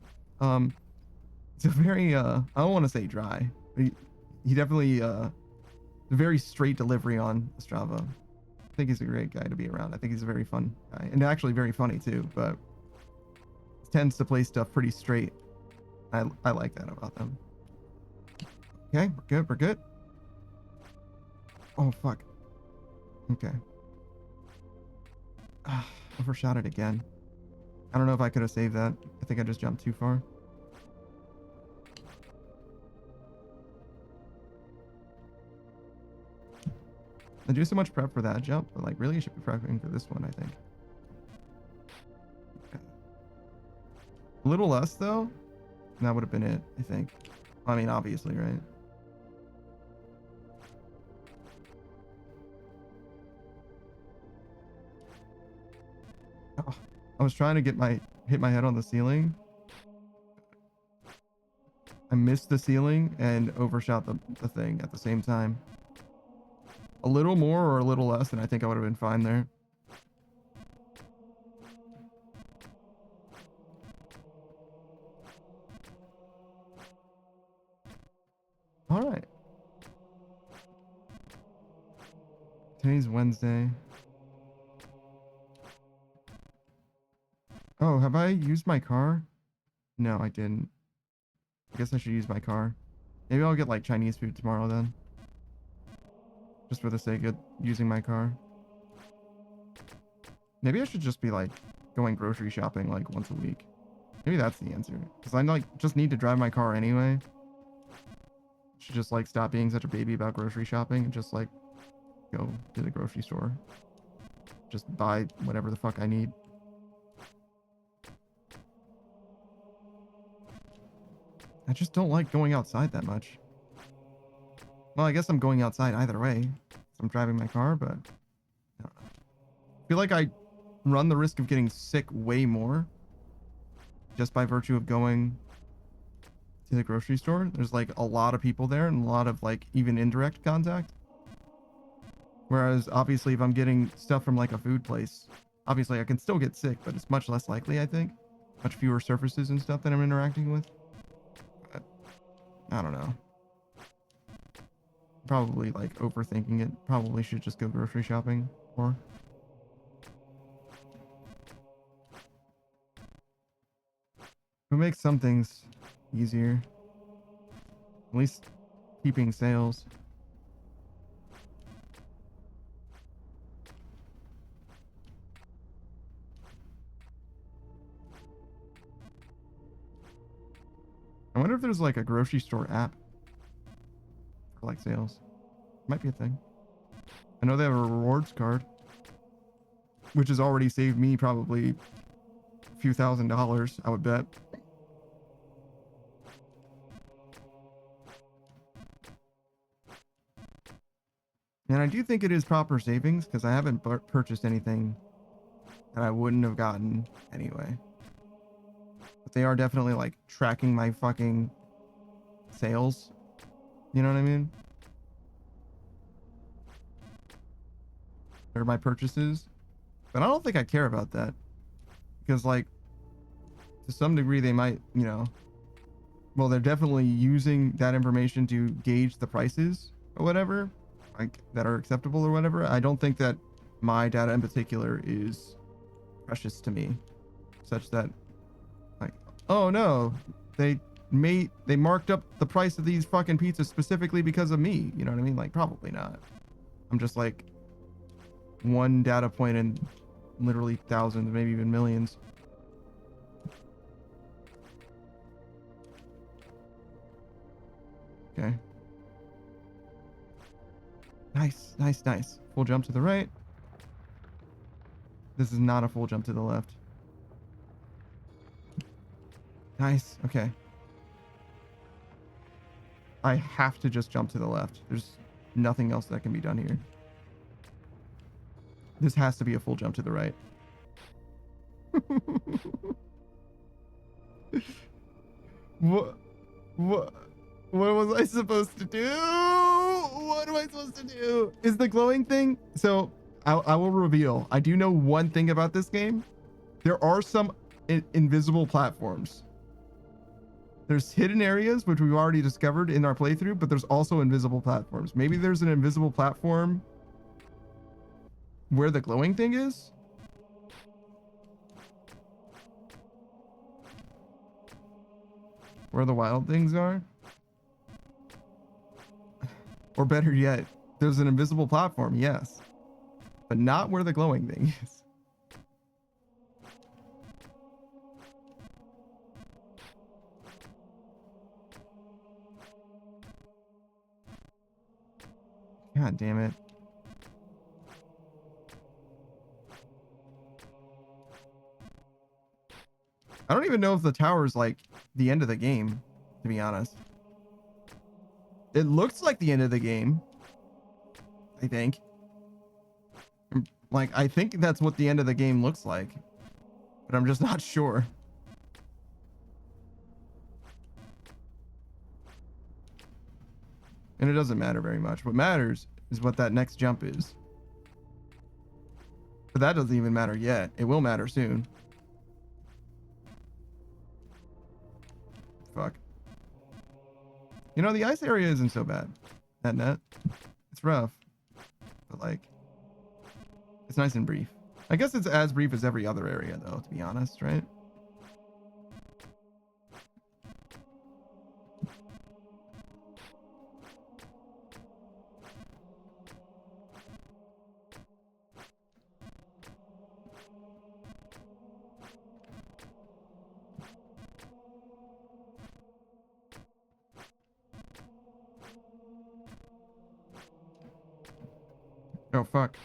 It's a very I don't want to say dry. But he definitely very straight delivery on Strava. I think he's a great guy to be around. I think he's a very fun guy and actually very funny too, but tends to play stuff pretty straight. I like that about them. Okay, we're good. Oh fuck. Okay. Overshot it again. I don't know if I could have saved that. I think I just jumped too far. I do so much prep for that jump, but like really I should be prepping for this one, I think. Okay. A little less though, and that would have been it, I think. I mean, obviously, right? Oh, I was trying to hit my head on the ceiling. I missed the ceiling and overshot the thing at the same time. A little more or a little less, and I think I would have been fine there. All right. Today's Wednesday. Oh, have I used my car? No, I didn't. I guess I should use my car. Maybe I'll get like Chinese food tomorrow then. just for the sake of using my car. Maybe I should just be like going grocery shopping like once a week. Maybe that's the answer. Because I like just need to drive my car anyway. Should just like stop being such a baby about grocery shopping and just like go to the grocery store. Just buy whatever the fuck I need. I just don't like going outside that much. Well, I guess I'm going outside either way. I'm driving my car, but I don't know. I feel like I run the risk of getting sick way more just by virtue of going to the grocery store. There's like a lot of people there and a lot of like even indirect contact. Whereas obviously if I'm getting stuff from like a food place, obviously I can still get sick, but it's much less likely, I think. Much fewer surfaces and stuff that I'm interacting with. But I don't know. Probably like overthinking it. Probably should just go grocery shopping more. It makes some things easier. At least keeping sales. I wonder if there's like a grocery store app for like sales. Might be a thing. I know they have a rewards card, which has already saved me probably a few $1,000s, I would bet. And I do think it is proper savings because I haven't purchased anything that I wouldn't have gotten anyway. But they are definitely like tracking my fucking sales. You know what I mean? Or my purchases. But I don't think I care about that. Because like, to some degree they might, you know, well, they're definitely using that information to gauge the prices or whatever, like that are acceptable or whatever. I don't think that my data in particular is precious to me, such that like, oh no, they marked up the price of these fucking pizzas specifically because of me. You know what I mean? Like, probably not. I'm just like one data point in literally thousands, maybe even millions. Okay. Nice, nice, nice. Full jump to the right. This is not a full jump to the left. Nice. Okay. I have to just jump to the left. There's nothing else that can be done here. This has to be a full jump to the right. What was I supposed to do? What am I supposed to do? Is the glowing thing? So I will reveal. I do know one thing about this game. There are some invisible platforms. There's hidden areas, which we've already discovered in our playthrough, but there's also invisible platforms. Maybe there's an invisible platform where the glowing thing is? Where the wild things are? Or better yet, there's an invisible platform, yes. But not where the glowing thing is. God damn it. I don't even know if the tower is like the end of the game, to be honest. It looks like the end of the game, I think. Like, I think that's what the end of the game looks like, but I'm just not sure. And it doesn't matter very much. What matters is what that next jump is. But that doesn't even matter yet. It will matter soon. Fuck. You know, the ice area isn't so bad at net. It's rough, but like, it's nice and brief. I guess it's as brief as every other area though, to be honest, right? Oh, fuck.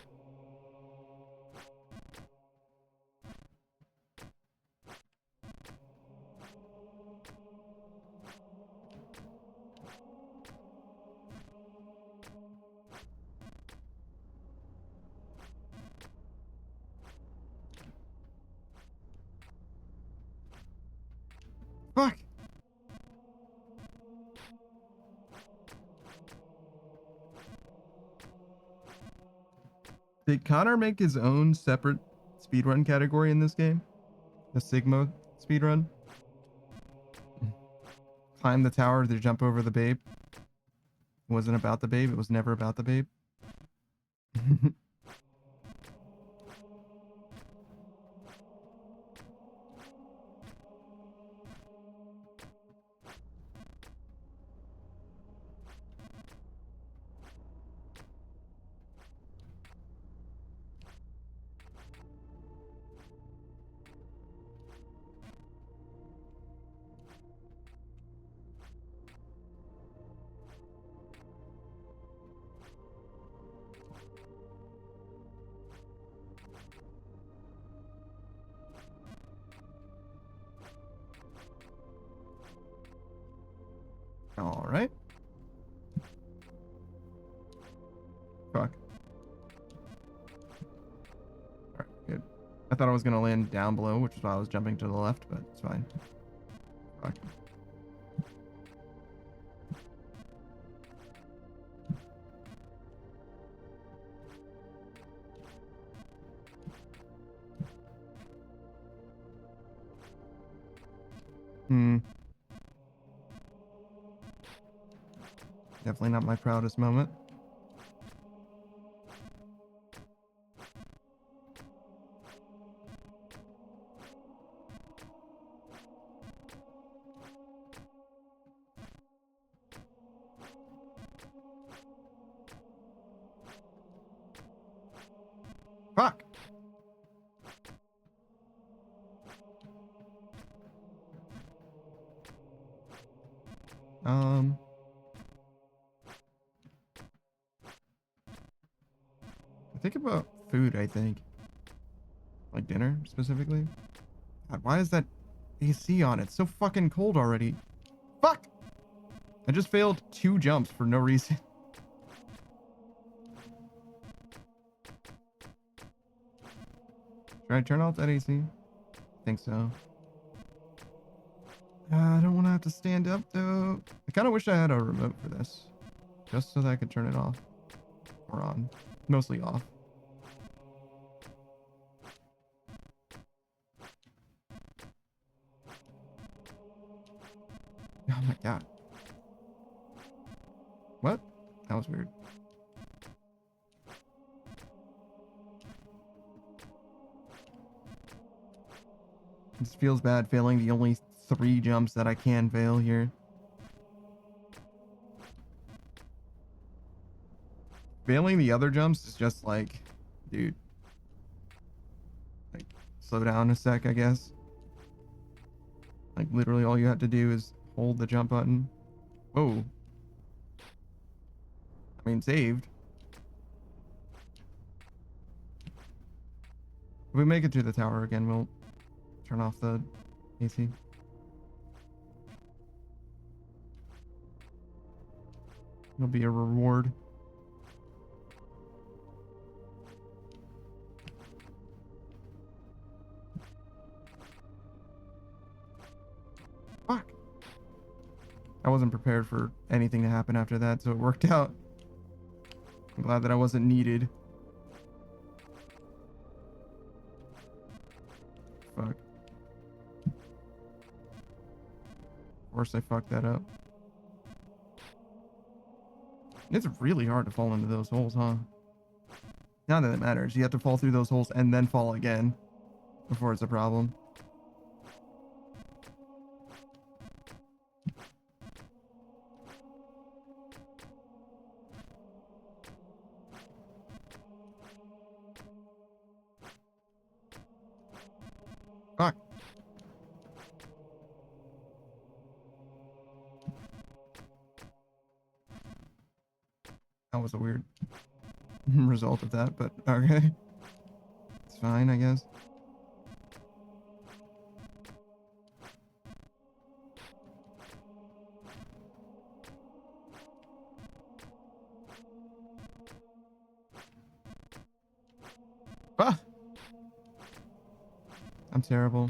Fuck! Did Connor make his own separate speedrun category in this game? The Sigma speedrun? Climb the tower to jump over the babe. It wasn't about the babe. It was never about the babe. All right. Fuck. All right, good. I thought I was gonna land down below, which is why I was jumping to the left, but it's fine. Fuck. Definitely not my proudest moment. Fuck! Think about food, I think. Like dinner, specifically. God, why is that AC on? It's so fucking cold already. Fuck! I just failed 2 jumps for no reason. Should I turn off that AC? I think so. I don't want to have to stand up, though. I kind of wish I had a remote for this. Just so that I could turn it off. Or on. Mostly off. Oh my god. What? That was weird. This feels bad failing the only 3 jumps that I can fail here. Failing the other jumps is just like, dude. Like, slow down a sec, I guess. Like, literally all you have to do is hold the jump button. Whoa. I mean, saved. If we make it to the tower again, we'll turn off the AC. It'll be a reward. Fuck. I wasn't prepared for anything to happen after that, so it worked out. I'm glad that I wasn't needed. Fuck. Of course I fucked that up. It's really hard to fall into those holes, huh? Not that it matters. You have to fall through those holes and then fall again before it's a problem. Fuck. That was a weird. result of that, but okay. It's fine, I guess. Ah! I'm terrible.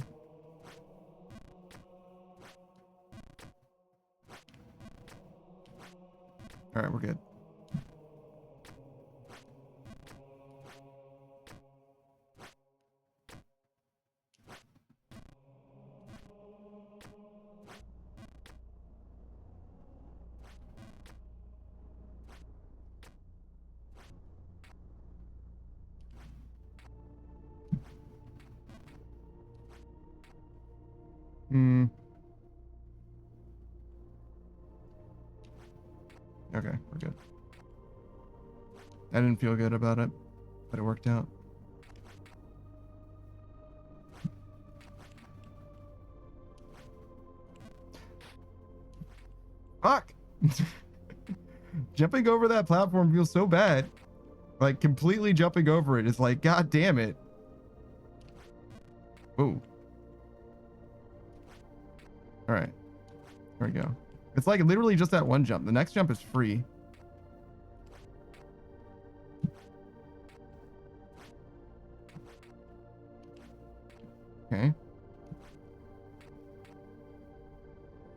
Alright, we're good. Hmm. Okay, we're good. I didn't feel good about it, but it worked out. Fuck! Jumping over that platform feels so bad. Like, completely jumping over it is like, god damn it. Ooh. Alright. There we go. It's like literally just that one jump. The next jump is free. Okay.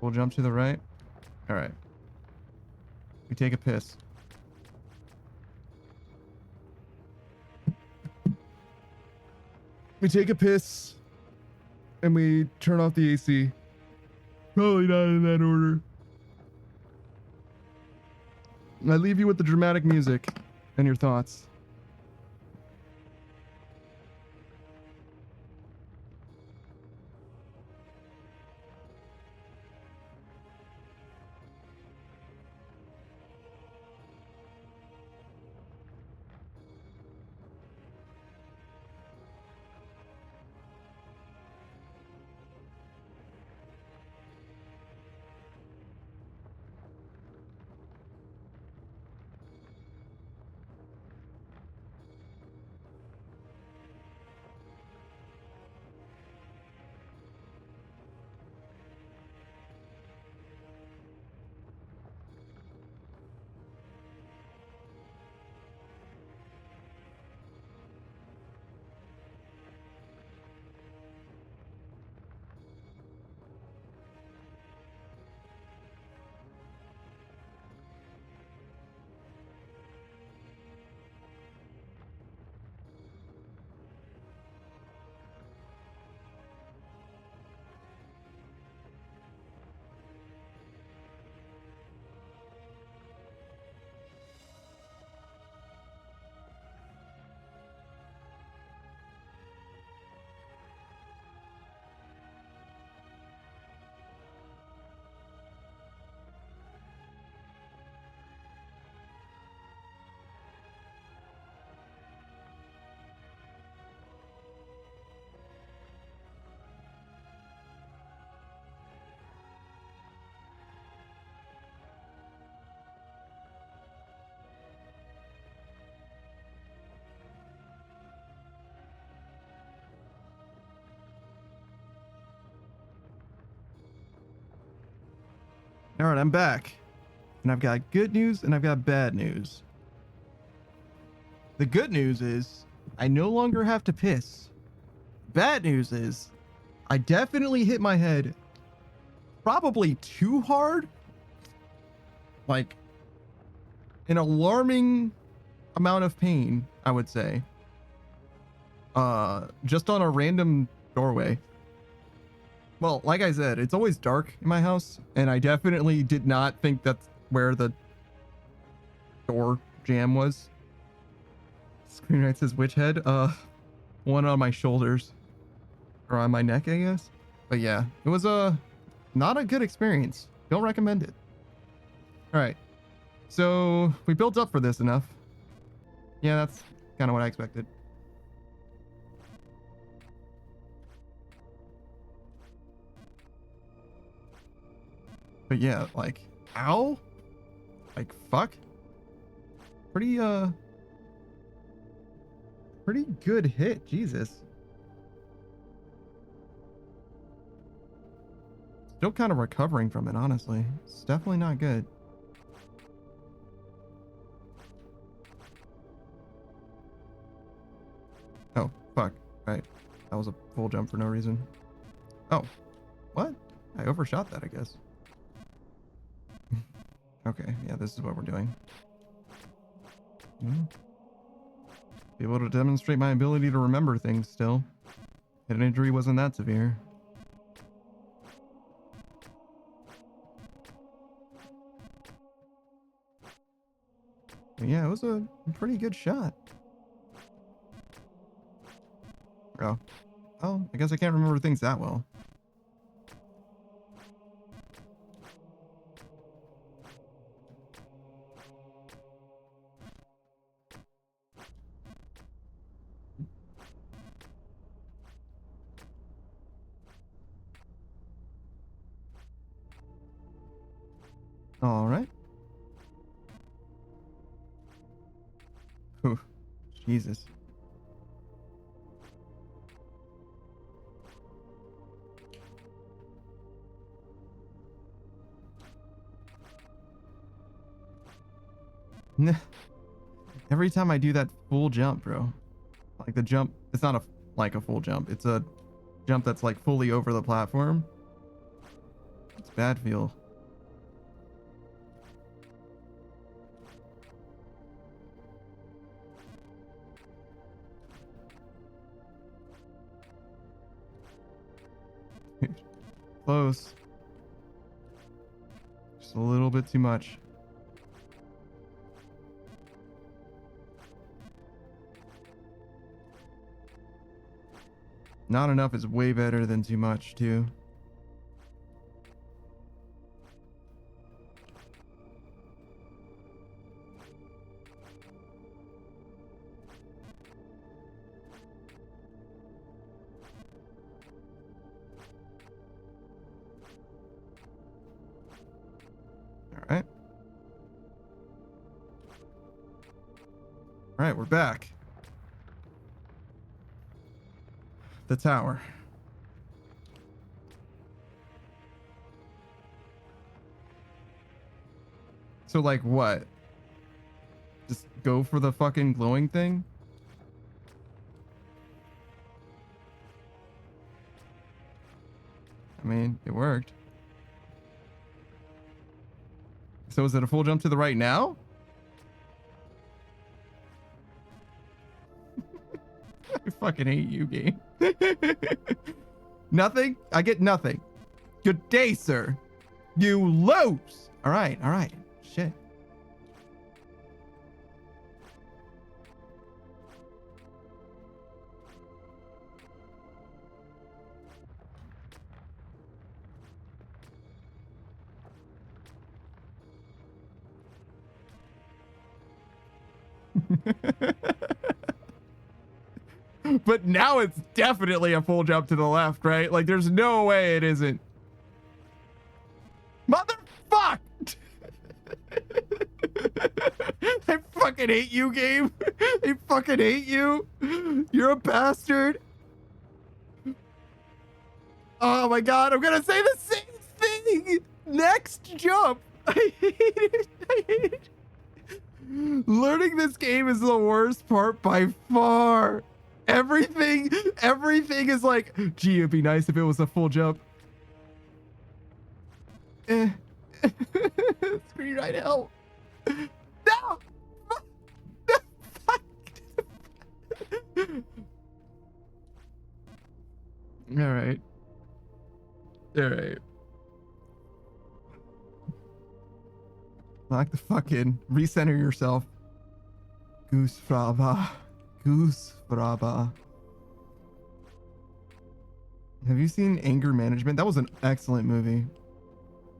We'll jump to the right. Alright. We take a piss. We take a piss. And we turn off the AC. Probably not in that order. I leave you with the dramatic music and your thoughts. All right, I'm back. And I've got good news and I've got bad news. The good news is I no longer have to piss. Bad news is I definitely hit my head probably too hard. Like an alarming amount of pain, I would say. Just on a random doorway. Well, like I said, it's always dark in my house, and I definitely did not think that's where the door jam was. Screenwrite says which head? One on my shoulders. Or on my neck, I guess. But yeah, it was not a good experience. Don't recommend it. Alright. So, we built up for this enough. Yeah, that's kind of what I expected. But yeah, like, ow? Like, fuck? Pretty pretty good hit. Jesus. Still kind of recovering from it, honestly. It's definitely not good. Oh, fuck. Right. That was a full jump for no reason. Oh. What? I overshot that, I guess. Okay, yeah, this is what we're doing. Be able to demonstrate my ability to remember things still. Head injury wasn't that severe. But yeah, it was a pretty good shot. Oh. Oh, I guess I can't remember things that well. All right. Whew. Jesus. Every time I do that full jump, bro, like the jump, it's not like a full jump. It's a jump that's like fully over the platform. It's bad feel. Close. Just a little bit too much. Not enough is way better than too much, too. All right, we're back. The tower. So like what? Just go for the fucking glowing thing? I mean, it worked. So is it a full jump to the right now? I fucking hate you, game. Nothing? I get nothing. Good day, sir. You lose. All right, all right. Shit. But now it's definitely a full jump to the left, right? Like, there's no way it isn't. Motherfuck! I fucking hate you, game. I fucking hate you. You're a bastard. Oh my god, I'm gonna say the same thing. Next jump. I hate it. I hate it. Learning this game is the worst part by far. Everything is like, gee, it'd be nice if it was a full jump. Screen right out. No! Fuck! Alright. Alright. Like the fucking recenter yourself. Goose Fraba. Goose Fraba. Have you seen Anger Management? That was an excellent movie.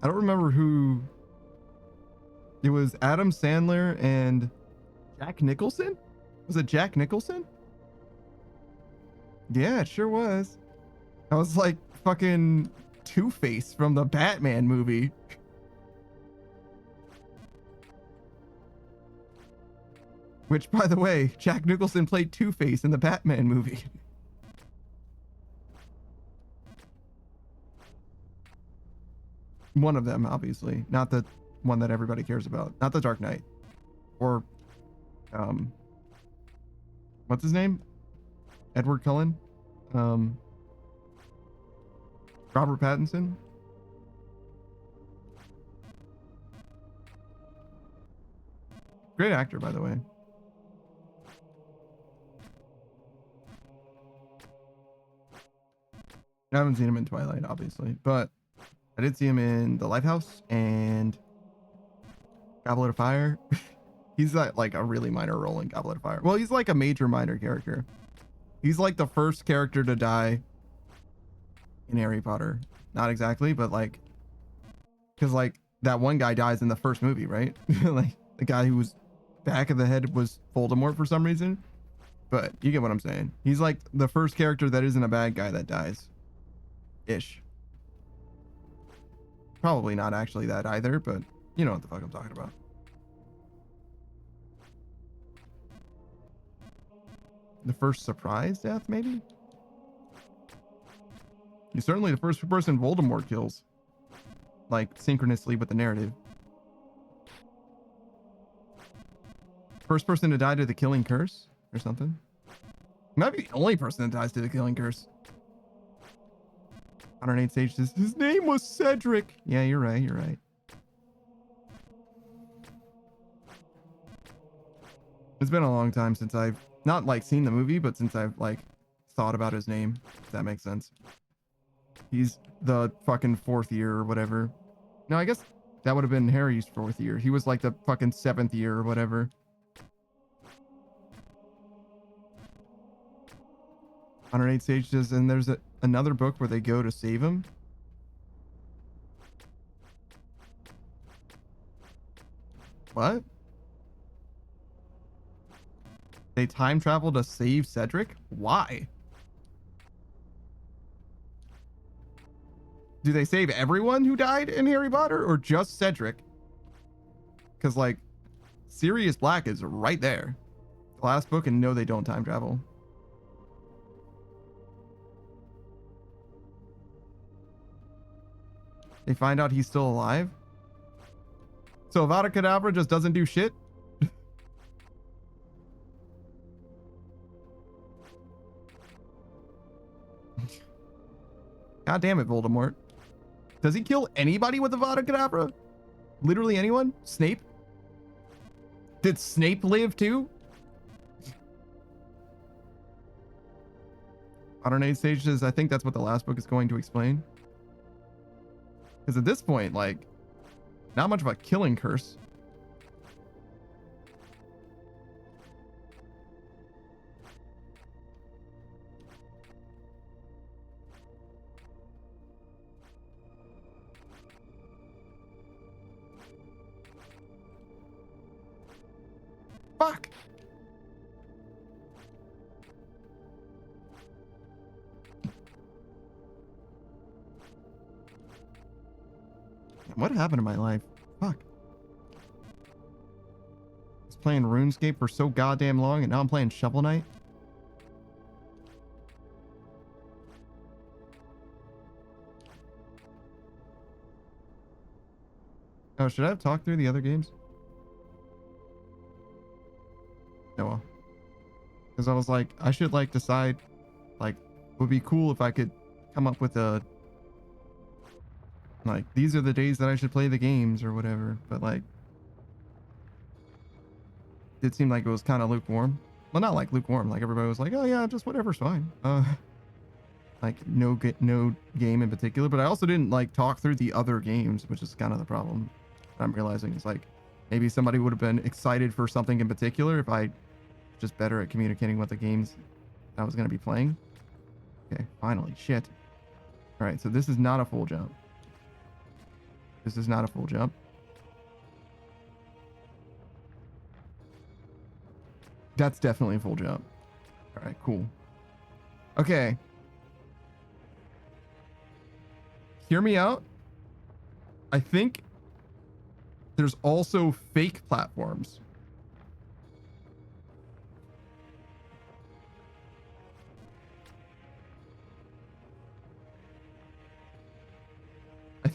I don't remember who. It was Adam Sandler and Jack Nicholson? Was it Jack Nicholson? Yeah, it sure was. I was like fucking Two-Face from the Batman movie. Which, by the way, Jack Nicholson played Two-Face in the Batman movie. One of them, obviously. Not the one that everybody cares about. Not the Dark Knight. Or, what's his name? Edward Cullen? Robert Pattinson? Great actor, by the way. I haven't seen him in Twilight, obviously, but I did see him in The Lighthouse and Goblet of Fire. He's like a really minor role in Goblet of Fire. Well, he's like a major minor character. He's like the first character to die in Harry Potter. Not exactly, but like, because like that one guy dies in the first movie, right? Like the guy who was back of the head was Voldemort for some reason. But you get what I'm saying. He's like the first character that isn't a bad guy that dies. Ish. Probably not actually that either, but you know what the fuck I'm talking about. The first surprise death, maybe? He's certainly the first person Voldemort kills. Like, synchronously with the narrative. First person to die to the killing curse? Or something? He might be the only person that dies to the killing curse. 108 Stages. His name was Cedric. Yeah, you're right. You're right. It's been a long time since I've not like seen the movie, but since I've like thought about his name, if that makes sense. He's the fucking 4th year or whatever. No, I guess that would have been Harry's 4th year. He was like the fucking 7th year or whatever. 108 Stages, and there's another book where they go to save him. What? They time travel to save Cedric? Why? Do they save everyone who died in Harry Potter or just Cedric? Because like Sirius Black is right there. The last book, and no, they don't time travel. They find out he's still alive. So Avada Kedavra just doesn't do shit? God damn it, Voldemort. Does he kill anybody with Avada Kedavra? Literally anyone? Snape? Did Snape live too? 108 Stages, I think that's what the last book is going to explain. Because at this point, like, not much of a killing curse. Fuck! What happened to my life? Fuck. I was playing RuneScape for so goddamn long, and now I'm playing Shovel Knight. Oh, should I have talked through the other games? No, well. Because I was like, I should like decide, like, it would be cool if I could come up with a, like, these are the days that I should play the games or whatever. But like, it seemed like it was kind of lukewarm. Well, not like lukewarm. Like everybody was like, oh yeah, just whatever's fine. Like no game in particular. But I also didn't like talk through the other games, which is kind of the problem. I'm realizing is like maybe somebody would have been excited for something in particular if I just better at communicating what the games I was going to be playing. Okay, finally, shit. All right, so this is not a full jump. This is not a full jump. That's definitely a full jump. All right, cool. Okay. Hear me out. I think there's also fake platforms.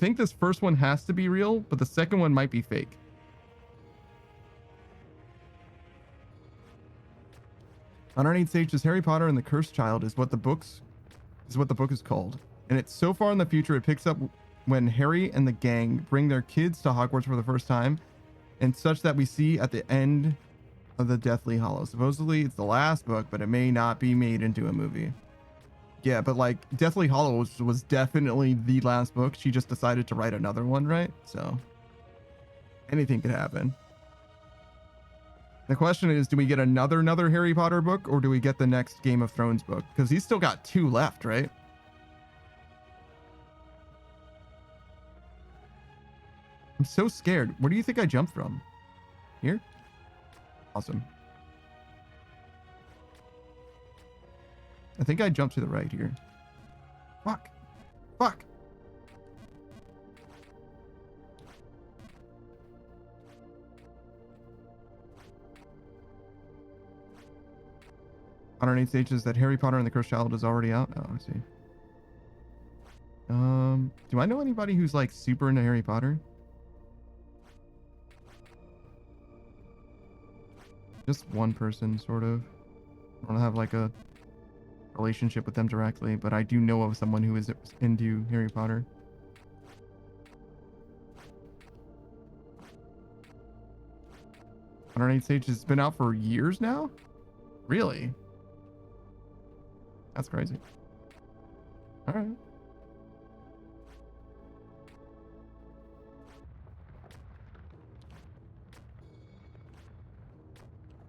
think this first one has to be real, but the second one might be fake. Underneath Sage says Harry Potter and the Cursed Child is what the book is called. And it's so far in the future it picks up when Harry and the gang bring their kids to Hogwarts for the first time, and such that we see at the end of the Deathly Hallows. Supposedly it's the last book, but it may not be made into a movie. Yeah, but like Deathly Hallows was definitely the last book. She just decided to write another one, right? So anything could happen. The question is, do we get another Harry Potter book, or do we get the next Game of Thrones book? Because he's still got 2 left, right? I'm so scared. Where do you think I jumped from? Here? Awesome. I think I jumped to the right here. Fuck. Fuck. Underneath stages that Harry Potter and the Cursed Child is already out. Oh, I see. Do I know anybody who's like super into Harry Potter? Just one person, sort of. I don't have like a relationship with them directly, but I do know of someone who is into Harry Potter. Underneath Stage has been out for years now? Really? That's crazy. All right.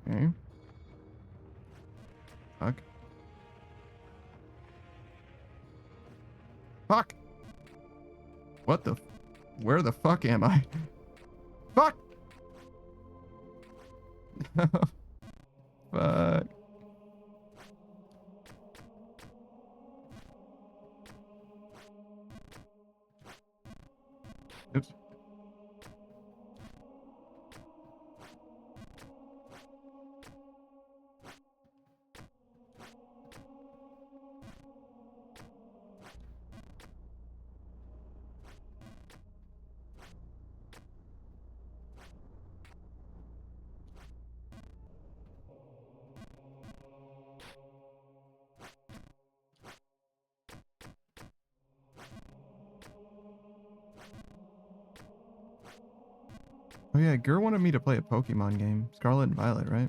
Okay. Fuck. Fuck. What the? Where the fuck am I? Fuck. Fuck. Oops. Oh yeah, Gur wanted me to play a Pokemon game. Scarlet and Violet, right?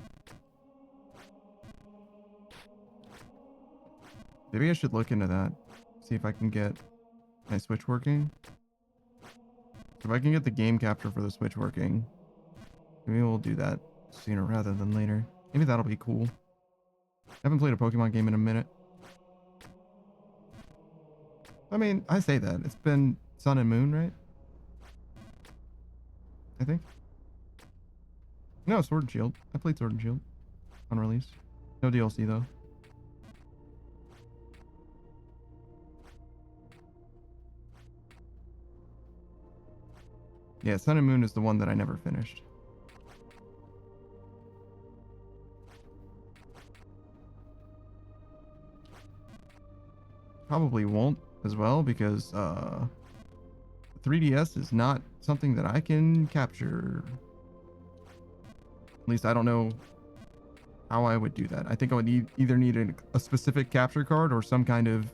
Maybe I should look into that. See if I can get my Switch working. If I can get the game capture for the Switch working, maybe we'll do that sooner rather than later. Maybe that'll be cool. I haven't played a Pokemon game in a minute. I mean, I say that. It's been Sun and Moon, right? I think. No, Sword and Shield. I played Sword and Shield on release. No DLC though. Yeah, Sun and Moon is the one that I never finished. Probably won't as well because 3DS is not something that I can capture. At least I don't know how I would do that. I think I would either need a specific capture card or some kind of...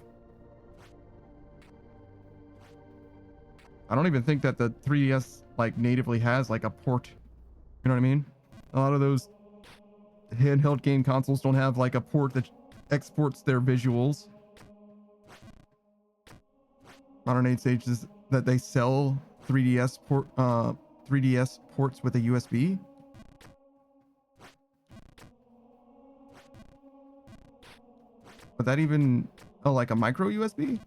I don't even think that the 3DS like natively has like a port. You know what I mean? A lot of those handheld game consoles don't have like a port that exports their visuals. Modern age stages that they sell 3DS ports with a USB. But that even like a micro USB?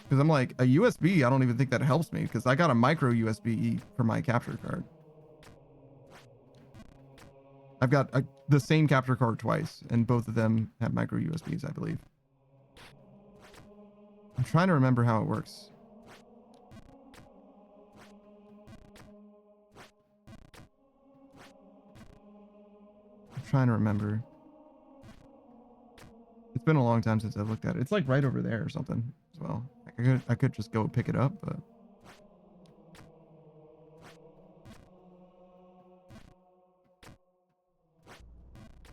Because I'm like, a USB, I don't even think that helps me because I got a micro USB for my capture card. I've got the same capture card twice, and both of them have micro USBs, I believe. I'm trying to remember how it works. I'm trying to remember. It's been a long time since I've looked at it. It's like right over there or something as well. I could just go pick it up,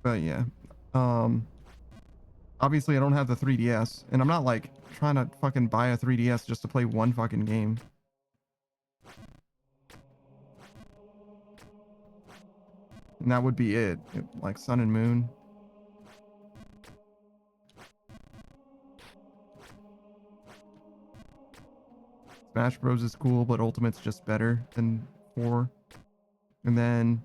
but yeah. Obviously I don't have the 3DS, and I'm not like trying to fucking buy a 3DS just to play one fucking game. And that would be it. Like Sun and Moon. Smash Bros is cool, but Ultimate's just better than 4. And then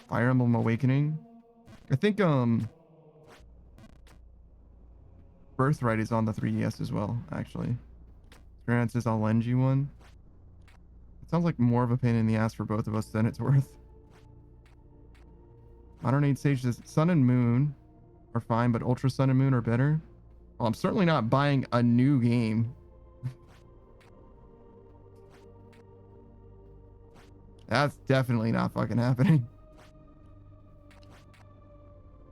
Fire Emblem Awakening. I think Birthright is on the 3DS as well, actually. Experience's Alenji one. It sounds like more of a pain in the ass for both of us than it's worth. Modern 8 stages. Sun and Moon are fine, but Ultra Sun and Moon are better. Well, I'm certainly not buying a new game. That's definitely not fucking happening.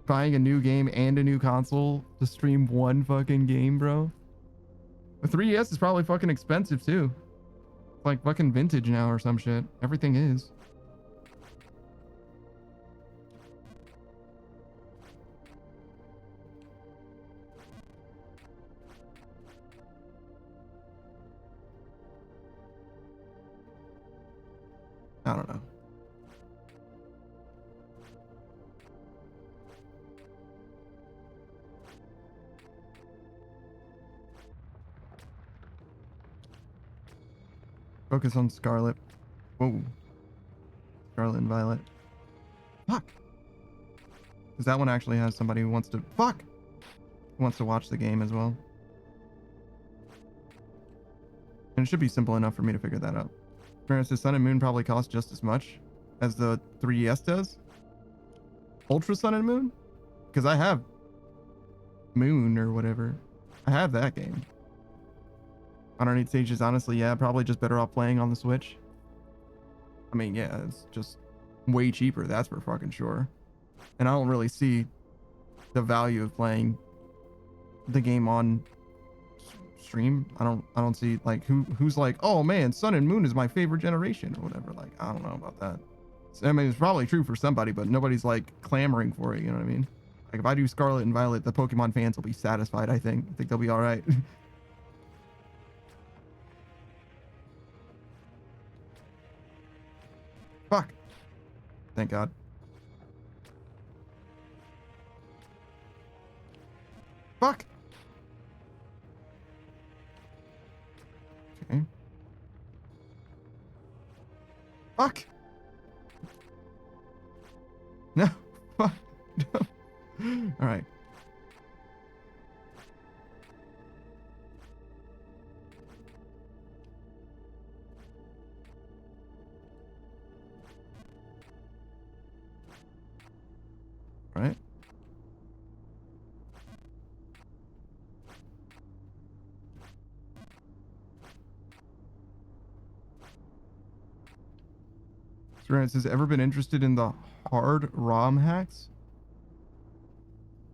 Buying a new game and a new console to stream one fucking game, bro. The 3DS is probably fucking expensive too. It's like fucking vintage now or some shit. Everything is. I don't know. Focus on Scarlet. Whoa. Scarlet and Violet. Fuck. Because that one actually has somebody who wants to... Fuck! Who wants to watch the game as well. And it should be simple enough for me to figure that out. Experience's Sun and Moon probably cost just as much as the 3DS does. Ultra Sun and Moon? Because I have Moon or whatever. I have that game. Modern 8 stages, honestly, yeah, probably just better off playing on the Switch. I mean, yeah, it's just way cheaper, that's for fucking sure. And I don't really see the value of playing the game on stream. I don't see like who's like, oh man, Sun and Moon is my favorite generation or whatever. Like, I don't know about that. I mean, it's probably true for somebody, but nobody's like clamoring for it, you know what I mean? Like if I do Scarlet and Violet, the Pokemon fans will be satisfied, I think. I think they'll be all right. Fuck. Thank God. Fuck. Okay. Fuck. No. Fuck. No. All right. Right. Surance has ever been interested in the hard ROM hacks?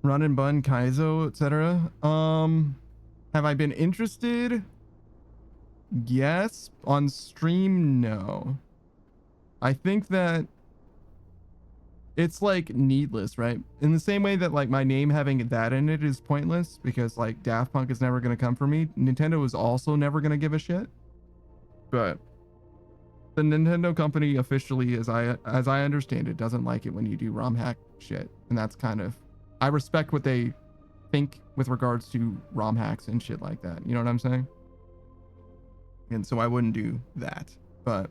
Run and Bun, Kaizo, etc. Have I been interested? Yes. On stream, no. I think that it's like needless, right? In the same way that like my name having that in it is pointless because like Daft Punk is never going to come for me. Nintendo is also never going to give a shit. But the Nintendo company officially, as I understand it, doesn't like it when you do ROM hack shit. And that's kind of, I respect what they think with regards to ROM hacks and shit like that. You know what I'm saying? And so I wouldn't do that. But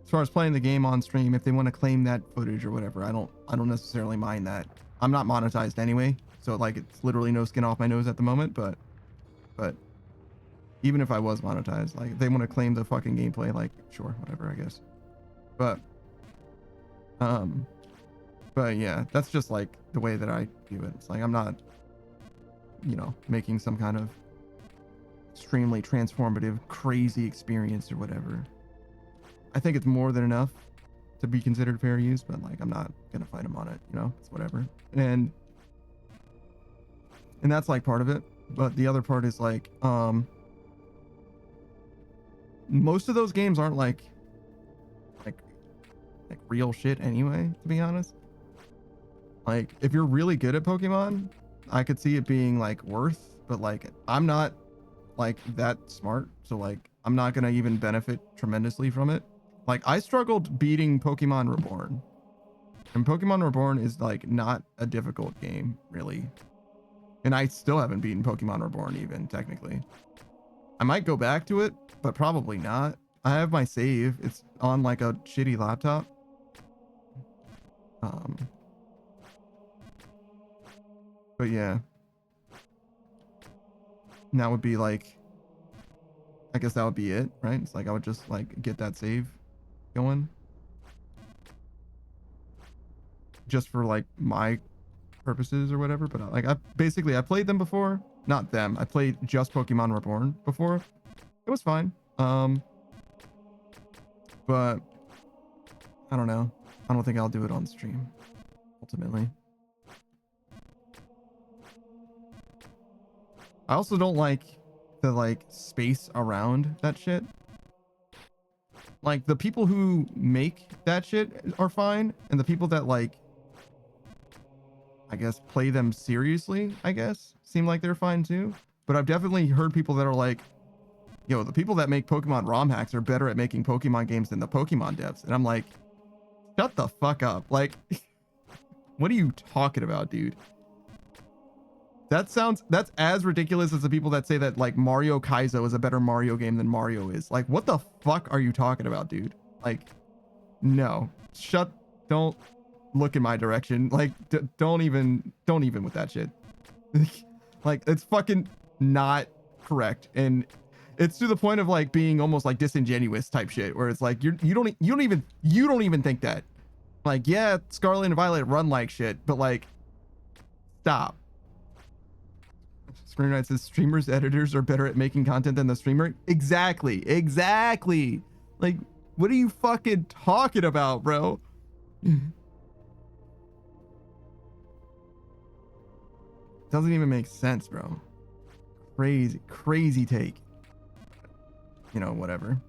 as far as playing the game on stream, if they want to claim that footage or whatever, I don't necessarily mind that. I'm not monetized anyway, so like it's literally no skin off my nose at the moment, but even if I was monetized, like if they want to claim the fucking gameplay, like sure, whatever, I guess. But yeah, that's just like the way that I view it. It's like I'm not, you know, making some kind of extremely transformative, crazy experience or whatever. I think it's more than enough to be considered fair use, but like I'm not gonna fight him on it, you know, it's whatever. And that's like part of it. But the other part is like most of those games aren't like real shit anyway, to be honest. Like if you're really good at Pokemon, I could see it being like worth, but like I'm not like that smart, so like I'm not gonna even benefit tremendously from it. Like I struggled beating Pokemon Reborn, and Pokemon Reborn is like not a difficult game really, and I still haven't beaten Pokemon Reborn even technically. I might go back to it, but probably not. I have my save, it's on like a shitty laptop. But yeah, and that would be like, I guess that would be it, right? It's like I would just like get that save going just for like my purposes or whatever. But like I played them before, not them. I played just Pokemon Reborn before. It was fine. But I don't know. I don't think I'll do it on stream ultimately. I also don't like the like space around that shit. Like the people who make that shit are fine, and the people that like, I guess, play them seriously, I guess, seem like they're fine too. But I've definitely heard people that are like, yo, the people that make Pokemon ROM hacks are better at making Pokemon games than the Pokemon devs. And I'm like, shut the fuck up. Like, what are you talking about, dude? That's as ridiculous as the people that say that like Mario Kaizo is a better Mario game than Mario is. Like, what the fuck are you talking about, dude? Like, no, don't look in my direction. Like, don't even with that shit. Like, it's fucking not correct. And it's to the point of like being almost like disingenuous type shit, where it's like, you don't even think that. Like, yeah, Scarlet and Violet run like shit, but like, stop. Screen Knight says streamers, editors are better at making content than the streamer. Exactly. Like, what are you fucking talking about, bro? Doesn't even make sense, bro. Crazy take. You know, whatever.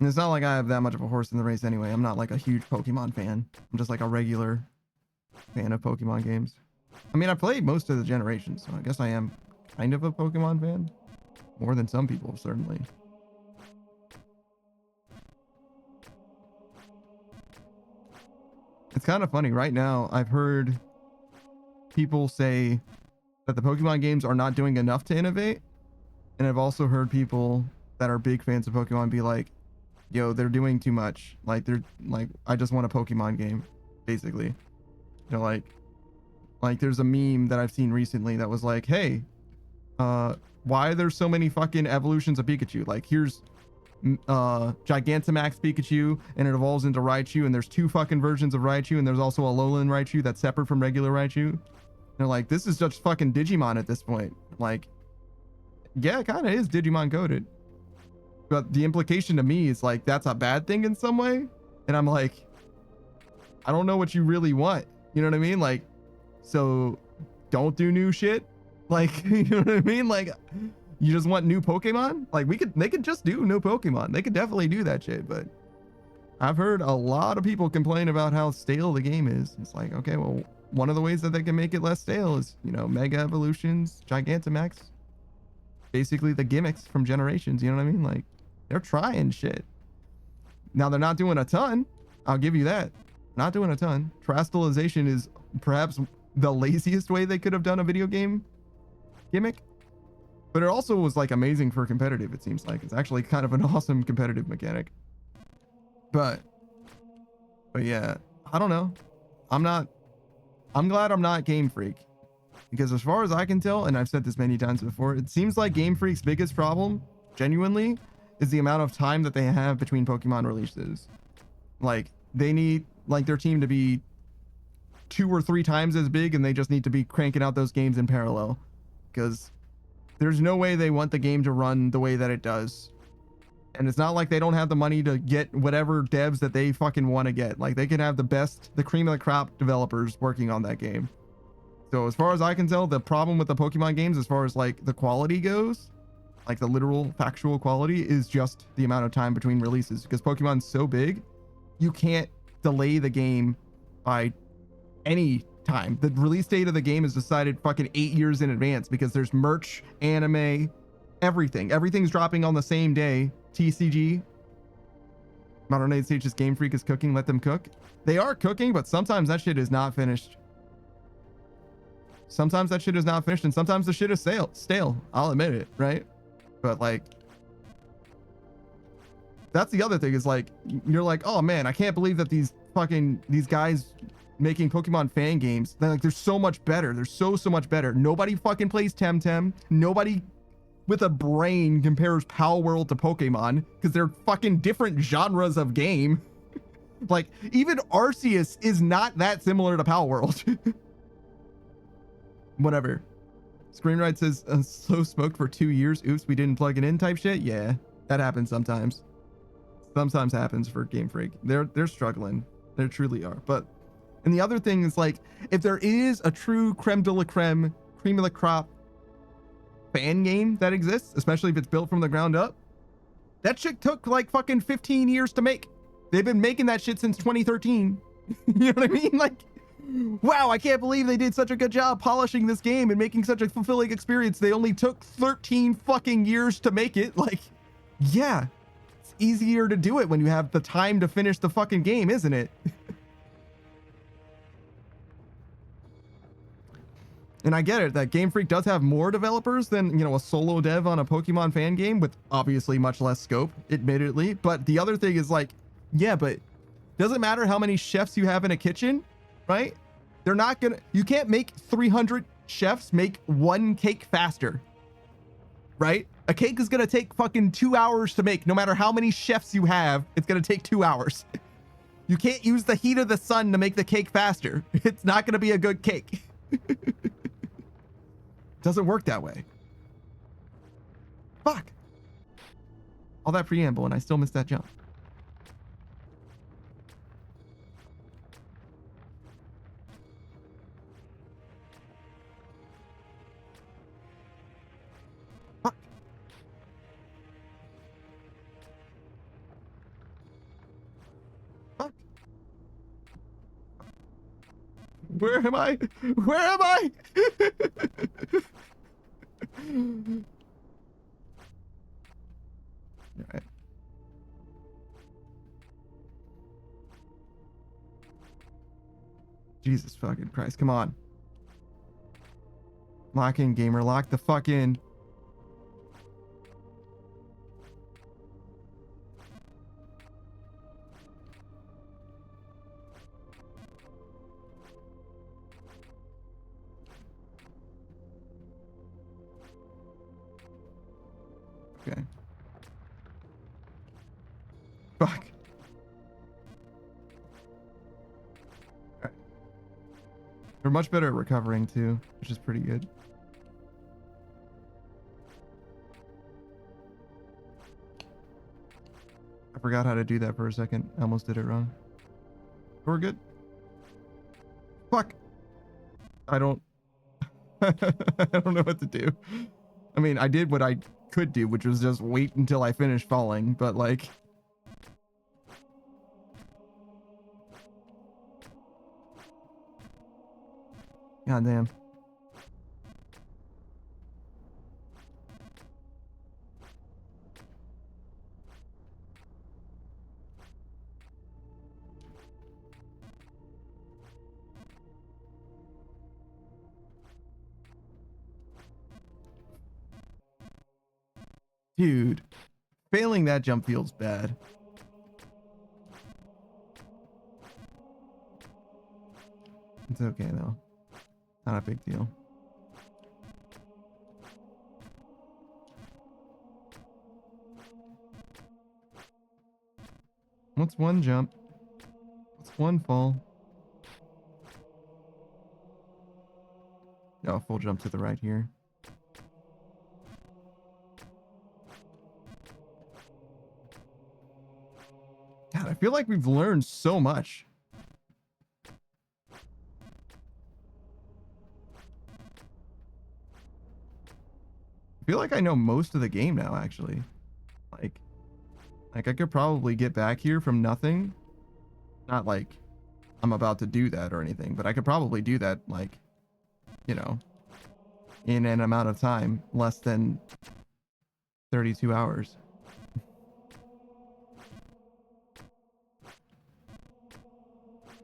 And it's not like I have that much of a horse in the race anyway. I'm not like a huge Pokemon fan. I'm just like a regular fan of Pokemon games. I mean, I played most of the generations, so I guess I am kind of a Pokemon fan. More than some people, certainly. It's kind of funny. Right now, I've heard people say that the Pokemon games are not doing enough to innovate. And I've also heard people that are big fans of Pokemon be like, yo, they're doing too much. Like, they're like, I just want a Pokemon game, basically. You know, like there's a meme that I've seen recently that was like, hey, why are there so many fucking evolutions of Pikachu? Like, here's Gigantamax Pikachu, and it evolves into Raichu, and there's 2 fucking versions of Raichu, and there's also a Alolan Raichu that's separate from regular Raichu. And they're like, this is just fucking Digimon at this point. Like, yeah, it kind of is Digimon coded. But the implication to me is like, that's a bad thing in some way. And I'm like, I don't know what you really want. You know what I mean? Like, so don't do new shit. Like, you know what I mean? Like, you just want new Pokemon? Like, they could just do new Pokemon. They could definitely do that shit. But I've heard a lot of people complain about how stale the game is. It's like, okay, well, one of the ways that they can make it less stale is, you know, Mega Evolutions, Gigantamax, basically the gimmicks from Generations. You know what I mean? Like, they're trying shit. Now, they're not doing a ton. I'll give you that. Not doing a ton. Terastallization is perhaps the laziest way they could have done a video game gimmick. But it also was like amazing for competitive, it seems like. It's actually kind of an awesome competitive mechanic. But yeah, I don't know. I'm glad I'm not Game Freak. Because as far as I can tell, and I've said this many times before, it seems like Game Freak's biggest problem, genuinely, is the amount of time that they have between Pokemon releases. Like, they need like their team to be 2 or 3 times as big, and they just need to be cranking out those games in parallel. Because There's no way they want the game to run the way that it does. And it's not like they don't have the money to get whatever devs that they fucking want to get. Like, they can have the cream of the crop developers working on that game. So as far as I can tell, the problem with the Pokemon games, as far as like the quality goes, like the literal factual quality, is just the amount of time between releases. Because Pokemon's so big, you can't delay the game by any time. The release date of the game is decided fucking 8 years in advance because there's merch, anime, everything. Everything's dropping on the same day. TCG, Modern Day Stages Game Freak is cooking. Let them cook. They are cooking, but sometimes that shit is not finished. Sometimes that shit is not finished, and sometimes the shit is stale. I'll admit it, right? But like, that's the other thing, is like, you're like, oh man, I can't believe that these guys making Pokemon fan games, they're so much better. They're so much better. Nobody fucking plays Temtem. Nobody with a brain compares Pal World to Pokemon, because they're fucking different genres of game. Like, even Arceus is not that similar to Pal World. Whatever. Screenwrite says slow smoked for 2 years. Oops, we didn't plug it in type shit. Yeah, that happens sometimes. Sometimes happens for Game Freak. They're struggling. They truly are. But, and the other thing is, like, if there is a true creme de la creme, cream of the crop fan game that exists, especially if it's built from the ground up, that shit took like fucking 15 years to make. They've been making that shit since 2013. You know what I mean? Like, wow, I can't believe they did such a good job polishing this game and making such a fulfilling experience. They only took 13 fucking years to make it. Like, yeah, it's easier to do it when you have the time to finish the fucking game, isn't it? And I get it that Game Freak does have more developers than, you know, a solo dev on a Pokemon fan game, with obviously much less scope, admittedly. But the other thing is, like, yeah, but doesn't matter how many chefs you have in a kitchen, right? They're not gonna, you can't make 300 chefs make one cake faster, right? A cake is gonna take fucking 2 hours to make. No matter how many chefs you have, it's gonna take 2 hours. You can't use the heat of the sun to make the cake faster. It's not gonna be a good cake. Doesn't work that way. Fuck. All that preamble and I still missed that jump. Fuck. Fuck. Where am I? Where am I? All right. Jesus fucking Christ. Come on. Lock in, gamer. Lock the fuck in. Okay. Fuck. Alright. They're much better at recovering too, which is pretty good. I forgot how to do that for a second. I almost did it wrong. But we're good. Fuck. I don't I don't know what to do. I mean, I did what I could do, which was just wait until I finished falling, but like, god damn. Dude, failing that jump feels bad. It's okay though. Not a big deal. What's one jump? What's one fall? No, full jump to the right here. I feel like we've learned so much. I feel like I know most of the game now, actually. Like I could probably get back here from nothing. Not like I'm about to do that or anything, but I could probably do that, like, you know, in an amount of time less than 32 hours.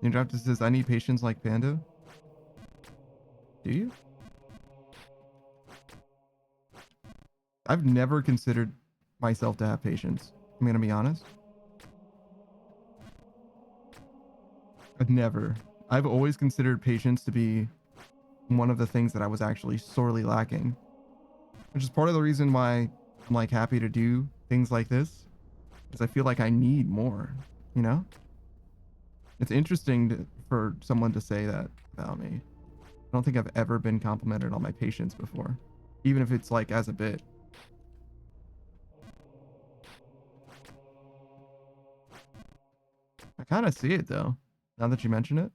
Ninjaptor says, I need patience like Panda. Do you? I've never considered myself to have patience. I'm gonna be honest. I've always considered patience to be one of the things that I was actually sorely lacking. Which is part of the reason why I'm like happy to do things like this. Because I feel like I need more, you know? It's interesting for someone to say that about me. I don't think I've ever been complimented on my patience before. Even if it's like as a bit. I kind of see it though, now that you mention it.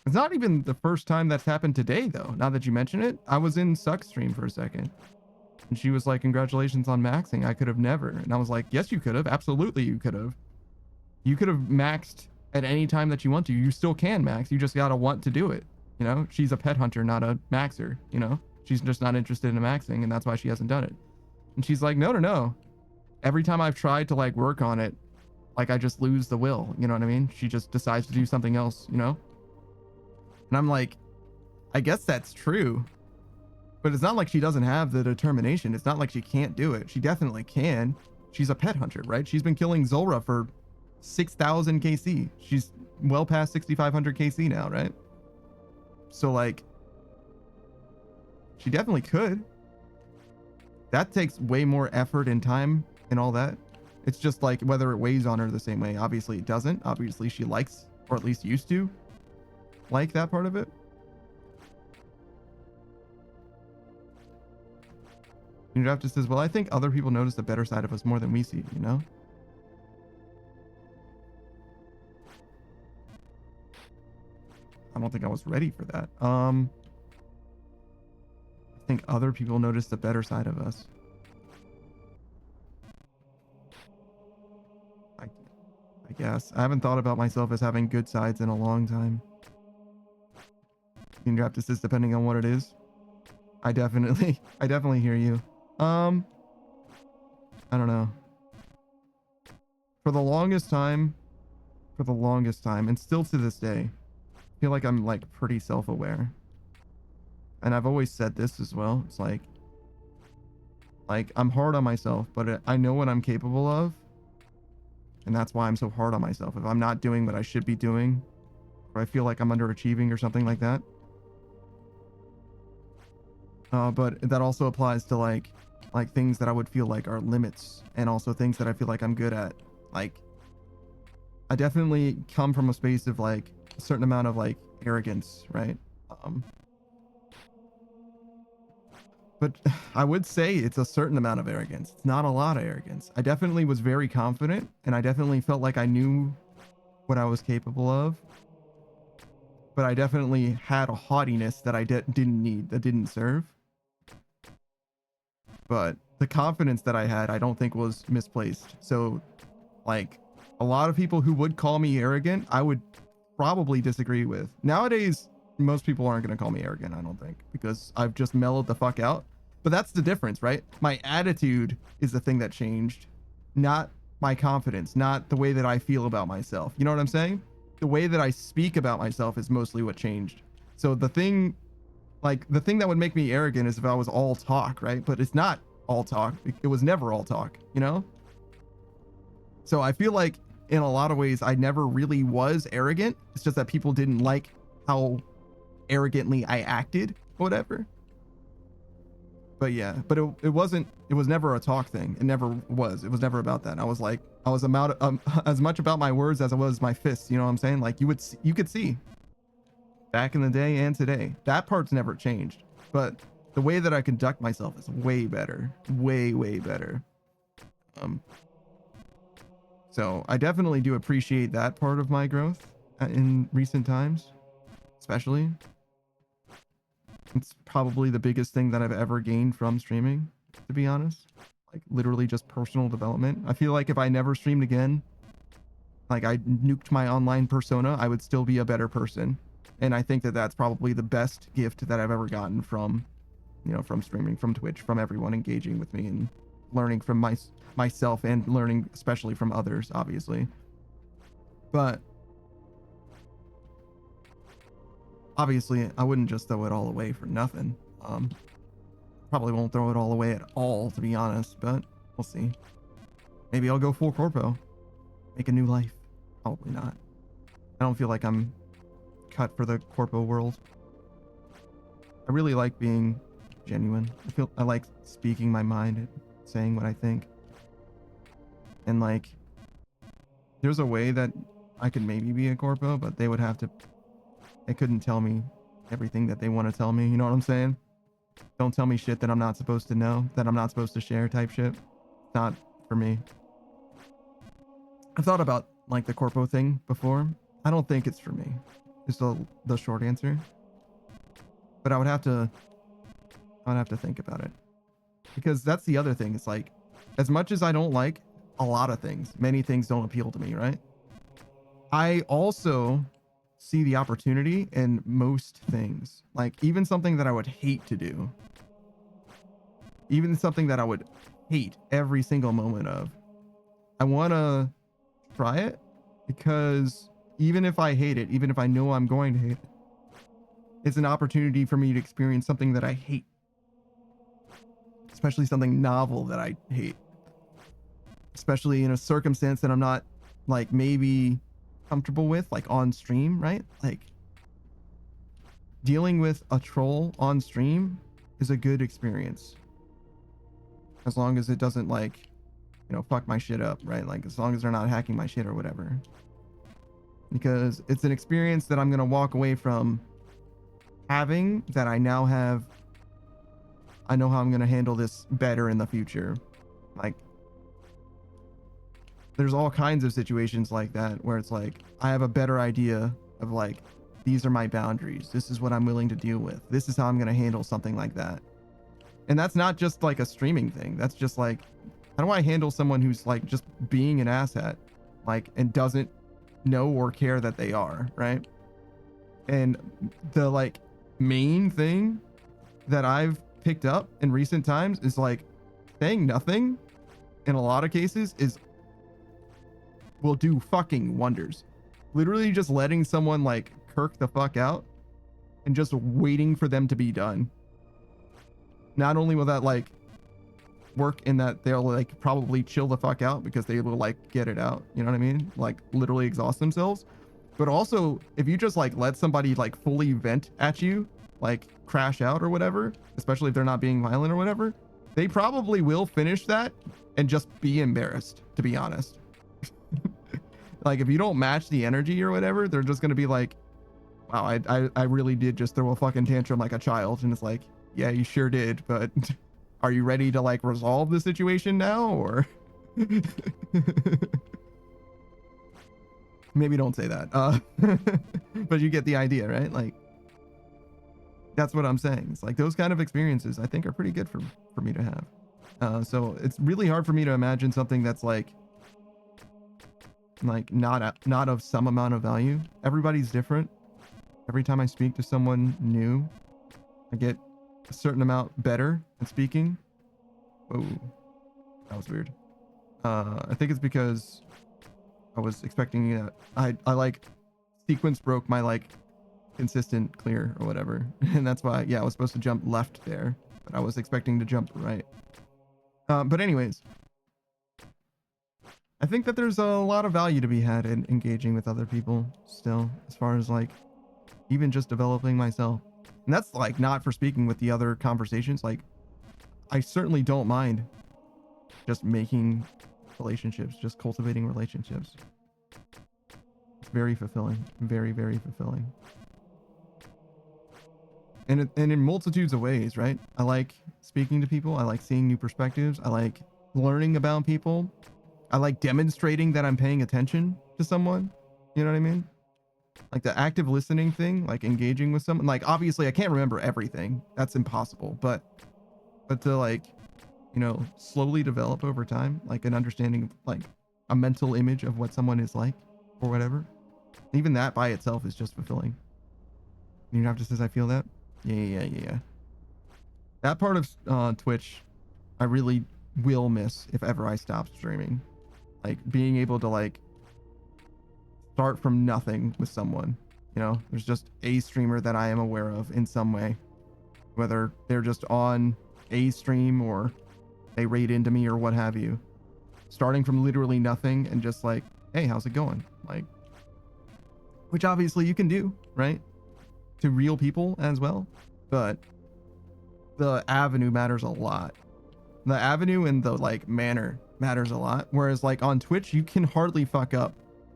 It's not even the first time that's happened today though, now that you mention it. I was in Suck's stream for a second. And she was like, congratulations on maxing. I could have never. And I was like, yes, you could have. Absolutely, you could have. You could have maxed at any time that you want to. You still can max. You just gotta want to do it. You know, she's a pet hunter, not a maxer. You know, she's just not interested in maxing, and that's why she hasn't done it. And she's like, no. Every time I've tried to like work on it, like I just lose the will. You know what I mean? She just decides to do something else. You know. And I'm like, I guess that's true. But it's not like she doesn't have the determination. It's not like she can't do it. She definitely can. She's a pet hunter, right? She's been killing Zulrah for 6,000 KC. She's well past 6,500 KC now, right? So like, she definitely could. That takes way more effort and time and all that. It's just like whether it weighs on her the same way. Obviously it doesn't. Obviously she likes, or at least used to, like that part of it. Ninjaptor says, well, I think other people notice the better side of us more than we see, you know? I don't think I was ready for that. I think other people notice the better side of us. I guess. I haven't thought about myself as having good sides in a long time. Ninjaptor says, depending on what it is. I definitely hear you. I don't know. For the longest time, and still to this day, I feel like I'm like pretty self-aware. And I've always said this as well. It's like I'm hard on myself, but I know what I'm capable of. And that's why I'm so hard on myself. If I'm not doing what I should be doing, or I feel like I'm underachieving or something like that. But that also applies to like things that I would feel like are limits, and also things that I feel like I'm good at. Like, I definitely come from a space of like a certain amount of like arrogance, right? But I would say it's a certain amount of arrogance. It's not a lot of arrogance. I definitely was very confident, and I definitely felt like I knew what I was capable of. But I definitely had a haughtiness that I didn't need, that didn't serve. But the confidence that I had, I don't think was misplaced. So, like, a lot of people who would call me arrogant, I would probably disagree with. Nowadays, most people aren't going to call me arrogant, I don't think, because I've just mellowed the fuck out. But that's the difference, right? My attitude is the thing that changed, not my confidence, not the way that I feel about myself. You know what I'm saying? The way that I speak about myself is mostly what changed. So the thing that would make me arrogant is if I was all talk, right? But it's not all talk. It was never all talk, you know? So I feel like in a lot of ways, I never really was arrogant. It's just that people didn't like how arrogantly I acted, whatever. But yeah, but it was never a talk thing. It never was. It was never about that. I was about as much about my words as it was my fists. You know what I'm saying? Like you could see back in the day and today, that part's never changed. But the way that I conduct myself is way better, way better. So I definitely do appreciate that part of my growth in recent times, especially. It's probably the biggest thing that I've ever gained from streaming, to be honest. Like literally just personal development. I feel like if I never streamed again, like I nuked my online persona, I would still be a better person. And I think that that's probably the best gift that I've ever gotten from, you know, from streaming, from Twitch, from everyone engaging with me and learning from myself and learning especially from others, obviously. But obviously I wouldn't just throw it all away for nothing. Probably won't throw it all away at all, to be honest, but we'll see. Maybe I'll go full corpo, make a new life. Probably not. I don't feel like I'm cut for the corpo world. I really like being genuine. I like speaking my mind and saying what I think. And like, there's a way that I could maybe be a corpo, but they couldn't tell me everything that they want to tell me. You know what I'm saying? Don't tell me shit that I'm not supposed to know, that I'm not supposed to share type shit. Not for me. I've thought about like the corpo thing before. I don't think it's for me. Is the short answer. But I would have to think about it. Because that's the other thing. It's like, as much as I don't like a lot of things, many things don't appeal to me, right? I also see the opportunity in most things. Like even something that I would hate to do. Even something that I would hate every single moment of. I want to try it because even if I hate it, even if I know I'm going to hate it, it's an opportunity for me to experience something that I hate. Especially something novel that I hate. Especially in a circumstance that I'm not like maybe comfortable with, like on stream, right? Like dealing with a troll on stream is a good experience. As long as it doesn't like, you know, fuck my shit up, right? Like as long as they're not hacking my shit or whatever. Because it's an experience that I'm going to walk away from having that I now have. I know how I'm going to handle this better in the future. Like there's all kinds of situations like that where it's like I have a better idea of like, these are my boundaries. This is what I'm willing to deal with. This is how I'm going to handle something like that. And that's not just like a streaming thing. That's just like, how do I handle someone who's like just being an asshat, like, and doesn't know or care that they are, right? And the like main thing that I've picked up in recent times is like saying nothing in a lot of cases will do fucking wonders. Literally just letting someone like kirk the fuck out and just waiting for them to be done. Not only will that like work in that they'll like probably chill the fuck out because they will like get it out, you know what I mean? Like literally exhaust themselves. But also if you just like let somebody like fully vent at you, like crash out or whatever, especially if they're not being violent or whatever, they probably will finish that and just be embarrassed, to be honest. Like if you don't match the energy or whatever, they're just gonna be like, wow, I really did just throw a fucking tantrum like a child. And it's like, yeah, you sure did, but are you ready to like resolve the situation now, or maybe don't say that, but you get the idea, right? Like that's what I'm saying. It's like those kind of experiences I think are pretty good for me to have. So it's really hard for me to imagine something that's like not of some amount of value. Everybody's different. Every time I speak to someone new, I get a certain amount better at speaking. Oh, that was weird. I think it's because I was expecting that I like sequence broke my like consistent clear or whatever, and that's why, yeah, I was supposed to jump left there, but I was expecting to jump right. But anyways, I think that there's a lot of value to be had in engaging with other people still, as far as like even just developing myself. And that's like not for speaking with the other conversations. Like I certainly don't mind just making relationships, just cultivating relationships. It's very fulfilling, very, very fulfilling. And in multitudes of ways, right? I like speaking to people. I like seeing new perspectives. I like learning about people. I like demonstrating that I'm paying attention to someone. You know what I mean? Like the active listening thing, like engaging with someone. Like obviously I can't remember everything. That's impossible. But to like, you know, slowly develop over time, like an understanding of like a mental image of what someone is like or whatever. Even that by itself is just fulfilling. You know, just as I feel that. Yeah. That part of Twitch, I really will miss if ever I stop streaming. Like being able to like start from nothing with someone. You know, there's just a streamer that I am aware of in some way, whether they're just on a stream or they raid into me or what have you. Starting from literally nothing and just like, hey, how's it going? Like, which obviously you can do, right? To real people as well. But the avenue matters a lot. The avenue and the like manner matters a lot. Whereas like on Twitch, you can hardly fuck up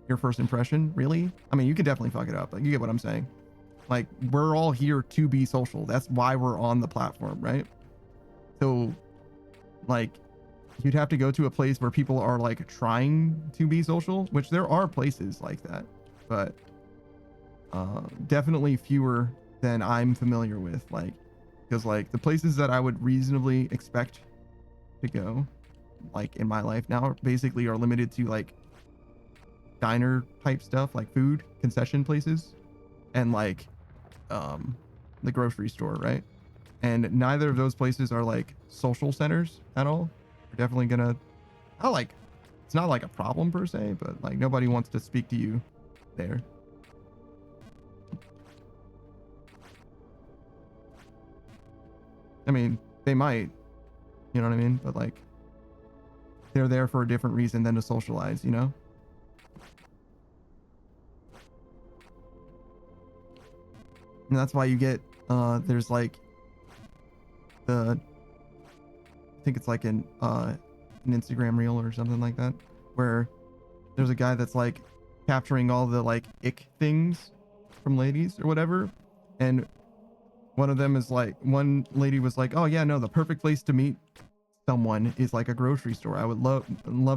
your first impression, really. I mean, you can definitely fuck it up, but you get what I'm saying. Like, we're all here to be social. That's why we're on the platform, right? So, like, you'd have to go to a place where people are like trying to be social, which there are places like that, but definitely fewer than I'm familiar with. Like, because like the places that I would reasonably expect to go, like in my life now, basically are limited to like diner type stuff, like food concession places, and like the grocery store, right? And neither of those places are like social centers at all. We're definitely gonna, not like, it's not like a problem per se, but like nobody wants to speak to you there. I mean, they might, you know what I mean? But like, they're there for a different reason than to socialize, you know? And that's why you get, there's like the, I think it's like an Instagram reel or something like that, where there's a guy that's like capturing all the like ick things from ladies or whatever. And one of them is like, one lady was like, oh yeah, no, the perfect place to meet someone is like a grocery store. I would love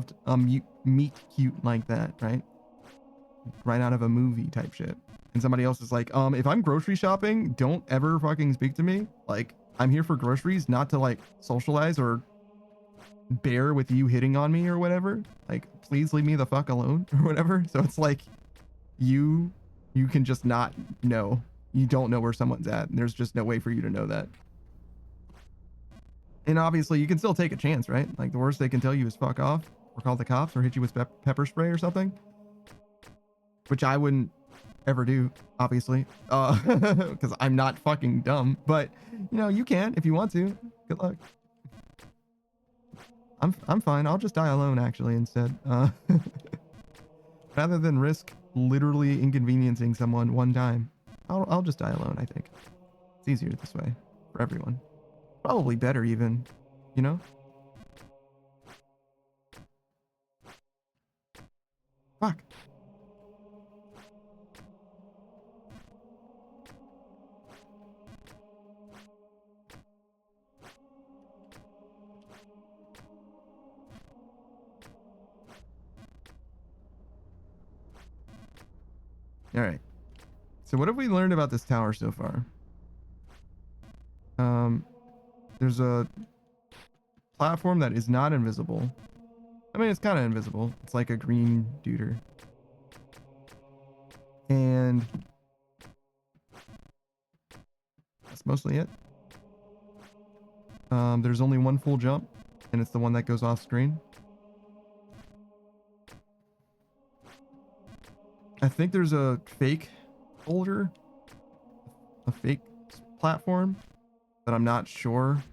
to meet cute like that, right? Right out of a movie type shit. And somebody else is like, if I'm grocery shopping, don't ever fucking speak to me. Like, I'm here for groceries, not to like socialize or bear with you hitting on me or whatever. Like, please leave me the fuck alone or whatever. So it's like, you can just not know. You don't know where someone's at. And there's just no way for you to know that. And obviously you can still take a chance, right? Like the worst they can tell you is fuck off or call the cops or hit you with pepper spray or something, which I wouldn't ever do, obviously, because I'm not fucking dumb. But you know, you can if you want to. Good luck. I'm fine. I'll just die alone actually instead, rather than risk literally inconveniencing someone one time. I'll just die alone. I think it's easier this way for everyone. Probably better even, you know. Fuck. All right. So what have we learned about this tower so far? There's a platform that is not invisible. I mean, it's kind of invisible. It's like a green duder. And that's mostly it. There's only one full jump, and it's the one that goes off screen. I think there's a fake boulder, a fake platform, but I'm not sure.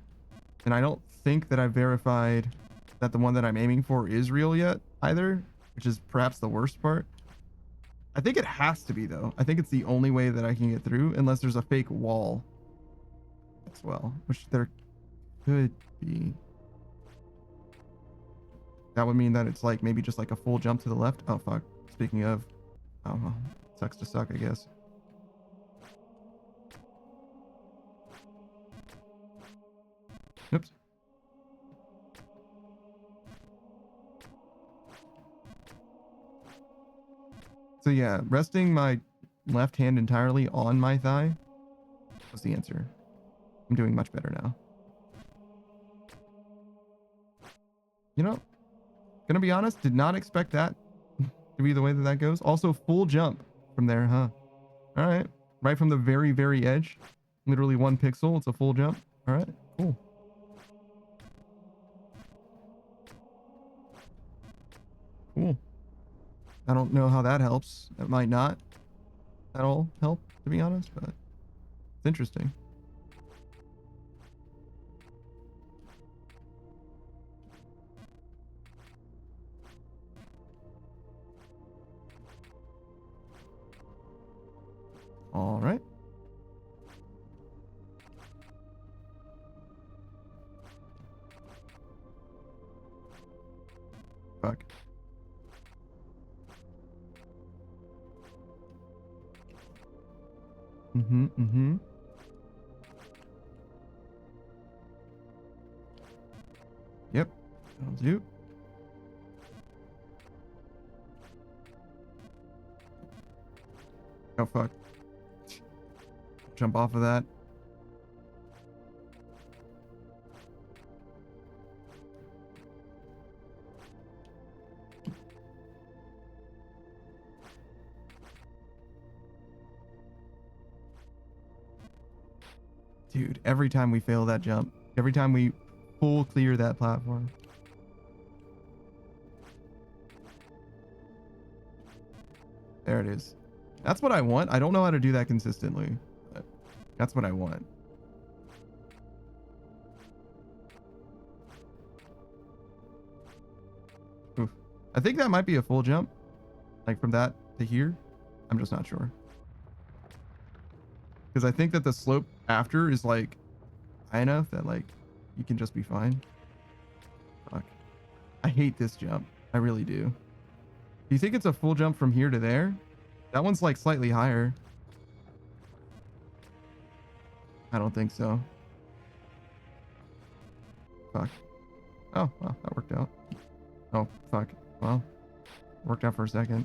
And I don't think that I've verified that the one that I'm aiming for is real yet either, which is perhaps the worst part. I think it has to be though. I think it's the only way that I can get through unless there's a fake wall as well, which there could be. That would mean that it's like maybe just like a full jump to the left. Oh fuck. Speaking of, oh well, sucks to suck, I guess. Oops. So yeah, resting my left hand entirely on my thigh was the answer. I'm doing much better now. You know, gonna be honest, did not expect that to be the way that that goes. Also, full jump from there, huh? All right. Right from the very, very edge. Literally 1 pixel. It's a full jump. All right. Cool. Cool. I don't know how that helps. That might not at all help, to be honest, but it's interesting. All right. Fuck. Mm-hmm. Yep. That'll do. Oh, fuck. Jump off of that. Dude, every time we fail that jump, every time we full clear that platform. There it is. That's what I want. I don't know how to do that consistently, but that's what I want. Oof. I think that might be a full jump, like from that to here. I'm just not sure. Because I think that the slope after is like high enough that like you can just be fine. Fuck. I hate this jump. I really do. Do you think it's a full jump from here to there? That one's like slightly higher. I don't think so. Fuck. Oh, well, that worked out. Oh, fuck. Well, worked out for a second.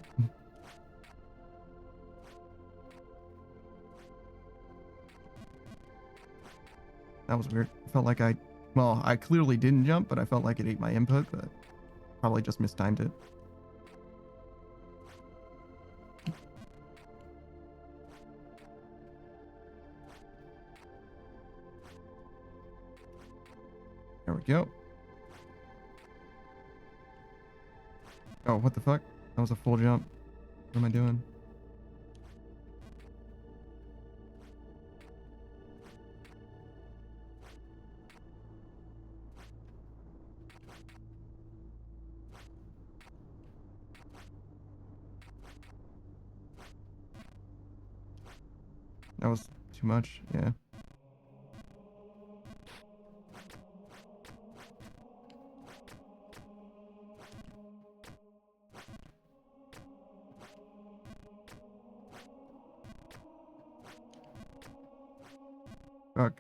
That was weird. I felt like well, I clearly didn't jump, but I felt like it ate my input, but probably just mistimed it. There we go. Oh, what the fuck? That was a full jump. What am I doing? That was too much, yeah. Fuck.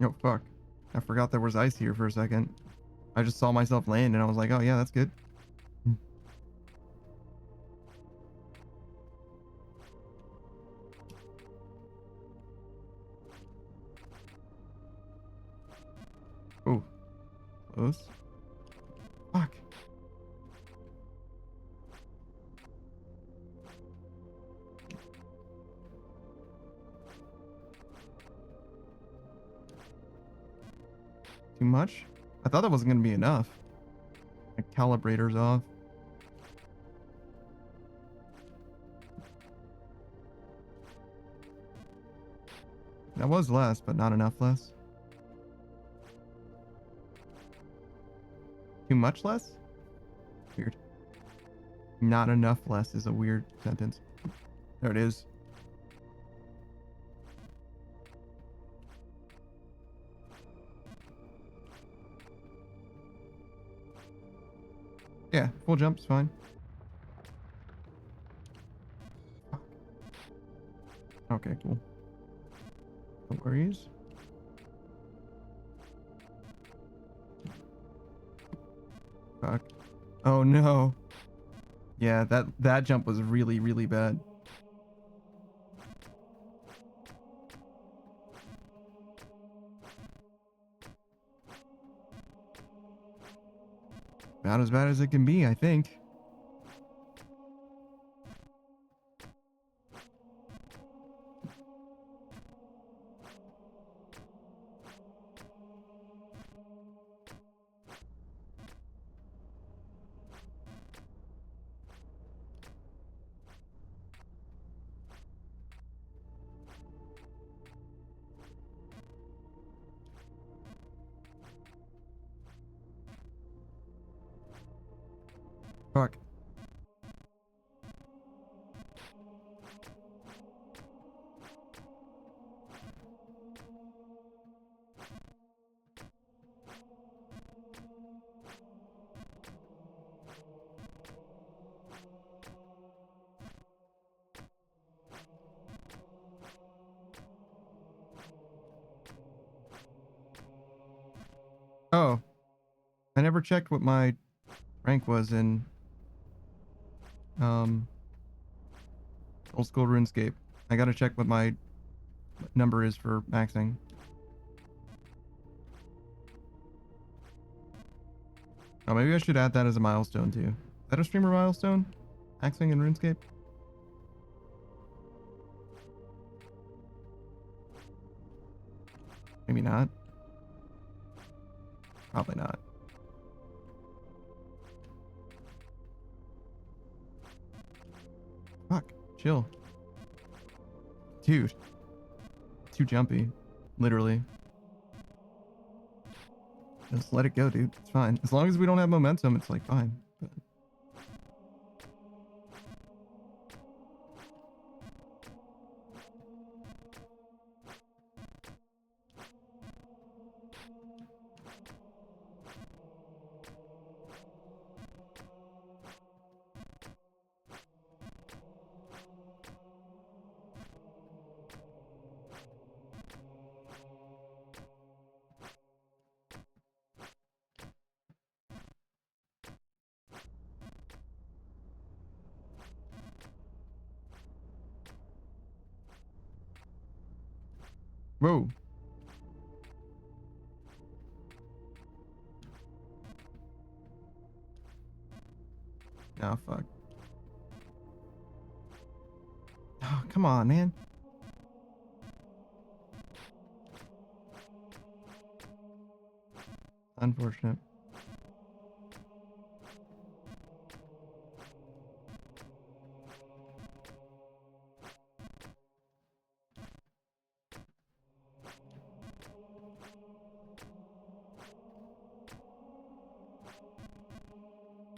Oh, fuck. I forgot there was ice here for a second. I just saw myself land and I was like, oh yeah, that's good. Oh. Close. Fuck. Too much? I thought that wasn't going to be enough. My calibrator's off. That was less, but not enough less. Too much less? Weird. Not enough less is a weird sentence. There it is. Yeah, full jump's fine. Okay, cool. No worries. Fuck. Oh no. Yeah, that jump was really, really bad. About as bad as it can be, I think. Fuck. Oh, I never checked what my rank was in old school RuneScape. I gotta check what my number is for maxing. Oh, maybe I should add that as a milestone too. Is that a streamer milestone? Maxing in RuneScape? Maybe not. Probably not. Fuck. Chill. Dude. Too jumpy. Literally. Just let it go, dude. It's fine. As long as we don't have momentum, it's like fine. But... Whoa. Oh, fuck. Oh, come on, man. Unfortunate.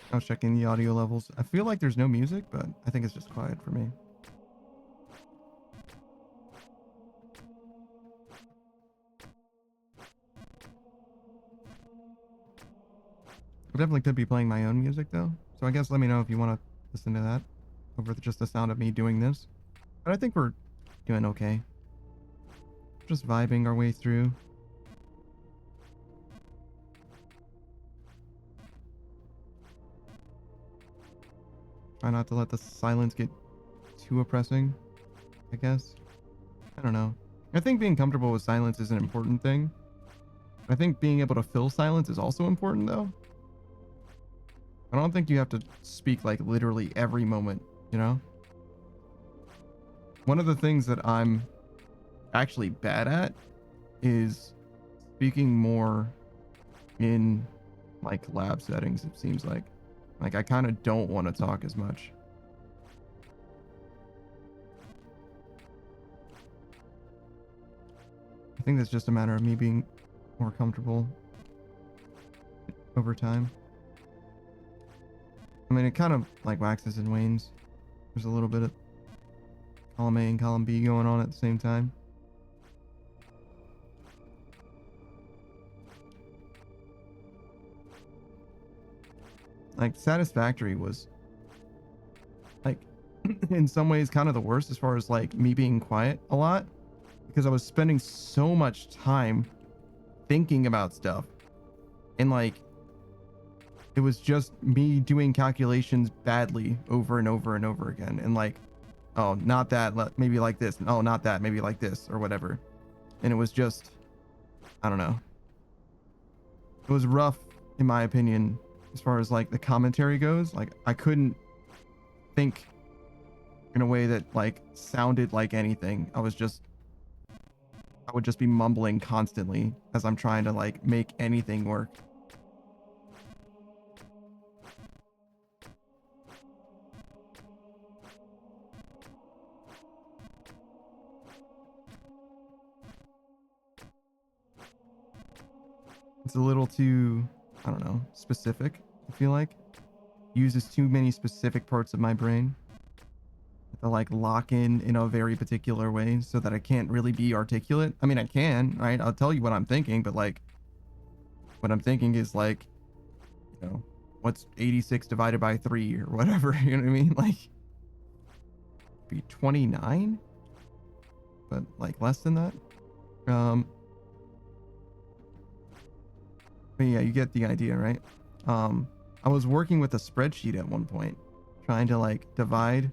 I was checking the audio levels. I feel like there's no music, but I think it's just quiet for me. I definitely could be playing my own music though. So I guess let me know if you want to listen to that over just the sound of me doing this. But I think we're doing okay. Just vibing our way through. Try not to let the silence get too oppressing, I guess. I don't know. I think being comfortable with silence is an important thing. I think being able to fill silence is also important though. I don't think you have to speak like literally every moment, you know? One of the things that I'm actually bad at is speaking more in like lab settings, it seems like. Like I kind of don't want to talk as much. I think that's just a matter of me being more comfortable over time. I mean, it kind of like waxes and wanes. There's a little bit of column A and column B going on at the same time. Like, Satisfactory was, like, in some ways kind of the worst as far as, like, me being quiet a lot. Because I was spending so much time thinking about stuff. And, like, it was just me doing calculations badly over and over and over again. And, like, oh, not that, maybe like this. Oh, not that, maybe like this, or whatever. And it was just, I don't know. It was rough, in my opinion, as far as like the commentary goes. Like, I couldn't think in a way that like sounded like anything. I would just be mumbling constantly as I'm trying to like make anything work. It's a little too, I don't know, specific, I feel like. Uses too many specific parts of my brain to like lock in a very particular way so that I can't really be articulate. I mean, I can, right? I'll tell you what I'm thinking, but like what I'm thinking is like, you know, what's 86 divided by 3 or whatever, you know what I mean? Like, be 29, but like less than that. But yeah, you get the idea, right? I was working with a spreadsheet at one point, trying to like divide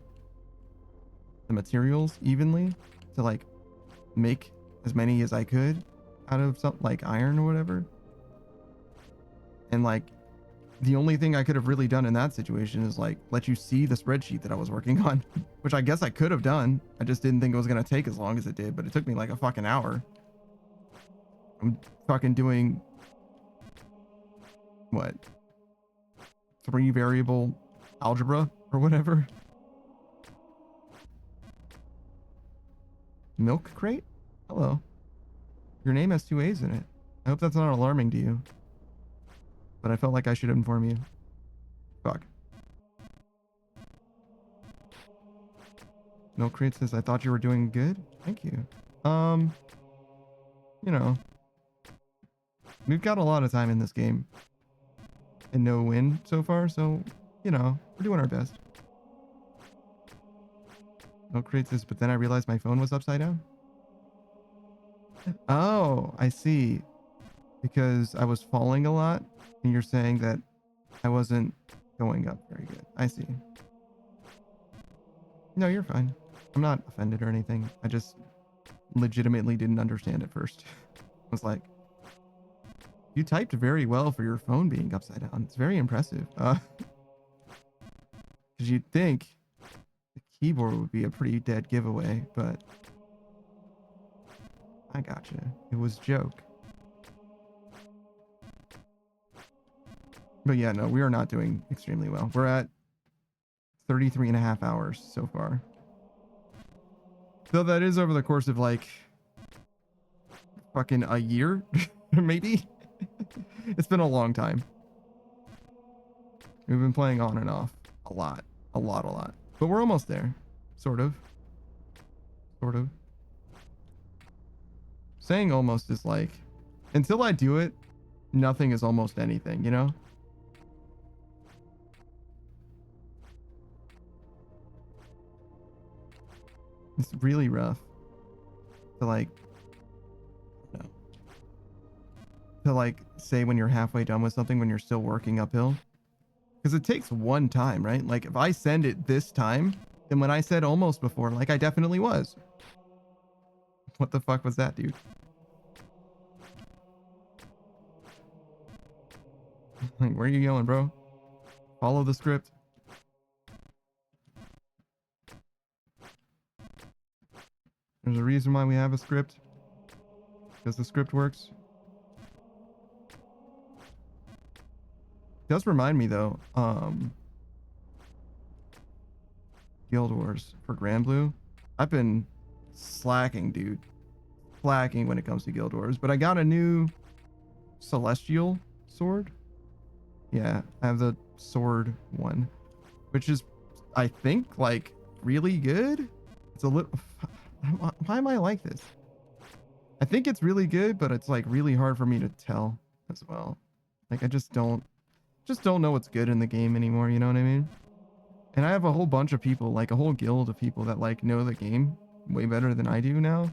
the materials evenly to like make as many as I could out of something like iron or whatever. And like the only thing I could have really done in that situation is like let you see the spreadsheet that I was working on, which I guess I could have done. I just didn't think it was going to take as long as it did, but it took me like a fucking hour. I'm fucking doing what? 3 variable algebra or whatever. Milk crate? Hello. Your name has 2 A's in it. I hope that's not alarming to you. But I felt like I should inform you. Fuck. Milk crate says, I thought you were doing good. Thank you. You know, we've got a lot of time in this game. And no win so far, so, you know, we're doing our best. Milk crate says, but then I realized my phone was upside down. Oh, I see. Because I was falling a lot, and you're saying that I wasn't going up very good. I see. No, you're fine. I'm not offended or anything. I just legitimately didn't understand at first. I was like, you typed very well for your phone being upside down. It's very impressive. Because you'd think the keyboard would be a pretty dead giveaway, but I gotcha. It was a joke. But yeah, no, we are not doing extremely well. We're at 33 and a half hours so far. So that is over the course of like fucking a year, maybe. It's been a long time. We've been playing on and off a lot. But we're almost there. Sort of. Saying almost is like, until I do it, nothing is almost anything, you know? It's really rough to like, no. To like say when you're halfway done with something when you're still working uphill. Because it takes one time, right? Like if I send it this time, then when I said almost before, like I definitely was. What the fuck was that, dude? Like, where are you going, bro? Follow the script. There's a reason why we have a script. Because the script works. It does remind me though, Guild Wars for Grand Blue. I've been slacking, dude. Slacking when it comes to Guild Wars. But I got a new Celestial sword. Yeah, I have the sword one. which is, I think, like really good. It's a little. Why am I like this? I think it's really good, but it's like really hard for me to tell as well. Like I just don't know what's good in the game anymore. You know what I mean? And I have a whole bunch of people, like a whole guild of people that like know the game way better than I do now.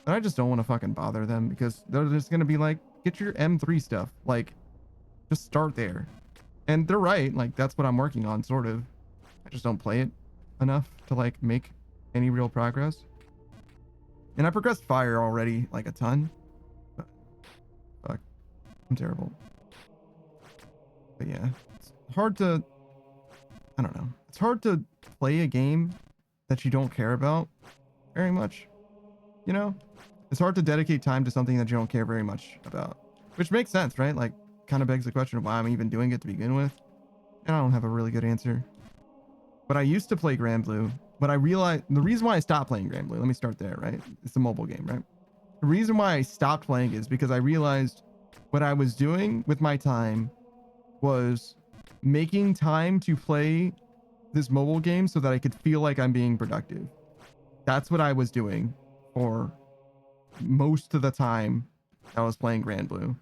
But I just don't want to fucking bother them because they're just gonna be like, get your M3 stuff. Like, just start there. And they're right. Like that's what I'm working on, sort of. I just don't play it enough to like make any real progress. And I progressed fire already like a ton. But fuck, I'm terrible. But yeah, it's hard to, I don't know. It's hard to play a game that you don't care about very much. You know, it's hard to dedicate time to something that you don't care very much about, which makes sense, right? Like kind of begs the question of why I'm even doing it to begin with. And I don't have a really good answer. But I used to play Granblue, but I realized the reason why I stopped playing Granblue, let me start there, right? It's a mobile game, right? The reason why I stopped playing is because I realized what I was doing with my time was making time to play this mobile game so that I could feel like I'm being productive. That's what I was doing for most of the time I was playing Granblue.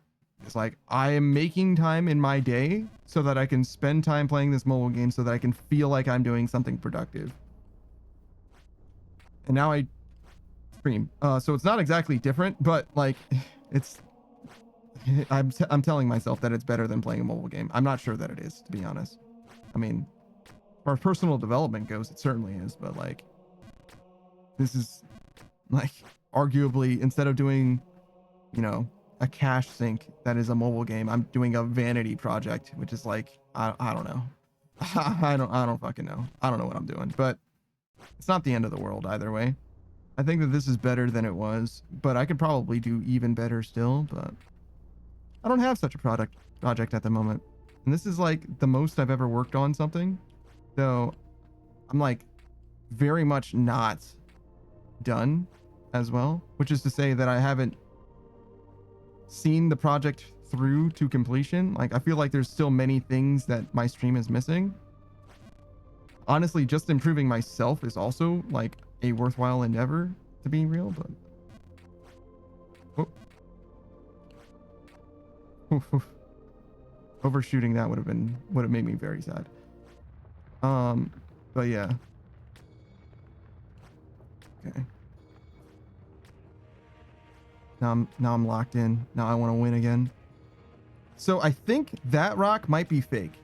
It's like I am making time in my day so that I can spend time playing this mobile game so that I can feel like I'm doing something productive. And now I stream. So it's not exactly different, but like it's I'm telling myself that it's better than playing a mobile game. I'm not sure that it is, to be honest. I mean, as far as personal development goes, it certainly is, but like this is like arguably instead of doing, you know, a cash sync that is a mobile game, I'm doing a vanity project, which is like I don't know. I don't fucking know. I don't know what I'm doing, but it's not the end of the world either way. I think that this is better than it was, but I could probably do even better still, but I don't have such a project at the moment. And this is like the most I've ever worked on something. So I'm like very much not done as well, which is to say that I haven't seen the project through to completion. Like I feel like there's still many things that my stream is missing. Honestly, just improving myself is also like a worthwhile endeavor, to be real, but overshooting that would have made me very sad. But yeah. Okay. Now I'm locked in. Now I want to win again. So I think that rock might be fake.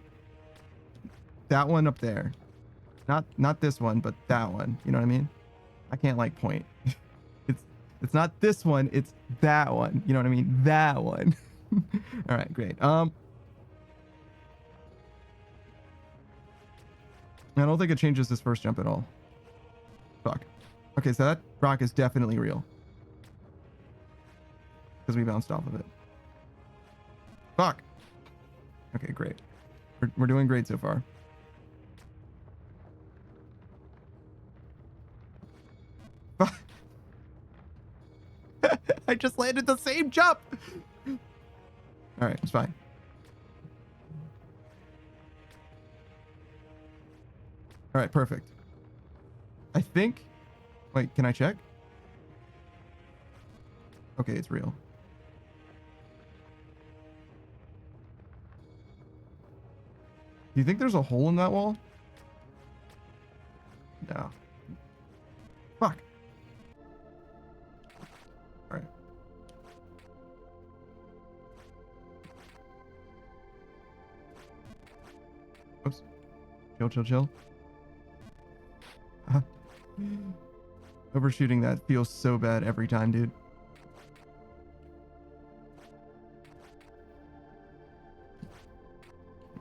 That one up there. Not this one, but that one. You know what I mean? I can't like point. It's not this one, it's that one. You know what I mean? That one. All right, great. I don't think it changes this first jump at all. Fuck. Okay, so that rock is definitely real. Because we bounced off of it. Fuck. Okay, great. We're doing great so far. I just landed the same jump. All right, it's fine. All right, perfect. I think. Wait, can I check? Okay, it's real. Do you think there's a hole in that wall? No. Fuck. All right. Oops. Chill. Overshooting that feels so bad every time, dude.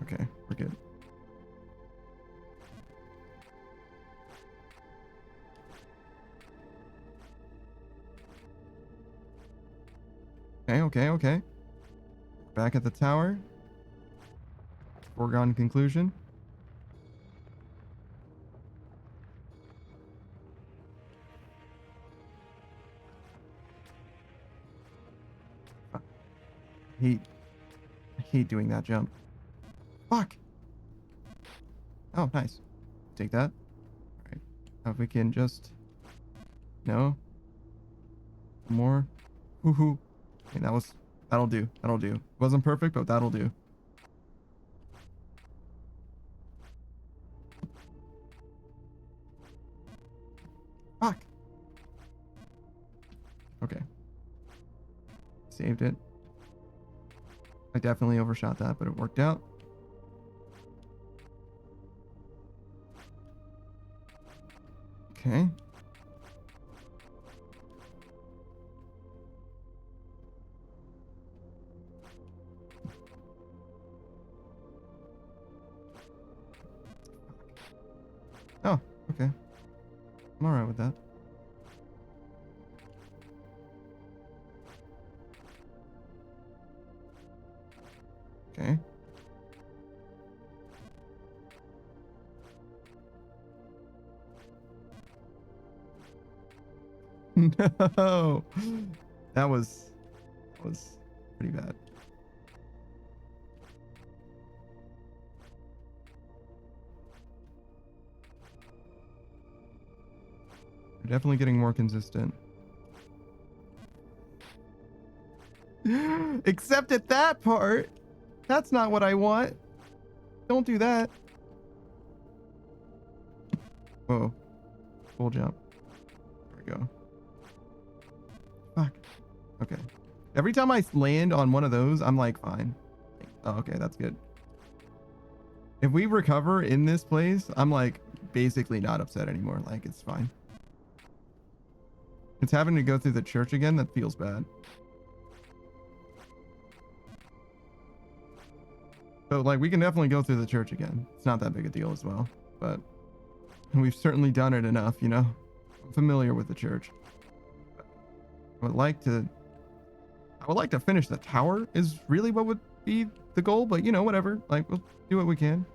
Okay, we're good. Okay. Back at the tower. Foregone conclusion. I hate doing that jump. Fuck. Oh, nice. Take that. All right. Now if we can just... No. More. Woohoo. Okay, that'll do. That'll do. Wasn't perfect, but that'll do. Fuck. Okay. Saved it. I definitely overshot that, but it worked out. Okay. Oh, okay. I'm alright with that. Okay. No. That was pretty bad. We're definitely getting more consistent. Except at that part. That's not what I want. Don't do that. Whoa. Full jump. There we go. Fuck. Okay. Every time I land on one of those, I'm like, fine. Oh, okay, that's good. If we recover in this place, I'm like basically not upset anymore. Like, it's fine. It's having to go through the church again that feels bad. So, like, we can definitely go through the church again. It's not that big a deal as well. But we've certainly done it enough, you know? I'm familiar with the church. I would like to finish the tower is really what would be the goal, but you know, whatever. Like, we'll do what we can.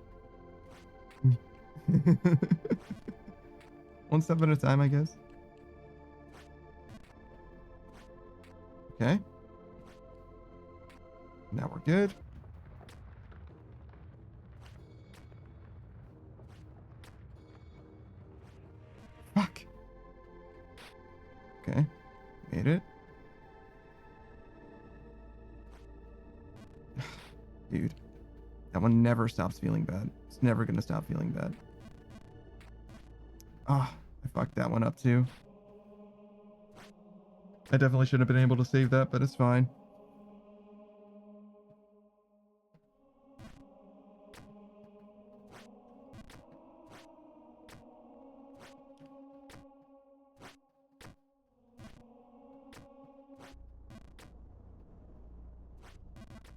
One step at a time, I guess. Okay. Now we're good. Fuck. Okay. Made it. Dude. That one never stops feeling bad. It's never gonna stop feeling bad. Ah, I fucked that one up too. I definitely should have been able to save that, but it's fine.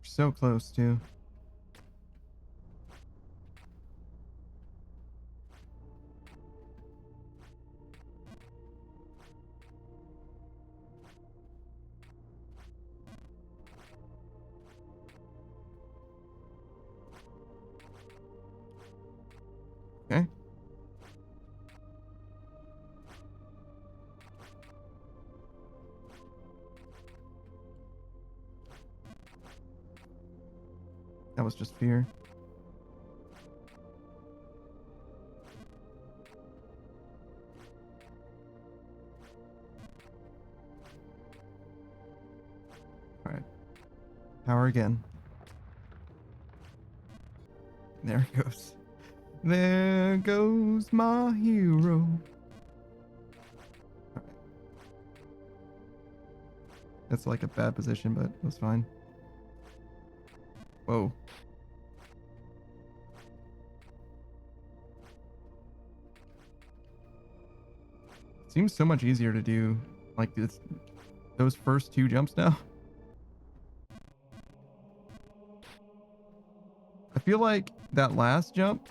So close too. Okay. That was just fear. All right. Power again. There it goes. There goes my hero. All right. That's like a bad position, but it was fine. Whoa. Seems so much easier to do like those first two jumps now. I feel like that last jump,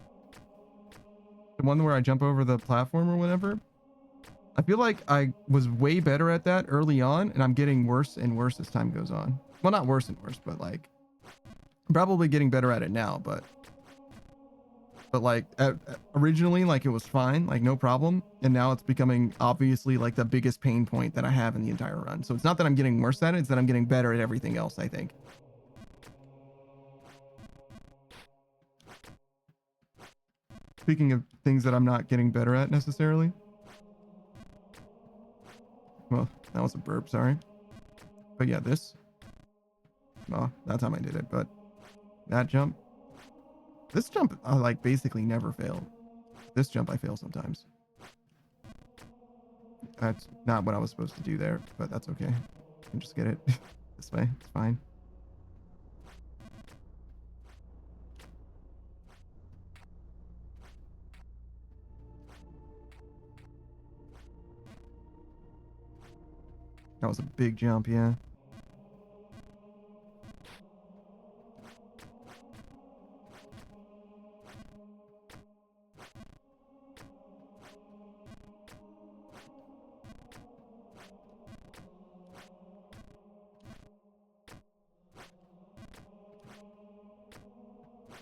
the one where I jump over the platform or whatever, I feel like I was way better at that early on, and I'm getting worse and worse as time goes on. Well, not worse and worse, but like I'm probably getting better at it now, but like originally, like it was fine, like no problem, and now it's becoming obviously like the biggest pain point that I have in the entire run. So it's not that I'm getting worse at it, it's that I'm getting better at everything else, I think. speaking of things that I'm not getting better at necessarily. Well, that was a burp, sorry. But yeah, this. Oh, that time I did it, but that jump. This jump, I like basically never failed. This jump I fail sometimes. That's not what I was supposed to do there, but that's okay. I can just get it this way. It's fine. That was a big jump, yeah.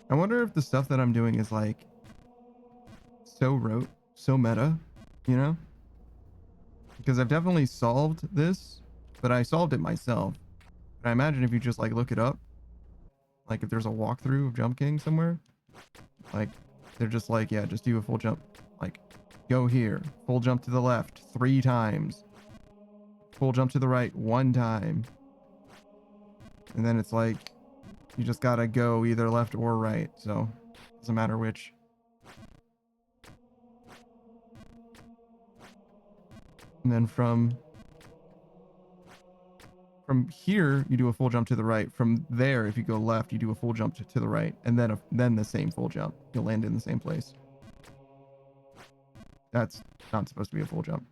I wonder if the stuff that I'm doing is like so rote, so meta, you know? Because I've definitely solved this, but I solved it myself. But I imagine if you just like look it up, like if there's a walkthrough of Jump King somewhere, like they're just like, yeah, just do a full jump. Like go here, full jump to the left 3 times, full jump to the right 1 time. And then it's like, you just gotta go either left or right, so doesn't matter which. And then from here, you do a full jump to the right. From there, if you go left, you do a full jump to the right, and then the same full jump. You'll land in the same place. That's not supposed to be a full jump.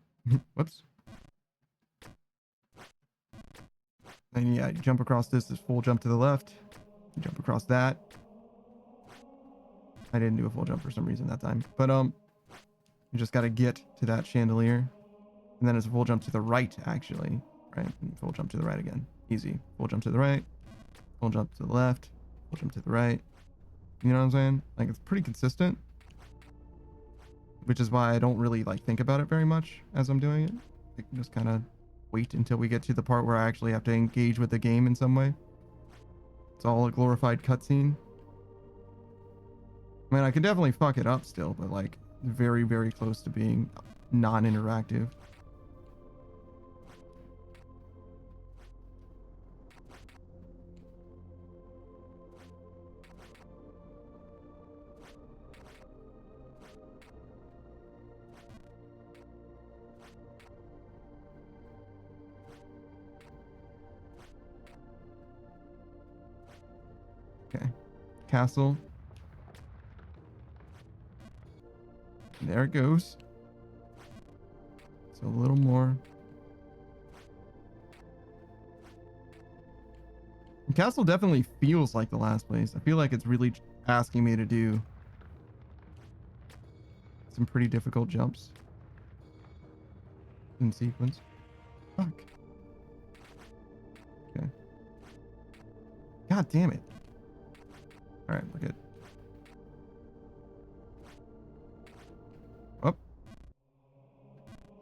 Whoops. And yeah, you jump across this full jump to the left. You jump across that. I didn't do a full jump for some reason that time. But you just gotta get to that chandelier. And then it's a full jump to the right, actually. Right? And full jump to the right again. Easy. Full jump to the right. Full jump to the left. Full jump to the right. You know what I'm saying? Like, it's pretty consistent. Which is why I don't really, like, think about it very much as I'm doing it. I can just kind of wait until we get to the part where I actually have to engage with the game in some way. It's all a glorified cutscene. I mean, I can definitely fuck it up still, but, like, very, very close to being non-interactive. Okay. Castle. There it goes. So a little more. The castle definitely feels like the last place. I feel like it's really asking me to do some pretty difficult jumps in sequence. Fuck. Okay. God damn it. All right, we're good. Oh.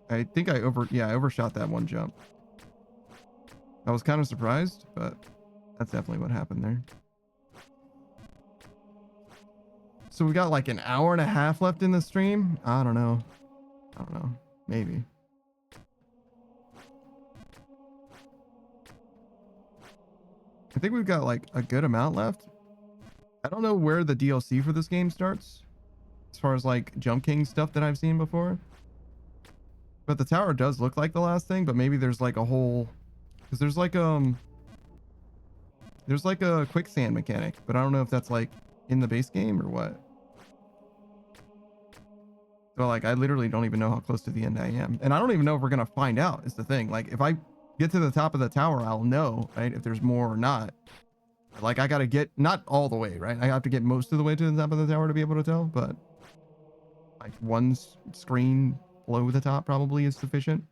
I think I overshot that one jump. I was kind of surprised, but that's definitely what happened there. So we got like an hour and a half left in the stream. I don't know. Maybe. I think we've got like a good amount left. I don't know where the DLC for this game starts, as far as like Jump King stuff that I've seen before. But the tower does look like the last thing, but maybe there's like a whole, because there's like a quicksand mechanic, but I don't know if that's like in the base game or what. So like I literally don't even know how close to the end I am, and I don't even know if we're gonna find out. Is the thing. Like if I get to the top of the tower, I'll know, right, if there's more or not. Like I gotta get not all the way, right? I have to get most of the way to the top of the tower to be able to tell, but like one screen below the top probably is sufficient.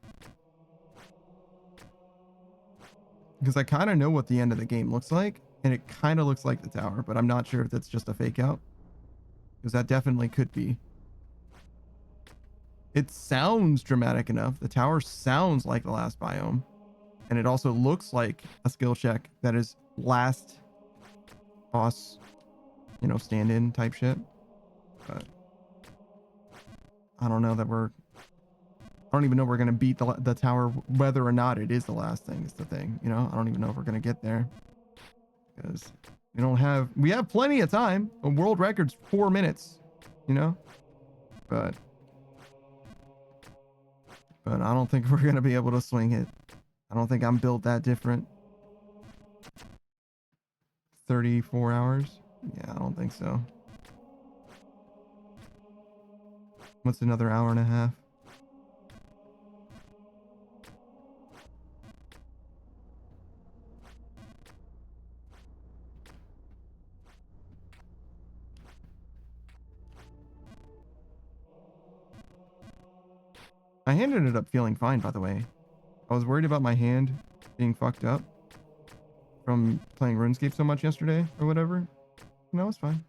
Because I kind of know what the end of the game looks like, and it kind of looks like the tower, but I'm not sure if that's just a fake out. Because that definitely could be. It sounds dramatic enough. The tower sounds like the last biome. And it also looks like a skill check that is last boss, you know, stand-in type shit. But I don't know that I don't even know we're gonna beat the tower, whether or not it is the last thing is the thing. You know, I don't even know if we're gonna get there because we have plenty of time. A world record's 4 minutes. You know, but I don't think we're gonna be able to swing it. I don't think I'm built that different. 34 hours? Yeah, I don't think so. What's another hour and a half? My hand ended up feeling fine, by the way. I was worried about my hand being fucked up from playing RuneScape so much yesterday or whatever. No, it's fine.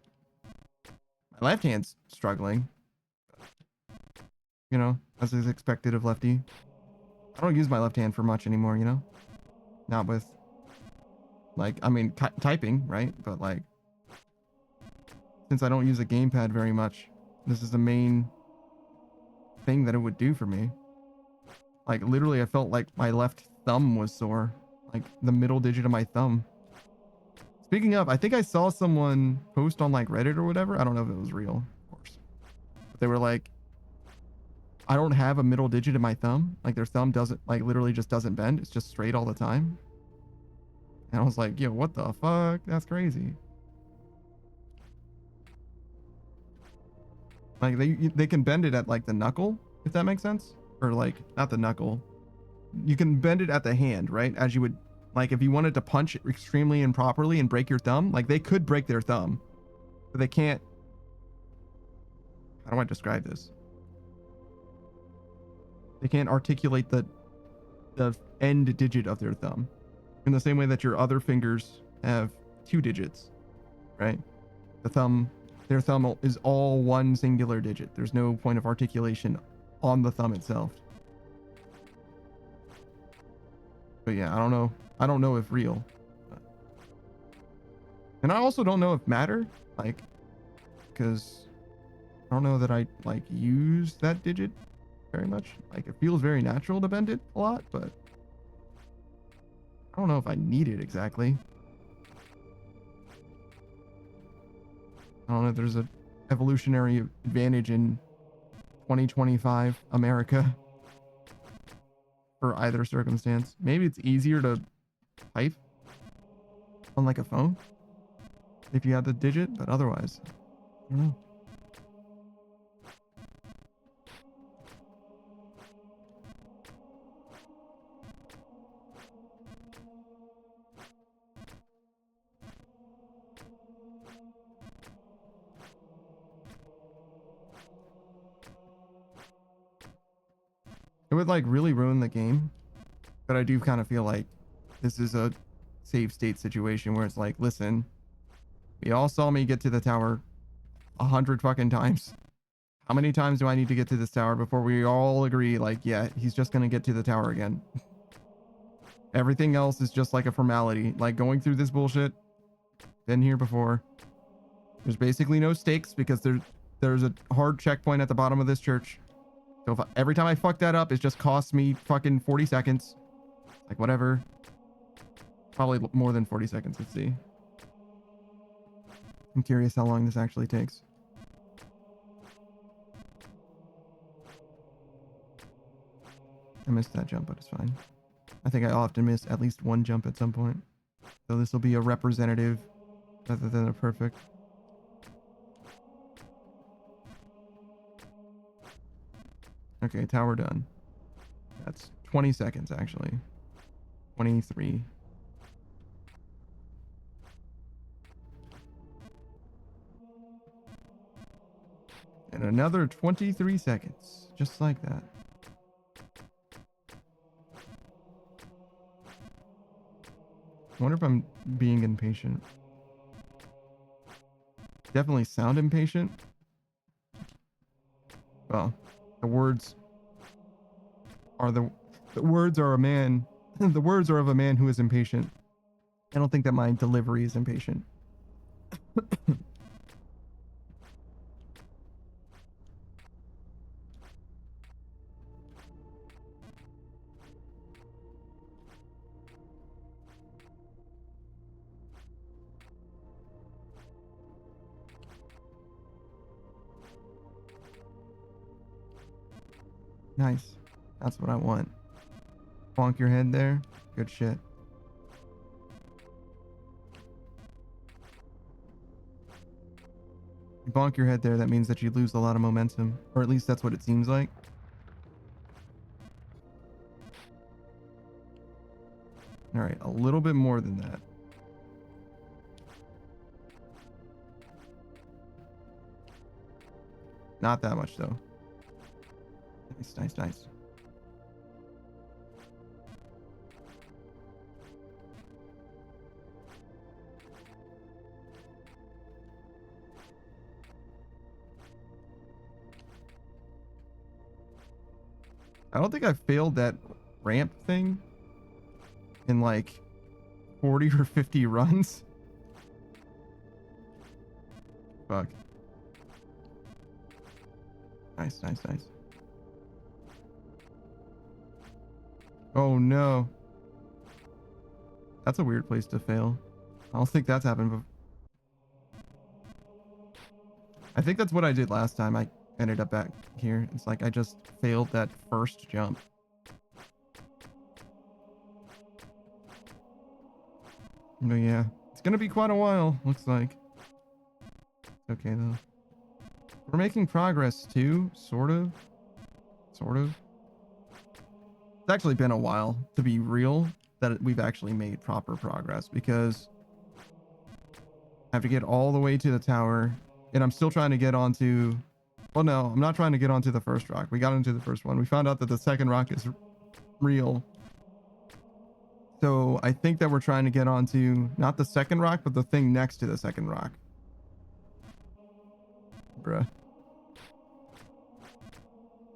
My left hand's struggling. You know, as is expected of lefty. I don't use my left hand for much anymore, you know? Not with, like, I mean, typing, right? But, like, since I don't use a gamepad very much, this is the main thing that it would do for me. Like, literally, I felt like my left thumb was sore. Like, the middle digit of my thumb. Speaking of, I think I saw someone post on, like, Reddit or whatever. I don't know if it was real, of course. But they were like, I don't have a middle digit in my thumb. Like, their thumb doesn't, like, literally just doesn't bend. It's just straight all the time. And I was like, yo, what the fuck? That's crazy. Like, they can bend it at, like, the knuckle, if that makes sense. Or, like, not the knuckle. You can bend it at the hand, right? As you would, like, if you wanted to punch extremely improperly and break your thumb, like, they could break their thumb. But they can't. How do I describe this? They can't articulate the end digit of their thumb. In the same way that your other fingers have 2 digits, right? Their thumb is all one singular digit. There's no point of articulation on the thumb itself. But yeah, I don't know. I don't know if real. And I also don't know if matter, like, because I don't know that I, like, use that digit very much. Like, it feels very natural to bend it a lot, but I don't know if I need it exactly. I don't know if there's a evolutionary advantage in 2025 America for either circumstance. Maybe it's easier to type on, like, a phone if you have the digit, but otherwise, I don't know. It would, like, really ruin the game, but I do kind of feel like this is a save state situation where it's like, listen, you all saw me get to the tower 100 fucking times. How many times do I need to get to this tower before we all agree, like, yeah, he's just gonna get to the tower again? Everything else is just like a formality. Like, going through this bullshit, been here before. There's basically no stakes because there's a hard checkpoint at the bottom of this church. So if every time I fuck that up, it just costs me fucking 40 seconds. Like, whatever. Probably more than 40 seconds. Let's see. I'm curious how long this actually takes. I missed that jump, but it's fine. I think I often miss at least one jump at some point. So this will be a representative rather than a perfect. Okay, tower done. That's 20 seconds, actually. 23. And another 23 seconds. Just like that. I wonder if I'm being impatient. Definitely sound impatient. Well, the words are the words are a man. The words are of a man who is impatient. I don't think that my delivery is impatient. Nice. That's what I want. Bonk your head there. Good shit. You bonk your head there, that means that you lose a lot of momentum. Or at least that's what it seems like. Alright, a little bit more than that. Not that much though. Nice, nice, nice. I don't think I failed that ramp thing in like 40 or 50 runs. Fuck. Nice, nice, nice. Oh no. That's a weird place to fail. I don't think that's happened before. I think that's what I did last time I ended up back here. It's like I just failed that first jump. But yeah, it's gonna be quite a while, looks like. Okay though. We're making progress too, sort of. Sort of. It's actually been a while, to be real, that we've actually made proper progress, because I have to get all the way to the tower, and I'm still trying to get onto... Well, no, I'm not trying to get onto the first rock. We got into the first one. We found out that the second rock is real. So I think that we're trying to get onto not the second rock, but the thing next to the second rock. Bruh.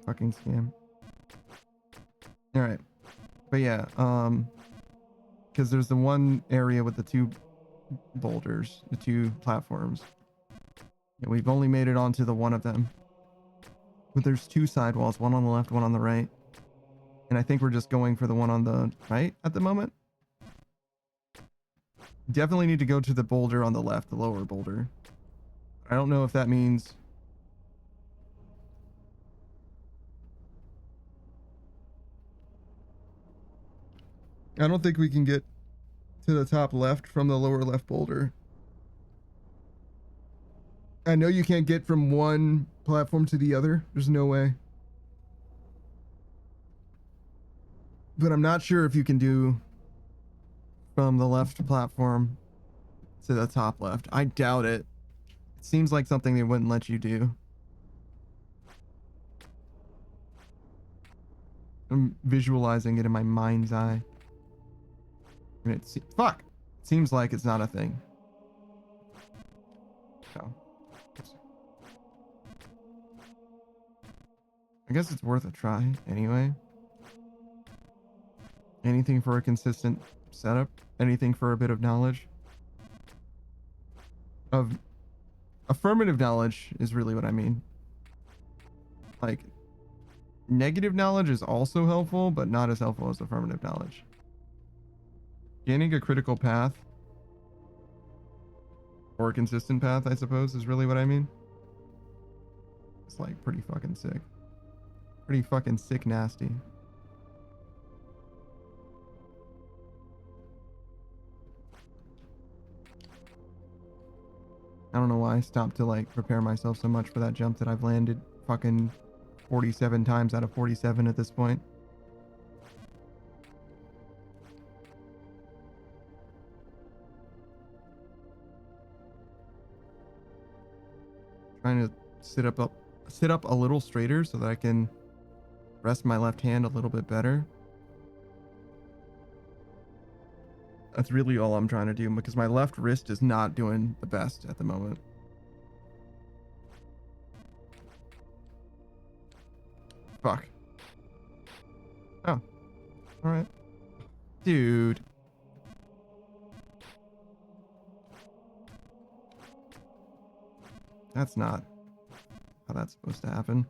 Fucking scam. Alright. But yeah, because there's the one area with the two boulders, the two platforms. Yeah, we've only made it onto the one of them. But there's two sidewalls, one on the left, one on the right. And I think we're just going for the one on the right at the moment. Definitely need to go to the boulder on the left, the lower boulder. I don't know if that means... I don't think we can get to the top left from the lower left boulder. I know you can't get from one platform to the other. There's no way. But I'm not sure if you can do from the left platform to the top left. I doubt it. It seems like something they wouldn't let you do. I'm visualizing it in my mind's eye. And it's... Fuck! It seems like it's not a thing. So... I guess it's worth a try, anyway. Anything for a consistent setup. Anything for a bit of knowledge. Of... Affirmative knowledge is really what I mean. Like... Negative knowledge is also helpful, but not as helpful as affirmative knowledge. Gaining a critical path, or a consistent path, I suppose, is really what I mean. It's like pretty fucking sick. Pretty fucking sick nasty. I don't know why I stopped to like prepare myself so much for that jump that I've landed fucking 47 times out of 47 at this point. Trying to sit up a little straighter so that I can rest my left hand a little bit better. That's really all I'm trying to do, because my left wrist is not doing the best at the moment. Fuck. Oh. Alright. Dude. That's not how that's supposed to happen.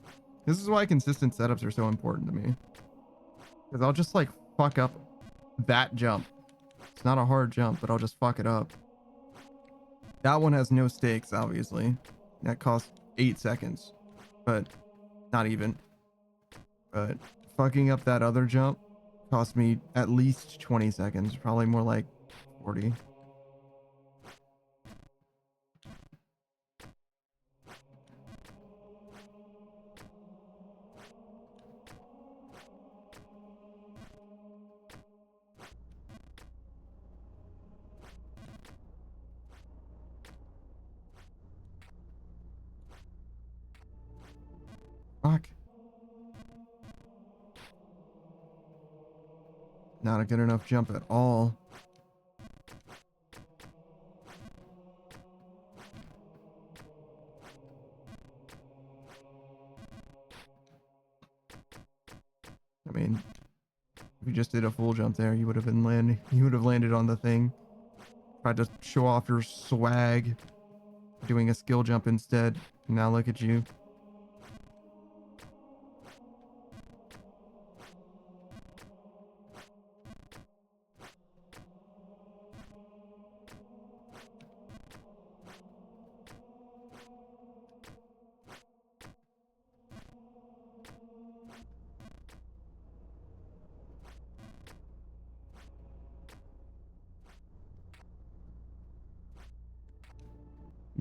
This is why consistent setups are so important to me. Because I'll just like fuck up that jump. It's not a hard jump, but I'll just fuck it up. That one has no stakes, obviously. That costs 8 seconds. But not even. But fucking up that other jump cost me at least 20 seconds, probably more like 40. Fuck. Not a good enough jump at all. I mean, if you just did a full jump there, you would have been landing. You would have landed on the thing. Tried to show off your swag, doing a skill jump instead. Now look at you.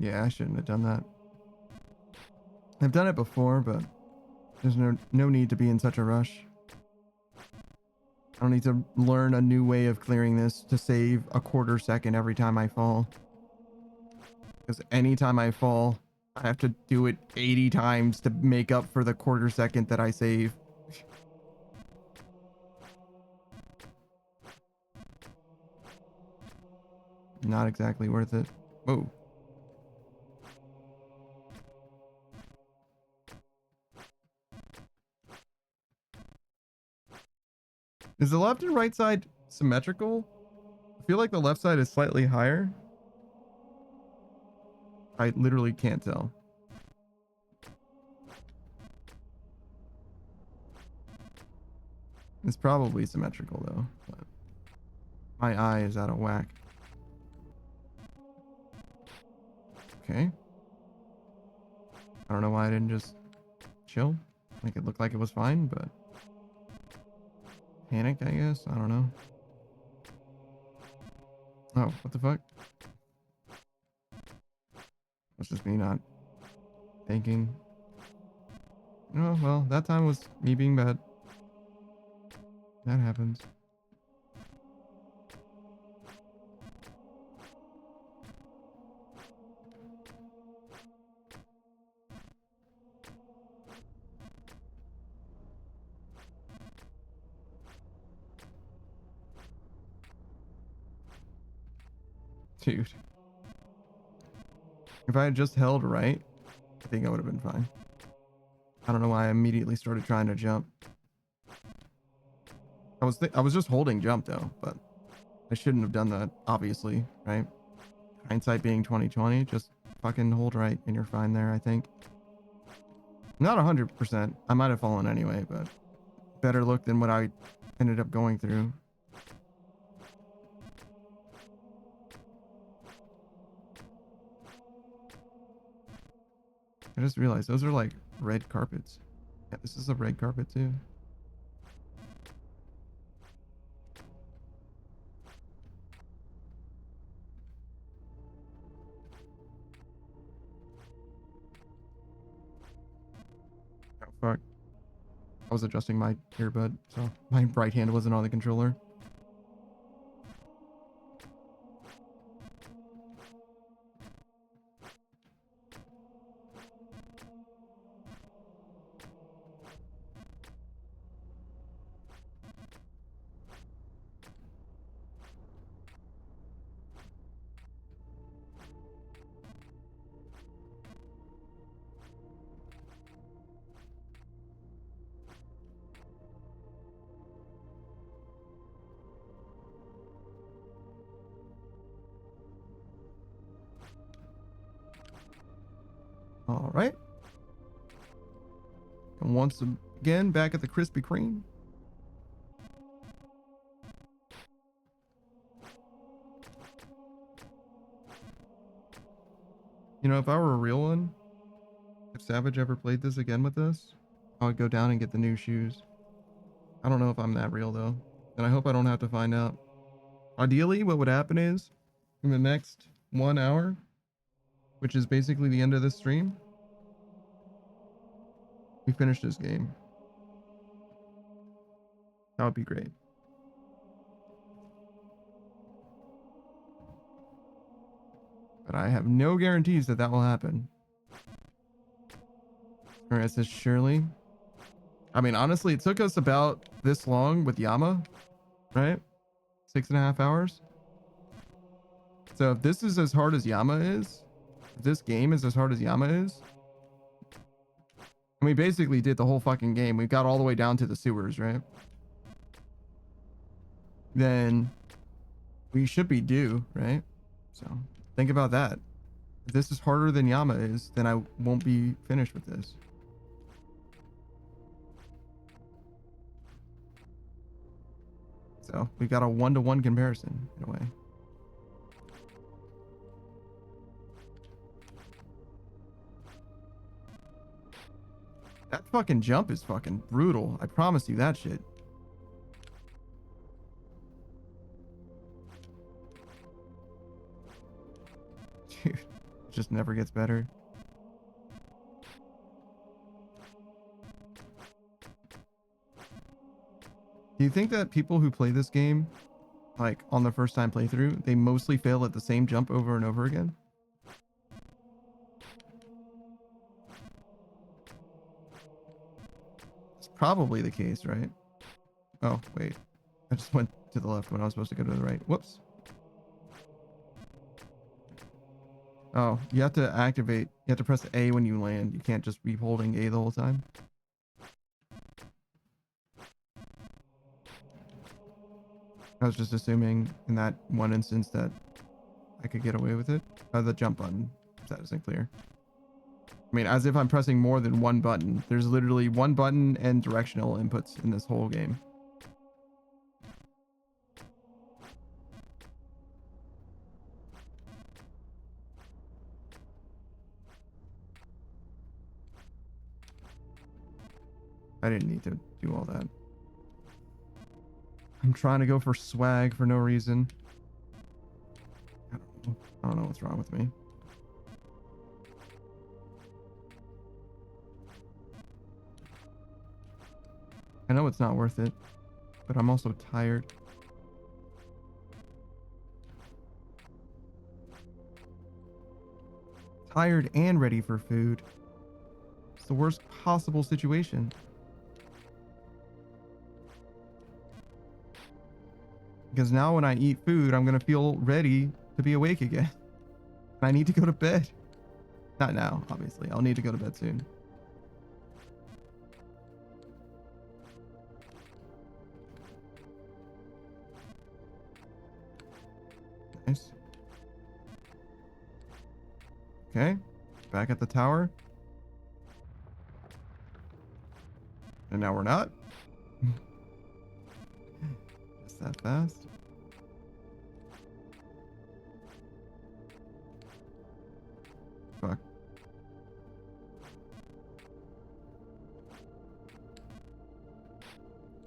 Yeah, I shouldn't have done that. I've done it before, but there's no need to be in such a rush. I don't need to learn a new way of clearing this to save a quarter second every time I fall. Because anytime I fall, I have to do it 80 times to make up for the quarter second that I save. Not exactly worth it. Whoa. Is the left and right side symmetrical? I feel like the left side is slightly higher. I literally can't tell. It's probably symmetrical though, but my eye is out of whack. Okay. I don't know why I didn't just chill. Like it looked like it was fine, but panicked, I guess. I don't know. Oh, what the fuck? That's just me not thinking. Oh, well, that time was me being bad. That happens. Dude. If I had just held right, I think I would have been fine. I don't know why I immediately started trying to jump. I was just holding jump though, but I shouldn't have done that, obviously, right? Hindsight being 2020, just fucking hold right and you're fine there, I think. Not 100%. I might have fallen anyway, but better luck than what I ended up going through. I just realized those are like red carpets. Yeah, this is a red carpet too. Oh fuck. I was adjusting my earbud, so my right hand wasn't on the controller. All right. And once again, back at the Krispy Kreme. You know, if I were a real one, if Savage ever played this again with us, I'll go down and get the new shoes. I don't know if I'm that real though. And I hope I don't have to find out. Ideally, what would happen is in the next 1 hour, which is basically the end of this stream, we finish this game. That would be great. But I have no guarantees that that will happen. Alright, it says Shirley. I mean, honestly, it took us about this long with Yama, right? 6.5 hours. So if this is as hard as Yama is, if this game is as hard as Yama is, and we basically did the whole fucking game. We got all the way down to the sewers, right? Then we should be due, right? So think about that. If this is harder than Yama is, then I won't be finished with this. So we've got a 1-to-1 comparison in a way. That fucking jump is fucking brutal. I promise you that shit. Dude, it just never gets better. Do you think that people who play this game, like on their first time playthrough, they mostly fail at the same jump over and over again? It's probably the case, right? Oh, wait. I just went to the left when I was supposed to go to the right. Whoops. Oh, you have to activate. You have to press A when you land. You can't just be holding A the whole time. I was just assuming in that one instance that I could get away with it. The jump button, if that isn't clear. I mean, as if I'm pressing more than one button. There's literally one button and directional inputs in this whole game. I didn't need to do all that. I'm trying to go for swag for no reason. I don't know what's wrong with me. I know it's not worth it, but I'm also tired. Tired and ready for food. It's the worst possible situation. Because now when I eat food, I'm going to feel ready to be awake again. I need to go to bed. Not now, obviously. I'll need to go to bed soon. Nice. Okay. Back at the tower. And now we're not. Just that fast. Fuck.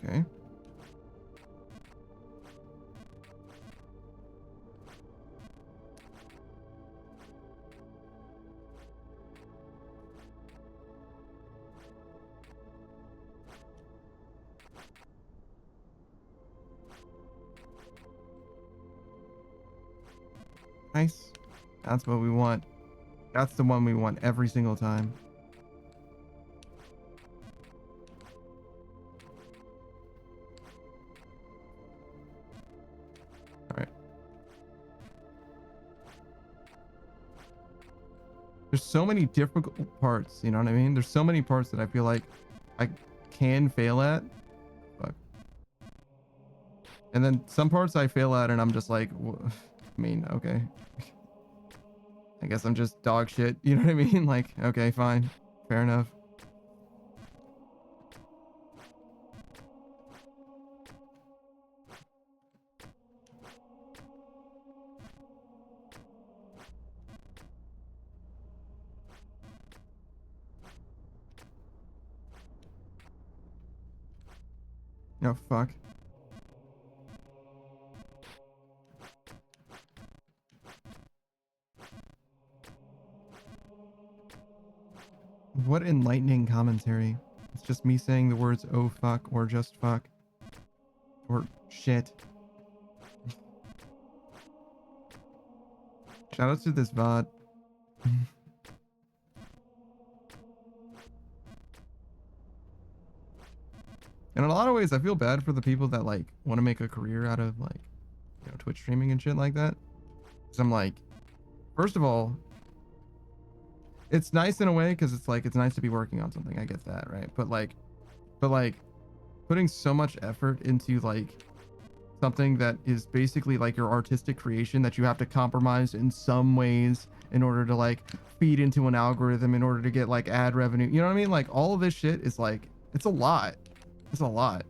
Okay. Nice. That's what we want. That's the one we want every single time. Alright. There's so many difficult parts, you know what I mean? There's so many parts that I feel like I can fail at. Fuck. And then some parts I fail at and I'm just like, I mean, okay. I guess I'm just dog shit. You know what I mean? Like, okay, fine. Fair enough. Oh, fuck. What enlightening commentary. It's just me saying the words oh fuck or just fuck. Or shit. Shout out to this VOD. In a lot of ways, I feel bad for the people that like want to make a career out of like, you know, Twitch streaming and shit like that. Cause I'm like, first of all, it's nice in a way because it's like it's nice to be working on something. I get that, right? But like putting so much effort into like something that is basically like your artistic creation that you have to compromise in some ways in order to like feed into an algorithm in order to get like ad revenue. You know what I mean? Like all of this shit is like it's a lot. It's a lot.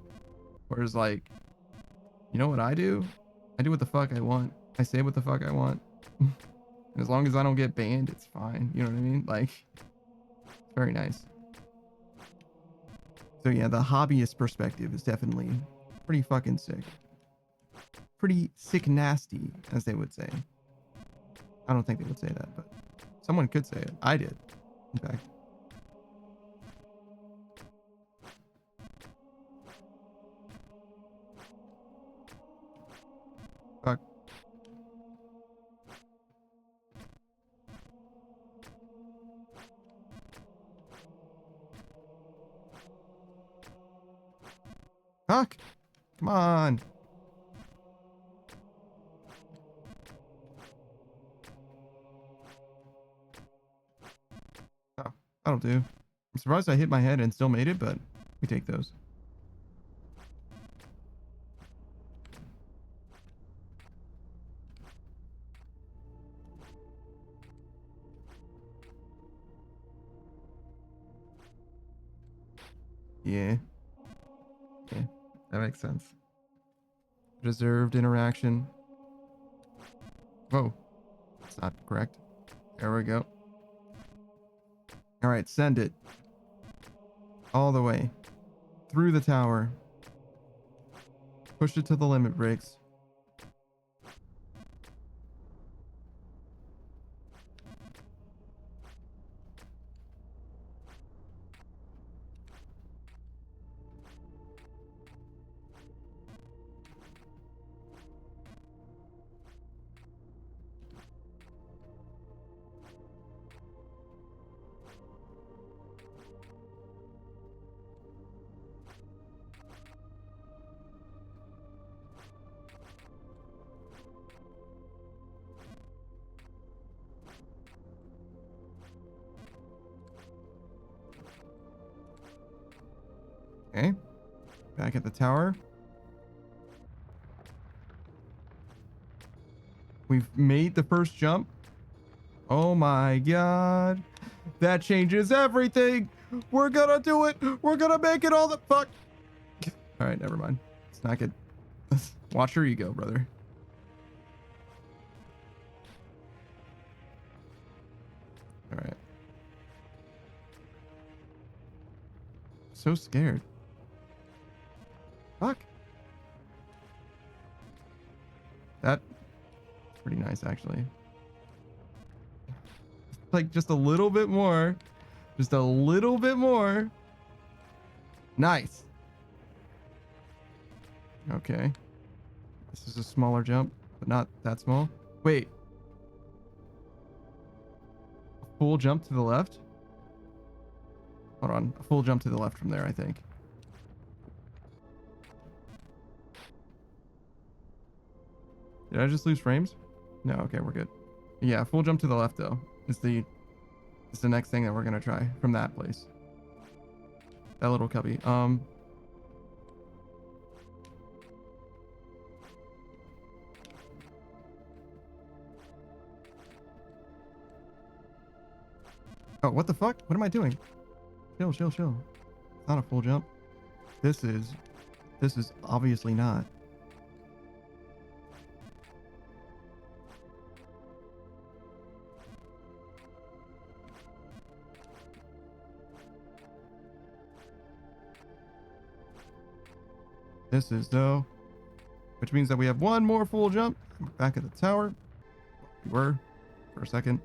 Whereas like, you know what I do? I do what the fuck I want. I say what the fuck I want. As long as I don't get banned, it's fine. You know what I mean? Like, it's very nice. So yeah, the hobbyist perspective is definitely pretty fucking sick. Pretty sick nasty, as they would say. I don't think they would say that, but someone could say it. I did, in fact. Fuck. Fuck. Come on. Oh, that'll do. I'm surprised I hit my head and still made it, but we take those. Yeah. Okay, that makes sense. Reserved interaction. Whoa. That's not correct. There we go. Alright, send it. All the way. Through the tower. Push it to the limit breaks. Okay. Back at the tower. We've made the first jump. Oh my god. That changes everything. We're gonna do it. We're gonna make it all the fuck. All right, never mind. It's not good. Watch your ego, brother. All right. So scared. Fuck. That's pretty nice, actually. Like, just a little bit more. Just a little bit more. Nice. Okay. This is a smaller jump, but not that small. Wait. A full jump to the left? Hold on. A full jump to the left from there, I think. Did I just lose frames? No, okay, we're good. Yeah, full jump to the left though is the next thing that we're gonna try from that place. That little cubby. Oh, what the fuck? What am I doing? Chill, chill, chill. It's not a full jump. This is obviously not. Misses though, which means that we have one more full jump. We're back at the tower. We were for a second.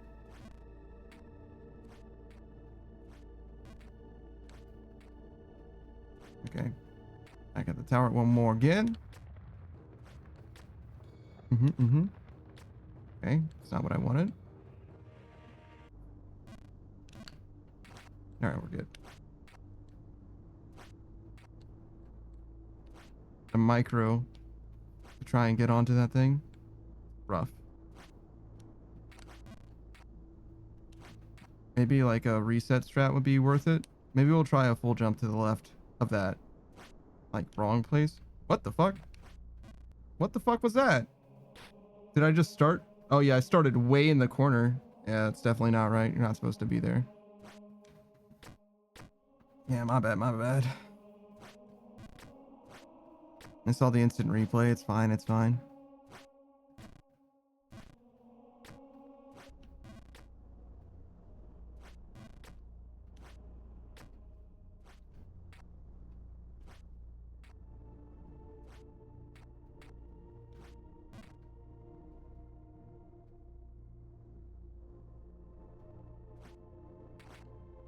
Okay, back at the tower one more again. Okay, that's not what I wanted. All right, we're good. A micro to try and get onto that thing. Rough. Maybe like a reset strat would be worth it. Maybe we'll try a full jump to the left of that. Like wrong place. What the fuck? What the fuck was that? Did I just start? Oh yeah, I started way in the corner. Yeah, it's definitely not right. You're not supposed to be there. Yeah, my bad, my bad. I saw the instant replay. It's fine, it's fine.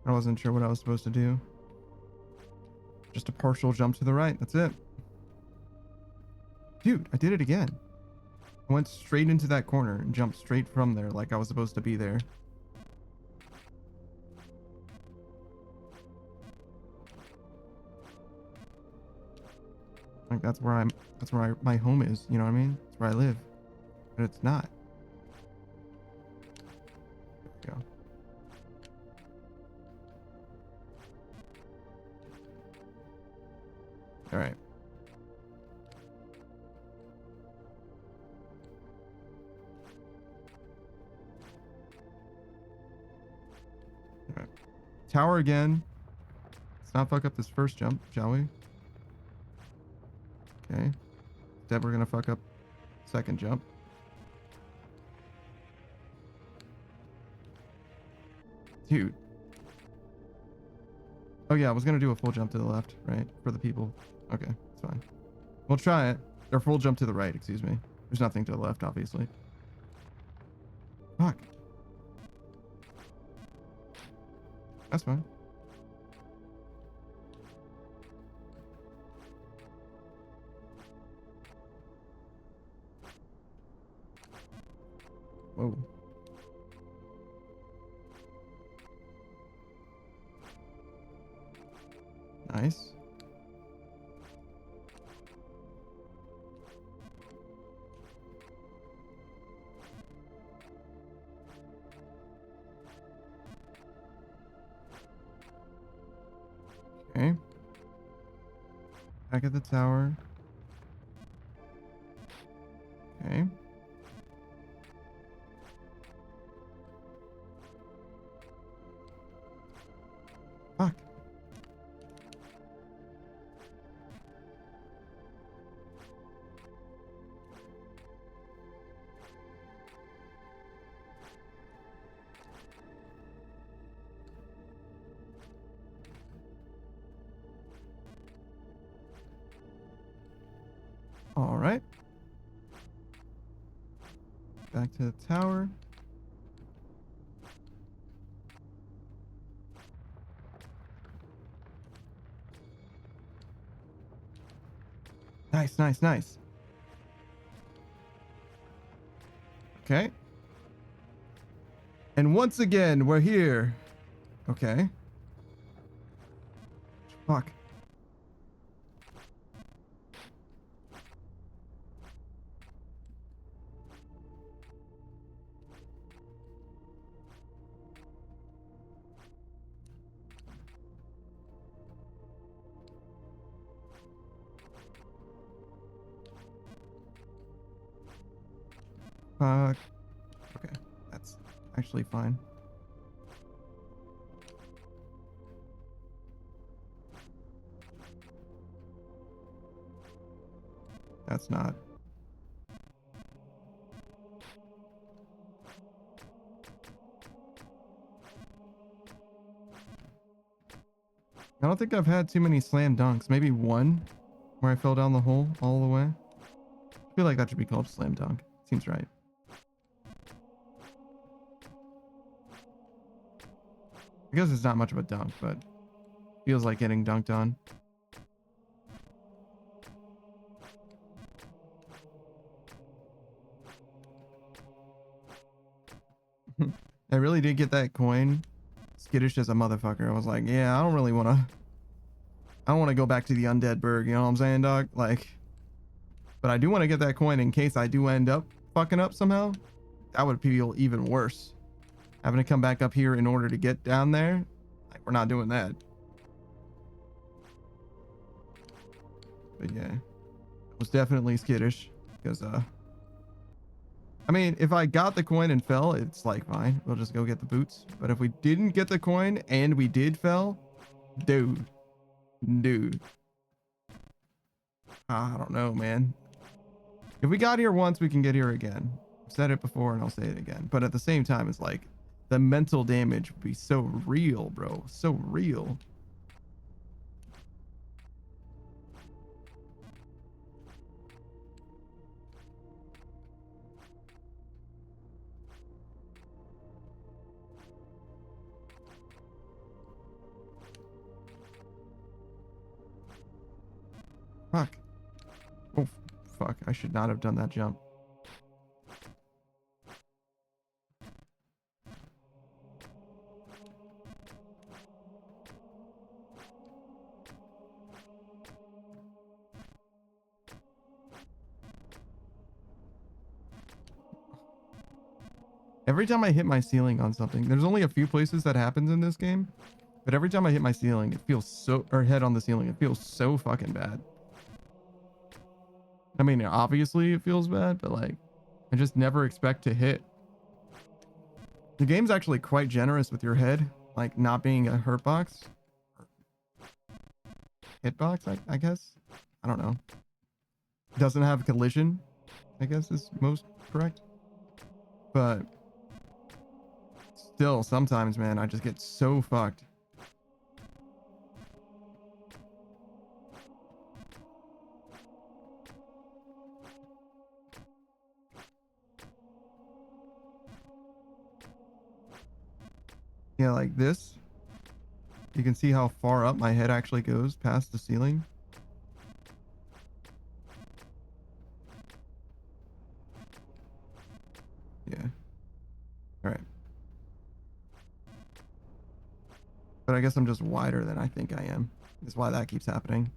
I wasn't sure what I was supposed to do. Just a partial jump to the right. That's it. Dude, I did it again. I went straight into that corner and jumped straight from there like I was supposed to be there. Like that's where my home is, you know what I mean? That's where I live. But it's not. There we go. All right. All right. Tower again. Let's not fuck up this first jump, shall we? Okay. Instead, we're gonna fuck up second jump. Dude. Oh yeah, I was gonna do a full jump to the left, right? For the people. Okay, it's fine. We'll try it. Or full jump to the right, excuse me. There's nothing to the left, obviously. Fuck. That's fine. Whoa. Nice. Okay. Back at the tower. Okay. Fuck. All right. Back to the tower. Nice, nice, nice. Okay. And once again, we're here. Okay. Fuck. Fuck. Okay, that's actually fine. That's not. I don't think I've had too many slam dunks. Maybe one Where I fell down the hole all the way. I feel like that should be called slam dunk. Seems right. I guess it's not much of a dunk, but feels like getting dunked on. I really did get that coin skittish as a motherfucker. I was like, yeah, I don't want to go back to the undead burg, you know what I'm saying, dog? Like, but I do want to get that coin in case I do end up fucking up somehow. That would feel even worse. Having to come back up here in order to get down there. Like, we're not doing that. But yeah, it was definitely skittish because, I mean, if I got the coin and fell, it's like, fine, we'll just go get the boots. But if we didn't get the coin and we did fell, dude. I don't know, man. If we got here once, we can get here again. I've said it before and I'll say it again. But at the same time, it's like the mental damage would be so real, bro. So real. Fuck. Oh, fuck. I should not have done that jump. Every time I hit my ceiling on something, there's only a few places that happens in this game, but every time I hit my ceiling, it feels so, or head on the ceiling, it feels so fucking bad. I mean, obviously it feels bad, but like, I just never expect to hit. The game's actually quite generous with your head, like not being a hurt box. Hitbox, I guess? I don't know. Doesn't have collision, I guess is most correct. But still, sometimes, man, I just get so fucked. Yeah, like this. You can see how far up my head actually goes past the ceiling. Yeah. All right. But I guess I'm just wider than I think I am. That's why that keeps happening.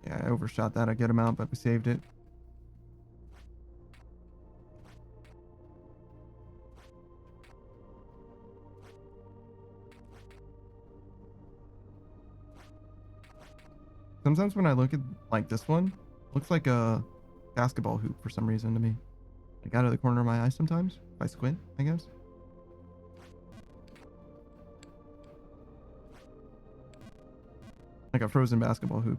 Yeah, I overshot that a good amount, but we saved it. Sometimes when I look at like this one, it looks like a basketball hoop for some reason to me. Like out of the corner of my eye sometimes, if I squint, I guess. Like a frozen basketball hoop.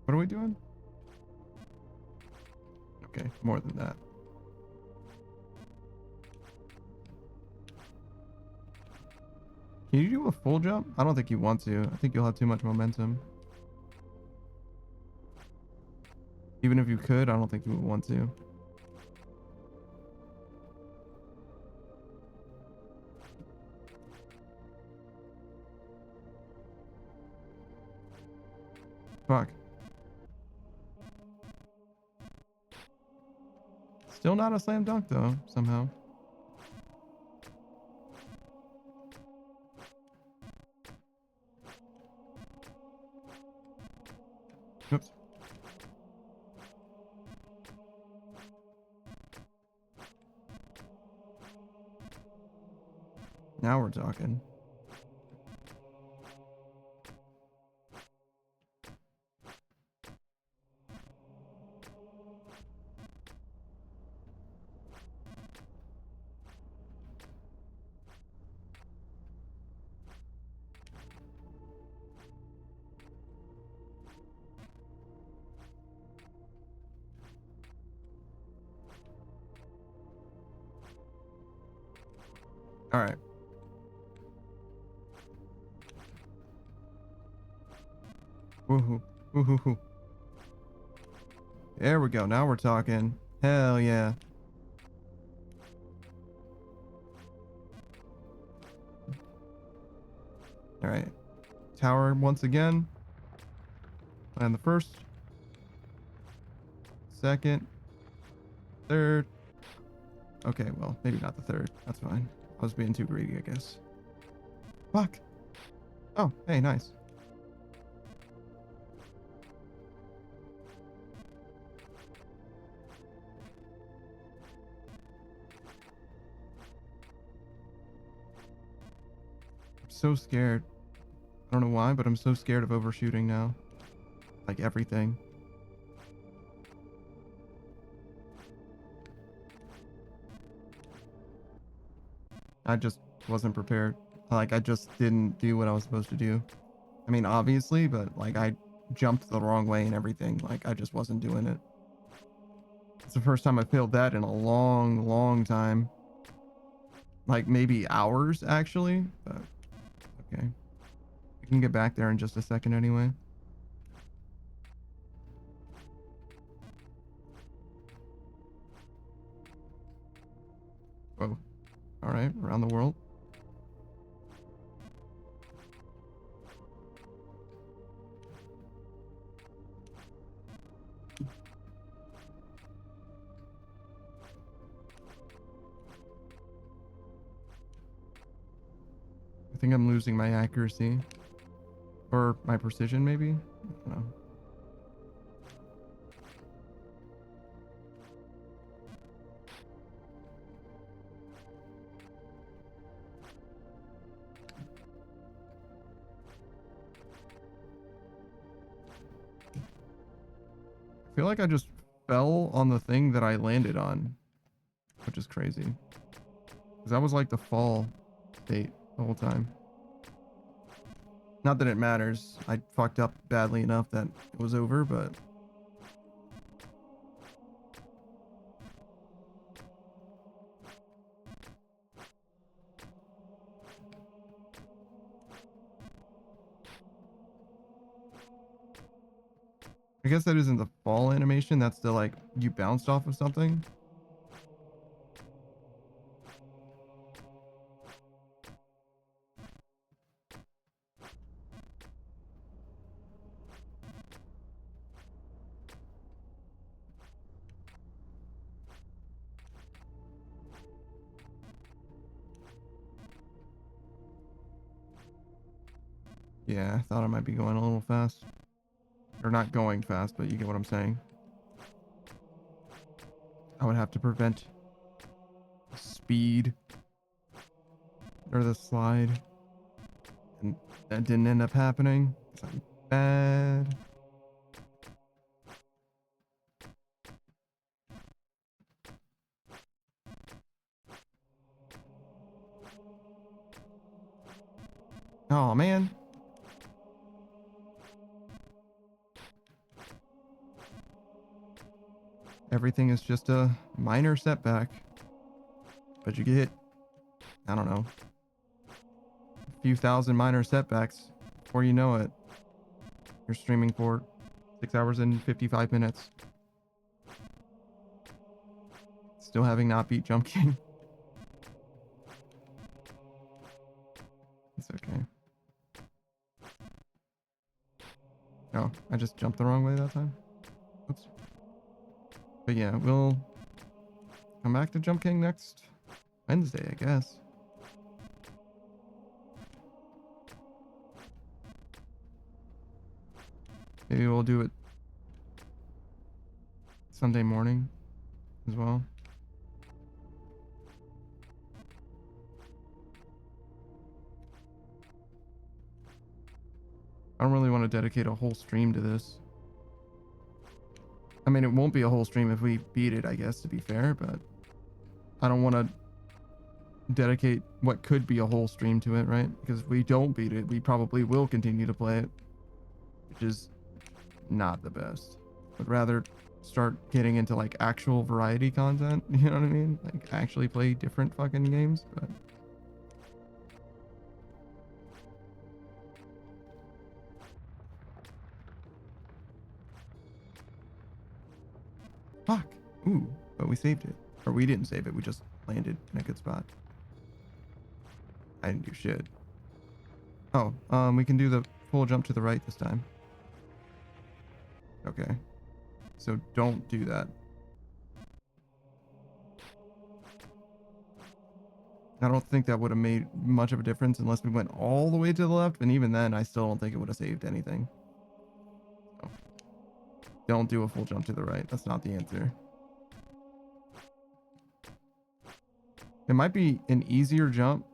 What are we doing? Okay, more than that. Can you do a full jump? I don't think you want to. I think you'll have too much momentum. Even if you could, I don't think you would want to. Fuck. Still not a slam dunk though, somehow. Now we're talking. All right. Woohoo. Woohoo. There we go. Now we're talking. Hell yeah. All right. Tower once again. And the first. Second. Third. Okay, well, maybe not the third. That's fine. I was being too greedy, I guess. Fuck. Oh, hey, nice. I'm so scared. I don't know why, but I'm so scared of overshooting now. Like everything. I just wasn't prepared. Like, I just didn't do what I was supposed to do. I mean, obviously, but like, I jumped the wrong way and everything. Like, I just wasn't doing it. It's the first time I failed that in a long, long time. Like, maybe hours, actually. But, okay. We can get back there in just a second anyway. Whoa. All right, around the world. I think I'm losing my accuracy. Or my precision, maybe? I don't know. I feel like I just fell on the thing that I landed on, which is crazy. Because that was like the fall state the whole time. Not that it matters. I fucked up badly enough that it was over, but... I guess that isn't the fall animation. That's the, like, you bounced off of something. Yeah, I thought I might be going a little fast. Or not going fast, but you get what I'm saying. I would have to prevent the speed or the slide. And that didn't end up happening. So I'm bad. Oh man. Everything is just a minor setback. But you get, I don't know, a few thousand minor setbacks before you know it. You're streaming for 6 hours and 55 minutes. Still having not beat Jump King. It's okay. Oh, I just jumped the wrong way that time. Oops. But yeah, we'll come back to Jump King next Wednesday, I guess. Maybe we'll do it Sunday morning as well. I don't really want to dedicate a whole stream to this. I mean, it won't be a whole stream if we beat it, I guess, to be fair, but I don't want to dedicate what could be a whole stream to it, right? Because if we don't beat it, we probably will continue to play it, which is not the best. I'd rather start getting into like actual variety content, you know what I mean? Like actually play different fucking games, but fuck. Ooh, but we saved it. Or we didn't save it, we just landed in a good spot. I didn't do shit. Oh, we can do the full jump to the right this time. Okay. So don't do that. I don't think that would have made much of a difference unless we went all the way to the left, and even then I still don't think it would have saved anything. So, don't do a full jump to the right. That's not the answer. It might be an easier jump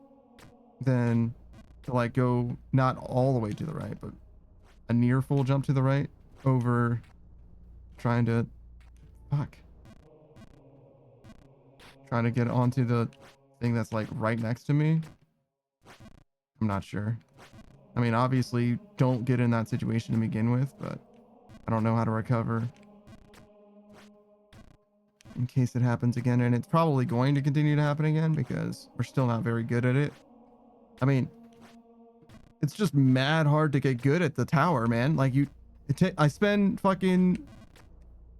than to like go not all the way to the right, but a near full jump to the right over trying to trying to get onto the thing that's like right next to me. I'm not sure. I mean, obviously don't get in that situation to begin with, but I don't know how to recover in case it happens again, and it's probably going to continue to happen again because we're still not very good at it. I mean, it's just mad hard to get good at the tower, man. Like I spend fucking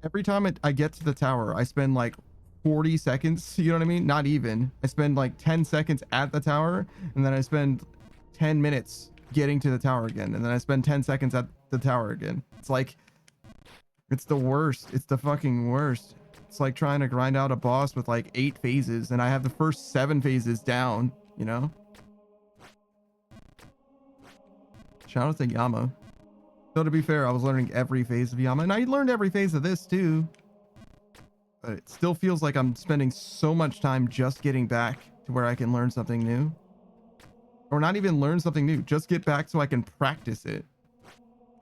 every time I get to the tower, I spend like 40 seconds, you know what I mean? Not even. I spend like 10 seconds at the tower, and then I spend 10 minutes getting to the tower again, and then I spend 10 seconds at the tower again. It's like, it's the worst. It's the fucking worst. It's like trying to grind out a boss with like 8 phases, and I have the first 7 phases down, you know? Shout out to Yama. So to be fair, I was learning every phase of Yama, and I learned every phase of this too. But it still feels like I'm spending so much time just getting back to where I can learn something new. Or not even learn something new, just get back so I can practice it.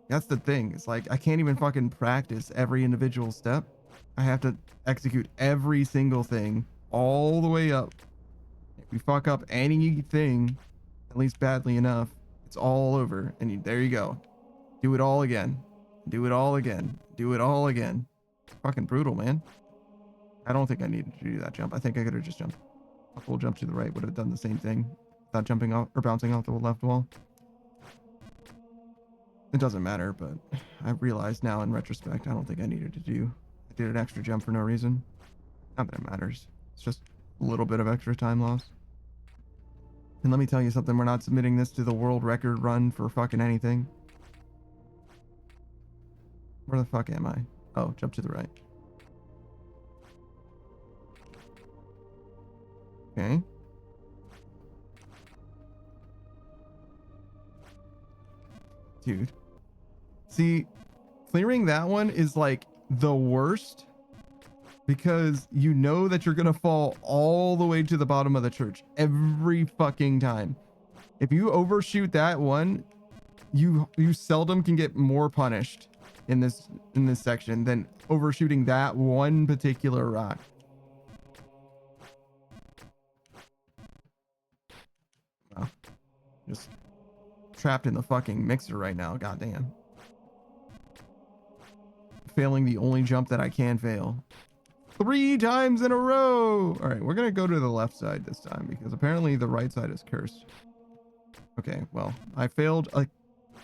That's the thing. It's like I can't even fucking practice every individual step. I have to execute every single thing all the way up. If you fuck up anything, at least badly enough, it's all over. And there you go. Do it all again. Do it all again. Do it all again. Fucking brutal, man. I don't think I needed to do that jump. I think I could have just jumped. A full jump to the right would have done the same thing without jumping off or bouncing off the left wall. It doesn't matter, but I realize now in retrospect, I don't think I needed to do. I did an extra jump for no reason. Not that it matters. It's just a little bit of extra time loss. And let me tell you something, we're not submitting this to the world record run for fucking anything. Where the fuck am I? Oh, jump to the right. Okay. Dude. See, clearing that one is like the worst because you know that you're gonna fall all the way to the bottom of the church every fucking time. If you overshoot that one, you seldom can get more punished in this section than overshooting that one particular rock. Wow. Just trapped in the fucking mixer right now, goddamn. Failing the only jump that I can fail. 3 times in a row! Alright, we're gonna go to the left side this time because apparently the right side is cursed. Okay, well, I failed a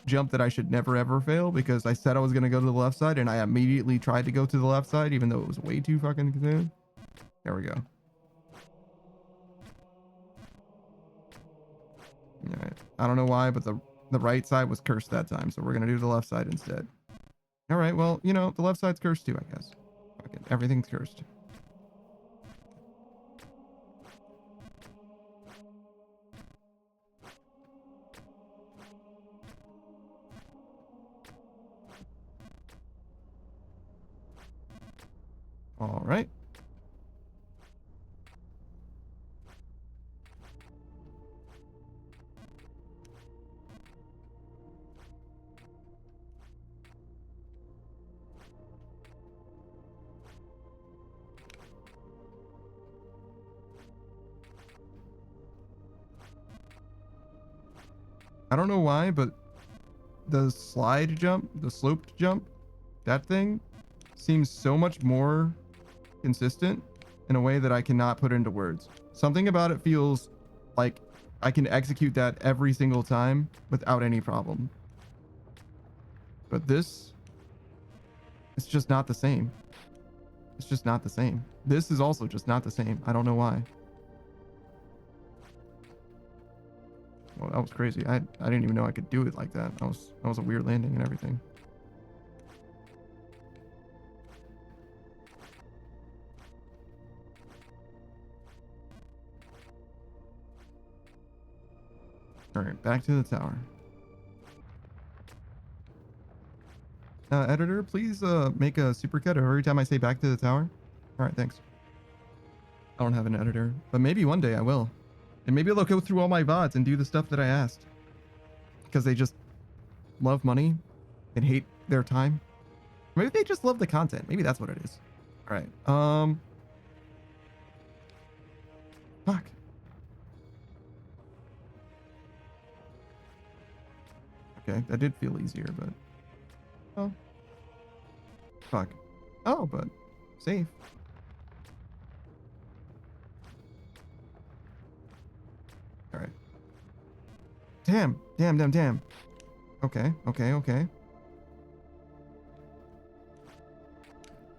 jump that I should never ever fail because I said I was gonna go to the left side and I immediately tried to go to the left side even though it was way too fucking soon. There we go. Alright, I don't know why, but the right side was cursed that time, so we're gonna do the left side instead. Alright, well, you know, the left side's cursed too, I guess. Okay, everything's cursed. All right. I don't know why, but the slide jump, the sloped jump, that thing seems so much more consistent in a way that I cannot put into words. Something about it feels like I can execute that every single time without any problem. But this, it's just not the same. It's just not the same. This is also just not the same. I don't know why. Well, that was crazy. I didn't even know I could do it like that. That was a weird landing and everything. All right, back to the tower. Editor, please make a supercut every time I say back to the tower. All right, thanks. I don't have an editor, but maybe one day I will. And maybe they'll go through all my VODs and do the stuff that I asked. Because they just love money and hate their time. Maybe they just love the content. Maybe that's what it is. All right. Fuck. Okay, that did feel easier, but... Oh. Fuck. Oh, but... Safe. Alright. Damn. Damn. Okay.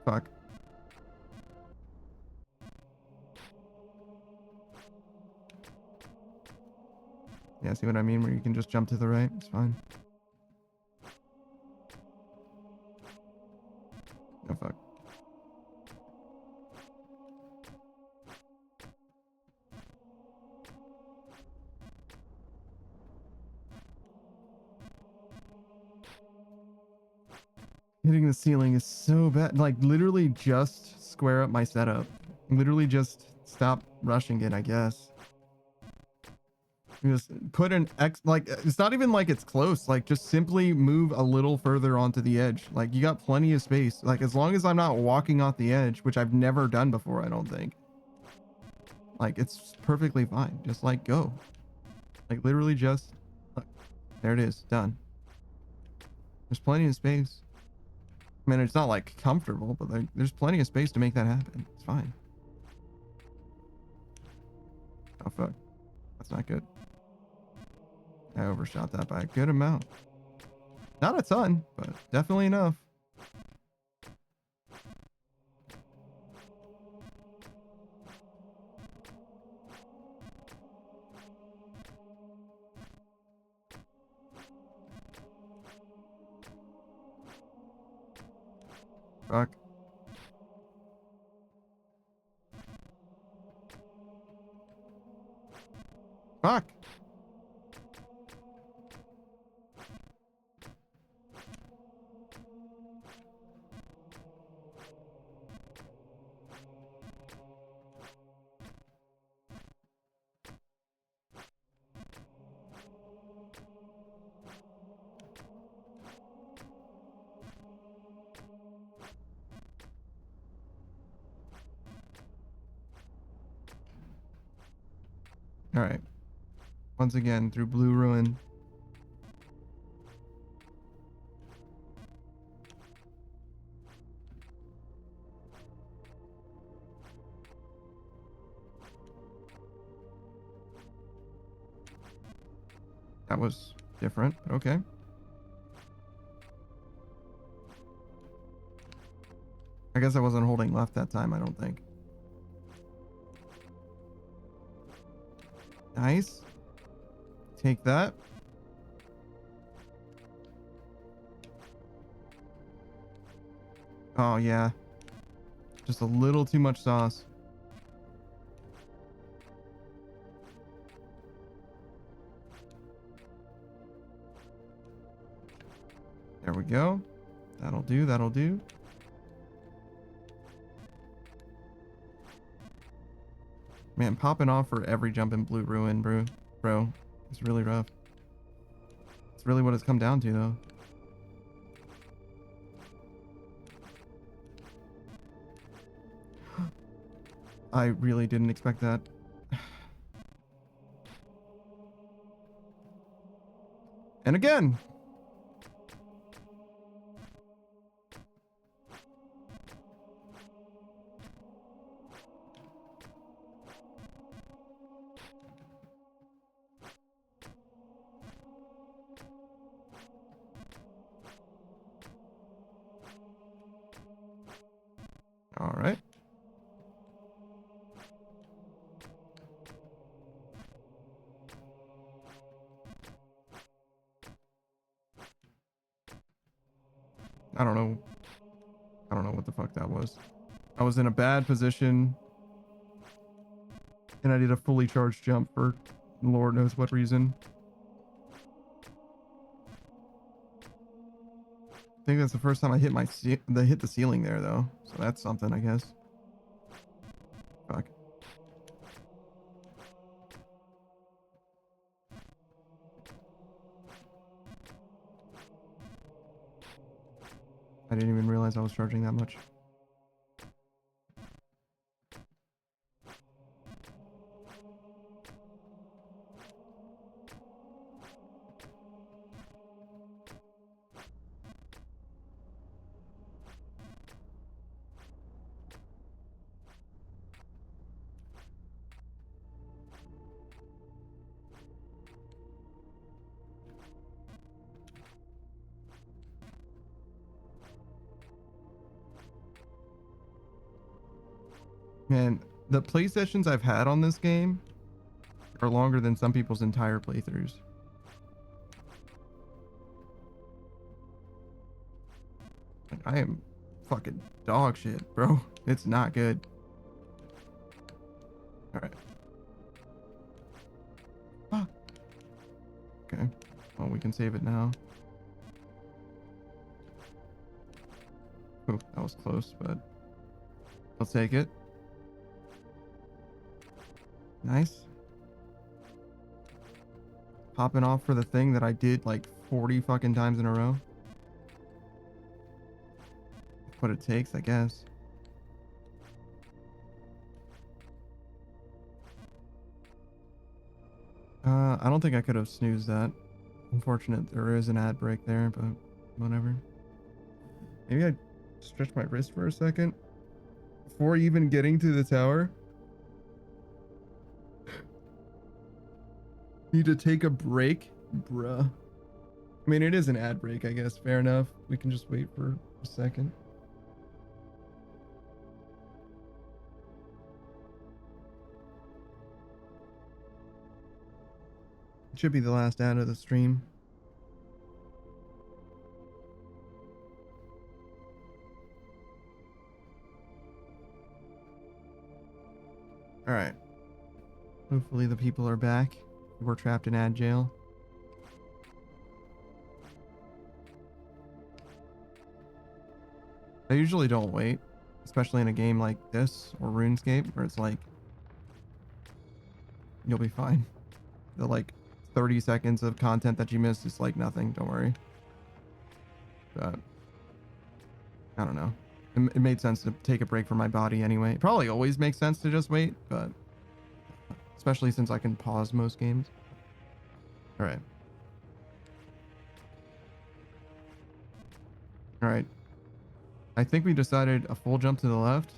Fuck. Yeah, see what I mean? Where you can just jump to the right. It's fine. Oh, fuck. Hitting the ceiling is so bad. Like, literally just square up my setup. Literally just stop rushing it, I guess. Just put an X, like, it's not even like it's close. Like, just simply move a little further onto the edge. Like, you got plenty of space. Like, as long as I'm not walking off the edge, which I've never done before, I don't think. Like, it's perfectly fine. Just, like, go. Like, literally just... Look, there it is. Done. There's plenty of space. I mean, it's not, like, comfortable, but like, there's plenty of space to make that happen. It's fine. Oh, fuck. That's not good. I overshot that by a good amount. Not a ton, but definitely enough. Fuck. Fuck. All right. Once again, through Blue Ruin. That was different, but okay. I guess I wasn't holding left that time, I don't think. Nice. Take that. Oh, yeah. Just a little too much sauce. There we go. That'll do, that'll do. Man, popping off for every jump in Blue Ruin, bro. It's really rough. It's really what it's come down to, though. I really didn't expect that. And again. All right. I don't know. I don't know what the fuck that was. I was in a bad position. And I did a fully charged jump for Lord knows what reason. I think that's the first time I hit hit the ceiling there though. So that's something, I guess. Fuck. I didn't even realize I was charging that much. Man, the play sessions I've had on this game are longer than some people's entire playthroughs. Like, I am fucking dog shit, bro. It's not good. Alright. Ah. Okay. Well, we can save it now. Oh, that was close, but I'll take it. Nice. Popping off for the thing that I did like 40 fucking times in a row. What it takes, I guess. I don't think I could have snoozed that. Unfortunate there is an ad break there, but whatever. Maybe I stretch my wrist for a second before even getting to the tower. Need to take a break, bruh. I mean, it is an ad break, I guess. Fair enough. We can just wait for a second. It should be the last ad of the stream. All right. Hopefully the people are back. We're trapped in ad jail. I usually don't wait, especially in a game like this or RuneScape, where it's like, you'll be fine. The like 30 seconds of content that you missed is like nothing, don't worry. But I don't know. It made sense to take a break for my body anyway. It probably always makes sense to just wait, but especially since I can pause most games. All right. All right. I think we decided a full jump to the left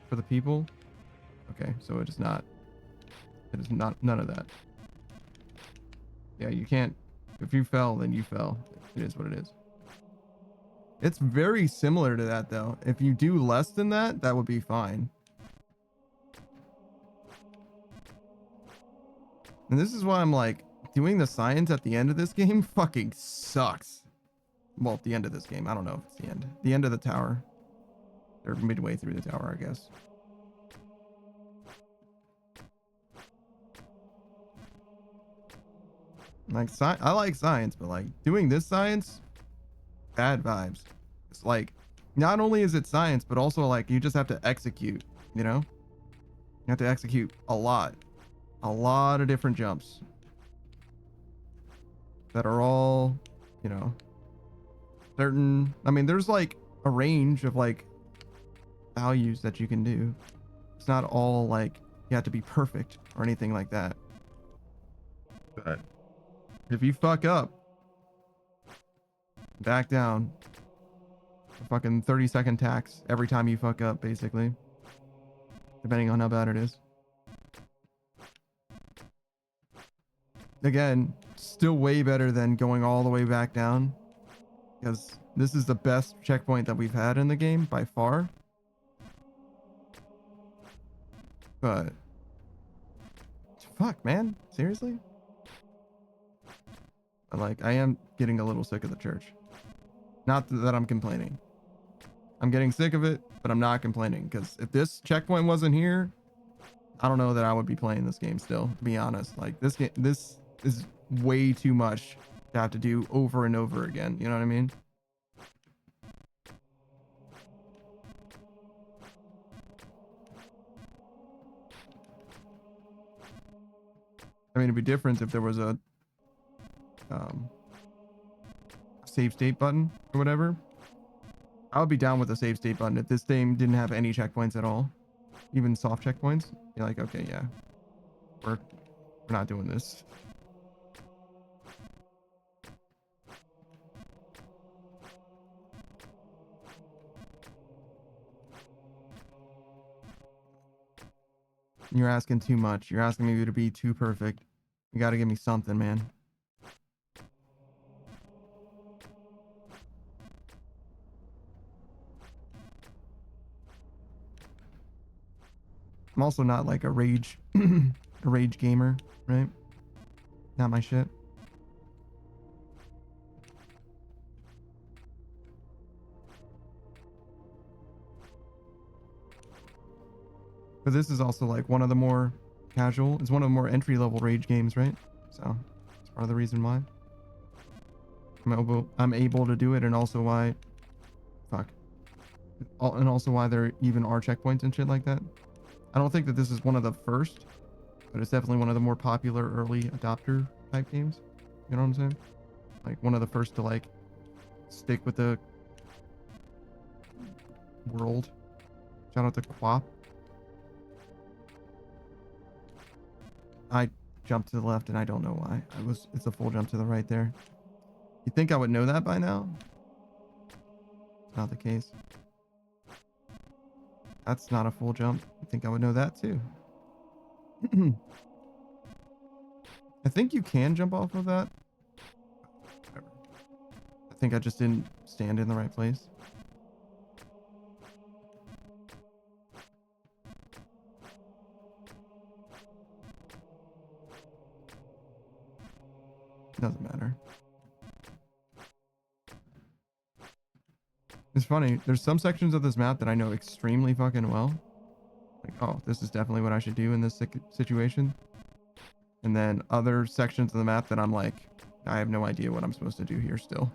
for the people. Okay, so it is not none of that. Yeah, you can't, if you fell, then you fell. It is what it is. It's very similar to that though. If you do less than that, that would be fine. And this is why I'm like, doing the science at the end of this game fucking sucks. Well, at the end of this game. I don't know if it's the end. The end of the tower. Or midway through the tower, I guess. Like, I like science, but like, doing this science, bad vibes. It's like, not only is it science, but also like, you just have to execute, you know? You have to execute a lot of different jumps that are all, you know, certain. I mean, there's like a range of like values that you can do. It's not all like you have to be perfect or anything like that. But If you fuck up, back down. A fucking 30-second tax every time you fuck up, basically. Depending on how bad it is. Again, still way better than going all the way back down. Because this is the best checkpoint that we've had in the game by far. But fuck, man. Seriously? Like, I am getting a little sick of the church. Not that I'm complaining. I'm getting sick of it, but I'm not complaining. Because if this checkpoint wasn't here, I don't know that I would be playing this game still, to be honest. Like, this is way too much to have to do over and over again. You know what I mean? I mean, it'd be different if there was a save state button or whatever. I would be down with a save state button if this game didn't have any checkpoints at all, even soft checkpoints. You're like, okay, yeah, we're not doing this. You're asking too much. You're asking me to be too perfect. You got to give me something, man. I'm also not like a rage gamer, right? Not my shit. But this is also like one of the more casual. It's one of the more entry-level rage games, right? So it's part of the reason why I'm able to do it, and also why, and also why there even are checkpoints and shit like that. I don't think that this is one of the first, but it's definitely one of the more popular early adopter type games. You know what I'm saying? Like one of the first to like stick with the world. Shout out to Quap. I jumped to the left and I don't know why. It's a full jump to the right there. You think I would know that by now? It's not the case. That's not a full jump. I think I would know that too. I think you can jump off of that. Whatever. I think I just didn't stand in the right place. Doesn't matter. It's funny. There's some sections of this map that I know extremely fucking well. Like, oh, this is definitely what I should do in this situation. And then other sections of the map that I'm like, I have no idea what I'm supposed to do here still.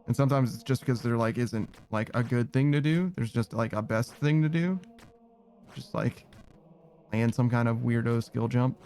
And sometimes it's just because there like isn't like a good thing to do. There's just like a best thing to do. Just like land some kind of weirdo skill jump.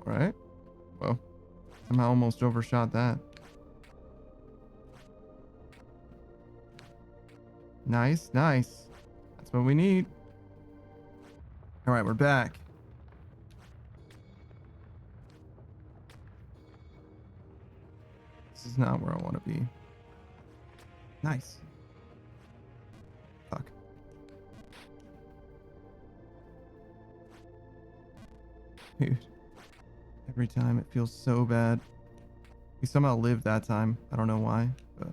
All right. Well, somehow almost overshot that. Nice, nice. That's what we need. All right, we're back. This is not where I want to be. Nice. Fuck. Dude. Every time it feels so bad. We somehow lived that time. I don't know why, but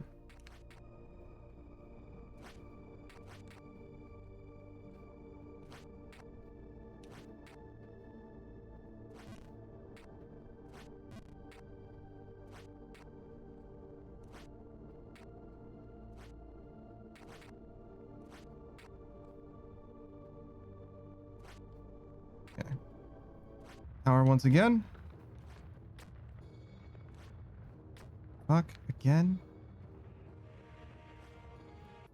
okay. Tower once again. Fuck. Again.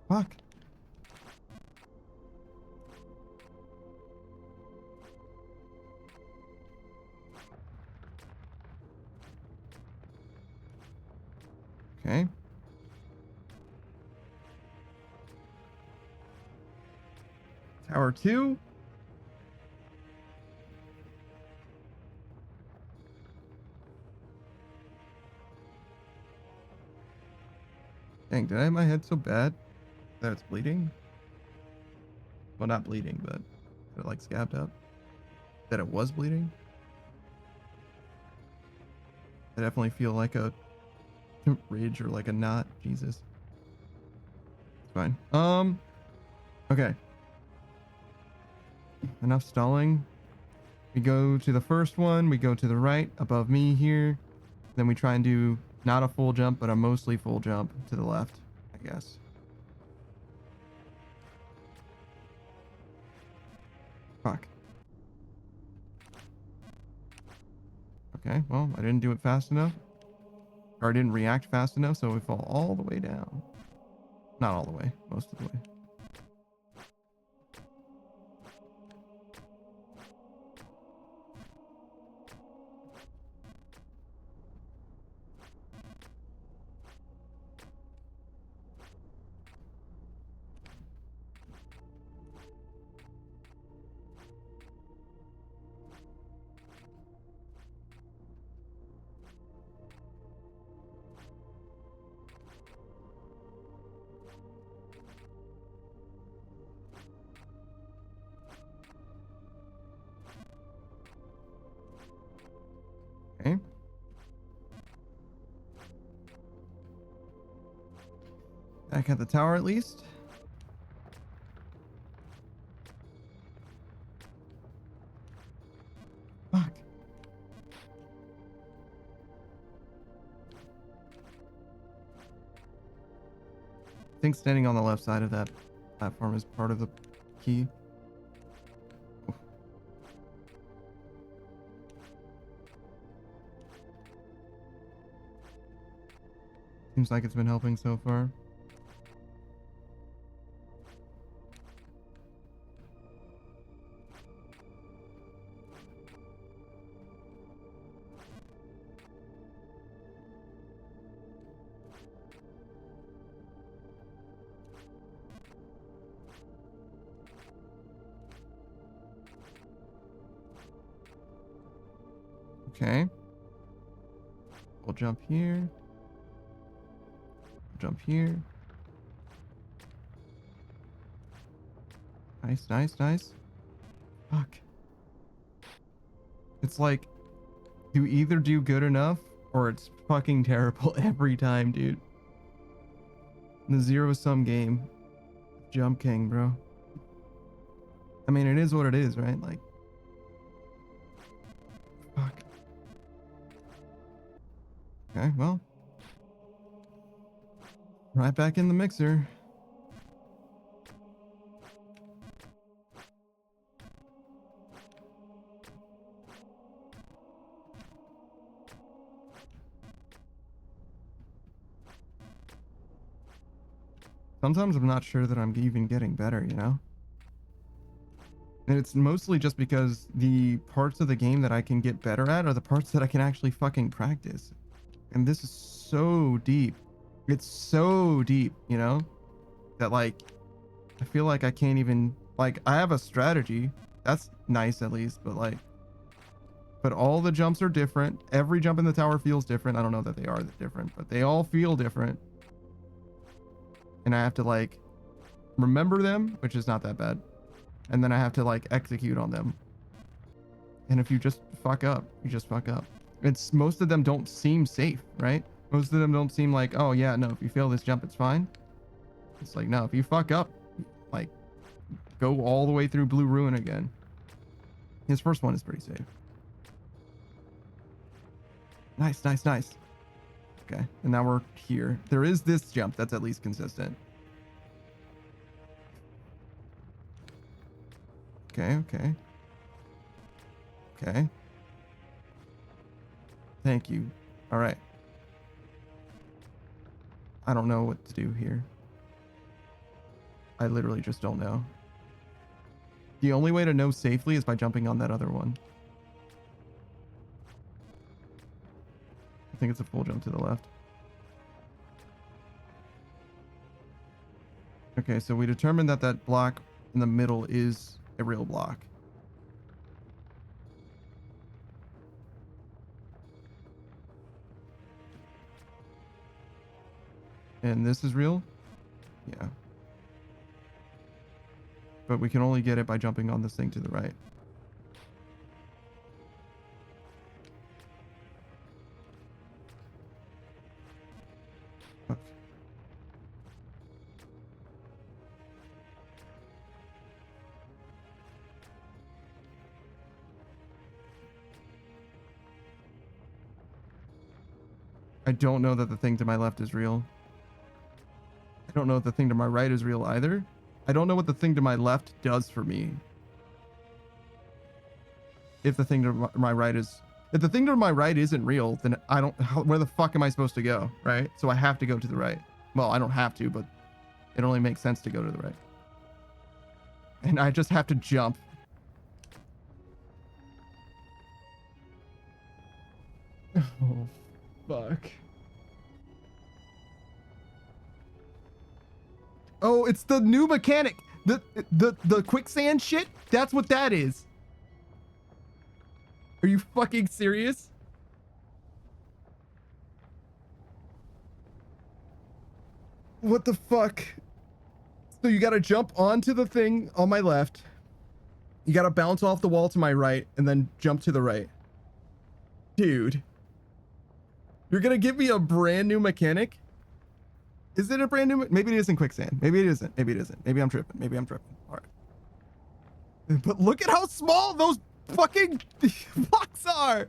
Fuck. Okay. Tower 2. Dang, did I have my head so bad that it's bleeding? Well, not bleeding, but that it like scabbed up. That it was bleeding. I definitely feel like a ridge or like a knot. Jesus. It's fine. Okay. Enough stalling. We go to the first one. We go to the right above me here. Then we try and do not a full jump, but a mostly full jump to the left, I guess. Fuck. Okay, well, I didn't do it fast enough. Or I didn't react fast enough, so we fall all the way down. Not all the way, most of the way. Okay. Back at the tower at least. Fuck. I think standing on the left side of that platform is part of the key. Seems like it's been helping so far. Okay. We'll jump here. Jump here. Nice, nice, nice. Fuck. It's like, you either do good enough or it's fucking terrible every time, dude. The zero-sum game. Jump King, bro. I mean, it is what it is, right? Like, fuck. Okay, well. Right back in the mixer. Sometimes I'm not sure that I'm even getting better, you know? And it's mostly just because the parts of the game that I can get better at are the parts that I can actually fucking practice. And this is so deep. It's so deep, you know? That like, I feel like I can't even, like, I have a strategy. That's nice at least, but like, but all the jumps are different. Every jump in the tower feels different. I don't know that they are different, but they all feel different. And I have to like remember them, which is not that bad. And then I have to like execute on them. And if you just fuck up, you just fuck up. It's most of them don't seem safe, right? Most of them don't seem like, oh yeah, no, if you fail this jump, it's fine. It's like, no, if you fuck up, like, go all the way through Blue Ruin again. His first one is pretty safe. Nice, nice, nice. Okay, and now we're here. There is this jump that's at least consistent. Okay, okay. Okay. Thank you. All right. I don't know what to do here. I literally just don't know. The only way to know safely is by jumping on that other one. I think it's a full jump to the left. Okay, so we determined that that block in the middle is a real block. And this is real? Yeah. But we can only get it by jumping on this thing to the right. Okay. I don't know that the thing to my left is real. I don't know if the thing to my right is real either. I don't know what the thing to my left does for me. If the thing to my right is... If the thing to my right isn't real, then I don't... Where the fuck am I supposed to go, right? So I have to go to the right. Well, I don't have to, but it only makes sense to go to the right. And I just have to jump. Oh, fuck. Oh, it's the new mechanic. The quicksand shit? That's what that is. Are you fucking serious? What the fuck? So you gotta jump onto the thing on my left. You gotta bounce off the wall to my right and then jump to the right. Dude. You're gonna give me a brand new mechanic? Is it a brand new? Maybe it isn't quicksand. Maybe it isn't. Maybe it isn't. Maybe I'm tripping. Maybe I'm tripping. All right. But look at how small those fucking blocks are.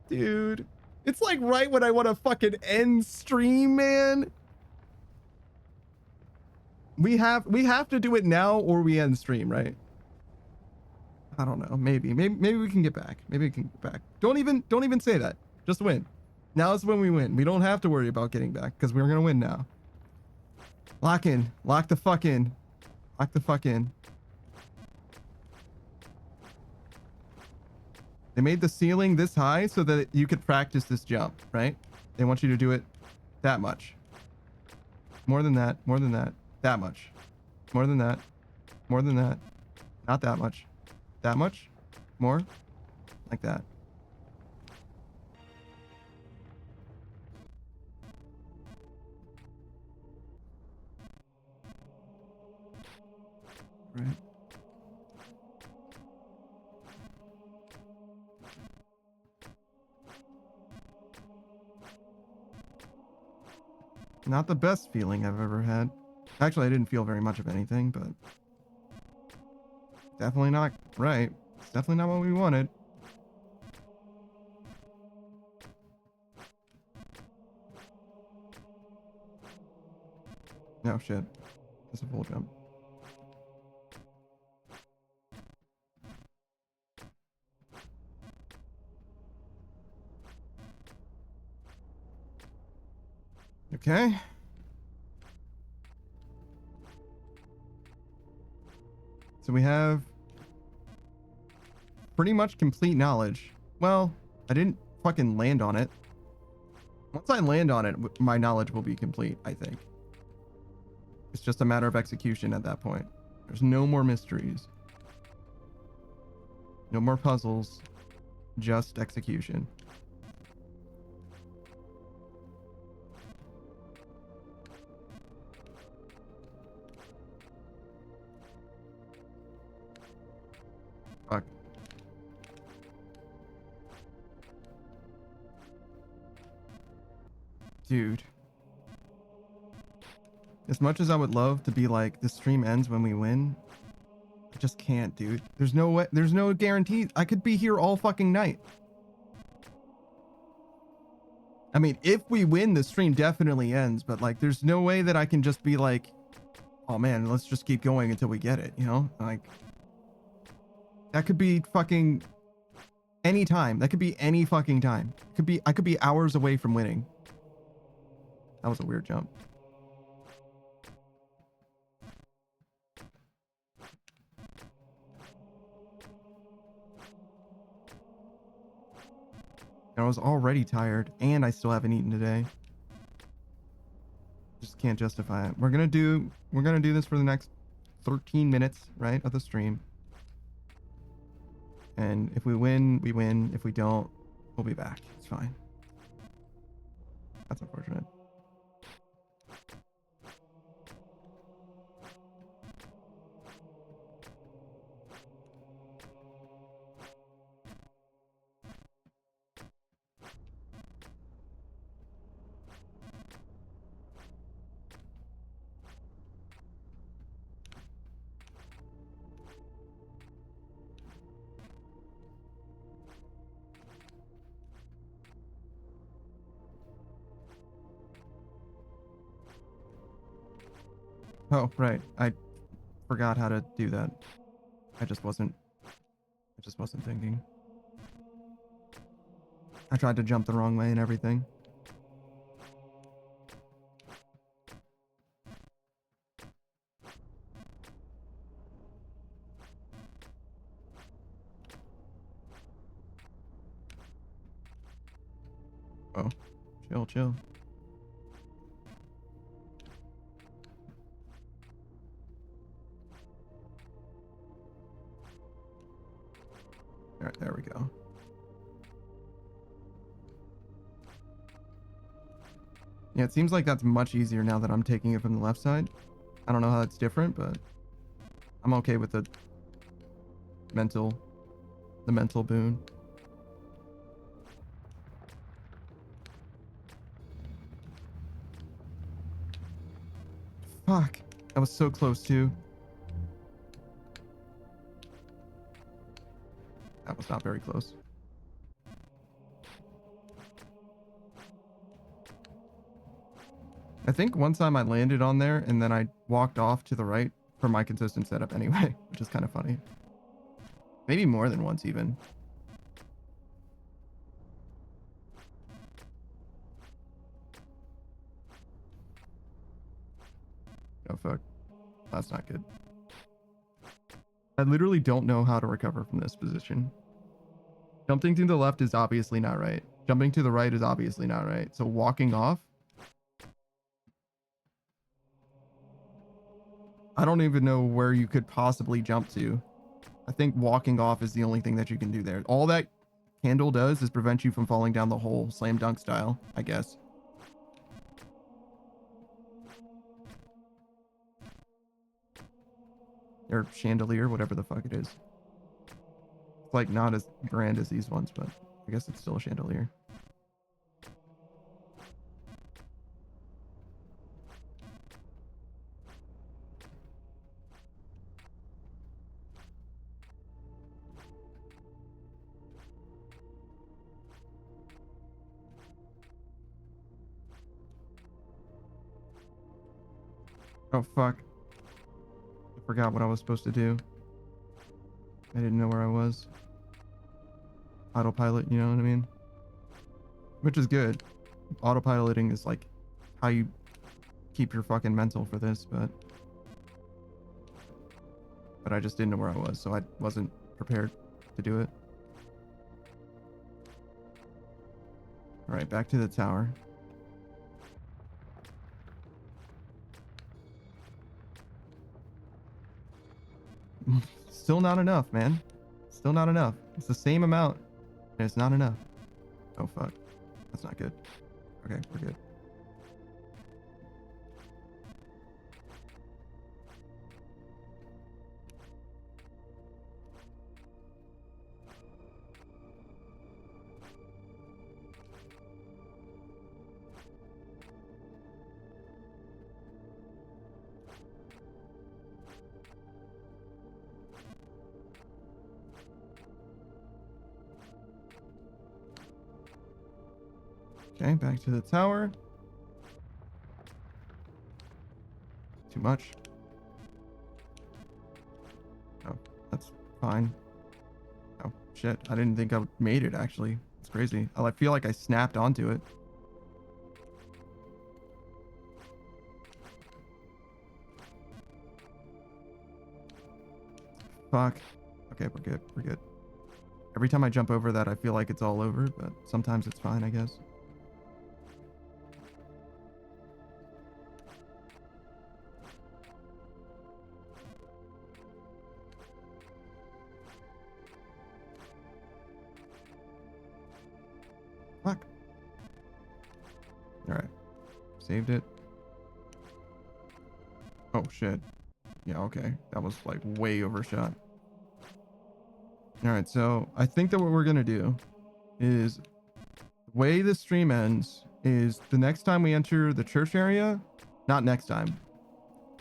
Dude. It's like right when I want to fucking end stream, man. We have to do it now or we end stream, right? I don't know. Maybe we can get back. Maybe we can get back. Don't even say that. Just win. Now is when we win. We don't have to worry about getting back because we're gonna win now. Lock in. Lock the fuck in. Lock the fuck in. They made the ceiling this high so that you could practice this jump, right? They want you to do it that much. More than that. More than that. That much. More than that. More than that. Not that much. That much. More. Like that. Right. Not the best feeling I've ever had. Actually, I didn't feel very much of anything, but definitely not right. It's definitely not what we wanted. No shit. That's a full jump. Okay. So we have pretty much complete knowledge. Well, I didn't fucking land on it. Once I land on it, my knowledge will be complete, I think. It's just a matter of execution at that point. There's no more mysteries. No more puzzles. Just execution. Fuck. Dude. As much as I would love to be like, the stream ends when we win, I just can't, dude. There's no way, there's no guarantee. I could be here all fucking night. I mean, if we win, the stream definitely ends, but like, there's no way that I can just be like, oh man, let's just keep going until we get it, you know? Like, that could be fucking Any time. That could be any fucking time. I could be hours away from winning. That was a weird jump. I was already tired, and I still haven't eaten today. Just can't justify it. We're gonna do this for the next 13 minutes, right, of the stream. And if we win, we win. If we don't, we'll be back. It's fine. That's unfortunate. Oh, right. I forgot how to do that. I just wasn't thinking. I tried to jump the wrong way and everything. Oh, chill. All right, there we go. Yeah, it seems like that's much easier now that I'm taking it from the left side. I don't know how that's different, but I'm okay with the mental boon. Fuck. That was so close too. That was not very close. I think one time I landed on there and then I walked off to the right for my consistent setup anyway, which is kind of funny. Maybe more than once even. Oh fuck. That's not good. I literally don't know how to recover from this position. Jumping to the left is obviously not right. Jumping to the right is obviously not right. So walking off, I don't even know where you could possibly jump to. I think walking off is the only thing that you can do there. All that candle does is prevent you from falling down the hole, slam dunk style, I guess. Or chandelier, whatever the fuck it is. It's like not as grand as these ones, but I guess it's still a chandelier. Oh fuck. I forgot what I was supposed to do. I didn't know where I was. Autopilot, you know what I mean? Which is good. Autopiloting is like how you keep your fucking mental for this, but I just didn't know where I was, so I wasn't prepared to do it. All right, back to the tower. Still not enough, man. Still not enough. It's the same amount, and it's not enough. Oh, fuck. That's not good. Okay, we're good. Okay, back to the tower. Too much. Oh, that's fine. Oh, shit. I didn't think I made it, actually. It's crazy. I feel like I snapped onto it. Fuck. Okay, we're good. We're good. Every time I jump over that, I feel like it's all over, but sometimes it's fine, I guess. Fuck. Alright. Saved it. Oh, shit. Yeah, okay. That was like way overshot. Alright, so I think that what we're gonna do is the way this stream ends is the next time we enter the church area, not next time,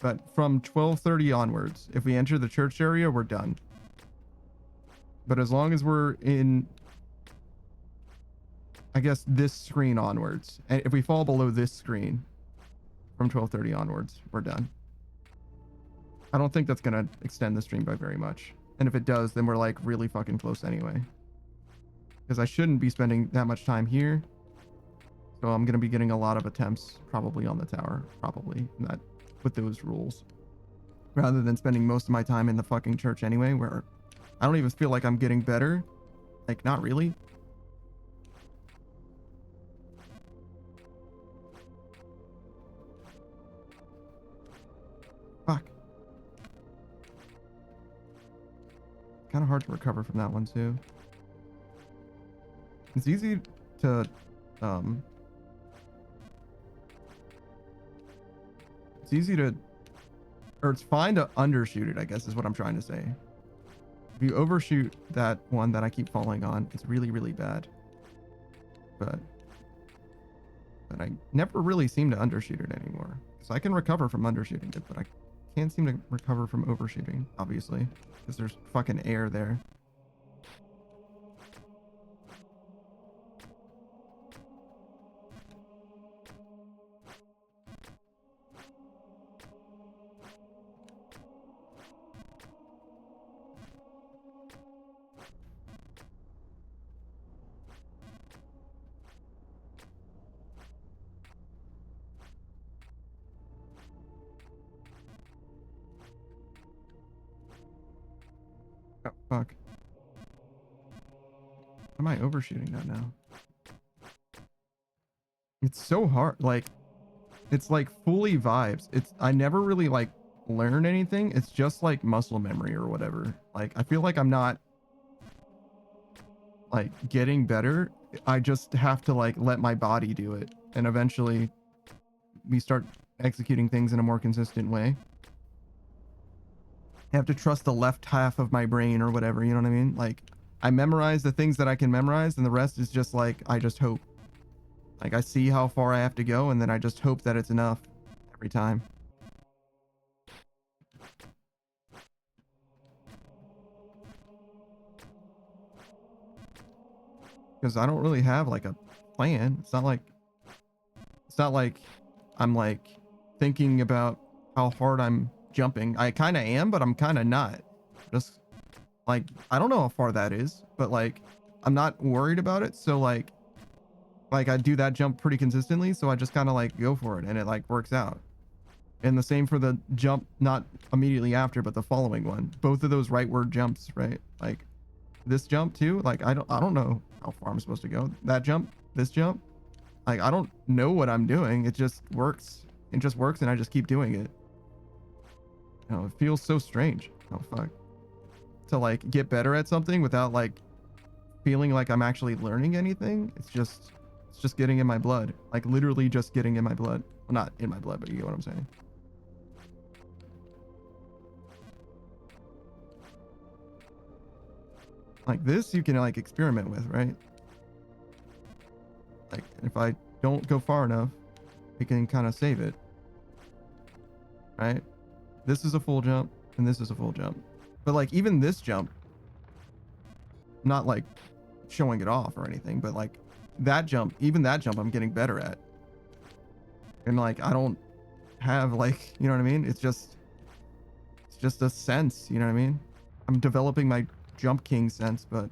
but from 12:30 onwards, if we enter the church area, we're done. But as long as we're in, I guess, this screen onwards, and if we fall below this screen from 12:30 onwards, we're done. I don't think that's gonna extend the stream by very much. And if it does, then we're like really fucking close anyway. Because I shouldn't be spending that much time here. So I'm gonna be getting a lot of attempts probably on the tower. Probably. Not with those rules. Rather than spending most of my time in the fucking church anyway, where I don't even feel like I'm getting better. Like, not really. Fuck. Kind of hard to recover from that one too. It's easy to it's easy to, or it's fine to undershoot it, I guess is what I'm trying to say. If you overshoot that one that I keep falling on, it's really, really bad. But I never really seem to undershoot it anymore. So I can recover from undershooting it, but I can't seem to recover from overshooting, obviously, because there's fucking air there. Oh, fuck. Am I overshooting that now? It's so hard. Like, it's like fully vibes. I never really like learn anything. It's just like muscle memory or whatever. Like, I feel like I'm not like getting better. I just have to like let my body do it. And eventually we start executing things in a more consistent way. I have to trust the left half of my brain or whatever, you know what I mean? Like, I memorize the things that I can memorize, and the rest is just like, I just hope. Like, I see how far I have to go, and then I just hope that it's enough every time. Because I don't really have like a plan. It's not like I'm like thinking about how hard I'm jumping. I kind of am, but I'm kind of not. Just like, I don't know how far that is, but like I'm not worried about it. So like I do that jump pretty consistently, so I just kind of like go for it, and it like works out. And the same for the jump, not immediately after, but the following one. Both of those rightward jumps, right? Like this jump too. Like I don't know how far I'm supposed to go. That jump, this jump, like I don't know what I'm doing. It just works. It just works, and I just keep doing it. You know, it feels so strange. Oh fuck. To like get better at something without like feeling like I'm actually learning anything. It's just getting in my blood. Like literally just getting in my blood. Well, not in my blood, but you get what I'm saying. Like this you can like experiment with, right? Like if I don't go far enough, we can kind of save it. Right? This is a full jump, and this is a full jump. But like even this jump, not like showing it off or anything, but like that jump, even that jump I'm getting better at. And like I don't have like, you know what I mean? It's just a sense, you know what I mean? I'm developing my jump king sense, but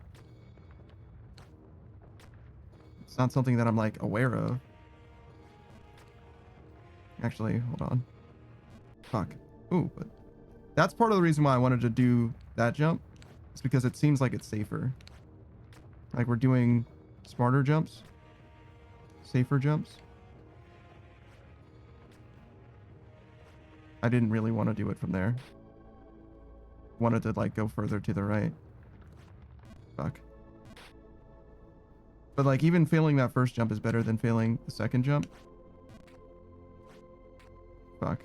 It's not something that I'm like aware of. Actually, hold on. Fuck. Ooh, but that's part of the reason why I wanted to do that jump. It's because it seems like it's safer. Like we're doing smarter jumps. Safer jumps. I didn't really want to do it from there. Wanted to like go further to the right. Fuck. But like even failing that first jump is better than failing the second jump. Fuck.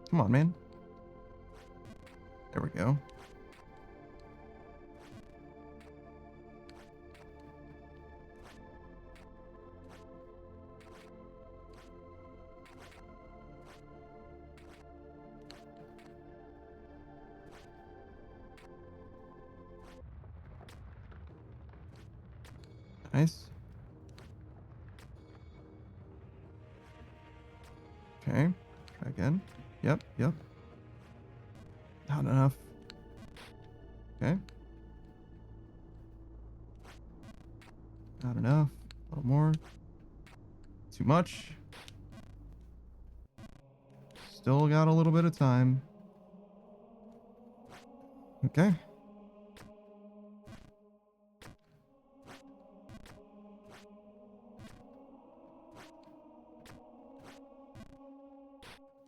Come on, man. There we go. Nice. Okay. Try again. Yep, yep. Not enough. Okay. Not enough. A little more. Too much. Still got a little bit of time. Okay.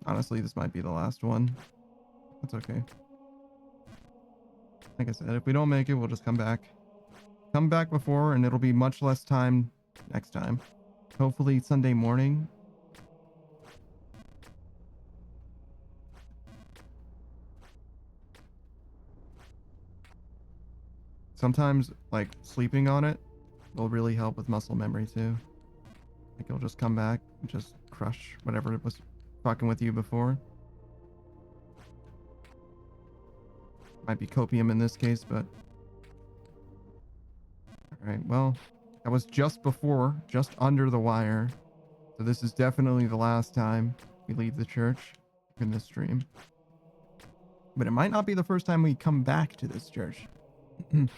Honestly, this might be the last one. That's okay. Like I said, if we don't make it, we'll just come back. Come back before, and it'll be much less time next time. Hopefully Sunday morning. Sometimes, like, sleeping on it will really help with muscle memory, too. Like, it'll just come back and just crush whatever it was fucking with you before. Might be copium in this case, but... Alright, well, that was just before, just under the wire. So this is definitely the last time we leave the church in this stream. But it might not be the first time we come back to this church. I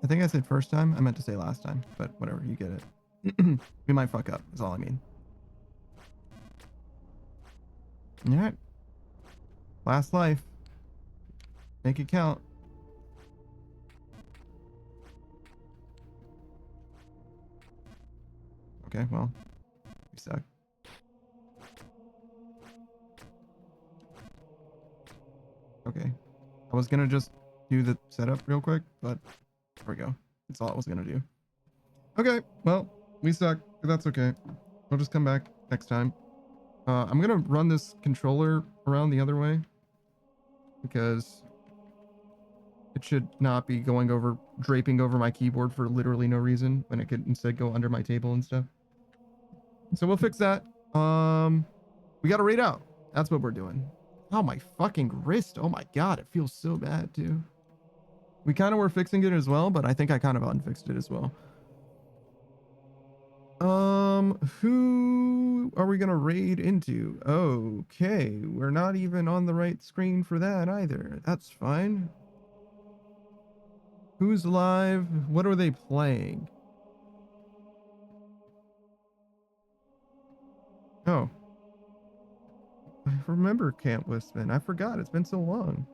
think I said first time. I meant to say last time, but whatever, you get it. We might fuck up, is all I mean. Alright. Last life. Make it count. Okay, well, we suck. Okay. I was gonna just do the setup real quick, but there we go. That's all I was gonna do. Okay, well, we suck, but that's okay. We'll just come back next time. I'm gonna run this controller around the other way because it should not be going over, draping over my keyboard for literally no reason when it could instead go under my table and stuff. So we'll fix that. We gotta raid out. That's what we're doing. Oh, my fucking wrist. Oh my god, it feels so bad too. We kind of were fixing it as well, but I think I kind of unfixed it as well. Who are we gonna raid into? Okay, we're not even on the right screen for that either. That's fine. Who's live? What are they playing? Oh. I remember Camp Wistman. I forgot. It's been so long.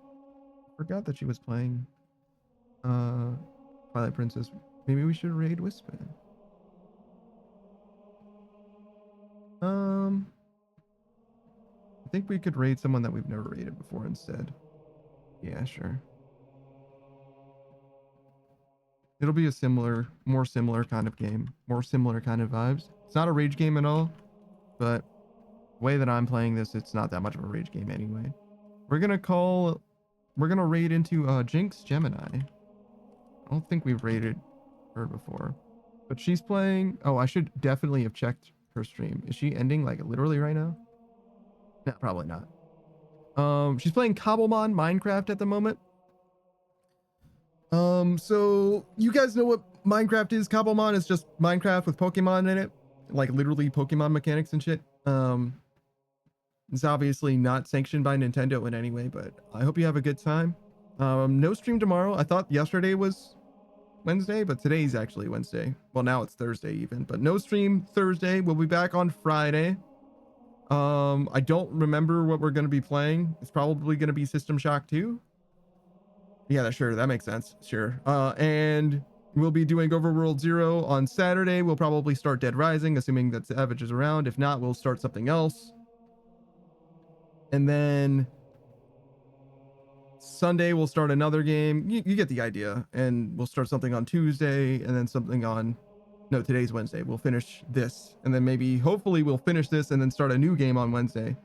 I forgot that she was playing Twilight Princess. Maybe we should raid Wistman. I think we could raid someone that we've never raided before instead. Yeah, sure. It'll be a similar, more similar kind of game. More similar kind of vibes. It's not a rage game at all, but the way that I'm playing this, it's not that much of a rage game anyway. We're gonna raid into Jinx Gemini. I don't think we've raided her before, but she's playing. Oh, I should definitely have checked her stream. Is she ending like literally right now? No, probably not. She's playing Cobblemon Minecraft at the moment. So you guys know what Minecraft is. Cobblemon is just Minecraft with Pokemon in it, like literally Pokemon mechanics and shit. It's obviously not sanctioned by Nintendo in any way, but I hope you have a good time. No stream tomorrow. I thought yesterday was Wednesday, but today's actually Wednesday. Well, now it's Thursday even, but no stream Thursday. We'll be back on Friday. I don't remember what we're going to be playing. It's probably going to be System Shock 2. Yeah, sure. That makes sense. Sure. And we'll be doing Overworld 0 on Saturday. We'll probably start Dead Rising, assuming that Savage is around. If not, we'll start something else. And then Sunday, we'll start another game. You get the idea. And we'll start something on Tuesday and then something on... No, today's Wednesday. We'll finish this. And then maybe, hopefully, we'll finish this and then start a new game on Wednesday.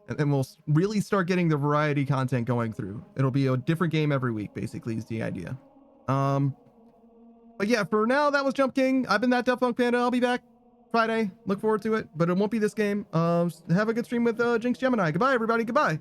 And then we'll really start getting the variety content going through. It'll be a different game every week, basically, is the idea. But yeah, for now, that was Jump King. I've been that Daft Punk Panda. I'll be back Friday. Look forward to it. But it won't be this game. Have a good stream with Jinx Gemini. Goodbye, everybody. Goodbye.